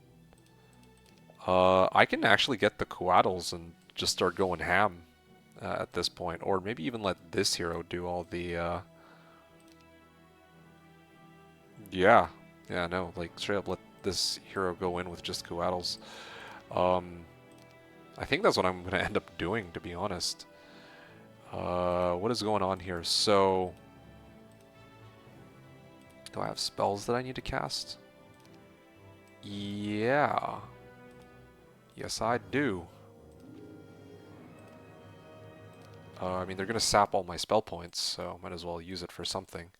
I can actually get the Coatls and just start going ham at this point. Or maybe even let this hero do all the... Yeah, no, like straight up let this hero go in with just Coatls. I think that's what I'm going to end up doing, to be honest. What is going on here? So... Do I have spells that I need to cast? Yeah. Yes, I do. I mean, they're going to sap all my spell points, so might as well use it for something.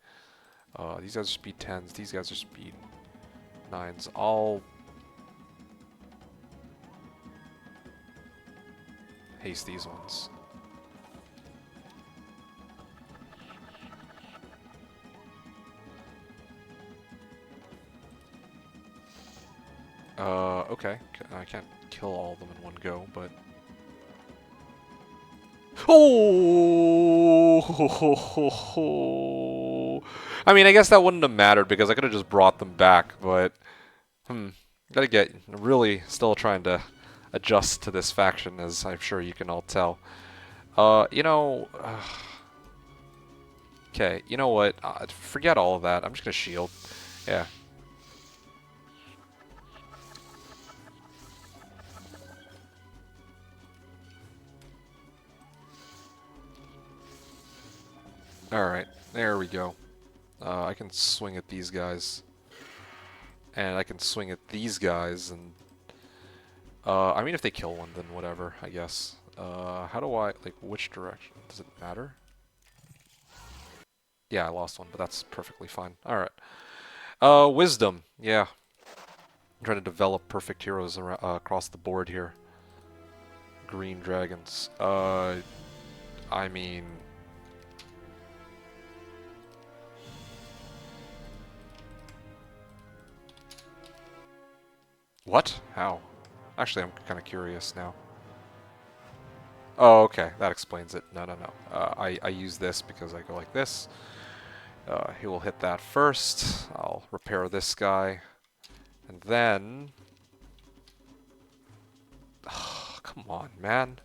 These guys are speed 10s, these guys are speed 9s. I'll haste these ones. Okay. I can't kill all of them in one go, but... Oh! I mean, I guess that wouldn't have mattered because I could have just brought them back, but... Gotta get... Really still trying to adjust to this faction, as I'm sure you can all tell. You know... Okay, you know what? Forget all of that. I'm just gonna shield. Yeah. Alright, there we go. I can swing at these guys. And I can swing at these guys, and... I mean, if they kill one, then whatever, I guess. How do I... like, which direction? Does it matter? Yeah, I lost one, but that's perfectly fine. Alright. Wisdom. Yeah. I'm trying to develop perfect heroes across the board here. Green dragons. I mean... What? How? Actually, I'm kind of curious now. Oh, okay. That explains it. No, no, no. I use this because I go like this. He will hit that first. I'll repair this guy. And then... Oh, come on, man.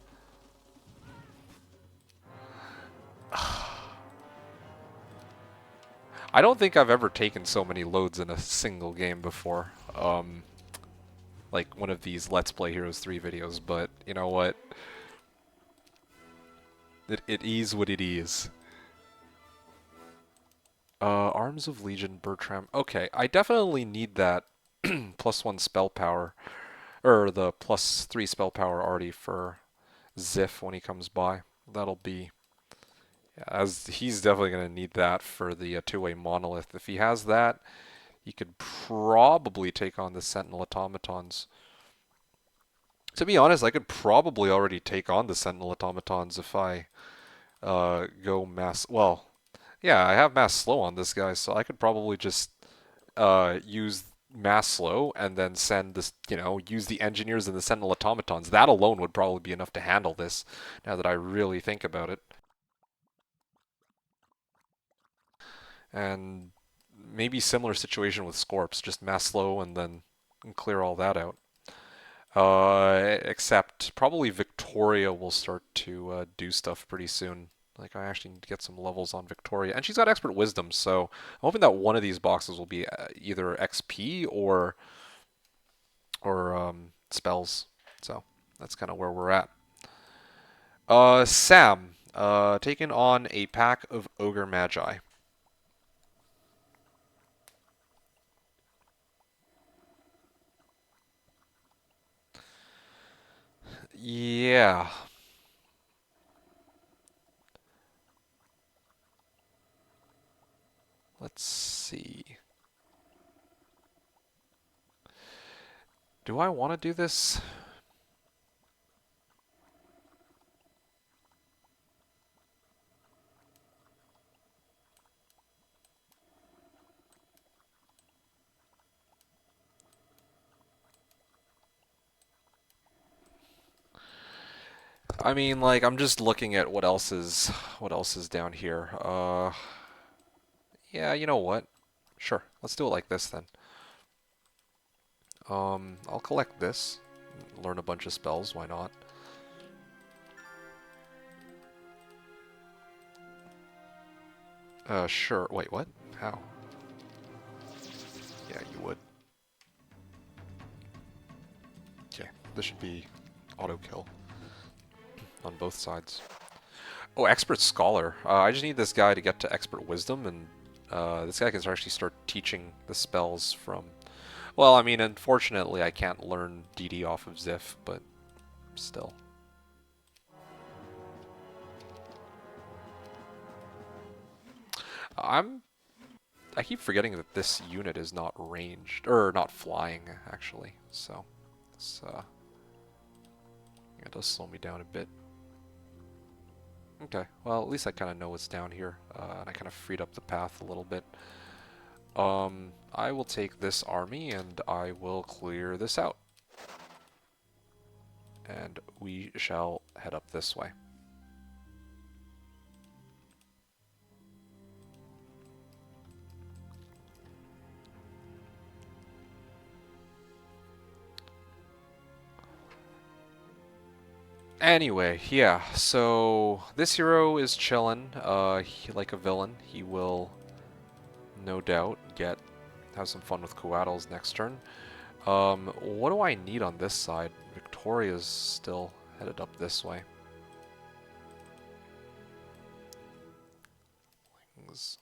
I don't think I've ever taken so many loads in a single game before. Like one of these Let's Play Heroes 3 videos, but you know what? It is what it is. Arms of Legion, Bertram. Okay, I definitely need that +1 spell power. Or the +3 spell power already for Ziff when he comes by. That'll be... Yeah, as he's definitely going to need that for the two-way monolith. If he has that, he could probably take on the Sentinel automatons. To be honest, I could probably already take on the Sentinel automatons if I go mass... Well, yeah, I have mass slow on this guy, so I could probably just use mass slow and then send this, use the engineers and the Sentinel automatons. That alone would probably be enough to handle this, now that I really think about it. And maybe similar situation with Scorps, just mass slow and then clear all that out. Except probably Victoria will start to do stuff pretty soon. Like, I actually need to get some levels on Victoria. And she's got Expert Wisdom, so I'm hoping that one of these boxes will be either XP or spells. So that's kind of where we're at. Sam, taking on a pack of Ogre Magi. Yeah. Let's see. Do I want to do this? I mean, like, I'm just looking at what else is down here. Yeah, you know what? Sure, let's do it like this then. I'll collect this, learn a bunch of spells, why not? Sure. Wait, what? How? Yeah, you would. Okay, this should be auto kill on both sides. Oh, Expert Scholar. I just need this guy to get to Expert Wisdom, and this guy can actually start teaching the spells from... Well, I mean, unfortunately, I can't learn DD off of Ziff, but still. I keep forgetting that this unit is not ranged, or not flying, actually, so it's, it does slow me down a bit. Okay, well, at least I kind of know what's down here, and I kind of freed up the path a little bit. I will take this army, and I will clear this out. And we shall head up this way. Anyway, yeah, so this hero is chillin', like a villain. He will, no doubt, have some fun with Coatls next turn. What do I need on this side? Victoria's still headed up this way. things.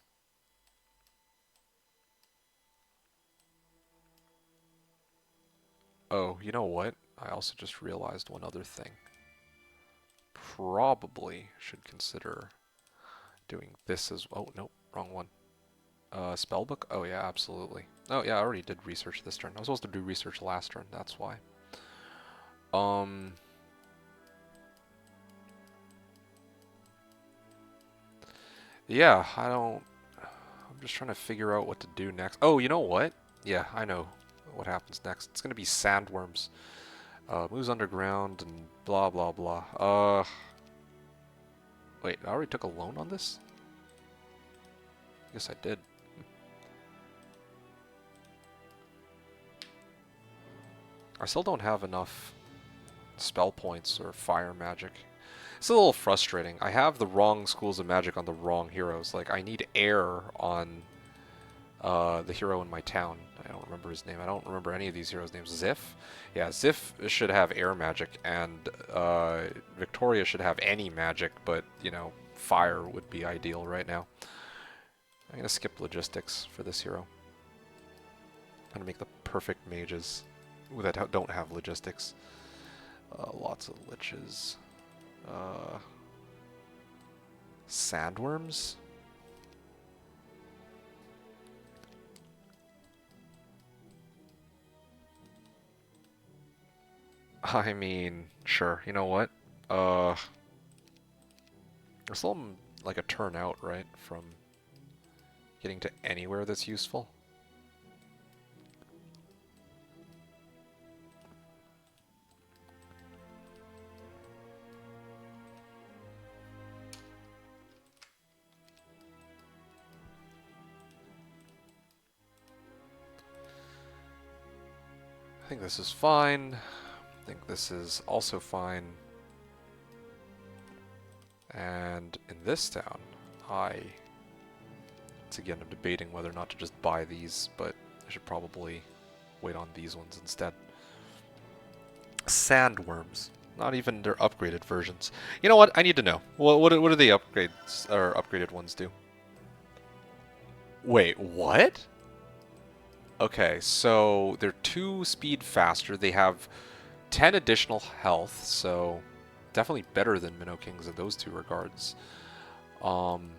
Oh, you know what? I also just realized one other thing. Probably should consider doing this as... Oh, nope, wrong one. Spellbook? Oh yeah, absolutely. Oh yeah, I already did research this turn. I was supposed to do research last turn, that's why. Yeah, I'm just trying to figure out what to do next. Oh, you know what? Yeah, I know what happens next. It's gonna be sandworms. Moves underground and blah blah blah. Wait, I already took a loan on this? Yes, I did. I still don't have enough spell points or fire magic. It's a little frustrating. I have the wrong schools of magic on the wrong heroes. Like, I need air on the hero in my town. I don't remember his name. I don't remember any of these heroes' names. Ziff? Yeah, Ziff should have air magic, and Victoria should have any magic, but, you know, fire would be ideal right now. I'm going to skip logistics for this hero. I'm going to make the perfect mages that don't have logistics. Lots of liches. Sandworms? I mean, sure. You know what? There's still like a turn out, right, from getting to anywhere that's useful. I think this is fine. I think this is also fine. And in this town, once again, I'm debating whether or not to just buy these, but I should probably wait on these ones instead. Sandworms. Not even their upgraded versions. You know what? I need to know. What do the upgrades or upgraded ones do? Wait, what? Okay, so they're 2 speed faster. They have 10 additional health, so definitely better than Minnow Kings in those 2 regards. 12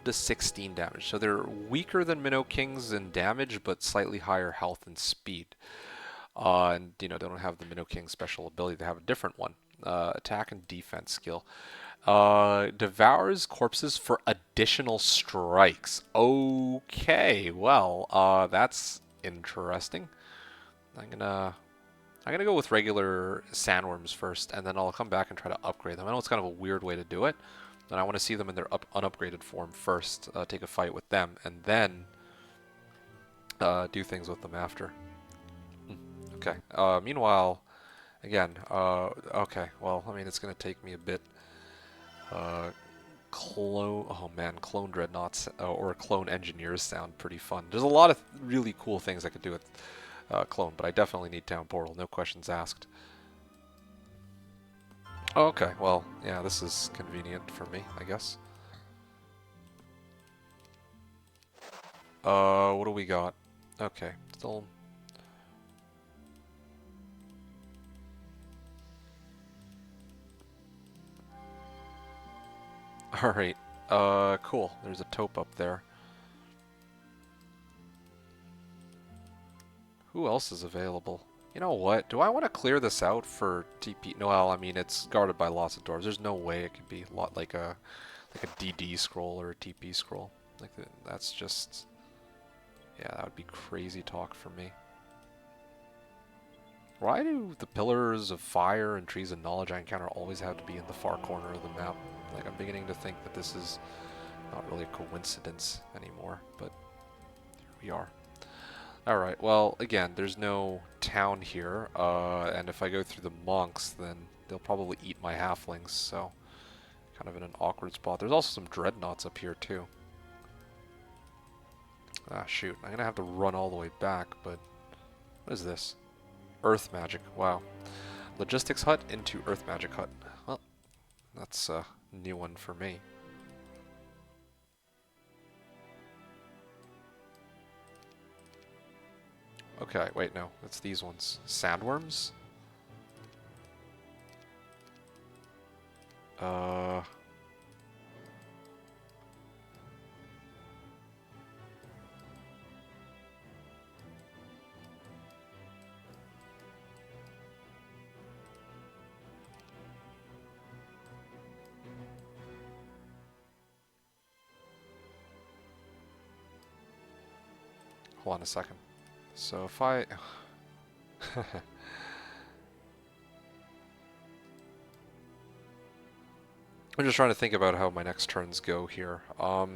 to 16 damage. So they're weaker than Minnow Kings in damage, but slightly higher health and speed. And, you know, they don't have the Minnow King special ability. They have a different one. Attack and defense skill. Devours corpses for additional strikes. Okay, well, that's interesting. I'm gonna go with regular sandworms first, and then I'll come back and try to upgrade them. I know it's kind of a weird way to do it, and I want to see them in their unupgraded form first, take a fight with them, and then do things with them after. Okay. Meanwhile, again, okay, well, I mean, it's going to take me a bit. Oh man, clone dreadnoughts or clone engineers sound pretty fun. There's a lot of really cool things I could do with clone, but I definitely need town portal, no questions asked. Oh, okay, well, yeah, this is convenient for me, I guess. What do we got? Okay, still... Alright, cool. There's a taupe up there. Who else is available? You know what? Do I want to clear this out for TP? No, well, I mean, it's guarded by lots of dwarves. There's no way it could be like a DD scroll or a TP scroll. Like that's just... Yeah, that would be crazy talk for me. Why do the pillars of fire and trees of knowledge I encounter always have to be in the far corner of the map? Like, I'm beginning to think that this is not really a coincidence anymore, but here we are. Alright, well, again, there's no town here, and if I go through the monks, then they'll probably eat my halflings, so kind of in an awkward spot. There's also some dreadnoughts up here, too. Ah, shoot. I'm gonna have to run all the way back, but... What is this? Earth magic. Wow. Logistics hut into earth magic hut. Well, that's a new one for me. Okay, wait, no. It's these ones. Sandworms? Uh... Hold on a second. So if I... I'm just trying to think about how my next turns go here. I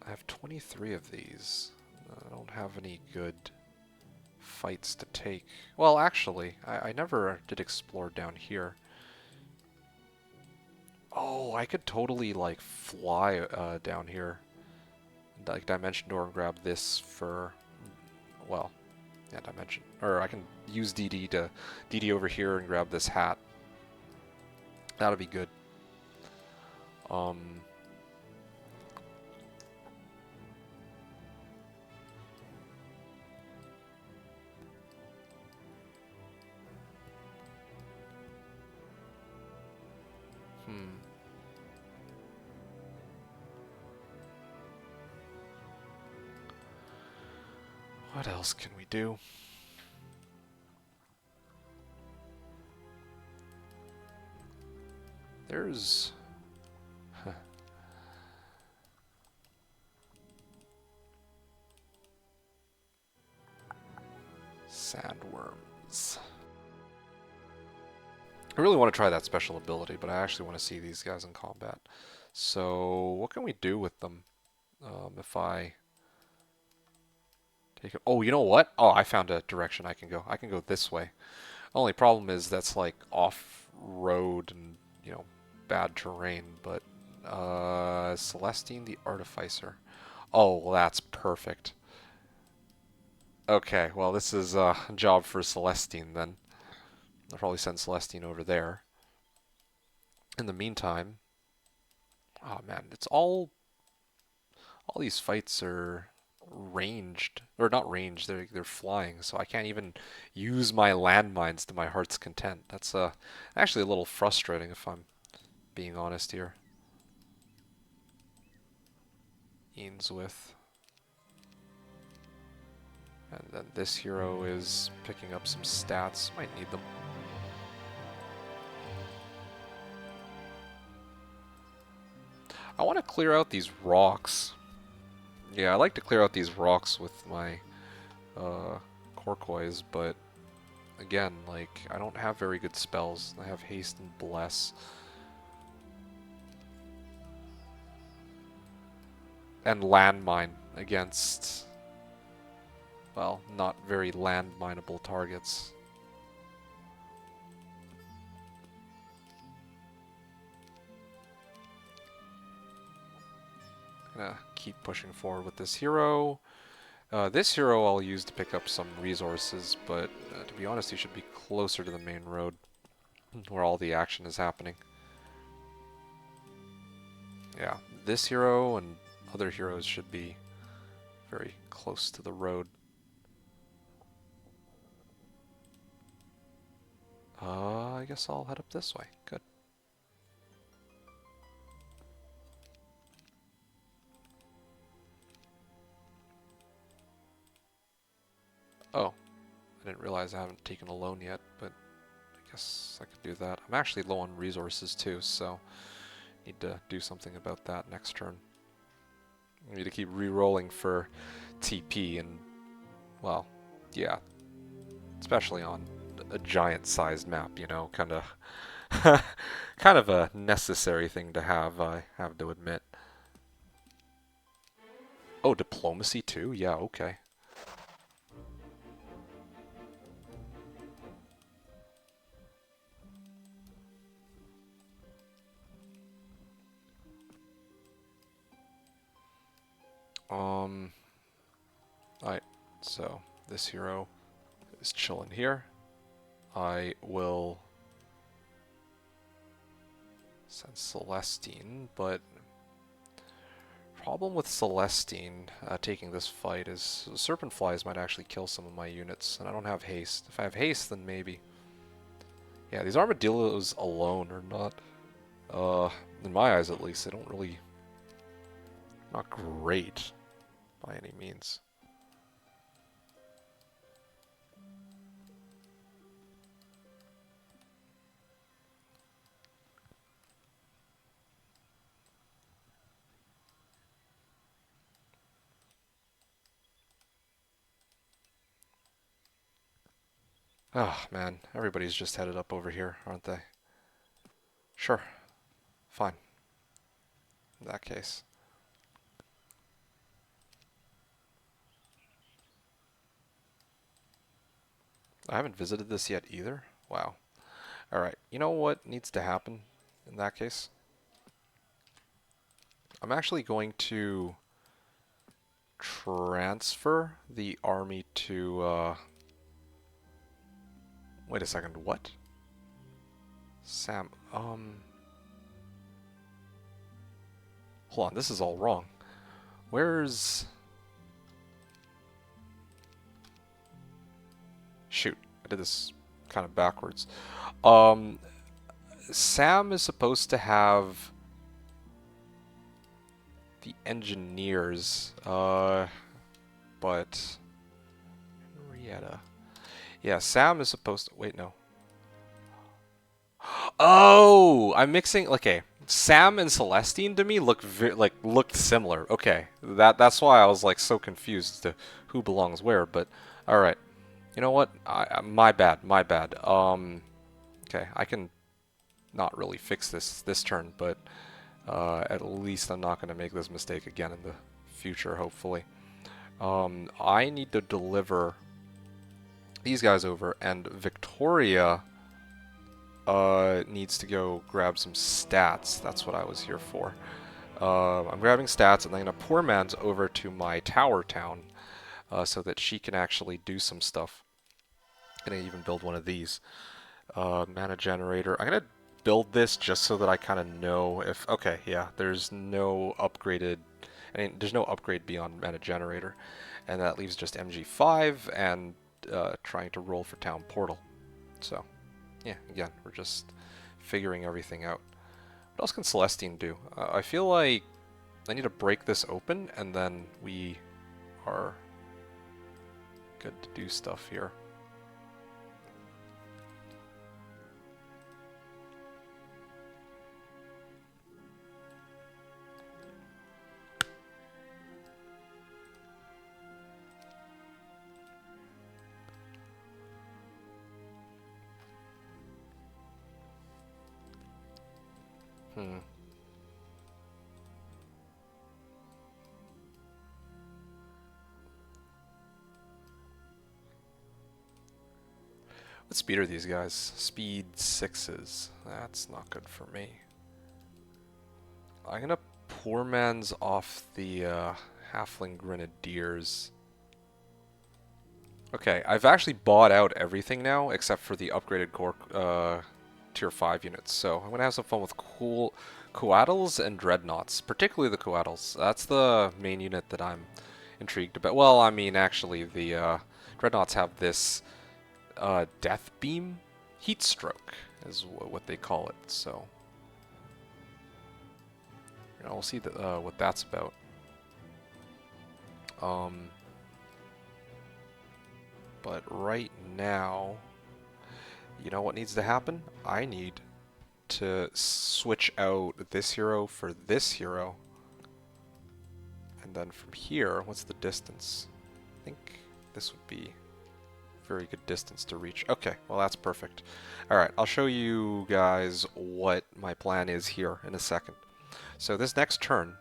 have 23 of these. I don't have any good fights to take. Well, actually, I never did explore down here. Oh, I could totally, like, fly down here. Like, Dimension Door and grab this for... Well, yeah, Dimension... Or I can use DD over here and grab this hat. That'll be good. What else can we do? There's... Sandworms. I really want to try that special ability, but I actually want to see these guys in combat. So, what can we do with them? If I take it... Oh, you know what? Oh, I found a direction I can go. I can go this way. Only problem is that's like off-road and, you know, bad terrain, but Celestine the Artificer. Oh, well, that's perfect. Okay, well, this is a job for Celestine then. I'll probably send Celestine over there. In the meantime, oh man, it's all these fights are ranged, or not ranged, they're flying, so I can't even use my landmines to my heart's content. That's actually a little frustrating if I'm being honest here. Ainsworth. And then this hero is picking up some stats. Might need them. I want to clear out these rocks. Yeah, I like to clear out these rocks with my Khorkhois, but again, like, I don't have very good spells. I have haste and bless. And landmine against, well, not very landmineable targets. Gonna keep pushing forward with this hero. This hero I'll use to pick up some resources, but to be honest, he should be closer to the main road where all the action is happening. Yeah, this hero and other heroes should be very close to the road. I guess I'll head up this way. Good. Oh, I didn't realize I haven't taken a loan yet, but I guess I could do that. I'm actually low on resources too, so need to do something about that next turn. I need to keep re-rolling for TP and, well, yeah, especially on a giant-sized map, you know, kind of kind of a necessary thing to have, I have to admit. Oh, diplomacy too? Yeah, okay. Alright, so this hero is chilling here. I will send Celestine, but problem with Celestine taking this fight is Serpent Flies might actually kill some of my units, and I don't have haste. If I have haste, then maybe. Yeah, these armadillos alone are not, in my eyes at least, they don't really, not great by any means. Oh, man. Everybody's just headed up over here, aren't they? Sure. Fine. In that case. I haven't visited this yet either. Wow. Alright. You know what needs to happen in that case? I'm actually going to transfer the army to, wait a second, what? Sam, hold on, this is all wrong. Where's... Shoot, I did this kind of backwards. Sam is supposed to have the engineers, but Henrietta. Yeah, Sam is supposed to... Wait, no. Oh, I'm mixing... Okay, Sam and Celestine to me looked similar. Okay, that's why I was like so confused as to who belongs where. But all right, you know what? My bad, my bad. Okay, I can not really fix this turn, but at least I'm not going to make this mistake again in the future. Hopefully, I need to deliver these guys over, and Victoria needs to go grab some stats. That's what I was here for. I'm grabbing stats, and then I'm going to poor man's over to my tower town so that she can actually do some stuff. I'm going to even build one of these. Mana generator. I'm going to build this just so that I kind of know if... Okay, yeah, there's no upgraded... I mean, there's no upgrade beyond mana generator. And that leaves just MG5 and trying to roll for town portal. So... yeah, again, we're just figuring everything out. What else can Celestine do? I feel like I need to break this open, and then we are good to do stuff here. What speed are these guys? Speed 6s. That's not good for me. I'm gonna poor man's off the Halfling Grenadiers. Okay, I've actually bought out everything now except for the upgraded tier 5 units. So I'm gonna have some fun with Coatls and Dreadnoughts, particularly the Coatls. That's the main unit that I'm intrigued about. Well, I mean, actually, the Dreadnoughts have this Death Beam Heat Stroke is what they call it. So you know, we'll see what that's about. But right now, you know what needs to happen? I need to switch out this hero for this hero. And then from here, what's the distance? I think this would be a very good distance to reach. Okay, well that's perfect. Alright, I'll show you guys what my plan is here in a second. So this next turn,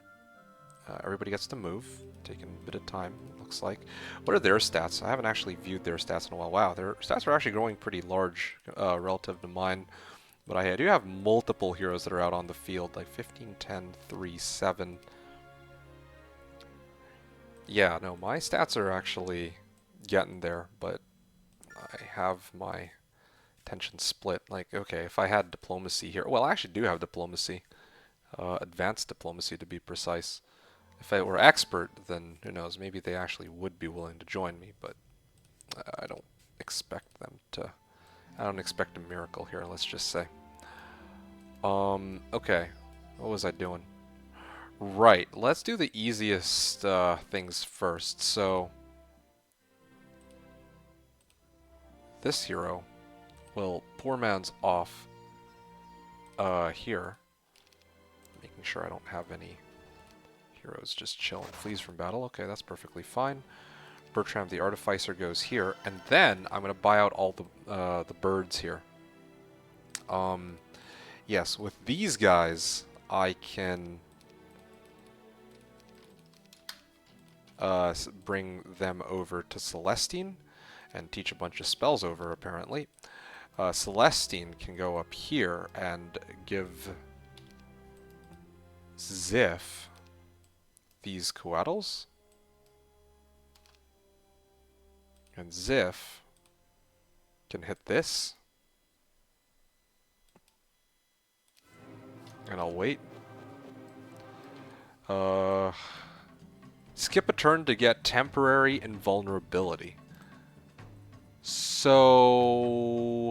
everybody gets to move, taking a bit of time, looks like. What are their stats? I haven't actually viewed their stats in a while. Wow, their stats are actually growing pretty large relative to mine. But I do have multiple heroes that are out on the field, like 15, 10, 3, 7. Yeah, no, my stats are actually getting there, but I have my attention split. Like, okay, if I had diplomacy here, well, I actually do have diplomacy. Advanced diplomacy to be precise. If I were expert, then who knows, maybe they actually would be willing to join me, but I don't expect them to. I don't expect a miracle here, let's just say. Okay. What was I doing? Right, let's do the easiest things first. So, this hero will poor man's off here. Making sure I don't have any heroes just chilling. Flees from battle. Okay, that's perfectly fine. Bertram the Artificer goes here, and then I'm going to buy out all the birds here. Yes, with these guys, I can bring them over to Celestine and teach a bunch of spells over, apparently. Celestine can go up here and give Ziff these coatls. And Ziff can hit this. And I'll wait. Skip a turn to get temporary invulnerability. So,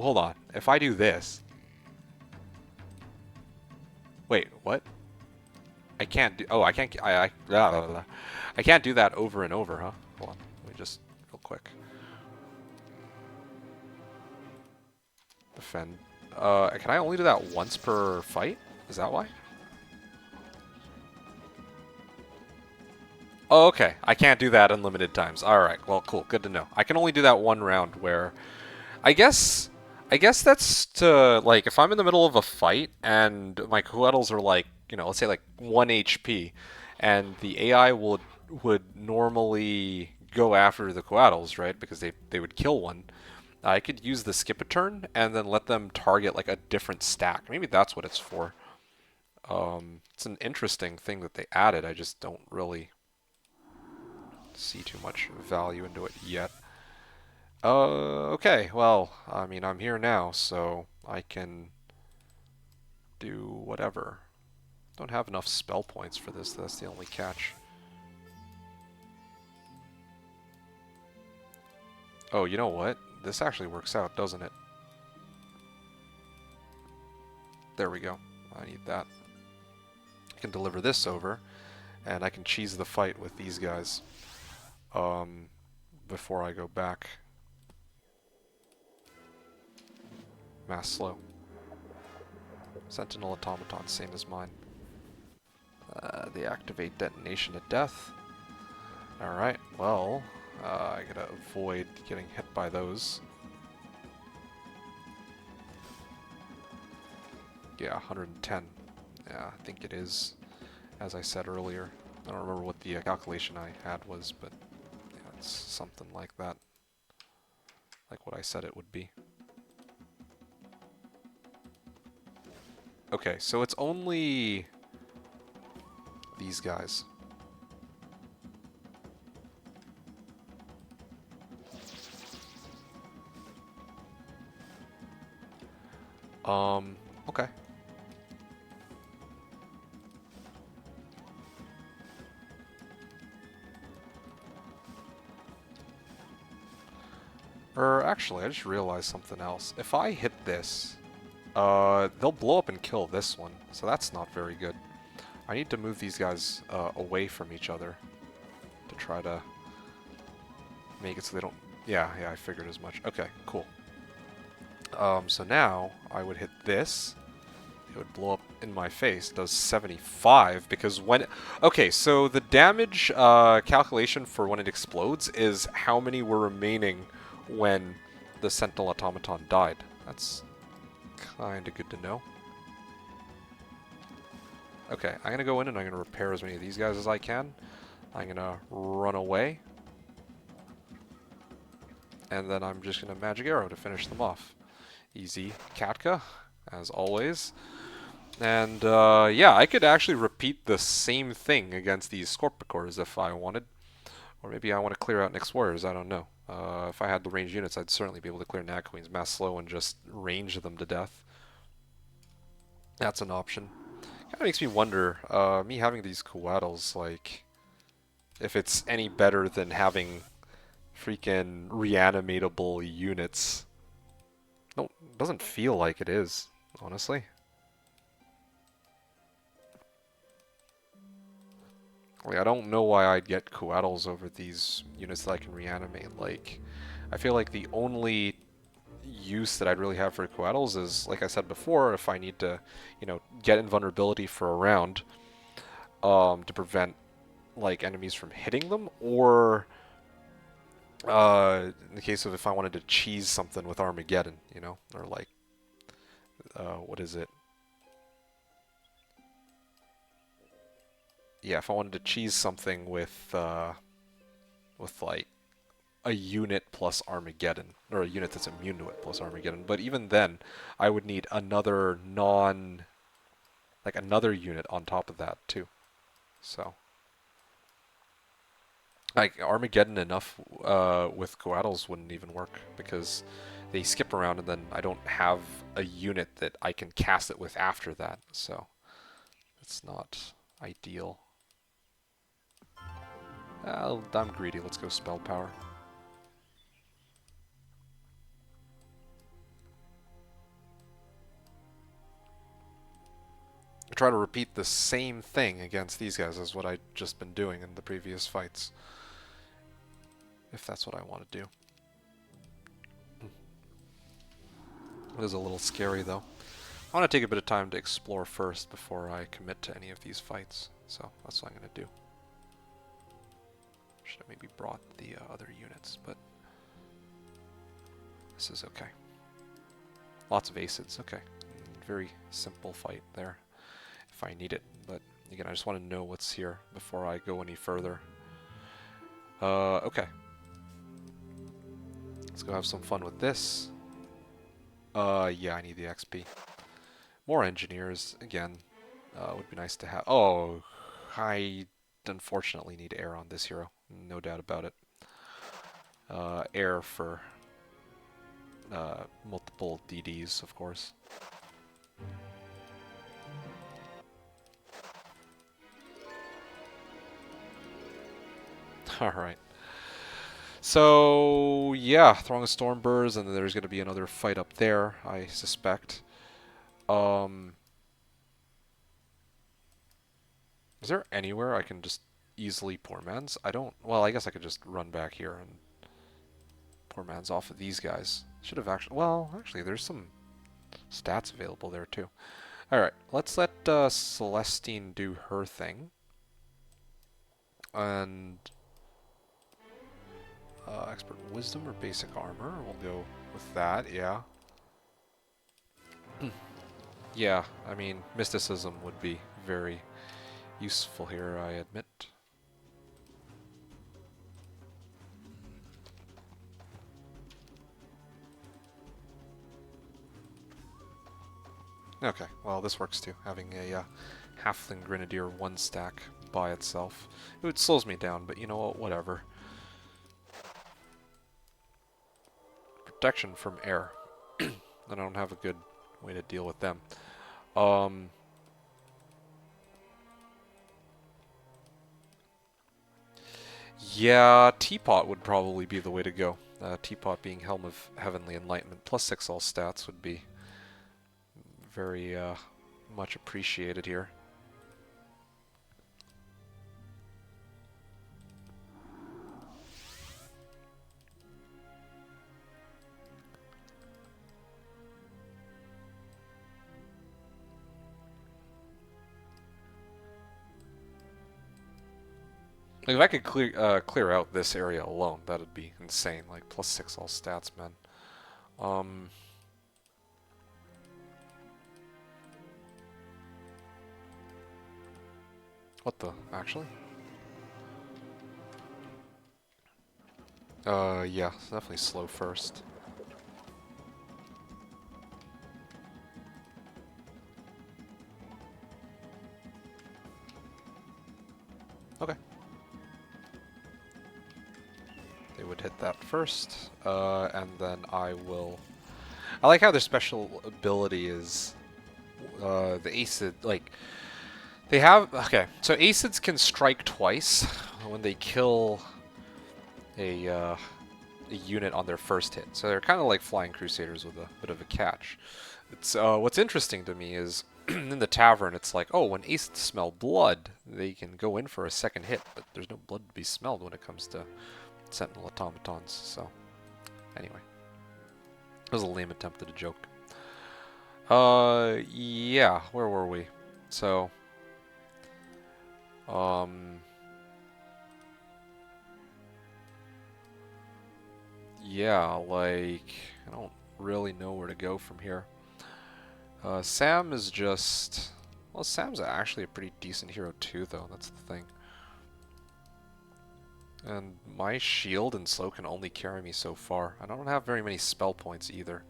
hold on. If I do this... Wait, what? I can't do... Oh, I can't... I can't do that over and over, huh? Hold on. Let me just... Real quick. Defend. Can I only do that once per fight? Is that why? Oh, okay. I can't do that unlimited times. Alright, well, cool. Good to know. I can only do that one round where... I guess that's to, like, if I'm in the middle of a fight and my coatls are like, you know, let's say like 1 HP, and the AI would normally go after the coatls, right? Because they would kill one. I could use the skip a turn and then let them target like a different stack. Maybe that's what it's for. It's an interesting thing that they added. I just don't really see too much value into it yet. Okay, well, I mean, I'm here now, so I can do whatever. Don't have enough spell points for this, that's the only catch. Oh, you know what? This actually works out, doesn't it? There we go. I need that. I can deliver this over, and I can cheese the fight with these guys before I go back. Mass slow. Sentinel automaton, same as mine. They activate detonation at death. Alright, well, I gotta avoid getting hit by those. Yeah, 110. Yeah, I think it is, as I said earlier. I don't remember what the calculation I had was, but yeah, it's something like that. Like what I said it would be. Okay, so it's only these guys. Okay. Actually, I just realized something else. If I hit this, they'll blow up and kill this one, so that's not very good. I need to move these guys away from each other to try to make it so they don't... Yeah, I figured as much. Okay, cool. So now I would hit this. It would blow up in my face. It does 75 because when... Okay, so the damage calculation for when it explodes is how many were remaining when the Sentinel Automaton died. That's kind of good to know. Okay, I'm going to go in and I'm going to repair as many of these guys as I can. I'm going to run away. And then I'm just going to Magic Arrow to finish them off. Easy Katka, as always. And yeah, I could actually repeat the same thing against these Scorpicors if I wanted. Or maybe I want to clear out Nyx Warriors, I don't know. If I had the ranged units, I'd certainly be able to clear Nat Queens, Mass Slow, and just range them to death. That's an option. Kind of makes me wonder, me having these coatls, like, if it's any better than having freaking reanimatable units. No, it doesn't feel like it is, honestly. Like, I don't know why I'd get coatls over these units that I can reanimate. Like, I feel like the only use that I'd really have for coatls is, like I said before, if I need to, get invulnerability for a round, to prevent like enemies from hitting them, or in the case of if I wanted to cheese something with Armageddon, or like, what is it? Yeah, if I wanted to cheese something with like a unit plus Armageddon, or a unit that's immune to it plus Armageddon. But even then, I would need another another unit on top of that too. So, like Armageddon enough with coatls wouldn't even work because they skip around and then I don't have a unit that I can cast it with after that. So, it's not ideal. I'm greedy. Let's go spell power. Try to repeat the same thing against these guys as what I'd just been doing in the previous fights. If that's what I want to do. It is a little scary though. I want to take a bit of time to explore first before I commit to any of these fights. So that's what I'm going to do. Should have maybe brought the other units, but this is okay. Lots of acids, okay. Very simple fight there. If I need it, but again, I just want to know what's here before I go any further. Okay. Let's go have some fun with this. Yeah, I need the XP. More engineers, again, would be nice to have. Oh, I unfortunately need air on this hero, no doubt about it. Air for multiple DDs, of course. Alright. So, yeah, throwing a Stormbirds, and then there's going to be another fight up there, I suspect. Is there anywhere I can just easily poor man's? I don't... Well, I guess I could just run back here and poor man's off of these guys. Should have actually... Well, actually, there's some stats available there, too. Alright, let's let Celestine do her thing. And... expert wisdom or basic armor. We'll go with that, yeah. Yeah, I mean, mysticism would be very useful here, I admit. Okay, well, this works too, having a Halfling Grenadier 1-stack by itself. It slows me down, but you know what, whatever. Protection from air. I don't have a good way to deal with them. Yeah, Teapot would probably be the way to go. Teapot being Helm of Heavenly Enlightenment. +6 all stats would be very much appreciated here. Like if I could clear out this area alone, that'd be insane. Like +6 all stats, man. What the? Actually? Yeah, definitely slow first. Okay. They would hit that first, and then I will... I like how their special ability is the acid, like... They have... Okay, so acids can strike twice, when they kill a unit on their first hit. So they're kind of like flying crusaders with a bit of a catch. It's what's interesting to me is in the tavern, it's like, oh, when Aces smell blood, they can go in for a second hit, but there's no blood to be smelled when it comes to Sentinel automatons. So anyway, it was a lame attempt at a joke. Yeah, where were we? So, yeah, like, I don't really know where to go from here. Sam is just... Well, Sam's actually a pretty decent hero too, though. That's the thing. And my shield and slow can only carry me so far. I don't have very many spell points either.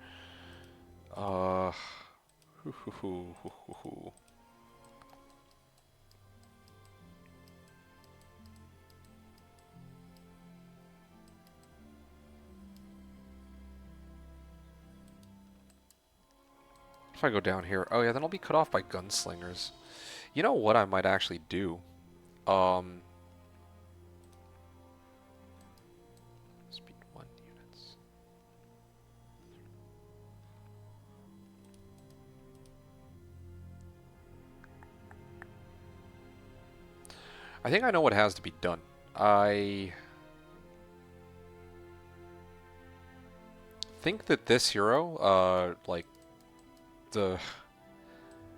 Hoo hoo hoo hoo hoo hoo. If I go down here, oh yeah, then I'll be cut off by gunslingers. You know what I might actually do? Speed 1 units. I think I know what has to be done. I think that this hero, like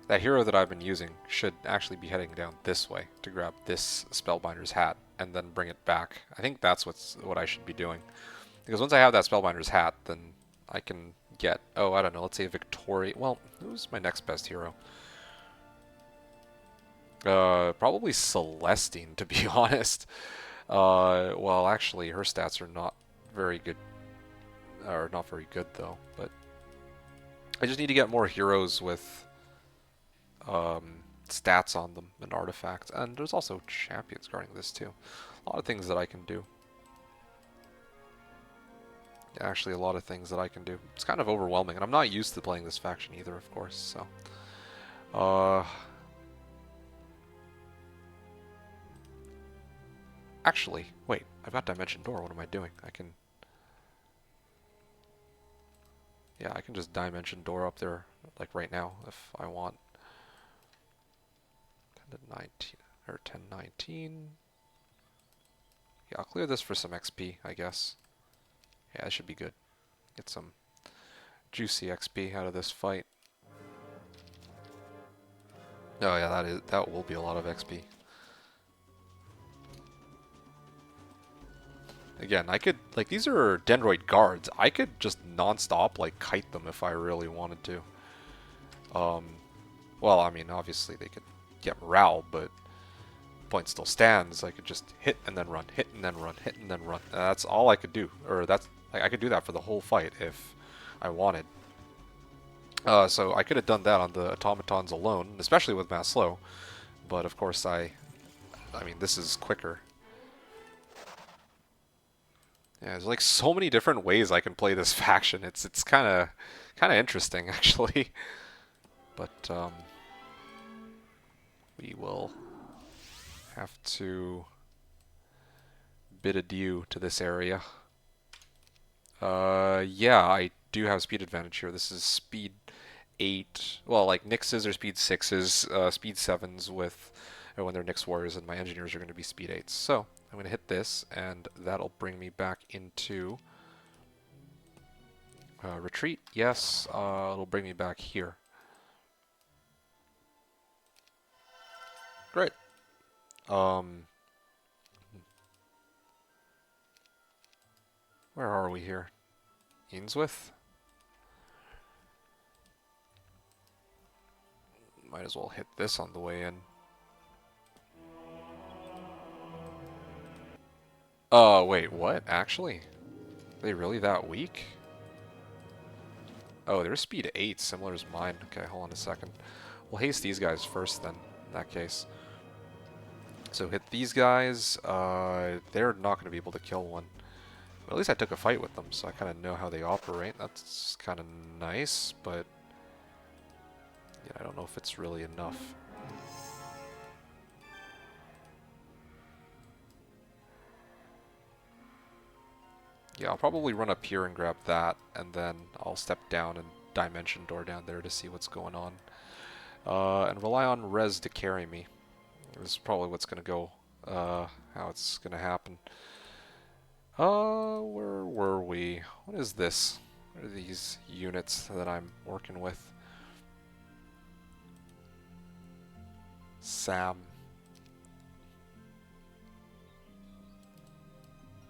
that hero that I've been using should actually be heading down this way to grab this Spellbinder's hat and then bring it back. I think that's what I should be doing. Because once I have that Spellbinder's hat, then I can get, oh, I don't know, let's say Victoria. Well, who's my next best hero? Probably Celestine, to be honest. Well, actually, her stats are not very good. Or not very good, though. But I just need to get more heroes with stats on them and artifacts. And there's also champions guarding this, too. A lot of things that I can do. Actually, a lot of things that I can do. It's kind of overwhelming, and I'm not used to playing this faction either, of course, so... Actually, wait, I've got Dimension Door, what am I doing? I can... Yeah, I can just Dimension Door up there, like right now, if I want. 10 to 19, or 10, 19. Yeah, I'll clear this for some XP, I guess. Yeah, that should be good. Get some juicy XP out of this fight. Oh yeah, that will be a lot of XP. Again, I could, like, these are Dendroid guards. I could just non-stop, like, kite them if I really wanted to. Well, I mean, obviously they could get morale, but the point still stands. I could just hit and then run, hit and then run, hit and then run. That's all I could do. Or that's, like, I could do that for the whole fight if I wanted. So I could have done that on the automatons alone, especially with mass slow. But of course I mean, this is quicker. Yeah, there's like so many different ways I can play this faction. It's kind of interesting actually. But we will have to bid adieu to this area. Yeah, I do have speed advantage here. This is speed 8. Well, like Nyxes are speed 6s, speed 7s with when they're Nyx warriors, and my engineers are going to be speed 8s. So I'm going to hit this, and that'll bring me back into retreat. Yes, it'll bring me back here. Great. Where are we here? Ainsworth? Might as well hit this on the way in. Wait, what? Actually? Are they really that weak? Oh, they're speed 8, similar as mine. Okay, hold on a second. We'll haste these guys first then, in that case. So hit these guys. They're not going to be able to kill one. But at least I took a fight with them, so I kind of know how they operate. That's kind of nice, but yeah, I don't know if it's really enough. Yeah, I'll probably run up here and grab that, and then I'll step down and dimension door down there to see what's going on. And rely on res to carry me. This is probably what's going to go, how it's going to happen. Where were we? What is this? What are these units that I'm working with? Sam.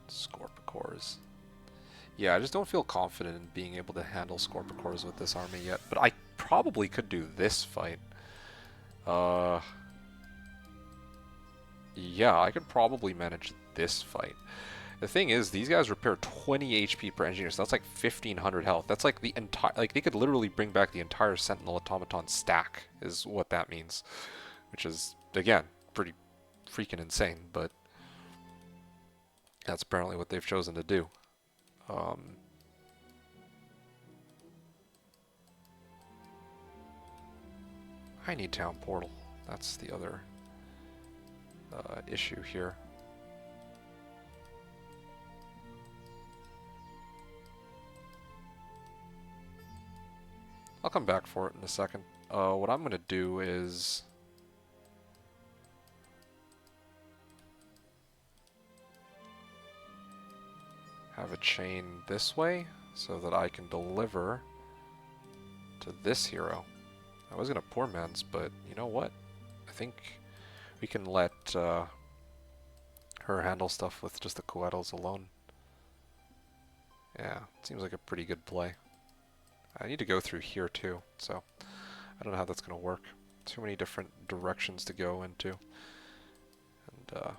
Scorpicores. Yeah, I just don't feel confident in being able to handle Scorpicores with this army yet, but I probably could do this fight. Yeah, I could probably manage this fight. The thing is, these guys repair 20 HP per engineer, so that's like 1500 health. That's like the entire, like they could literally bring back the entire Sentinel Automaton stack, is what that means. Which is, again, pretty freaking insane, but that's apparently what they've chosen to do. I need Town Portal. That's the other issue here. I'll come back for it in a second. What I'm going to do is have a chain this way so that I can deliver to this hero. I was going to poor man's, but you know what? I think we can let her handle stuff with just the Coettles alone. Yeah, it seems like a pretty good play. I need to go through here too, so I don't know how that's going to work. Too many different directions to go into. And are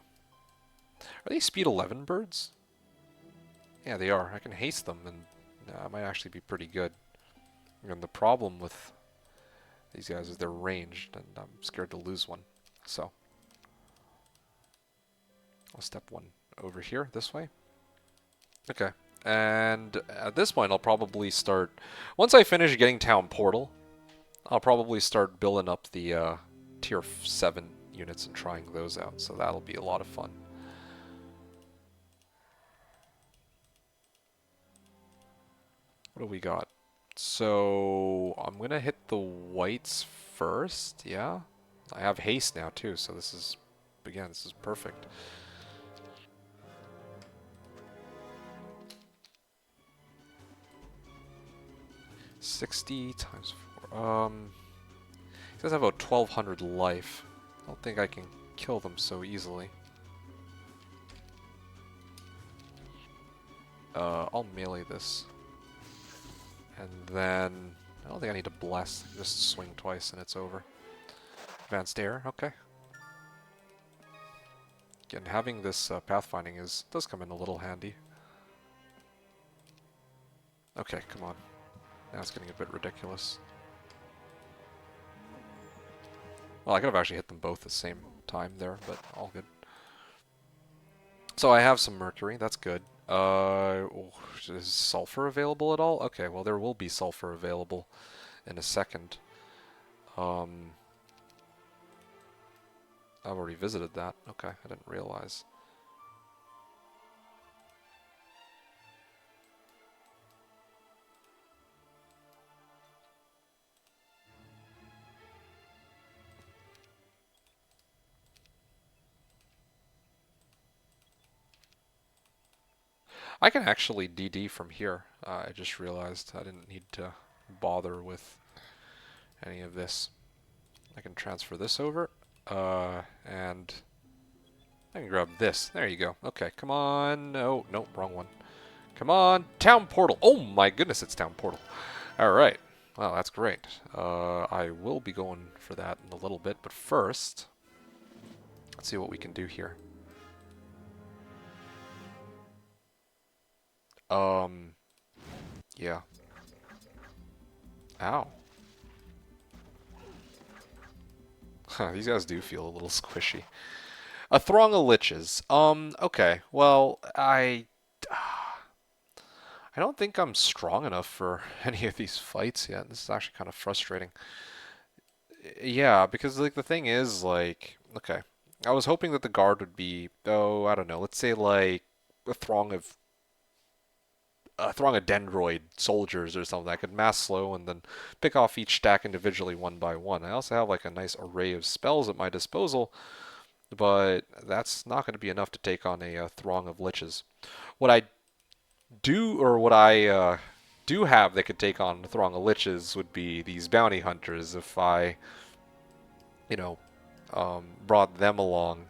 they speed 11 birds? Yeah, they are. I can haste them, and it might actually be pretty good. And the problem with these guys is they're ranged, and I'm scared to lose one. So I'll step one over here, this way. Okay. And at this point, I'll probably start... Once I finish getting Town Portal, I'll probably start building up the Tier 7 units and trying those out. So that'll be a lot of fun. What do we got? So I'm going to hit the whites first, yeah? I have haste now too, so this is... Again, this is perfect. $60 times 4. He does have about 1200 life. I don't think I can kill them so easily. I'll melee this. And then... I don't think I need to bless. Just swing twice and it's over. Advanced air, okay. Again, having this pathfinding does come in a little handy. Okay, come on. Now it's getting a bit ridiculous. Well, I could have actually hit them both at the same time there, but all good. So I have some mercury, that's good. Is sulfur available at all? Okay, well there will be sulfur available in a second. I've already visited that. Okay, I didn't realize. I can actually DD from here. I just realized I didn't need to bother with any of this. I can transfer this over, and I can grab this. There you go. Okay, come on. No, nope, wrong one. Come on, Town Portal. Oh my goodness, it's Town Portal. All right. Well, that's great. I will be going for that in a little bit, but first, let's see what we can do here. Yeah. Ow. These guys do feel a little squishy. A throng of liches. Okay. Well, I don't think I'm strong enough for any of these fights yet. This is actually kind of frustrating. Yeah, because like the thing is like, okay, I was hoping that the guard would be, oh, I don't know, let's say like a throng of a throng of dendroid soldiers or something. I could mass slow and then pick off each stack individually one by one. I also have like a nice array of spells at my disposal, but that's not going to be enough to take on a throng of liches. What I do have that could take on a throng of liches would be these bounty hunters. If I, you know, brought them along,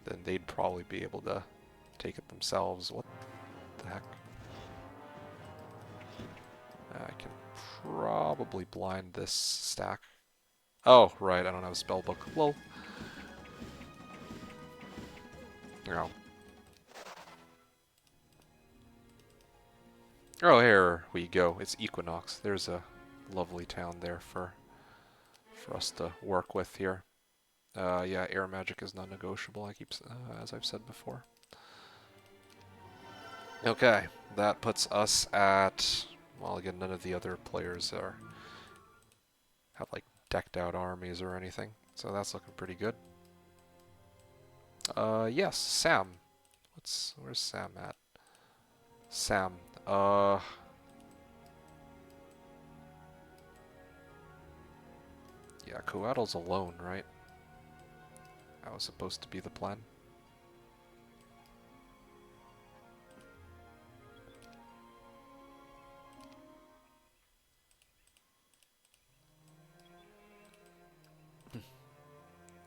then they'd probably be able to take it themselves. What the heck? I can probably blind this stack. Oh, right, I don't have a spell book. Lol. No. Oh, here we go. It's Equinox. There's a lovely town there for us to work with here. Yeah, air magic is non-negotiable. As I've said before. Okay, that puts us at, well, again, none of the other players have like decked out armies or anything, so that's looking pretty good. Yes, Sam. Where's Sam at? Sam. Yeah, Coattle's alone, right? That was supposed to be the plan.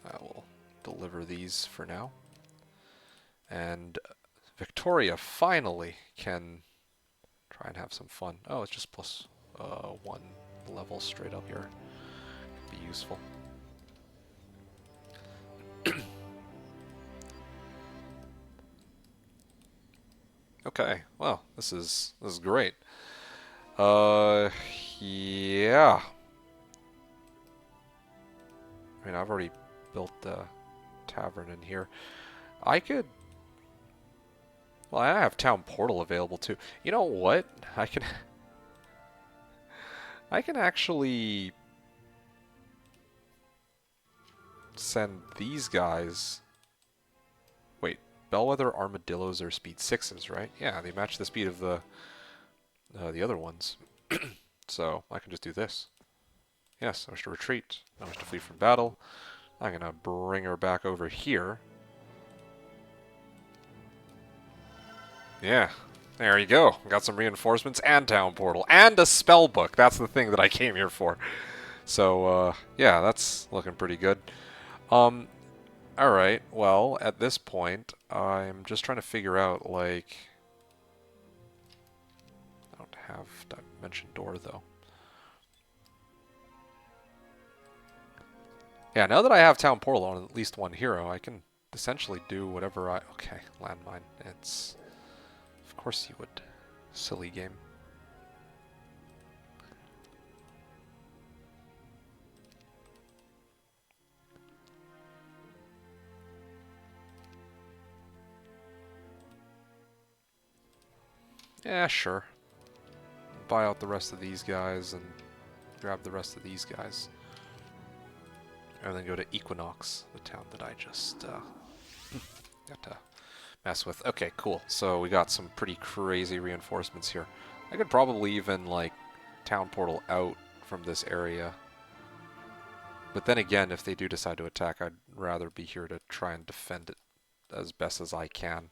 I will deliver these for now. And Victoria finally can try and have some fun. Oh, it's just plus 1 level straight up here. Could be useful. Okay, well, this is great. Yeah. I mean, I've already built the tavern in here. I could... Well, I have Town Portal available too. You know what? I can actually send these guys... Wait, Bellwether Armadillos are speed 6s, right? Yeah, they match the speed of the other ones. So, I can just do this. Yes, I wish to retreat. I wish to flee from battle. I'm going to bring her back over here. Yeah, there you go. Got some reinforcements and Town Portal. And a spell book. That's the thing that I came here for. So, yeah, that's looking pretty good. Alright, well, at this point, I'm just trying to figure out, like... I don't have Dimension Door, though. Yeah, now that I have Town Portal on at least one hero, I can essentially do whatever I... Okay, landmine. It's... Of course you would. Silly game. Yeah, sure. Buy out the rest of these guys and grab the rest of these guys. And then go to Equinox, the town that I just got to mess with. Okay, cool. So we got some pretty crazy reinforcements here. I could probably even, like, Town Portal out from this area. But then again, if they do decide to attack, I'd rather be here to try and defend it as best as I can.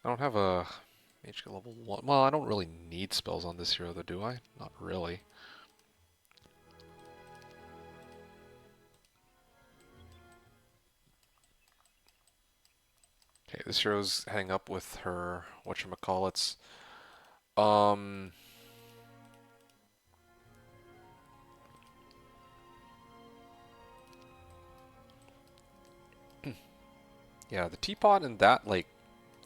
I don't have a HP level 1. Well, I don't really need spells on this hero, though, do I? Not really. Okay, this hero's heading up with her whatchamacallits. Yeah, the teapot and that, like,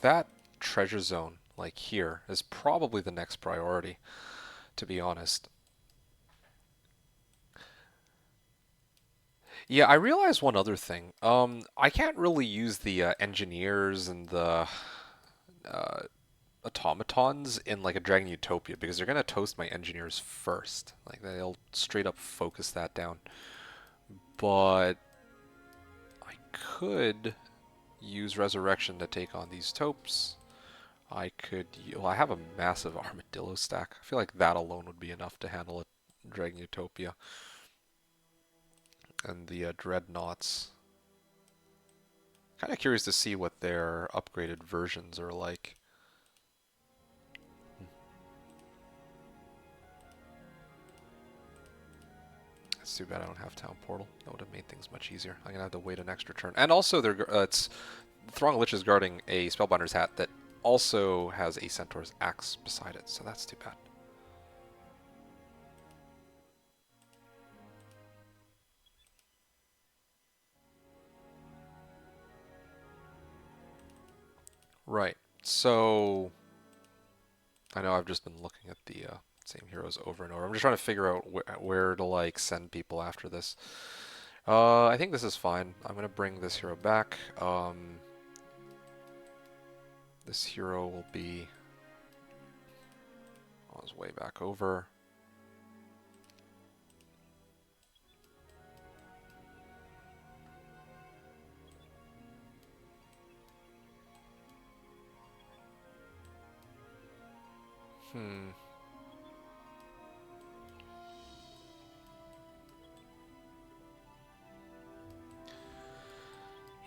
that treasure zone, like here, is probably the next priority, to be honest. Yeah, I realized one other thing. I can't really use the engineers and the automatons in like a Dragon Utopia because they're gonna toast my engineers first. Like they'll straight up focus that down. But I could use Resurrection to take on these taupes. I could. Well, I have a massive armadillo stack. I feel like that alone would be enough to handle a Dragon Utopia. And the dreadnoughts. Kind of curious to see what their upgraded versions are like. It's too bad I don't have Town Portal. That would have made things much easier. I'm gonna have to wait an extra turn. And also, it's Throng Lich is guarding a Spellbinder's Hat that also has a Centaur's Axe beside it, so that's too bad. Right. So I know I've just been looking at the same heroes over and over. I'm just trying to figure out where to like send people after this. I think this is fine. I'm gonna bring this hero back. This hero will be on his way back over.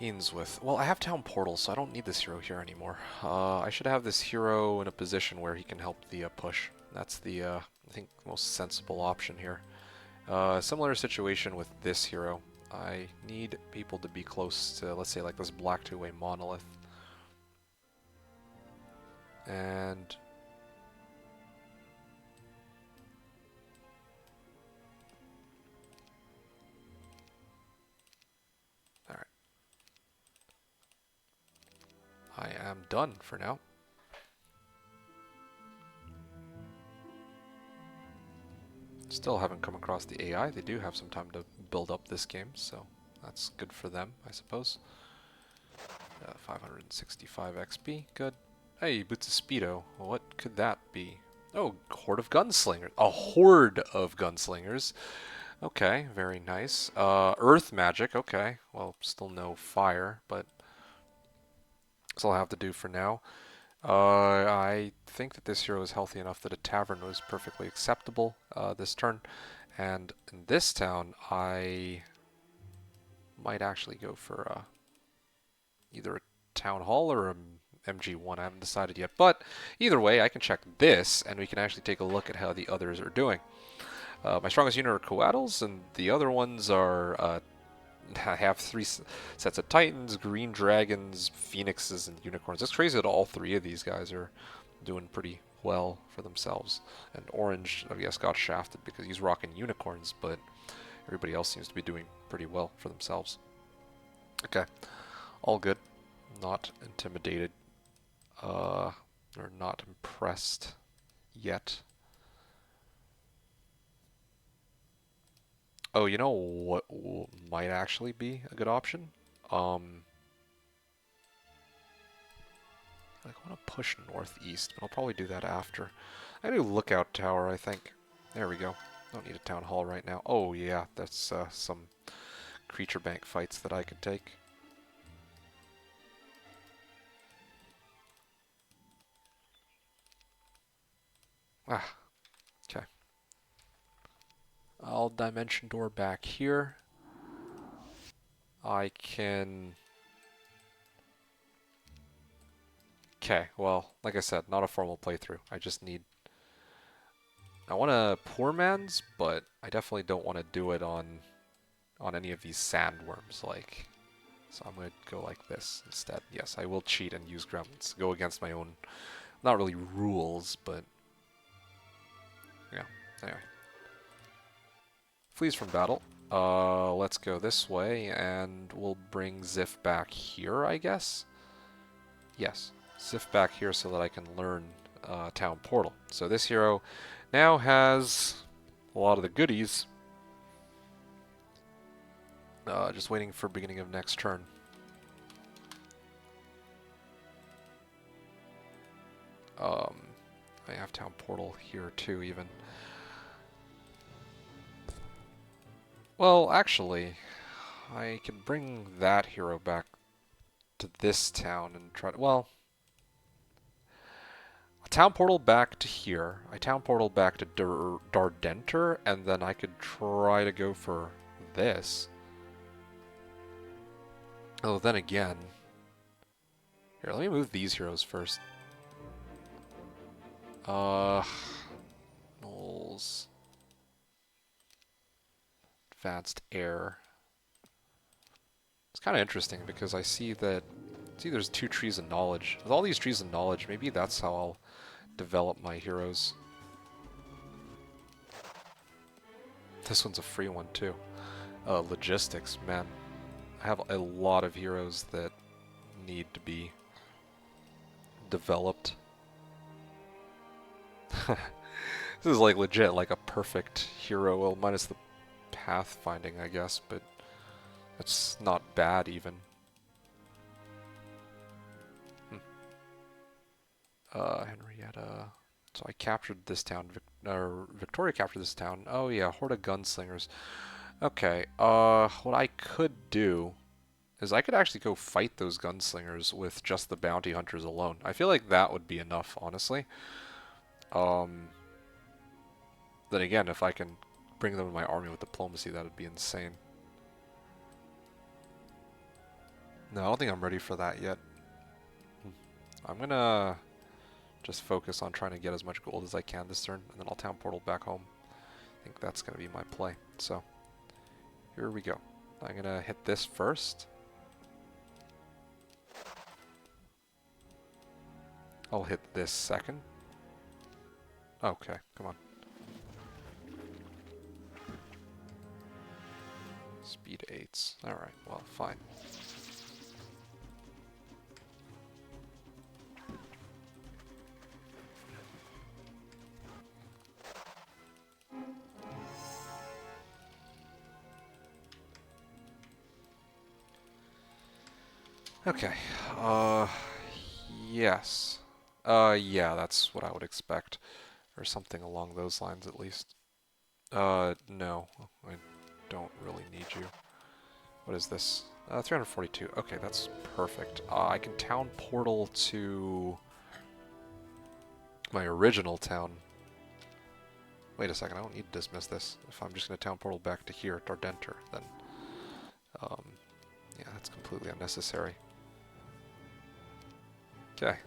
Ainsworth. Well, I have Town Portal, so I don't need this hero here anymore. I should have this hero in a position where he can help the push. That's the, I think, most sensible option here. Similar situation with this hero. I need people to be close to, let's say, like this black two-way monolith. And alright. I am done for now. Still haven't come across the AI. They do have some time to build up this game, so that's good for them, I suppose. 565 XP, good. Hey, Boots of Speedo. What could that be? Oh, horde of gunslingers. A horde of gunslingers. Okay, very nice. Earth magic. Okay, well, still no fire, but that's all I have to do for now. I think that this hero is healthy enough that a tavern was perfectly acceptable this turn. And in this town, I might actually go for either a town hall or a MG1. I haven't decided yet. But either way, I can check this, and we can actually take a look at how the others are doing. My strongest unit are Coatls, and the other ones are I have 3 sets of Titans, Green Dragons, Phoenixes, and Unicorns. It's crazy that all 3 of these guys are doing pretty well for themselves. And Orange, I guess, got shafted because he's rocking Unicorns, but everybody else seems to be doing pretty well for themselves. Okay, all good. Not intimidated, or not impressed yet. Oh, you know what might actually be a good option? I want to push northeast, but I'll probably do that after. I do Lookout Tower, I think. There we go. Don't need a town hall right now. Oh yeah, that's some creature bank fights that I could take. Ah, okay. I'll dimension door back here. I can... Okay, well, like I said, not a formal playthrough. I just need... I want a poor man's, but I definitely don't want to do it on any of these sandworms, like... So I'm going to go like this instead. Yes, I will cheat and use gremlins. Go against my own, not really rules, but... Yeah, anyway. Flees from battle. Let's go this way, and we'll bring Ziff back here, I guess? Yes, Ziff back here so that I can learn Town Portal. So this hero now has a lot of the goodies. Just waiting for beginning of next turn. portal here too, even. Well, actually, I can bring that hero back to this town and try to, well, a town portal back to here, a town portal back to Dardenter, and then I could try to go for this. Oh, then again, here, let me move these heroes first. Knowles. Advanced air. It's kind of interesting because I see that, see there's 2 trees of knowledge. With all these trees of knowledge, maybe that's how I'll develop my heroes. This one's a free one too. Logistics, man. I have a lot of heroes that need to be developed. This is like legit, like a perfect hero. Well, minus the pathfinding, I guess, but it's not bad even. Henrietta. So I captured this town. Victoria captured this town. Oh yeah, horde of gunslingers. Okay. What I could do is I could actually go fight those gunslingers with just the bounty hunters alone. I feel like that would be enough, honestly. Then again, if I can bring them in my army with diplomacy, that would be insane. No, I don't think I'm ready for that yet. I'm gonna just focus on trying to get as much gold as I can this turn, and then I'll town portal back home. I think that's gonna be my play. So, here we go. I'm gonna hit this first. I'll hit this second. Okay, come on. Speed 8s. Alright, well, fine. Okay, yes. Yeah, that's what I would expect. Or something along those lines, at least. No. I don't really need you. What is this? 342. Okay, that's perfect. I can town portal to my original town. Wait a second, I don't need to dismiss this. If I'm just going to town portal back to here, Dardenter, then yeah, that's completely unnecessary. Okay,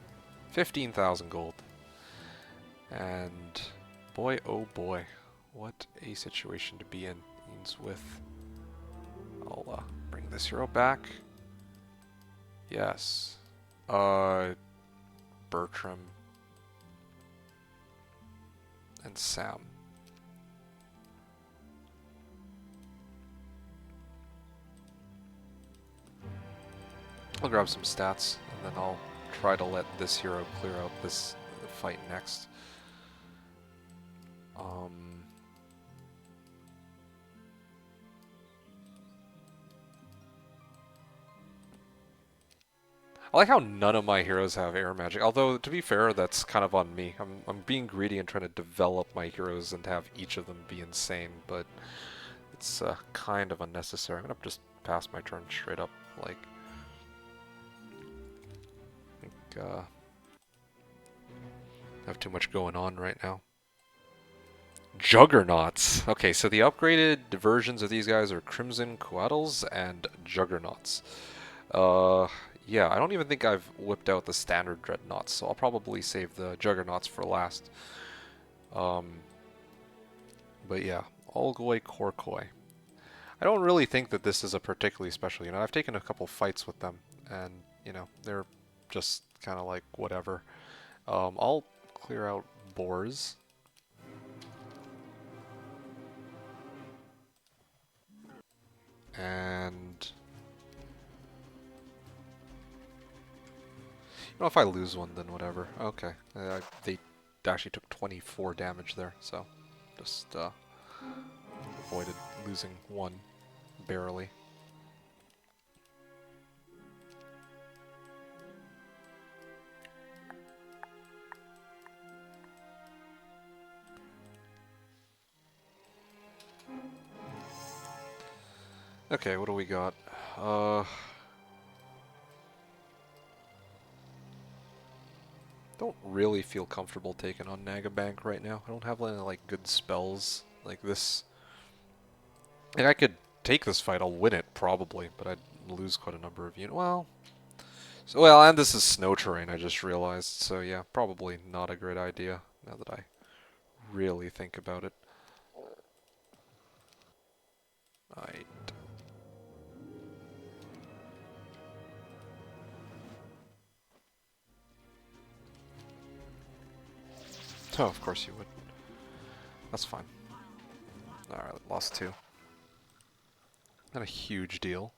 15,000 gold. And boy, oh boy, what a situation to be in. Means with, I'll bring this hero back. Yes. Bertram and Sam. I'll grab some stats, and then I'll try to let this hero clear out this fight next. I like how none of my heroes have air magic, although, to be fair, that's kind of on me. I'm being greedy and trying to develop my heroes and have each of them be insane, but it's kind of unnecessary. I'm going to just pass my turn straight up, like... I think, I have too much going on right now. Juggernauts! Okay, so the upgraded versions of these guys are Crimson Coatls and Juggernauts. Yeah, I don't even think I've whipped out the standard Dreadnoughts, so I'll probably save the Juggernauts for last. But yeah, olgoi-khorkhoi. I don't really think that this is a particularly special unit. I've taken a couple fights with them, and, you know, they're just kind of like whatever. I'll clear out boars. And... you know, if I lose one, then whatever. Okay. They actually took 24 damage there, so just avoided losing one, barely. Okay, what do we got? Don't really feel comfortable taking on Nagabank right now. I don't have any like good spells like this. And I could take this fight, I'll win it probably, but I'd lose quite a number of units. Well, and this is snow terrain, I just realized. So yeah, probably not a great idea now that I really think about it. I Oh, of course you would. That's fine. Alright, lost 2. Not a huge deal.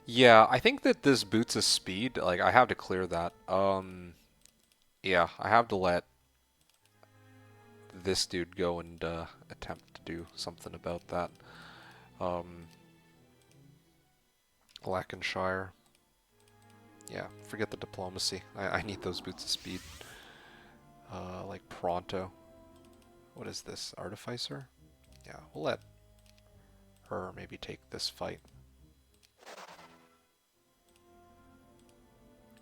Yeah, I think that this boots a speed. Like, I have to clear that. Yeah, I have to let this dude go and attempt to do something about that. Um, Lancashire. Yeah, forget the diplomacy. I need those boots of speed. Like Pronto. What is this? Artificer? Yeah, we'll let her maybe take this fight.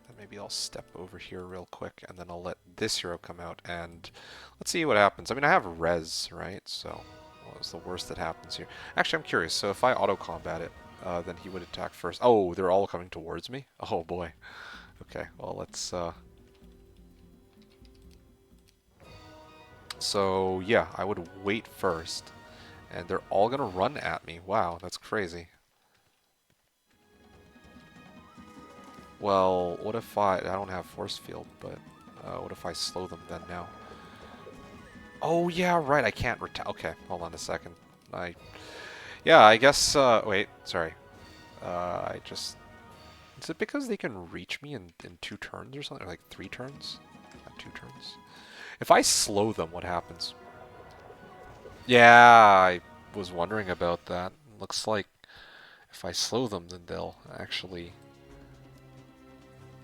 And maybe I'll step over here real quick, and then I'll let this hero come out, and let's see what happens. I mean, I have res, right? So, what's the worst that happens here? Actually, I'm curious. So if I auto-combat it, then he would attack first. Oh, they're all coming towards me? Oh, boy. Okay, well, let's... So, yeah, I would wait first. And they're all going to run at me. Wow, that's crazy. Well, what if I don't have force field, but what if I slow them then now? Oh, yeah, right, I can't okay, hold on a second. Yeah, I guess, wait, sorry. I just... Is it because they can reach me in 2 turns or something? Or like 3 turns? Not 2 turns. If I slow them, what happens? Yeah, I was wondering about that. Looks like if I slow them, then they'll actually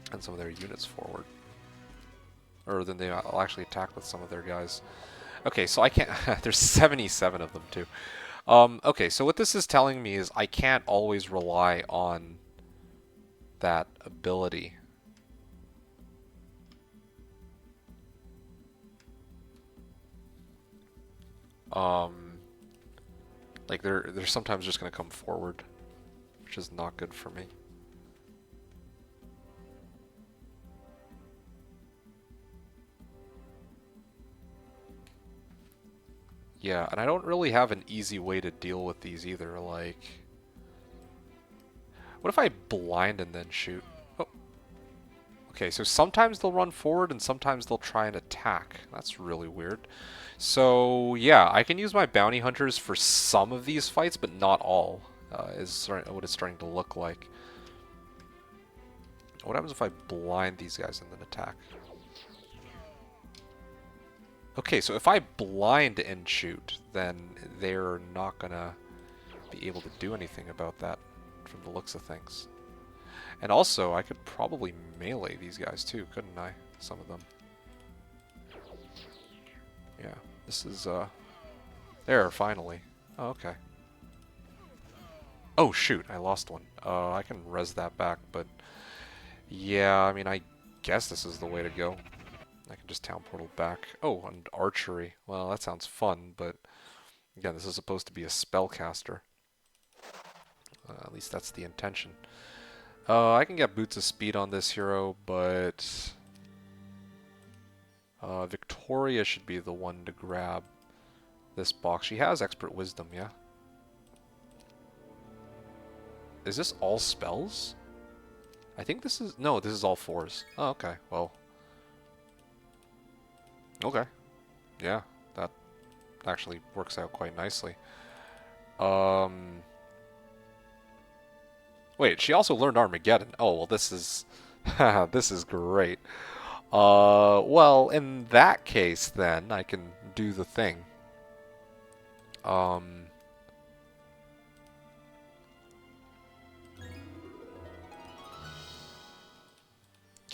send some of their units forward. Or then they'll actually attack with some of their guys. Okay, so I can't... There's 77 of them, too. Okay, so what this is telling me is I can't always rely on that ability. Like they're sometimes just gonna come forward, which is not good for me. Yeah, and I don't really have an easy way to deal with these either. Like, what if I blind and then shoot? Oh, okay, so sometimes they'll run forward and sometimes they'll try and attack. That's really weird. So yeah, I can use my bounty hunters for some of these fights, but not all, is what it's starting to look like. What happens if I blind these guys and then attack? Okay, so if I blind and shoot, then they're not gonna be able to do anything about that from the looks of things. And also, I could probably melee these guys too, couldn't I? Some of them. Yeah, this is, there, finally. Oh, okay. Oh, shoot, I lost one. I can res that back, but... Yeah, I mean, I guess this is the way to go. I can just town portal back. Oh, and archery. Well, that sounds fun, but... Again, this is supposed to be a spellcaster. At least that's the intention. I can get boots of speed on this hero, but... Victoria should be the one to grab this box. She has expert wisdom, yeah? Is this all spells? I think this is... No, this is all 4s. Oh, okay. Well... Okay. Yeah, that actually works out quite nicely. Wait, she also learned Armageddon. Oh, well, this is... this is great. Well, in that case, then, I can do the thing.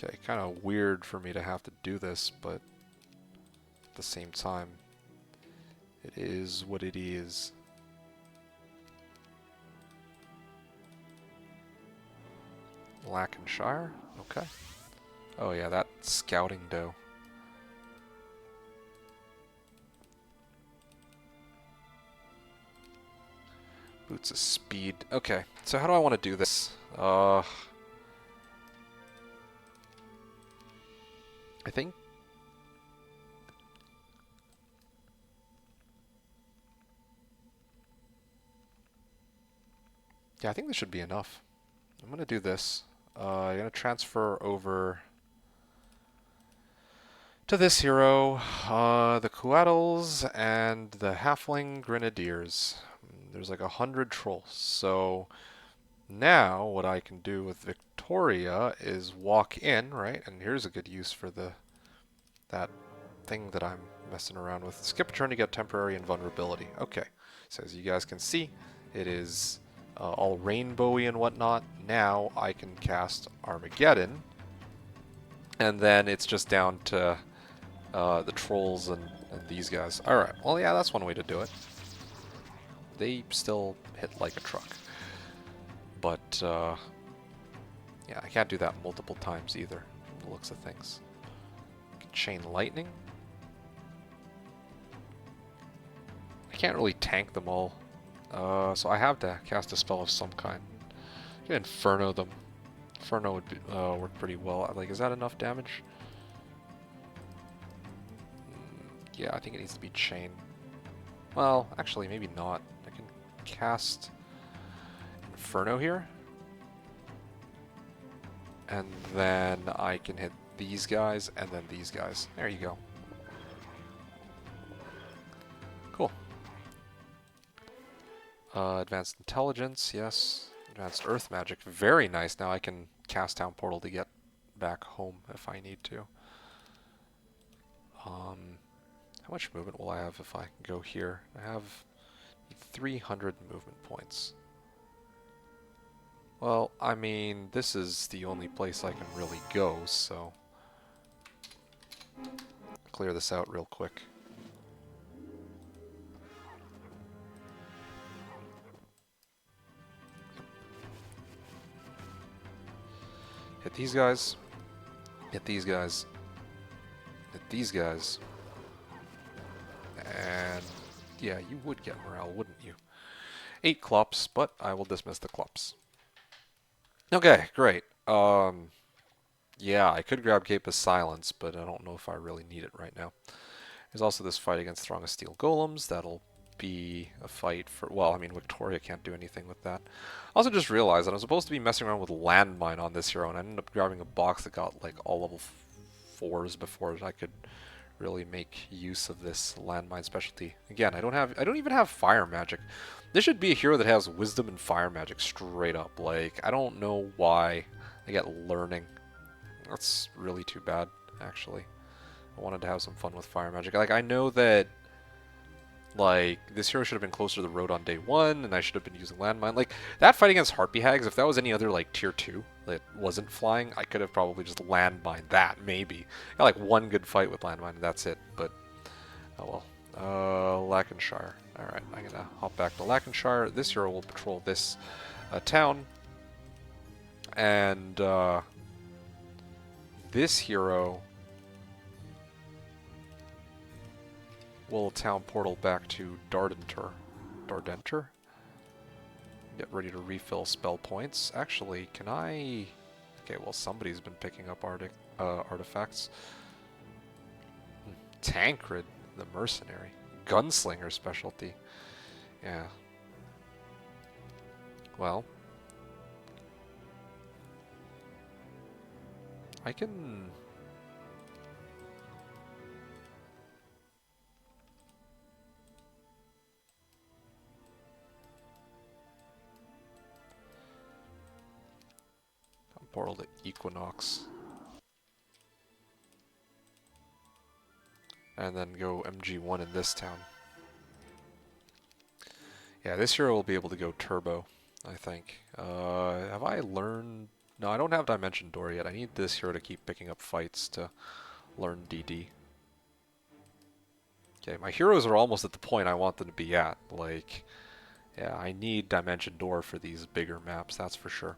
Okay, kind of weird for me to have to do this, but at the same time, it is what it is. Lancashire? Okay. Oh yeah, that scouting dough. Boots of speed. Okay, so how do I want to do this? I think... Yeah, I think this should be enough. I'm going to do this. I'm going to transfer over to this hero, the Coatls and the Halfling Grenadiers. There's like 100 trolls, so now what I can do with Victoria is walk in, right? And here's a good use for that thing that I'm messing around with. Skip a turn to get temporary invulnerability. Okay, so as you guys can see, it is all rainbowy and whatnot. Now I can cast Armageddon, and then it's just down to the trolls and these guys. Alright, well yeah, that's one way to do it. They still hit like a truck. But, yeah, I can't do that multiple times either, from the looks of things. Chain lightning. I can't really tank them all, so I have to cast a spell of some kind. I can Inferno them. Inferno would be, work pretty well. Like, is that enough damage? Yeah, I think it needs to be chain. Well, actually, maybe not. I can cast Inferno here. And then I can hit these guys and then these guys. There you go. Cool. Advanced Intelligence, yes. Advanced Earth Magic, very nice. Now I can cast Town Portal to get back home if I need to. How much movement will I have if I go here? I have 300 movement points. Well, I mean, this is the only place I can really go, so... Clear this out real quick. Hit these guys. Hit these guys. Hit these guys. And yeah, you would get morale, wouldn't you? 8 clops, but I will dismiss the clops. Okay, great. Yeah, I could grab Cape of Silence, but I don't know if I really need it right now. There's also this fight against Throng of Steel Golems. That'll be a fight for... Well, I mean, Victoria can't do anything with that. I also just realized that I'm supposed to be messing around with Landmine on this hero, and I ended up grabbing a box that got, like, all level 4s before I could really make use of this Landmine specialty. Again, I don't even have Fire Magic. This should be a hero that has Wisdom and Fire Magic straight up. Like, I don't know why I get Learning. That's really too bad, actually. I wanted to have some fun with Fire Magic. Like, I know that, like, this hero should have been closer to the road on day 1, and I should have been using Landmine. Like, that fight against Harpy Hags, if that was any other, like, tier 2 that wasn't flying, I could have probably just Landmine that, maybe. Got, like, one good fight with Landmine, and that's it, but, oh well. Lancashire. Alright, I'm gonna hop back to Lancashire. This hero will patrol this town, and, this hero will town portal back to Dardenter. Dardenter? Get ready to refill spell points. Actually, can I... Okay, well, somebody's been picking up artifacts. Tancred, the mercenary. Gunslinger specialty. Yeah. Well. I can... Portal to Equinox. And then go MG1 in this town. Yeah, this hero will be able to go turbo, I think. Have I learned... No, I don't have Dimension Door yet. I need this hero to keep picking up fights to learn DD. Okay, my heroes are almost at the point I want them to be at. Like, yeah, I need Dimension Door for these bigger maps, that's for sure.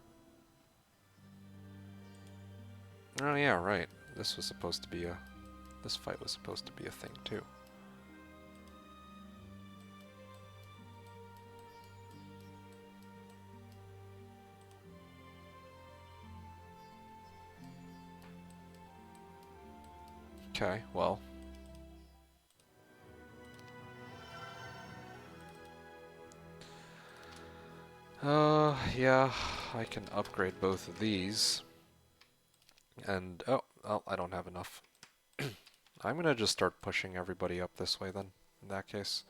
Oh yeah, right. This was supposed to be a... This fight was supposed to be a thing, too. Okay, well... yeah, I can upgrade both of these. And, oh, well, I don't have enough. I'm gonna just start pushing everybody up this way then, in that case.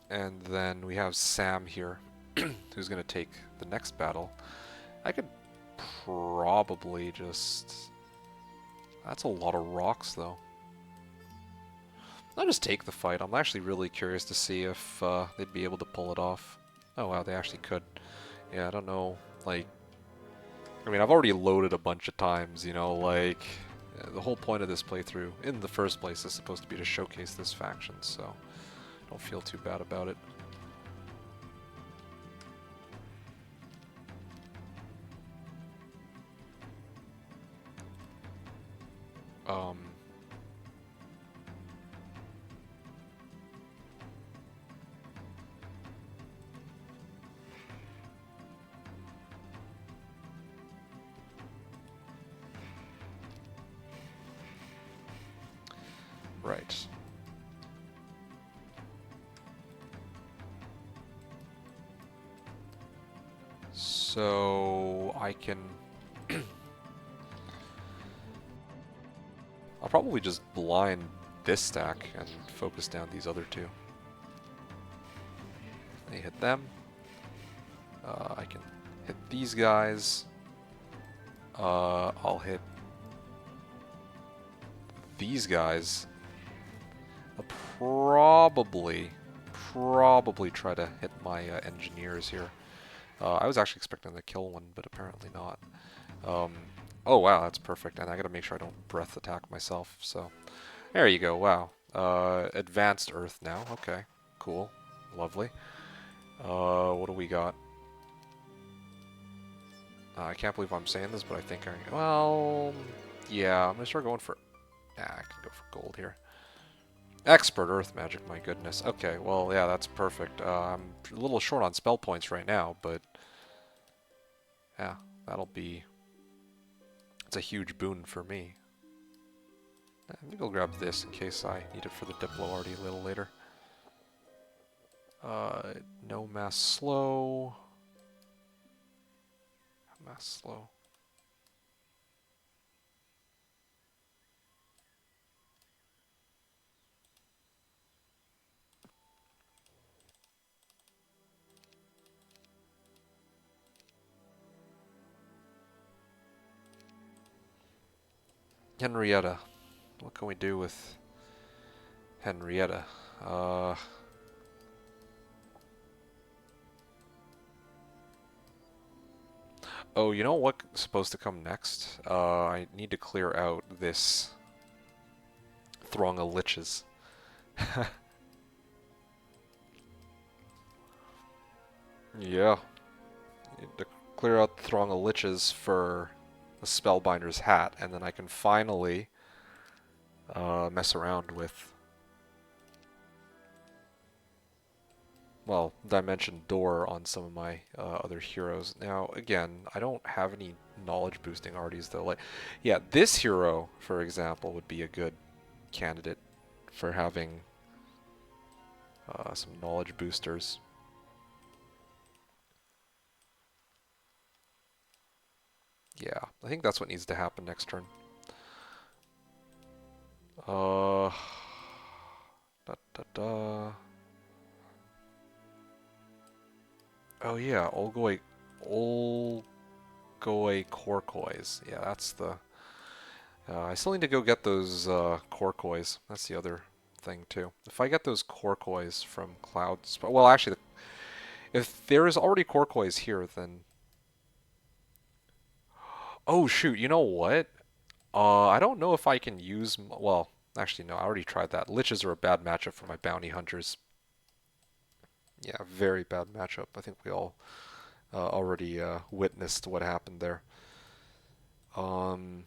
And then we have Sam here, who's gonna take the next battle. I could probably just... That's a lot of rocks, though. I'll just take the fight. I'm actually really curious to see if they'd be able to pull it off. Oh wow, they actually could. Yeah, I don't know, like... I mean, I've already loaded a bunch of times, you know, like... The whole point of this playthrough, in the first place, is supposed to be to showcase this faction, so... Don't feel too bad about it. Right. So I can... I'll probably just blind this stack and focus down these other two. They hit them. I can hit these guys. I'll hit these guys. I'll probably try to hit my engineers here. I was actually expecting to kill one, but apparently not. Oh wow, that's perfect, and I gotta make sure I don't breath attack myself, so... There you go, wow. Advanced Earth now, okay. Cool. Lovely. What do we got? I can't believe I'm saying this, but I think I... Well... Yeah, I'm gonna start going for... Nah, I can go for gold here. Expert Earth Magic, my goodness. Okay, well, yeah, that's perfect. I'm a little short on spell points right now, but... Yeah, that'll be... It's a huge boon for me. I think I'll grab this in case I need it for the Diplo already a little later. No mass slow. Mass slow. Henrietta. What can we do with Henrietta? Oh, you know what's supposed to come next? I need to clear out this throng of liches. Yeah. Need to clear out the throng of liches for the Spellbinder's hat, and then I can finally mess around with, well, Dimension Door on some of my other heroes. Now, again, I don't have any knowledge boosting arties though. Like, yeah, this hero, for example, would be a good candidate for having some knowledge boosters. Yeah, I think that's what needs to happen next turn. Da da da. Oh yeah, olgoi-khorkhois. Yeah, that's the... I still need to go get those khorkhois. That's the other thing too. If I get those khorkhois from clouds, well, actually, if there is already khorkhois here, then oh shoot, you know what? I don't know if I can use. Well, actually, no, I already tried that. Liches are a bad matchup for my bounty hunters. Yeah, very bad matchup. I think we all already witnessed what happened there. Um,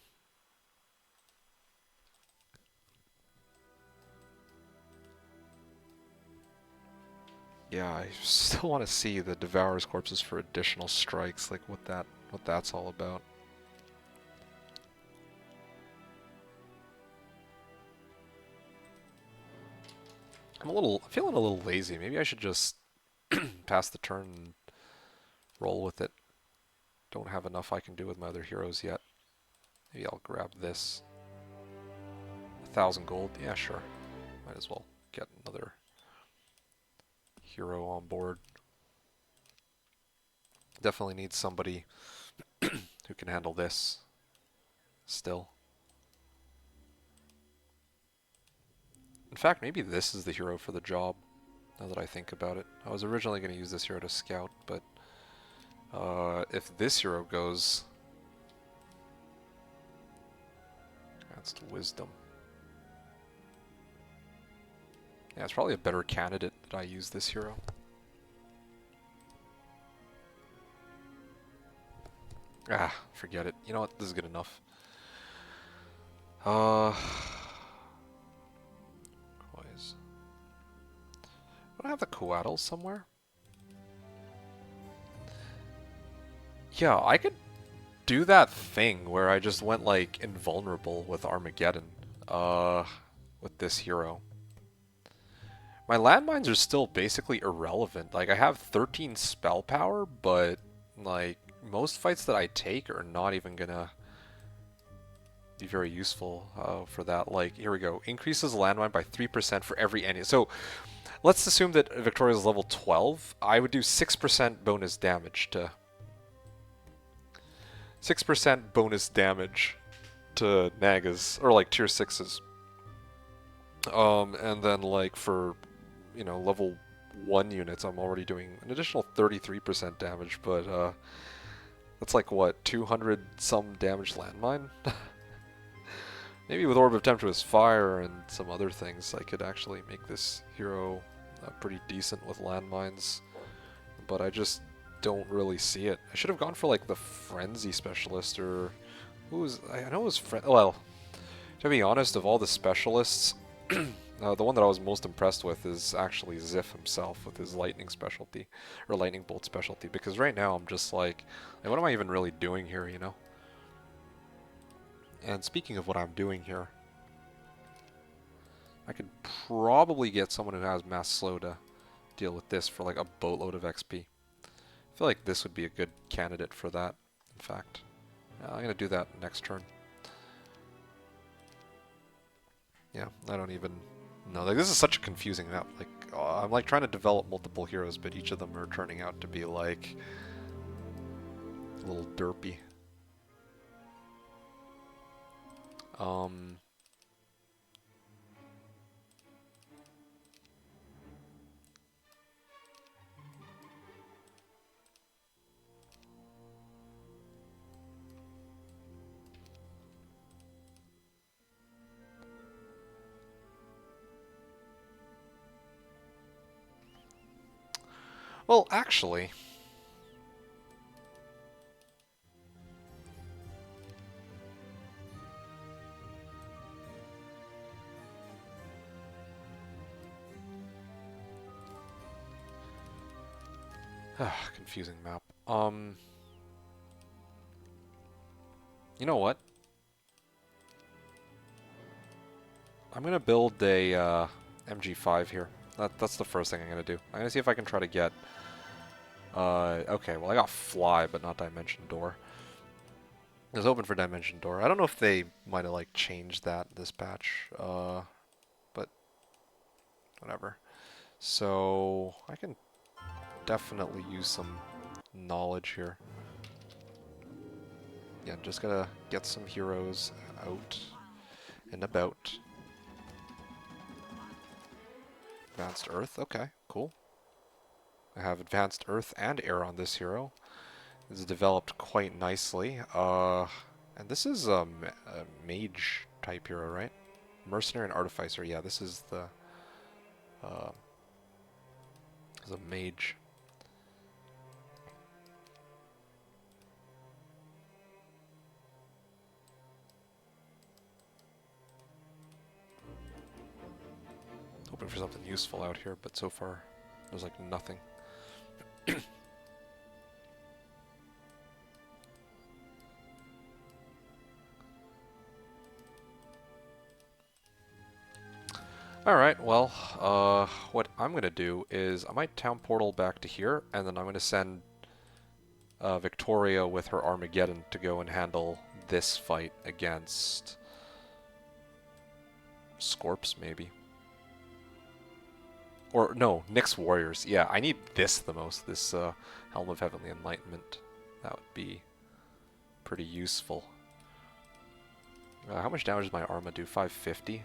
yeah, I still want to see the Devourer's corpses for additional strikes, like what that's all about. I'm feeling a little lazy. Maybe I should just pass the turn and roll with it. Don't have enough I can do with my other heroes yet. Maybe I'll grab this. 1,000 gold. Yeah, sure. Might as well get another hero on board. Definitely need somebody who can handle this still. In fact, maybe this is the hero for the job, now that I think about it. I was originally going to use this hero to scout, but if this hero goes... That's to wisdom. Yeah, it's probably a better candidate that I use this hero. Ah, forget it. You know what? This is good enough. Coins. Do I have the coattles somewhere? Yeah, I could do that thing where I just went like invulnerable with Armageddon. With this hero. My landmines are still basically irrelevant. Like, I have 13 spell power, but like most fights that I take are not even gonna be very useful for that. Like, here we go. Increases landmine by 3% for every enemy. So let's assume that Victoria is level 12. I would do 6% bonus damage to 6% bonus damage to Nagas, or like tier 6s. And then like for, you know, level 1 units, I'm already doing an additional 33% damage, but that's like what, 200 some damage landmine? Maybe with Orb of Temptress Fire and some other things, I could actually make this hero pretty decent with landmines, but I just don't really see it. I should have gone for like the Frenzy Specialist, or who was, I know it was well, to be honest, of all the specialists, the one that I was most impressed with is actually Ziff himself with his lightning specialty, or lightning bolt specialty, because right now I'm just like, what am I even really doing here, you know? And speaking of what I'm doing here, I could probably get someone who has mass slow to deal with this for like a boatload of XP. I feel like this would be a good candidate for that, in fact. I'm going to do that next turn. Yeah, I don't even know. Like, this is such a confusing map. Like, I'm like trying to develop multiple heroes, but each of them are turning out to be like a little derpy. Well, actually, confusing map. You know what? I'm gonna build a MG5 here. That's the first thing I'm gonna do. I'm gonna see if I can try to get. Okay, well I got Fly, but not Dimension Door. I was hoping for Dimension Door. I don't know if they might have like changed that this patch, but whatever. So I can definitely use some knowledge here. Yeah, just gotta get some heroes out and about. Advanced Earth, okay, cool. I have Advanced Earth and Air on this hero. This is developed quite nicely. And this is a mage type hero, right? Mercenary and Artificer, yeah, this is the... is a mage. Hoping for something useful out here, but so far there's like nothing. Alright, well, what I'm going to do is I might town portal back to here, and then I'm going to send Victoria with her Armageddon to go and handle this fight against Scorps, maybe. Or, no, Nyx Warriors. Yeah, I need this the most, this Helm of Heavenly Enlightenment. That would be pretty useful. How much damage does my Arma do? 550?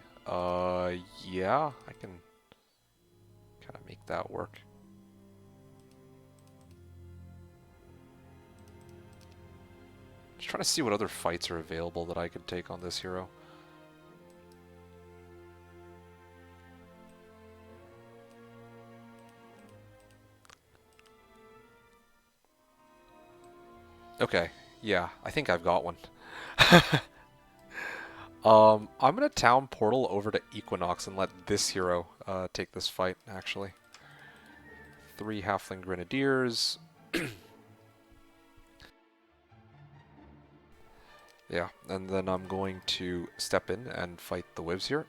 Yeah, I can kind of make that work. Just trying to see what other fights are available that I could take on this hero. Okay, yeah, I think I've got one. I'm gonna town portal over to Equinox and let this hero take this fight, actually. 3 Halfling Grenadiers. Yeah, and then I'm going to step in and fight the Wivs here.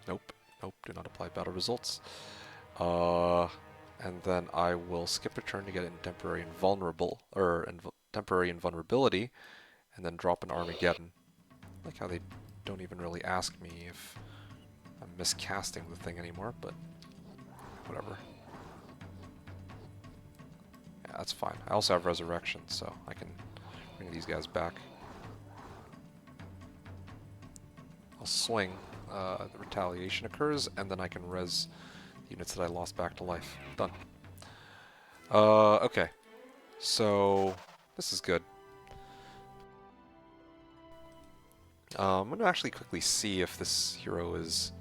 Nope, nope, do not apply battle results. And then I will skip a turn to get in temporary invulnerable, or temporary invulnerability, and then drop an Armageddon. I like how they don't even really ask me if I'm miscasting the thing anymore, but whatever. Yeah, that's fine. I also have Resurrection, so I can bring these guys back. I'll swing, the retaliation occurs, and then I can res the units that I lost back to life. Done. Okay. So, this is good. I'm going to actually quickly see if this hero is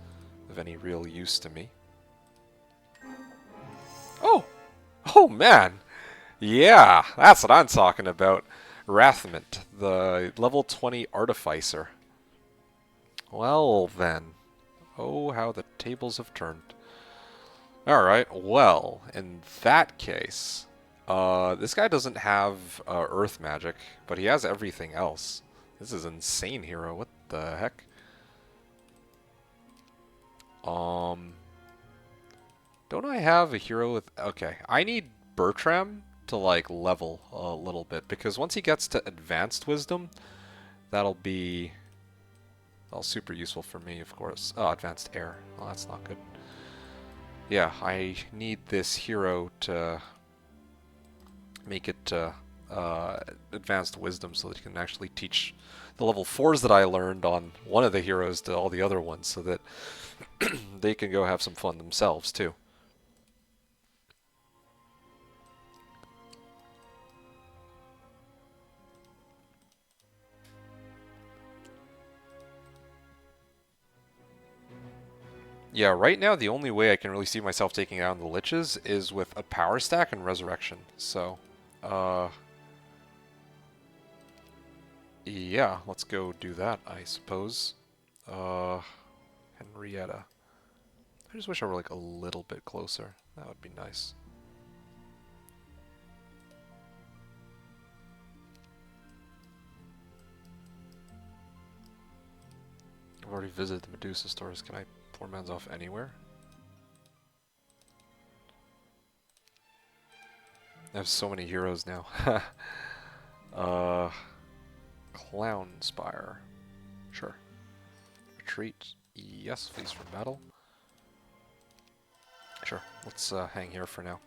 of any real use to me. Oh! Oh, man! Yeah, that's what I'm talking about. Wrathment, the level 20 Artificer. Well, then. Oh, how the tables have turned. Alright, well, in that case, this guy doesn't have Earth magic, but he has everything else. This is an insane hero. What the heck? Don't I have a hero with... Okay, I need Bertram to, like, level a little bit, because once he gets to Advanced Wisdom, that'll be... well, super useful for me, of course. Oh, Advanced Air. Well, that's not good. Yeah, I need this hero to make it Advanced Wisdom so that he can actually teach the level 4s that I learned on one of the heroes to all the other ones, so that they can go have some fun themselves, too. Yeah, right now the only way I can really see myself taking down the Liches is with a power stack and Resurrection. So, yeah, let's go do that, I suppose. Henrietta. I just wish I were like a little bit closer. That would be nice. I've already visited the Medusa stores. Can I pour mans off anywhere? I have so many heroes now. Clown Spire. Sure. Retreat. Yes, flees from battle. Sure. Let's hang here for now.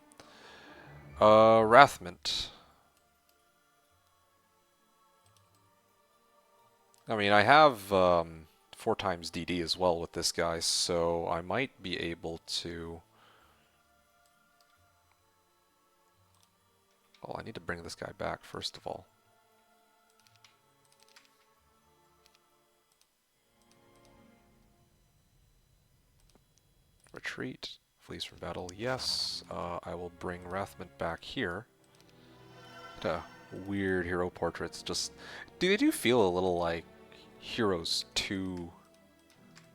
Wrathment. I mean, I have 4 times DD as well with this guy, so I might be able to... Well, I need to bring this guy back first of all. Retreat, flees from battle, yes. I will bring Rathmont back here. Weird hero portraits, just... They do feel a little like Heroes 2,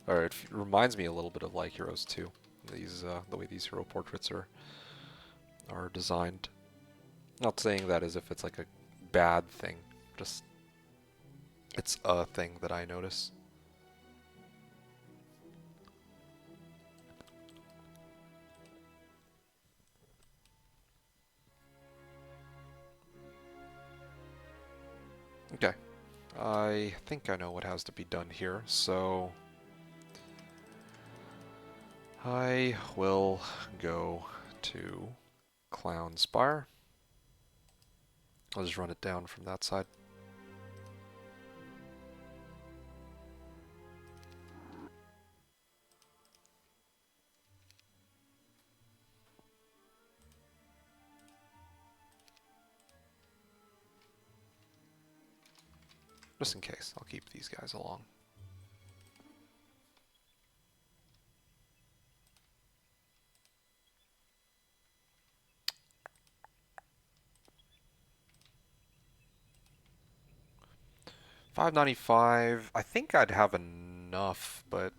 or it reminds me a little bit of like Heroes 2. These, the way these hero portraits are designed. Not saying that as if it's like a bad thing, just it's a thing that I notice. Okay, I think I know what has to be done here, so I will go to Clown Spire. I'll just run it down from that side. Just in case, I'll keep these guys along. $5.95. I think I'd have enough, but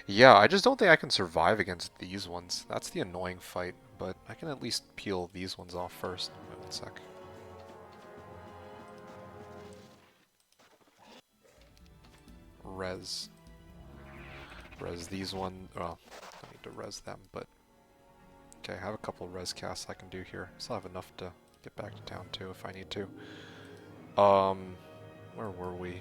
yeah, I just don't think I can survive against these ones. That's the annoying fight, but I can at least peel these ones off first. Wait 1 sec. Res these one. Well, I need to res them, but okay, I have a couple of res casts I can do here. Still have enough to get back to town too if I need to. Where were we?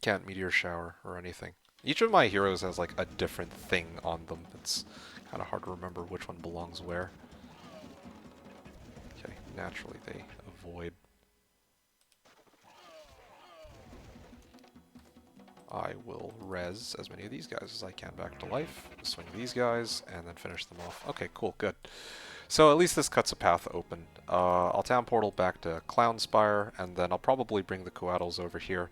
Can't meteor shower or anything. Each of my heroes has like a different thing on them. It's kind of hard to remember which one belongs where. Okay, naturally they avoid. I will res as many of these guys as I can back to life, swing these guys, and then finish them off. Okay, cool, good. So at least this cuts a path open. I'll town portal back to Clown Spire, and then I'll probably bring the Coatls over here.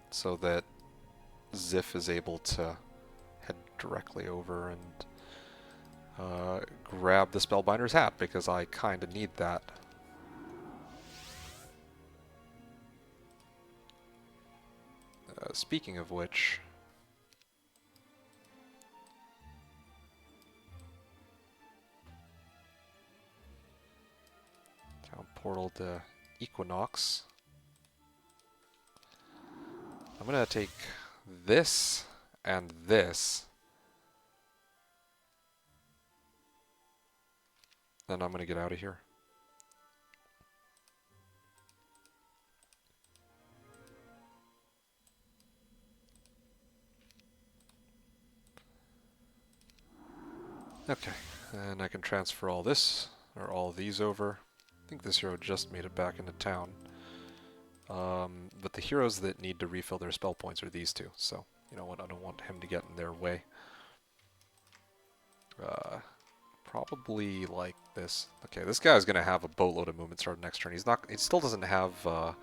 So that Ziff is able to head directly over and grab the Spellbinder's hat, because I kind of need that. Speaking of which, town portal to Equinox. I'm gonna take this and this, then I'm gonna get out of here. Okay, and I can transfer all this, or all these over. I think this hero just made it back into town. But the heroes that need to refill their spell points are these two, so you know what, I don't want him to get in their way. Probably like this. Okay, this guy's gonna have a boatload of movement starting next turn. He's not. It still doesn't have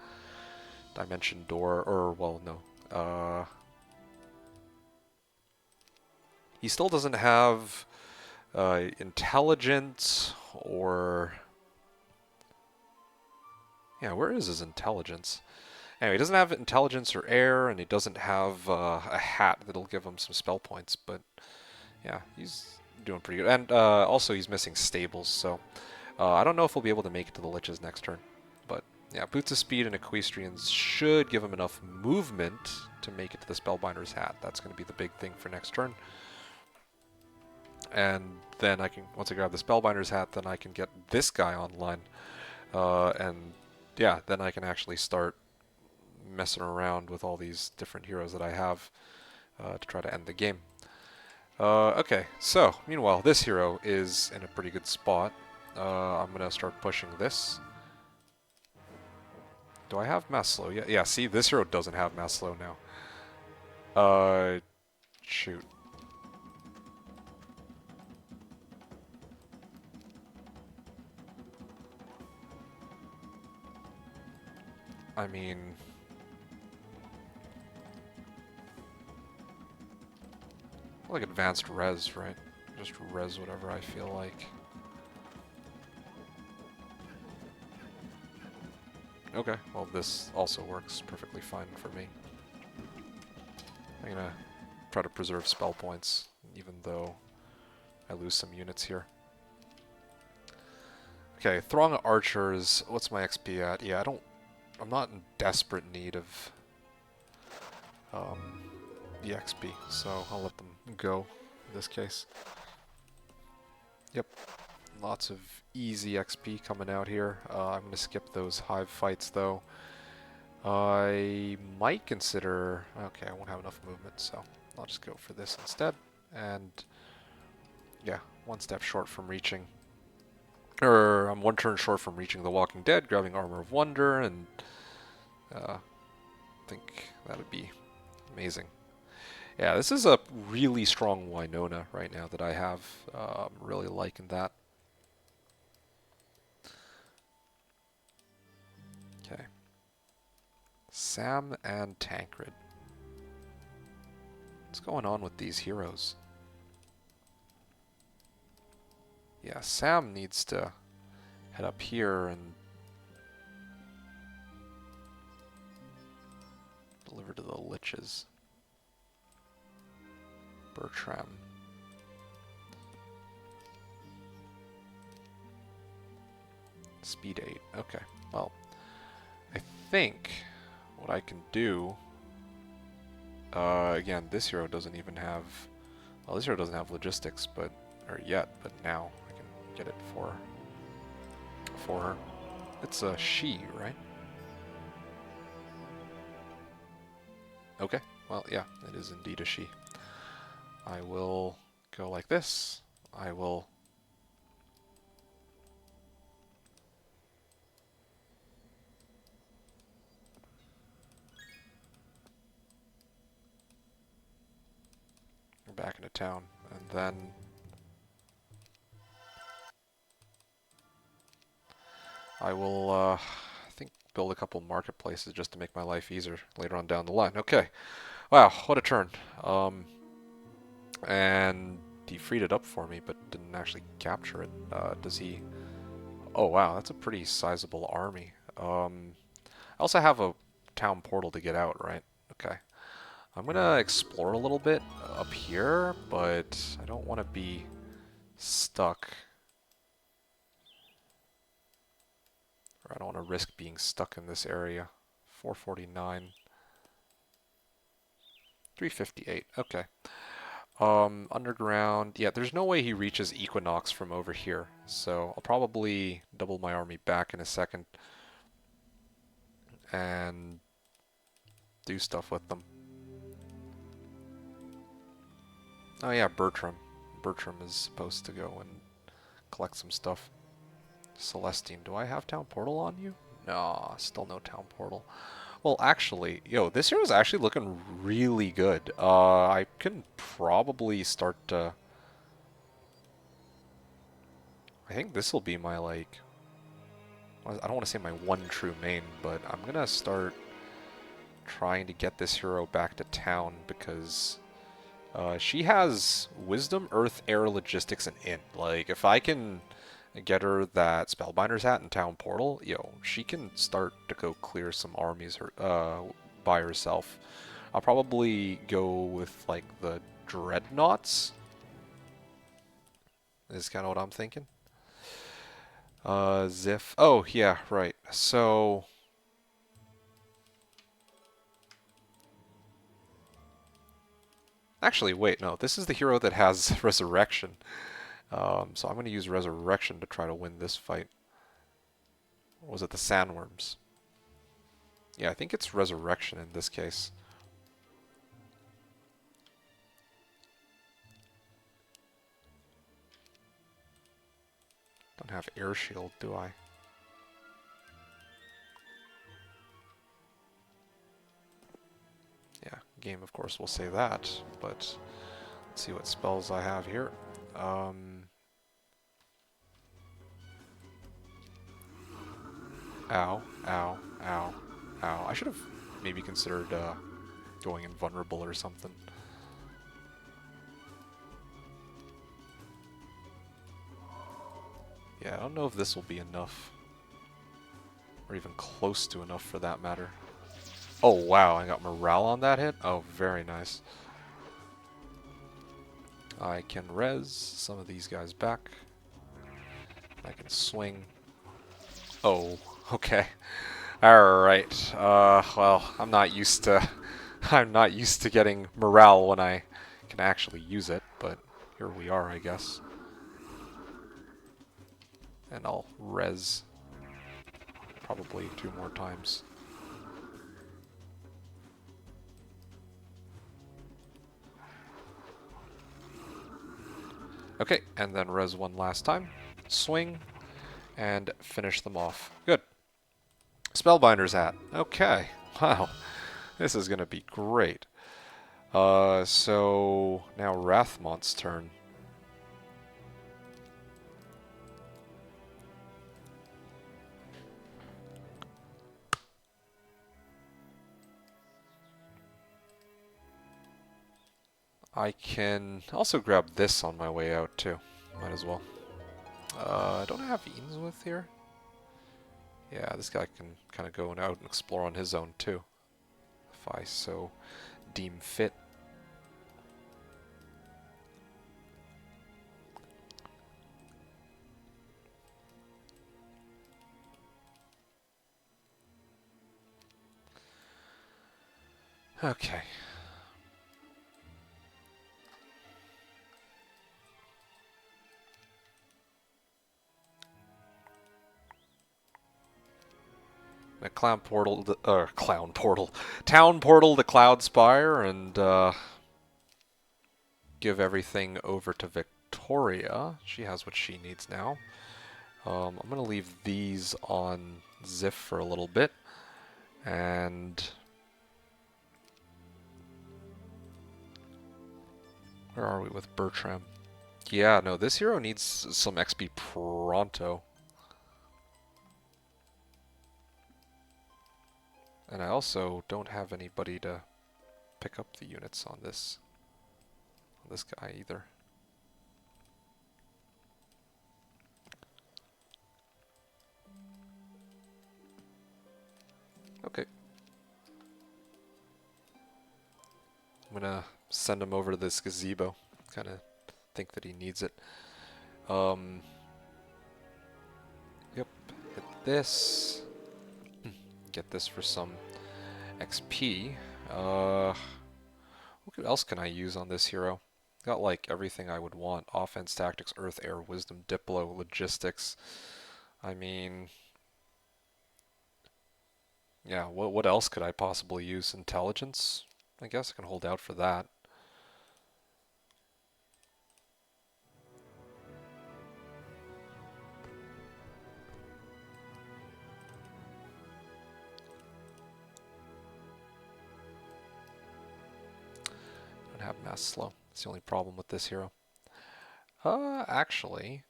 Dimension Door, or well, no. He still doesn't have Intelligence or... Yeah, where is his Intelligence? Anyway, he doesn't have Intelligence or Air, and he doesn't have a hat that'll give him some spell points, but yeah, he's doing pretty good. And also he's missing Stables, so I don't know if we'll be able to make it to the Liches next turn. But yeah, Boots of Speed and Equestrians should give him enough movement to make it to the Spellbinder's hat. That's going to be the big thing for next turn. And then I can, once I grab the Spellbinder's hat, then I can get this guy online. And yeah, then I can actually start messing around with all these different heroes that I have to try to end the game. Okay, so meanwhile, this hero is in a pretty good spot. I'm gonna start pushing this. Do I have mass slow? Yeah, see, this hero doesn't have mass slow now. Shoot. I mean... like advanced res, right? Just res whatever I feel like. Okay, well this also works perfectly fine for me. I'm gonna try to preserve spell points, even though I lose some units here. Okay, Throng of Archers, what's my XP at? Yeah, I'm not in desperate need of the XP, so I'll let them go in this case. Yep, lots of easy XP coming out here. I'm going to skip those hive fights though. I might consider... okay, I won't have enough movement, so I'll just go for this instead. And yeah, one step short from reaching... or I'm one turn short from reaching the Walking Dead, grabbing Armor of Wonder, and I think that would be amazing. Yeah, this is a really strong Winona right now that I have. I'm really liking that. Okay. Sam and Tancred. What's going on with these heroes? Yeah, Sam needs to head up here and deliver to the Liches. Bertram. Speed 8. Okay, well, I think what I can do... again, this hero doesn't even have... well, this hero doesn't have logistics, but... or yet, but now I can get it for her. It's a she, right? Okay, well, yeah, it is indeed a she. I will go like this. I will... back into town, and then... I will, I think, build a couple marketplaces just to make my life easier later on down the line. Okay. Wow, what a turn. And he freed it up for me, but didn't actually capture it. Does he... oh, wow, that's a pretty sizable army. I also have a town portal to get out, right? Okay. I'm gonna explore a little bit up here, but I don't want to be stuck. Or I don't want to risk being stuck in this area. 449. 358. Okay. Underground. Yeah, there's no way he reaches Equinox from over here. So I'll probably double my army back in a second. And do stuff with them. Oh yeah, Bertram. Bertram is supposed to go and collect some stuff. Celestine, do I have Town Portal on you? No, still no Town Portal. Well, actually, yo, this year is actually looking really good. I can probably start to... I think this will be my, like... I don't want to say my one true main, but I'm gonna start trying to get this hero back to town because she has Wisdom, Earth, Air, Logistics, and Int. Like, if I can get her that Spellbinder's hat and Town Portal, yo, she can start to go clear some armies by herself. I'll probably go with, like, the Dreadnoughts. Is kind of what I'm thinking. Ziff. Oh, yeah, right. So... actually, wait, no. This is the hero that has Resurrection. So I'm going to use Resurrection to try to win this fight. Or was it the Sandworms? Yeah, I think it's Resurrection in this case. Don't have air shield, do I? Yeah, game of course will say that, but let's see what spells I have here. Ow, ow, ow, ow. I should have maybe considered going invulnerable or something. Yeah, I don't know if this will be enough. Or even close to enough for that matter. Oh wow, I got morale on that hit? Oh, very nice. I can res some of these guys back. I can swing. Oh, okay. Alright. Well, I'm not used to I'm not used to getting morale when I can actually use it, but here we are, I guess. And I'll res probably 2 more times. Okay, and then res 1 last time. Swing, and finish them off. Good. Spellbinder's hat. Okay. Wow. This is going to be great. So now Rathmont's turn. I can also grab this on my way out too. Might as well. Don't I have Eanswith here? Yeah, this guy can kind of go out and explore on his own too. If I so deem fit. Okay. A town portal to Cloud Spire, and give everything over to Victoria. She has what she needs now. I'm gonna leave these on Ziff for a little bit, and where are we with Bertram? Yeah, no, this hero needs some XP pronto. And I also don't have anybody to pick up the units on this guy either. Okay. I'm gonna send him over to this gazebo. Kind of think that he needs it. Yep. Hit this. Get this for some XP. What else can I use on this hero? Got like everything I would want. Offense, tactics, earth, air, wisdom, diplo, logistics. I mean, yeah, what else could I possibly use? Intelligence? I guess I can hold out for that. Don't have mass slow. It's the only problem with this hero. Actually,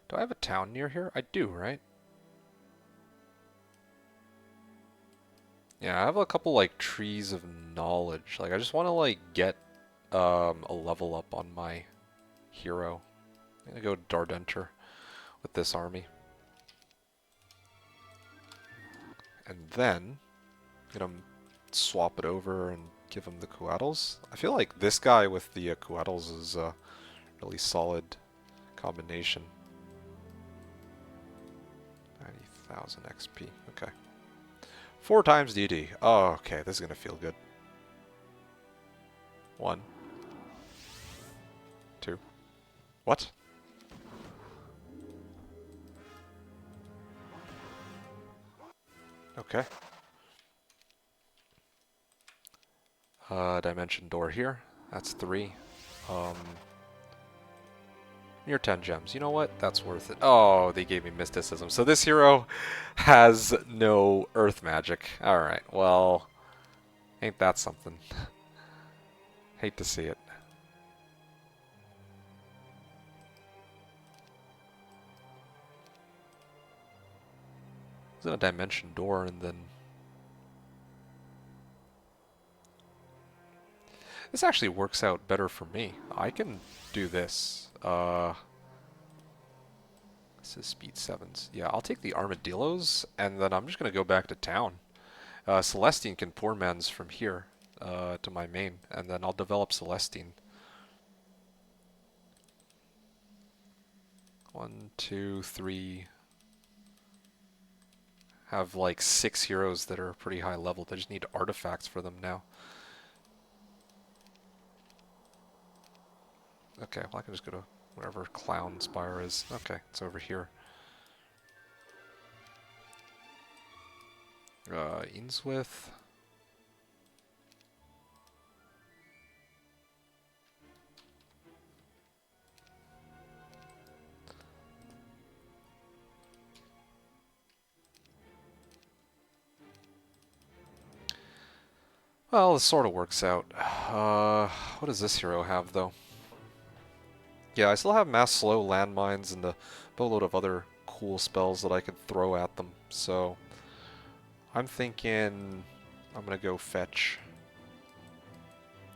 do I have a town near here? I do, right? Yeah, I have a couple like trees of knowledge. Like I just want to like get a level up on my hero. I'm gonna go Dardenter with this army. And then I'm gonna swap it over and give him the Coatls. I feel like this guy with the Coatls is a really solid combination. 90,000 XP. Okay. 4 times DD. Oh, okay. This is gonna feel good. 1, 2. What? Okay. Dimension door here. That's 3. Near 10 gems. You know what? That's worth it. Oh, they gave me mysticism. So this hero has no earth magic. Alright, well, ain't that something. Hate to see it. It's in a dimension door and then... This actually works out better for me. I can do this. This is speed 7s. Yeah, I'll take the armadillos, and then I'm just going to go back to town. Celestine can poor man's from here to my main, and then I'll develop Celestine. 1, 2, 3. Have like 6 heroes that are pretty high level. They just need artifacts for them now. Okay, well I can just go to wherever Clown Spire is. Okay, it's over here. Innswith. Well, this sort of works out. What does this hero have, though? Yeah, I still have mass slow landmines and a boatload of other cool spells that I could throw at them. So I'm thinking I'm going to go fetch.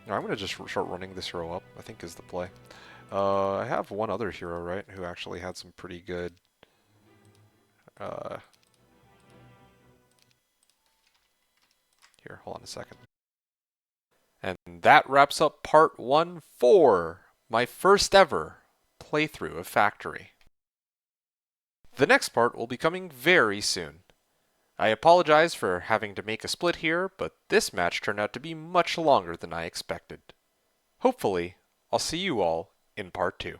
No, I'm going to just start running this hero up, I think is the play. I have one other hero, right, who actually had some pretty good... Here, hold on a second. And that wraps up part 1 for my first ever playthrough of Factory. The next part will be coming very soon. I apologize for having to make a split here, but this match turned out to be much longer than I expected. Hopefully, I'll see you all in part 2.